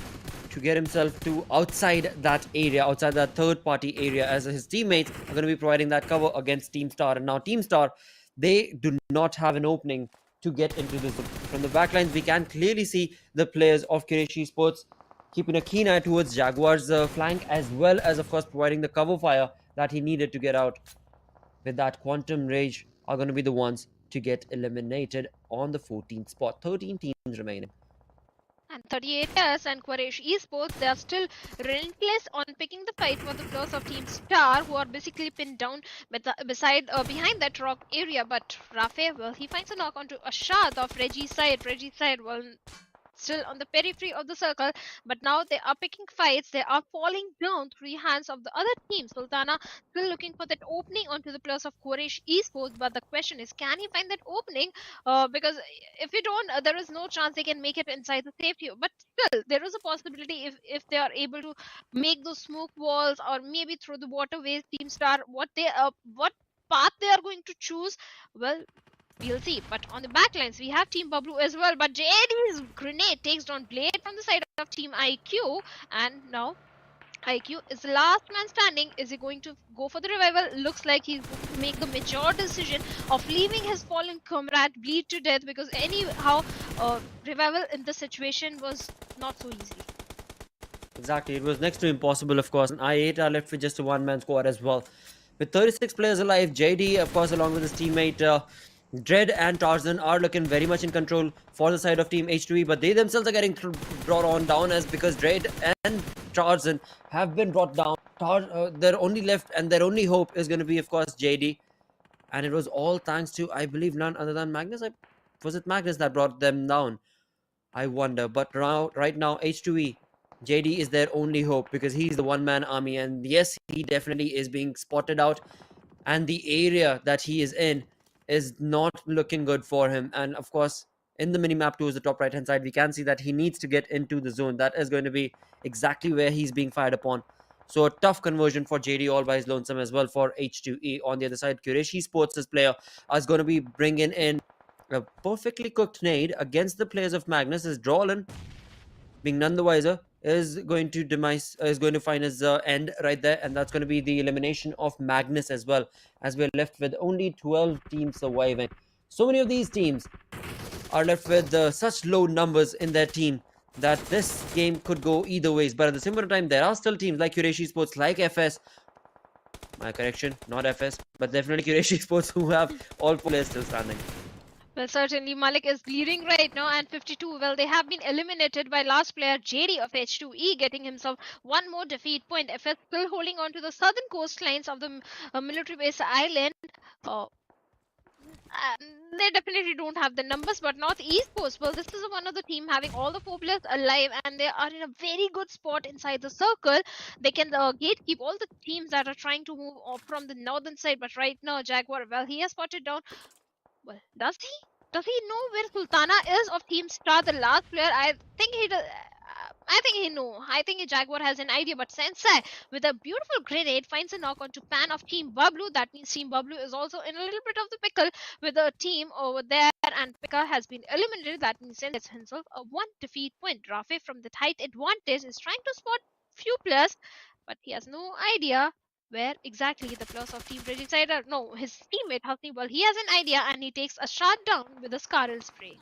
to get himself to outside that area, outside that third party area, as his teammates are going to be providing that cover against Team Star. And now Team Star, they do not have an opening to get into this. From the backlines, we can clearly see the players of Quraysh Esports keeping a keen eye towards Jaguar's flank, as well as, of course, providing the cover fire that he needed to get out. With that, Quantum Rage are going to be the ones to get eliminated on the 14th spot. 13 teams remaining. And 38 years and Quraysh Esports, they are still relentless on picking the fight for the players of Team Star, who are basically pinned down behind that rock area. But Rafe, well, he finds a knock onto a shot of Reggie's side. Reggie's side, well, still on the periphery of the circle, but now they are picking fights. They are falling down three hands of the other team. Sultana still looking for that opening onto the players of Quraysh Esports, but the question is, can he find that opening? Because if you don't, there is no chance they can make it inside the safety. But still, there is a possibility if they are able to make those smoke walls or maybe through the waterways. Team Star, what path they are going to choose, well, we'll see. But on the backlines, we have Team BABLU as well. But JD's grenade takes down Blade from the side of Team IQ. And now IQ is the last man standing. Is he going to go for the revival? Looks like he's going to make the mature decision of leaving his fallen comrade bleed to death, because anyhow, revival in this situation was not so easy. Exactly, it was next to impossible, of course. And I8 are left with just a one-man squad as well. With 36 players alive, JD, of course, along with his teammate Dread and Tarzan are looking very much in control for the side of Team H2E, but they themselves are getting brought on down, as because Dread and Tarzan have been brought down. Their only left and their only hope is going to be, of course, JD. And it was all thanks to, I believe, none other than Magnus. Was it Magnus that brought them down? I wonder. But right now, H2E, JD is their only hope, because he's the one-man army. And yes, he definitely is being spotted out. And the area that he is in is not looking good for him. And of course, in the minimap towards the top right-hand side, we can see that he needs to get into the zone. That is going to be exactly where he's being fired upon. So a tough conversion for JD all by his lonesome as well for H2E. On the other side, Quraysh Esports' player is going to be bringing in a perfectly cooked nade against the players of Magnus, as Drawlin, being none the wiser, is going to find his end right there, and that's going to be the elimination of Magnus as well, as we're left with only 12 teams surviving. So many of these teams are left with such low numbers in their team that this game could go either ways. But at the same time, there are still teams like Quraysh Esports, like FS. My correction, not FS, but definitely Quraysh Esports, who have all 4 players still standing. Well, certainly Malik is bleeding right now, and 52, well, they have been eliminated by last player JD of H2E, getting himself one more defeat point. FS still holding on to the southern coastlines of the military base island. they definitely don't have the numbers, but North Esports, well, this is one of the team having all the 4 players alive, and they are in a very good spot inside the circle. They can gatekeep all the teams that are trying to move off from the northern side, but right now, Jaguar, well, he has spotted down. Well, does he? Does he know where Sultana is of Team Star, the last player? I think he does. I think he know. I think Jaguar has an idea, but Sensei with a beautiful grenade finds a knock onto Pan of Team BABLU. That means Team BABLU is also in a little bit of the pickle with a team over there, and Pika has been eliminated. That means Sensei gets himself a 1 defeat point. Rafe from the height advantage is trying to spot few players, but he has no idea where exactly the players of Team Regicide are. No, his teammate Hasni, well, he has an idea and he takes a shot down with a Scarlet spray.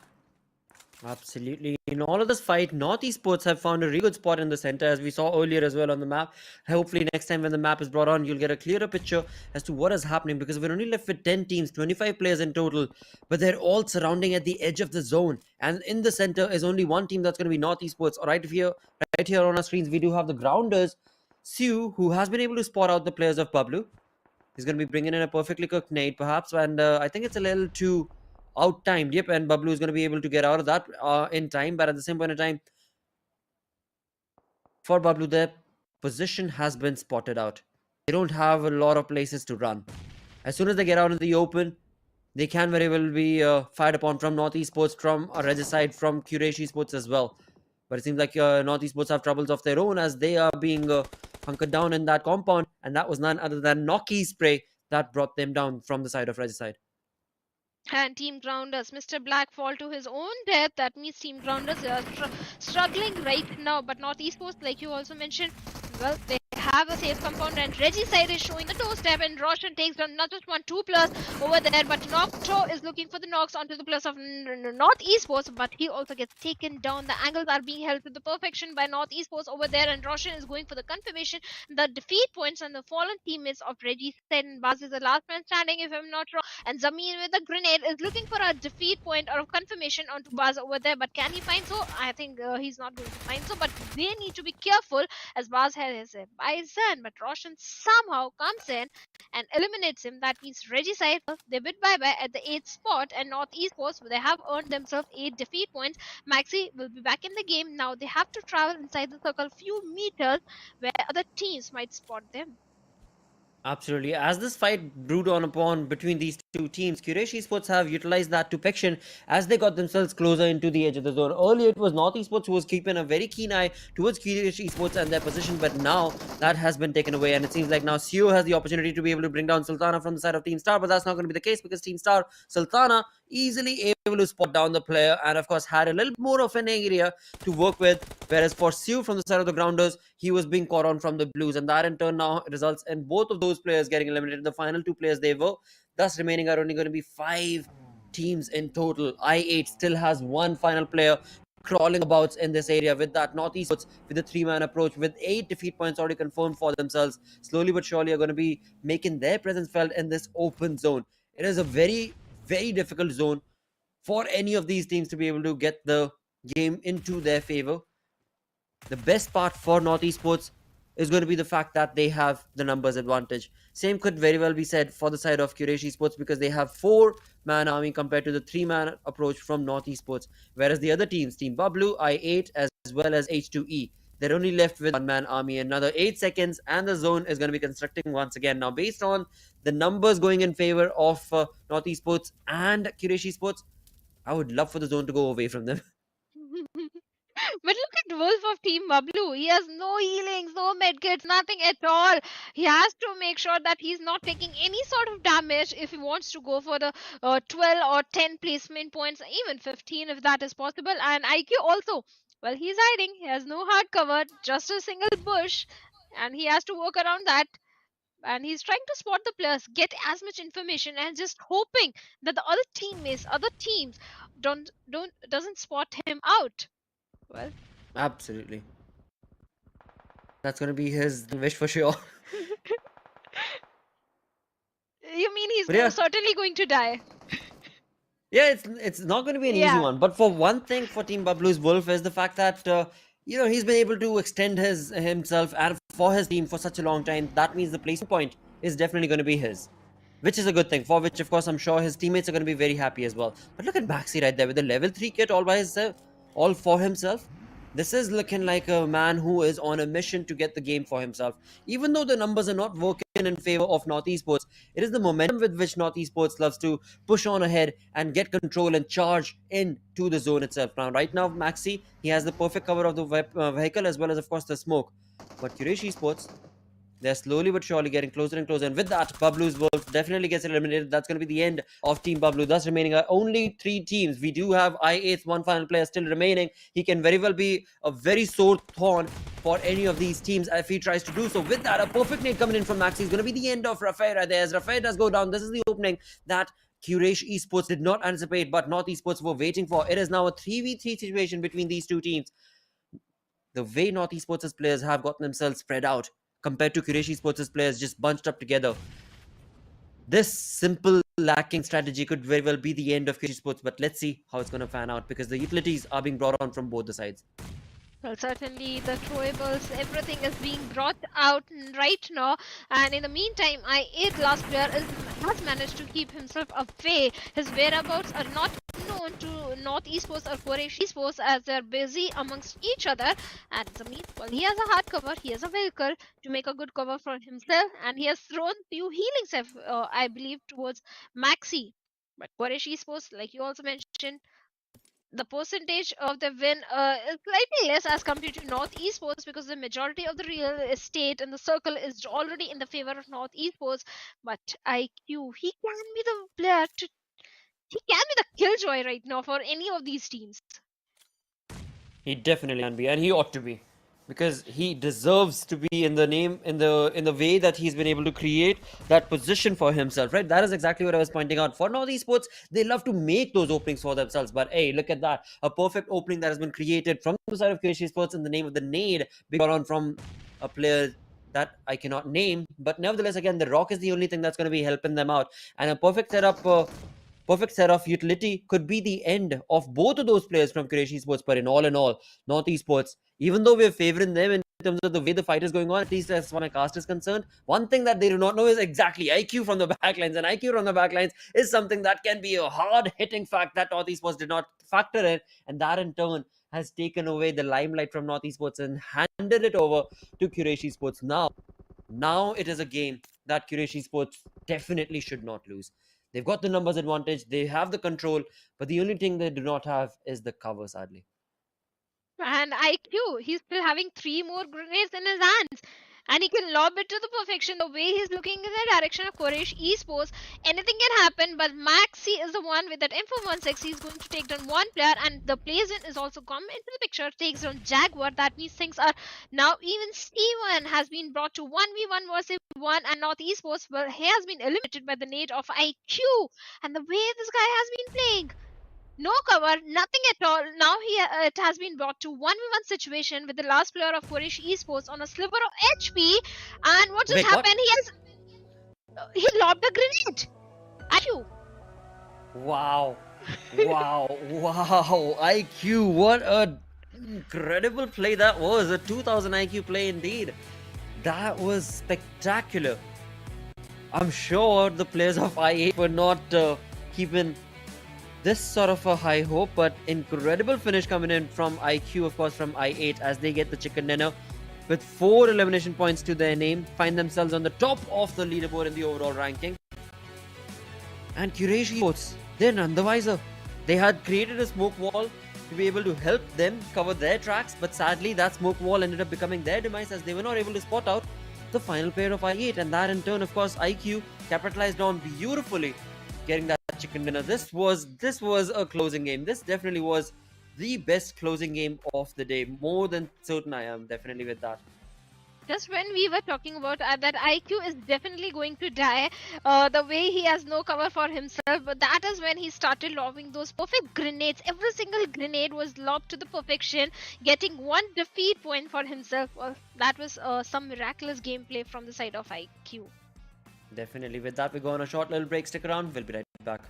Absolutely. In all of this fight, North Esports have found a really good spot in the center, as we saw earlier as well on the map. Hopefully, next time when the map is brought on, you'll get a clearer picture as to what is happening, because we're only left with 10 teams, 25 players in total, but they're all surrounding at the edge of the zone. And in the center is only one team, that's going to be North Esports. Right here on our screens, we do have the Grounders, Siu, who has been able to spot out the players of BABLU. He's going to be bringing in a perfectly cooked nade, perhaps, and I think it's a little too out-timed. Yep, and BABLU is going to be able to get out of that in time, but at the same point in time, for BABLU, their position has been spotted out. They don't have a lot of places to run. As soon as they get out in the open, they can very well be fired upon from North Esports, from Regicide, from Quraysh Esports as well. But it seems like North Esports have troubles of their own, as they are being hunkered down in that compound, and that was none other than Noki spray that brought them down from the side of Regicide. And Team Grounders, Mr. Black fall to his own death. That means Team Grounders are struggling right now. But North Esports, like you also mentioned, well, they have a safe compound, and Regicide is showing the doorstep, and Roshan takes down not just 1, 2 plus over there, but Nocto is looking for the knocks onto the plus of North Esports, but he also gets taken down. The angles are being held to the perfection by North Esports over there, and Roshan is going for the confirmation, the defeat points, and the fallen teammates of Regicide, and Baz is the last man standing, if I'm not wrong, and Zameen with a grenade is looking for a defeat point or a confirmation onto Baz over there, but can he find so? I think he's not going to find so, but they need to be careful, as Baz has a bison, but Roshan somehow comes in and eliminates him. That means Regicide, they bid bye-bye at the 8th spot, and North Esports, they have earned themselves 8 defeat points. Maxi will be back in the game. Now they have to travel inside the circle few meters where other teams might spot them. Absolutely. As this fight brewed on upon between these two teams, Quraysh Esports have utilized that to pection as they got themselves closer into the edge of the zone. Earlier, it was North Esports who was keeping a very keen eye towards Quraysh Esports and their position, but now that has been taken away, and it seems like now Sio has the opportunity to be able to bring down Sultana from the side of Team Star, but that's not going to be the case, because Team Star, Sultana, easily able to spot down the player, and of course had a little more of an area to work with, whereas for Siu from the side of the Grounders, he was being caught on from the Blues, and that in turn now results in both of those players getting eliminated. The final 2 players they were, thus remaining are only going to be 5 teams in total. I8 still has 1 final player crawling about in this area with that North Esports with a 3-man approach, with 8 defeat points already confirmed for themselves. Slowly but surely are going to be making their presence felt in this open zone. It is a very, very difficult zone for any of these teams to be able to get the game into their favor. The best part for North Esports is going to be the fact that they have the numbers advantage. Same could very well be said for the side of Quraysh Esports, because they have 4-man army compared to the 3-man approach from North Esports, whereas the other teams, Team BABLU, I8, as well as H2E, they're only left with 1-man army. Another 8 seconds and the zone is going to be constructing once again. Now, based on the numbers going in favor of North Esports and Quraysh Esports, I would love for the zone to go away from them. But look at Wolf of Team BABLU. He has no healings, no medkits, nothing at all. He has to make sure that he's not taking any sort of damage if he wants to go for the 12 or 10 placement points, even 15 if that is possible. And IQ also, well, he's hiding. He has no hard cover, just a single bush, and he has to work around that. And he's trying to spot the players, get as much information, and just hoping that the other teammates, other teams, doesn't spot him out. Well, Absolutely. That's going to be his wish for sure. you mean he's But yeah. certainly going to die? Yeah, it's not going to be an easy one. But for one thing, for Team BABLU's Wolf is the fact that he's been able to extend himself and for his team for such a long time. That means the placement point is definitely going to be his. which is a good thing, for which, of course, I'm sure his teammates are going to be very happy as well. But look at Maxi right there with the level 3 kit all by himself, all for himself. This is looking like a man who is on a mission to get the game for himself. Even though the numbers are not working in favor of North Esports, it is the momentum with which North Esports loves to push on ahead and get control and charge into the zone itself. Now, right now, Maxi, he has the perfect cover of the vehicle as well as, of course, the smoke. But Quraysh Esports, they're slowly but surely getting closer and closer. And with that, BABLU's Wolf definitely gets eliminated. That's going to be the end of Team BABLU. Thus remaining are only 3 teams. We do have I8's one final player still remaining. He can very well be a very sore thorn for any of these teams if he tries to do so. With that, a perfect nade coming in from Maxi is going to be the end of Rafael right there. As Rafael does go down, this is the opening that Quraysh Esports did not anticipate, but North Esports were waiting for. It is now a 3v3 situation between these two teams. The way North Esports' players have gotten themselves spread out compared to Quraysh Esports' players just bunched up together, this simple lacking strategy could very well be the end of Quraysh Esports, but let's see how it's going to pan out because the utilities are being brought on from both the sides. Well, certainly the throwables, everything is being brought out right now. And in the meantime, I8 last player has managed to keep himself away. His whereabouts are not known to North Esports or Quraysh Esports as they're busy amongst each other. And in the meanwhile, he has a hard cover, he has a vehicle to make a good cover for himself. And he has thrown few healing I believe, towards Maxi. But Quraysh Esports, like you also mentioned, the percentage of the win is slightly less as compared to North Esports because the majority of the real estate in the circle is already in the favor of North Esports. But IQ, he can be the player to, he can be the killjoy right now for any of these teams. He definitely can be, and he ought to be, because he deserves to be in the name, in the way that he's been able to create that position for himself, right? That is exactly what I was pointing out. For North Esports, they love to make those openings for themselves, but hey, look at that, a perfect opening that has been created from the side of Quraysh Esports in the name of the nade being brought on from a player that I cannot name, but nevertheless, again, the rock is the only thing that's going to be helping them out, and a perfect setup. Perfect set of utility could be the end of both of those players from Quraysh Esports. But in all, North Esports, even though we're favoring them in terms of the way the fight is going on, at least as far as my cast is concerned, one thing that they do not know is exactly IQ from the backlines. And IQ from the backlines is something that can be a hard-hitting fact that North Esports did not factor in. And that in turn has taken away the limelight from North Esports and handed it over to Quraysh Esports. Now it is a game that Quraysh Esports definitely should not lose. They've got the numbers advantage, they have the control, but the only thing they do not have is the cover, sadly. And IQ, he's still having 3 more grenades in his hands. And he can lob it to the perfection. The way he's looking in the direction of Quraysh Esports, anything can happen. But Maxi is the one with that M416. He's going to take down one player, and the Blazin is also come into the picture. Takes down Jaguar. That means things are now even. Steven has been brought to 1v1 versus 1, and North Esports, well, he has been eliminated by the nade of IQ. And the way this guy has been playing, no cover, nothing at all. Now it has been brought to 1v1 situation with the last player of Quraysh Esports on a sliver of HP. And what just happened? He lobbed a grenade at you. Wow. IQ, what a incredible play that was. A 2000 IQ play indeed. That was spectacular. I'm sure the players of I8 were not keeping this sort of a high hope, but incredible finish coming in from IQ, of course, from I8 as they get the chicken dinner with 4 elimination points to their name, find themselves on the top of the leaderboard in the overall ranking. And Quraysh Esports, they're none the wiser. They had created a smoke wall to be able to help them cover their tracks, but sadly that smoke wall ended up becoming their demise as they were not able to spot out the final player of I8, and that in turn, of course, IQ capitalized on beautifully, getting that chicken dinner. This was a closing game. This definitely was the best closing game of the day. More than certain I am definitely with that. Just when we were talking about that IQ is definitely going to die, the way he has no cover for himself, but that is when he started lobbing those perfect grenades. Every single grenade was lobbed to the perfection, getting 1 defeat point for himself. Well, that was some miraculous gameplay from the side of IQ. Definitely. With that, we go on a short little break. Stick around. We'll be right back.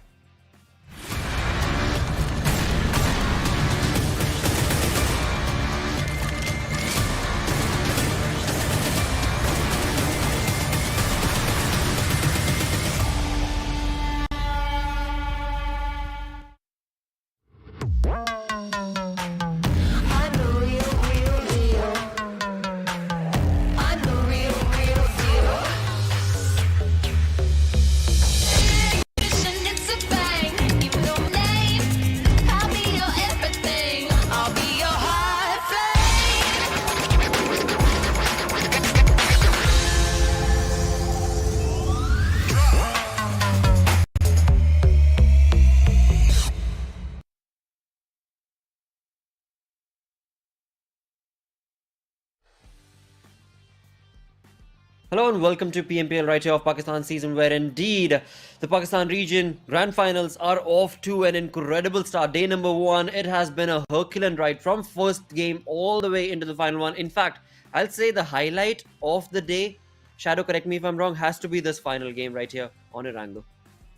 Hello and welcome to PMPL right here of Pakistan season, where indeed the Pakistan region grand finals are off to an incredible start. Day number 1, it has been a Herculean ride from first game all the way into the final one. In fact, I'll say the highlight of the day, Shadow, correct me if I'm wrong, has to be this final game right here on Erangel.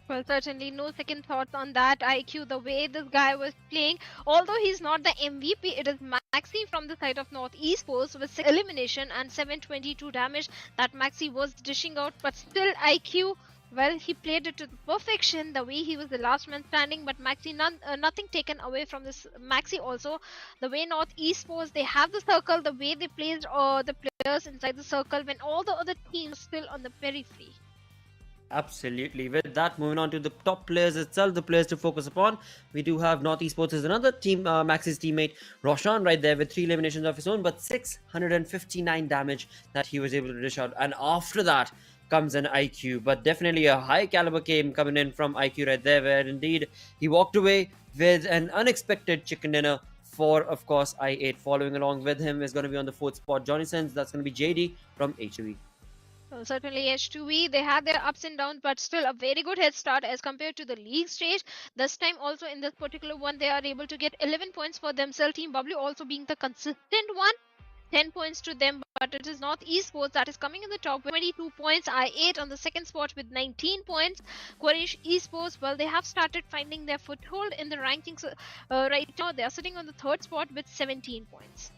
Well, certainly no second thoughts on that. IQ, the way this guy was playing, although he's not the MVP, it is Maxi from the side of North Esports with 6 elimination and 722 damage that Maxi was dishing out. But still, IQ, well, he played it to perfection the way he was the last man standing. But Maxi, nothing taken away from this. Maxi also, the way North Esports, they have the circle, the way they placed the players inside the circle when all the other teams still on the periphery. Absolutely. With that, moving on to the top players itself, the players to focus upon. We do have North Esports as another team, Max's teammate Roshan right there with 3 eliminations of his own, but 659 damage that he was able to dish out. And after that comes an IQ, but definitely a high caliber game coming in from IQ right there, where indeed he walked away with an unexpected chicken dinner for, of course, I8. Following along with him is going to be on the 4th spot, Johnny Sins. That's going to be JD from H2E. Certainly H2E, they had their ups and downs, but still a very good head start as compared to the league stage. This time also in this particular one, they are able to get 11 points for themselves. Team BABLU also being the consistent one. 10 points to them, but it is North Esports that is coming in the top with 22 points. I8 on the second spot with 19 points. Quraysh Esports, well, they have started finding their foothold in the rankings right now. They are sitting on the 3rd spot with 17 points.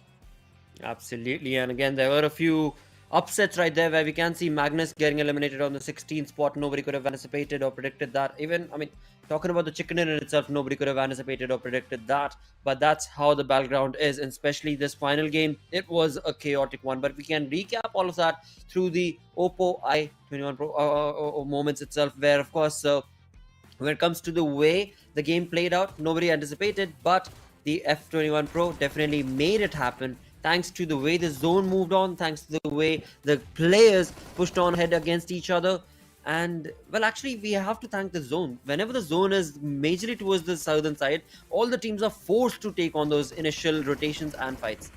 Absolutely, and again, there were a few upsets right there where we can see Magnus getting eliminated on the 16th spot. Nobody could have anticipated or predicted that. Even, I mean, talking about the chicken dinner in itself, nobody could have anticipated or predicted that. But that's how the battleground is, and especially this final game, it was a chaotic one. But we can recap all of that through the Oppo i21 Pro moments itself, where, of course, when it comes to the way the game played out, nobody anticipated, but the F21 Pro definitely made it happen. Thanks to the way the zone moved on, thanks to the way the players pushed on ahead against each other. And, well, actually, we have to thank the zone. Whenever the zone is majorly towards the southern side, all the teams are forced to take on those initial rotations and fights.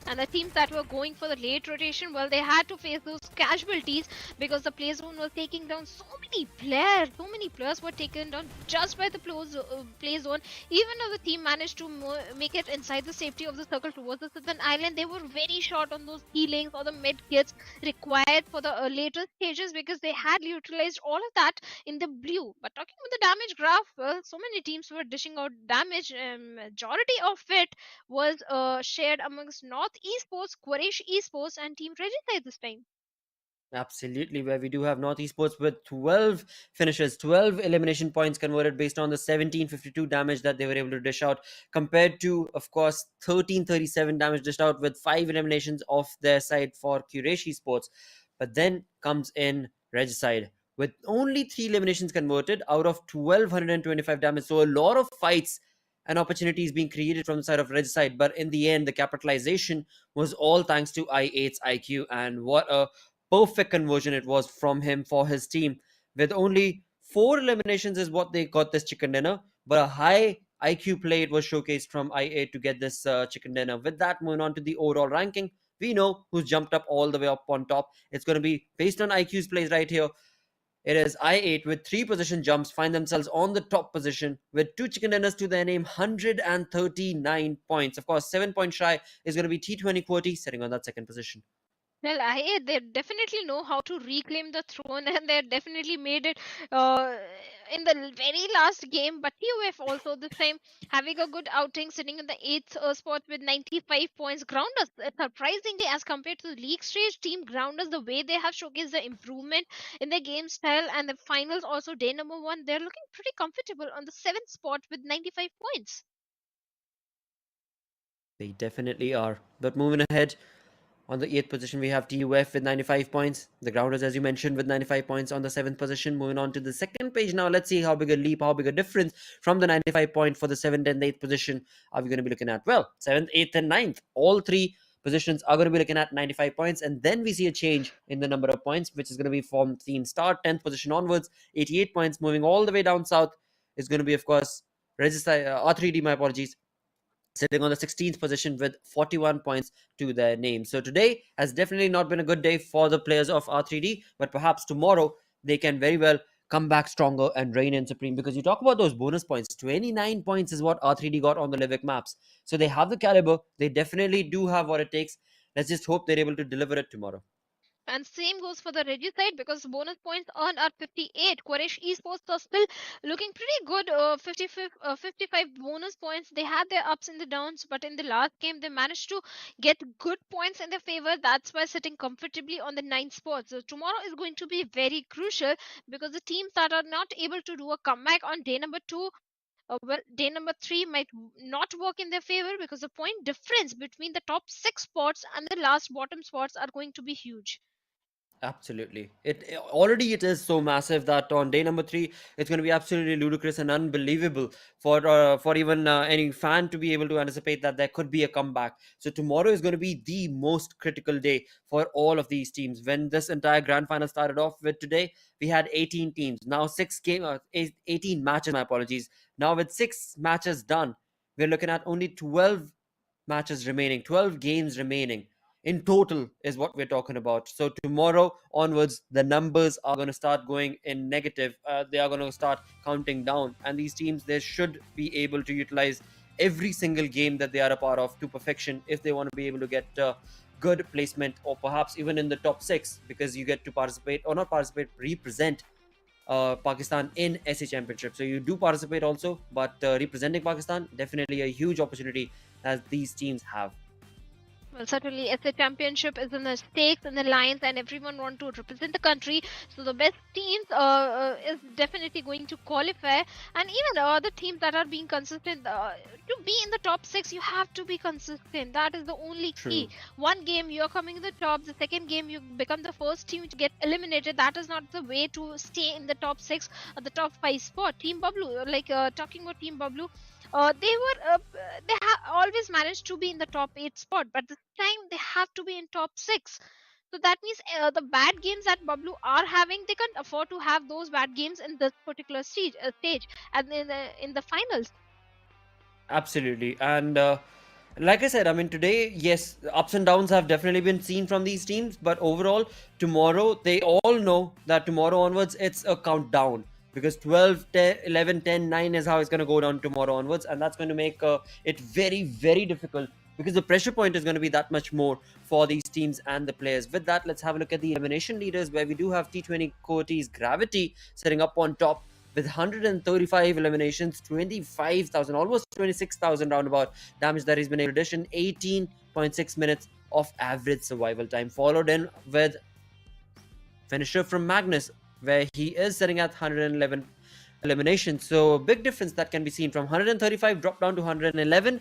And the teams that were going for the late rotation, well, they had to face those casualties because the play zone was taking down so many players. So many players were taken down just by the play zone. Even if the team managed to make it inside the safety of the circle towards the southern island, they were very short on those healings or the med kits required for the later stages because they had utilized all of that in the blue. But talking about the damage graph, well, so many teams were dishing out damage. Majority of it was shared amongst North Esports, Quraysh Esports, and Team Regicide this time. Absolutely, where we do have North Esports with 12 finishes, 12 elimination points converted based on the 1752 damage that they were able to dish out, compared to, of course, 1337 damage dished out with 5 eliminations off their side for Quraysh Esports. But then comes in Regicide with only 3 eliminations converted out of 1225 damage. So a lot of fights and opportunities being created from the side of Regicide, but in the end, the capitalization was all thanks to I8's IQ, and what a perfect conversion it was from him for his team. With only 4 eliminations is what they got this chicken dinner, but a high IQ play it was showcased from I8 to get this chicken dinner. With that, moving on to the overall ranking, we know who's jumped up all the way up on top. It's going to be based on IQ's plays right here. It is I8 with 3 position jumps find themselves on the top position with 2 chicken dinners to their name, 139 points. Of course, 7 points shy is going to be T20 QWERTY sitting on that second position. Well, they definitely know how to reclaim the throne, and they definitely made it in the very last game. But TUF also this time having a good outing, sitting in the 8th spot with 95 points. Grounders, surprisingly, as compared to the league stage, Team Grounders, the way they have showcased the improvement in their game style and the finals also day number 1, they're looking pretty comfortable on the 7th spot with 95 points. They definitely are. But moving ahead, on the 8th position, we have TUF with 95 points. The Grounders, as you mentioned, with 95 points on the 7th position. Moving on to the second page now, let's see how big a leap, how big a difference from the 95 point for the 7th and 8th position are we going to be looking at? Well, 7th, 8th, and 9th. All 3 positions are going to be looking at 95 points. And then we see a change in the number of points, which is going to be from Team Star, 10th position onwards, 88 points. Moving all the way down south is going to be, of course, R3D, my apologies, sitting on the 16th position with 41 points to their name. So today has definitely not been a good day for the players of R3D, but perhaps tomorrow they can very well come back stronger and reign in supreme, because you talk about those bonus points. 29 points is what R3D got on the Livik maps. So they have the caliber. They definitely do have what it takes. Let's just hope they're able to deliver it tomorrow. And same goes for the Reggie side because bonus points earned are 58. Quraysh Esports are still looking pretty good. 55 bonus points. They had their ups and the downs, but in the last game they managed to get good points in their favor. That's why sitting comfortably on the ninth spot. So tomorrow is going to be very crucial because the teams that are not able to do a comeback on day number two, well, day number three might not work in their favor because the point difference between the top six spots and the last bottom spots are going to be huge. Absolutely. It is so massive that on day number 3 it's going to be absolutely ludicrous and unbelievable for even any fan to be able to anticipate that there could be a comeback. So tomorrow is going to be the most critical day for all of these teams. When this entire grand final started off with today, we had 18 teams. Now 18 matches, my apologies. Now with 6 matches done, we're looking at only 12 matches remaining, 12 games remaining in total is what we're talking about. So tomorrow onwards, the numbers are going to start going in negative. They are going to start counting down, and these teams, they should be able to utilize every single game that they are a part of to perfection if they want to be able to get good placement, or perhaps even in the top 6, because you get to participate, or not participate, represent Pakistan in SA Championship. So you do participate also, but representing Pakistan, definitely a huge opportunity as these teams have. Well, certainly, SA Championship is in the stakes and the lines, and everyone want to represent the country. So the best teams is definitely going to qualify, and even the other teams that are being consistent to be in the top 6, you have to be consistent. That is the only key. True. One game you're coming in the top, the second game you become the first team to get eliminated. That is not the way to stay in the top 6 or the top 5 spot. Team BABLU, like talking about Team BABLU. They have always managed to be in the top 8 spot, but this time they have to be in top 6. So that means the bad games that BABLU are having, they can't afford to have those bad games in this particular stage and in the finals. Absolutely. And like I said, I mean, today, yes, ups and downs have definitely been seen from these teams. But overall, tomorrow, they all know that tomorrow onwards, it's a countdown. Because 12, 10, 11, 10, 9 is how it's going to go down tomorrow onwards. And that's going to make it very, very difficult, because the pressure point is going to be that much more for these teams and the players. With that, let's have a look at the elimination leaders, where we do have T20 Coatis Gravity sitting up on top with 135 eliminations, 25,000, almost 26,000 roundabout damage that he's been able to dish in 18.6 minutes of average survival time, followed in with finisher from Magnus, where he is sitting at 111 eliminations. So a big difference that can be seen from 135 drop down to 111,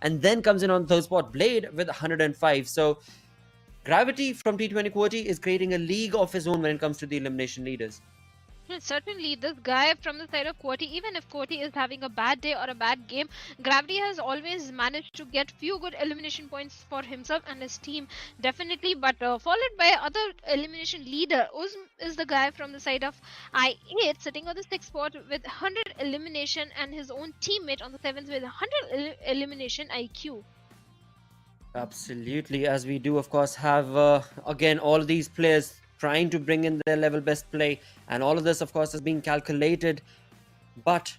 and then comes in on third spot Blade with 105. So Gravity from T20 Quoty is creating a league of his own when it comes to the elimination leaders. Certainly, this guy from the side of Quoty, even if Quoty is having a bad day or a bad game, Gravity has always managed to get few good elimination points for himself and his team, definitely. But followed by other elimination leader, Uzm is the guy from the side of I8, sitting on the 6th spot with 100 elimination, and his own teammate on the 7th with 100 elimination IQ. Absolutely, as we do, of course, have again all these players trying to bring in their level best play, and all of this, of course, is being calculated. But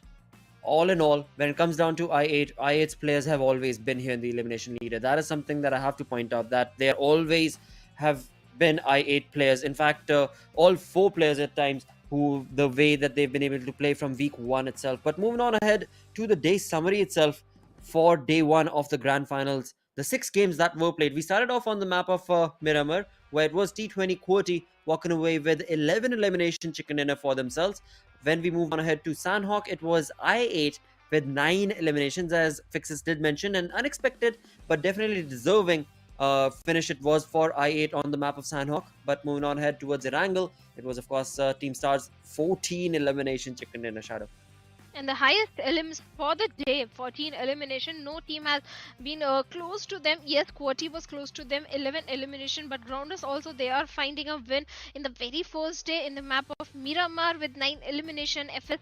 all in all, when it comes down to I8's players have always been here in the elimination leader. That is something that I have to point out, that they always have been I8 players. In fact, all 4 players at times, who the way that they've been able to play from week 1 itself. But moving on ahead to the day summary itself for day 1 of the grand finals, the 6 games that were played. We started off on the map of Miramar, where it was T20 Quoty walking away with 11 elimination chicken dinner for themselves. When we move on ahead to Sanhok, it was I8 with 9 eliminations, as Fixes did mention, an unexpected but definitely deserving finish it was for I8 on the map of Sanhok. But moving on ahead towards Erangel, it was, of course, Team Star's 14 elimination chicken dinner, Shadow. And the highest elims for the day, 14 elimination. No team has been close to them. Yes, Quati was close to them, 11 elimination. But Grounders also, they are finding a win in the very first day in the map of Miramar with 9 elimination. FS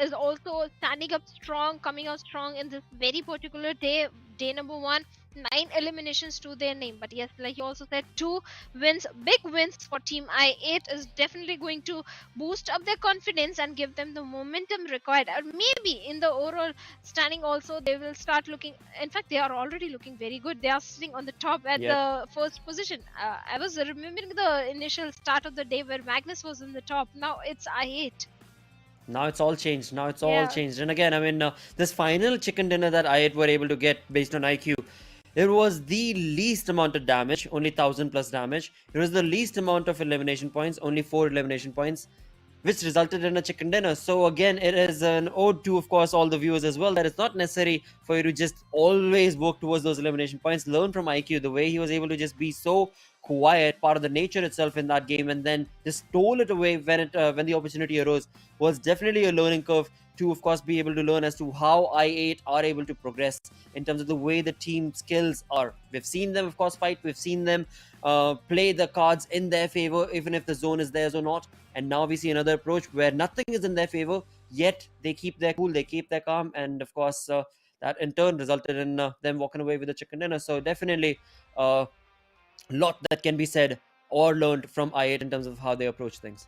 is also standing up strong, coming out strong in this very particular day, day number 1. 9 eliminations to their name. But yes, like you also said, 2 wins, big wins for Team I8 is definitely going to boost up their confidence and give them the momentum required. Or maybe in the overall standing also, they will start looking. In fact, they are already looking very good. They are sitting on the top at the first position. I was remembering the initial start of the day where Magnus was in the top. Now it's I8. Now it's all changed. Now it's all changed. And again, I mean, this final chicken dinner that I8 were able to get based on IQ, it was the least amount of damage, only 1000 plus damage. It was the least amount of elimination points, only 4 elimination points, which resulted in a chicken dinner. So again, it is an ode to, of course, all the viewers as well, that it's not necessary for you to just always work towards those elimination points. Learn from IQ, the way he was able to just be so quiet, part of the nature itself in that game, and then just stole it away when the opportunity arose, was definitely a learning curve to, of course, be able to learn as to how I8 are able to progress in terms of the way the team skills are. We've seen them, of course, fight. We've seen them play the cards in their favor, even if the zone is theirs or not. And now we see another approach where nothing is in their favor, yet they keep their cool, they keep their calm, and of course, that in turn resulted in them walking away with the chicken dinner. So definitely a lot that can be said or learned from I8 in terms of how they approach things.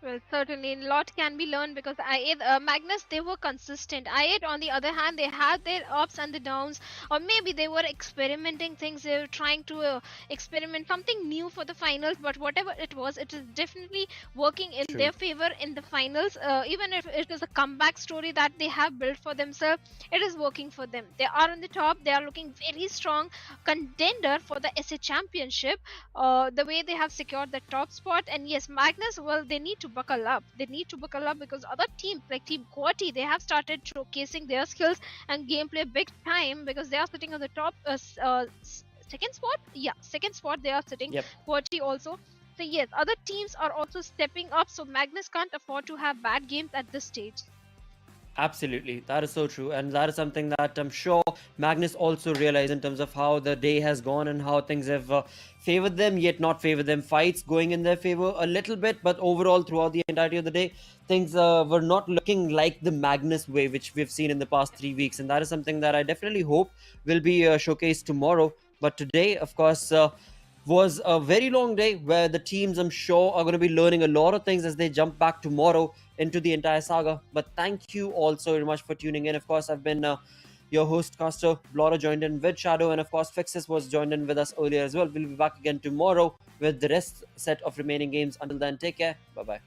Well, certainly, a lot can be learned because I8, Magnus, they were consistent. I8, on the other hand, they had their ups and the downs, or maybe they were experimenting things. They were trying to experiment something new for the finals. But whatever it was, it is definitely working in their favor in the finals. Even if it is a comeback story that they have built for themselves, it is working for them. They are on the top. They are looking very strong contender for the SA Championship. The way they have secured the top spot, and yes, Magnus, well, they need to buckle up. They need to buckle up because other teams like Team Quati, they have started showcasing their skills and gameplay big time because they are sitting on the top second spot. Yeah, second spot they are sitting. Quati also. So yes, other teams are also stepping up. So Magnus can't afford to have bad games at this stage. Absolutely, that is so true, and that is something that I'm sure Magnus also realized in terms of how the day has gone and how things have favored them, yet not favored them. Fights going in their favor a little bit, but overall throughout the entirety of the day, things were not looking like the Magnus way, which we've seen in the past 3 weeks, and that is something that I definitely hope will be showcased tomorrow. But today, of course, was a very long day where the teams, I'm sure, are going to be learning a lot of things as they jump back tomorrow into the entire saga. But thank you all so very much for tuning in. Of course, I've been your host, caster. Blora joined in with Shadow, and of course, Fixes was joined in with us earlier as well. We'll be back again tomorrow with the rest set of remaining games. Until then, take care. Bye-bye.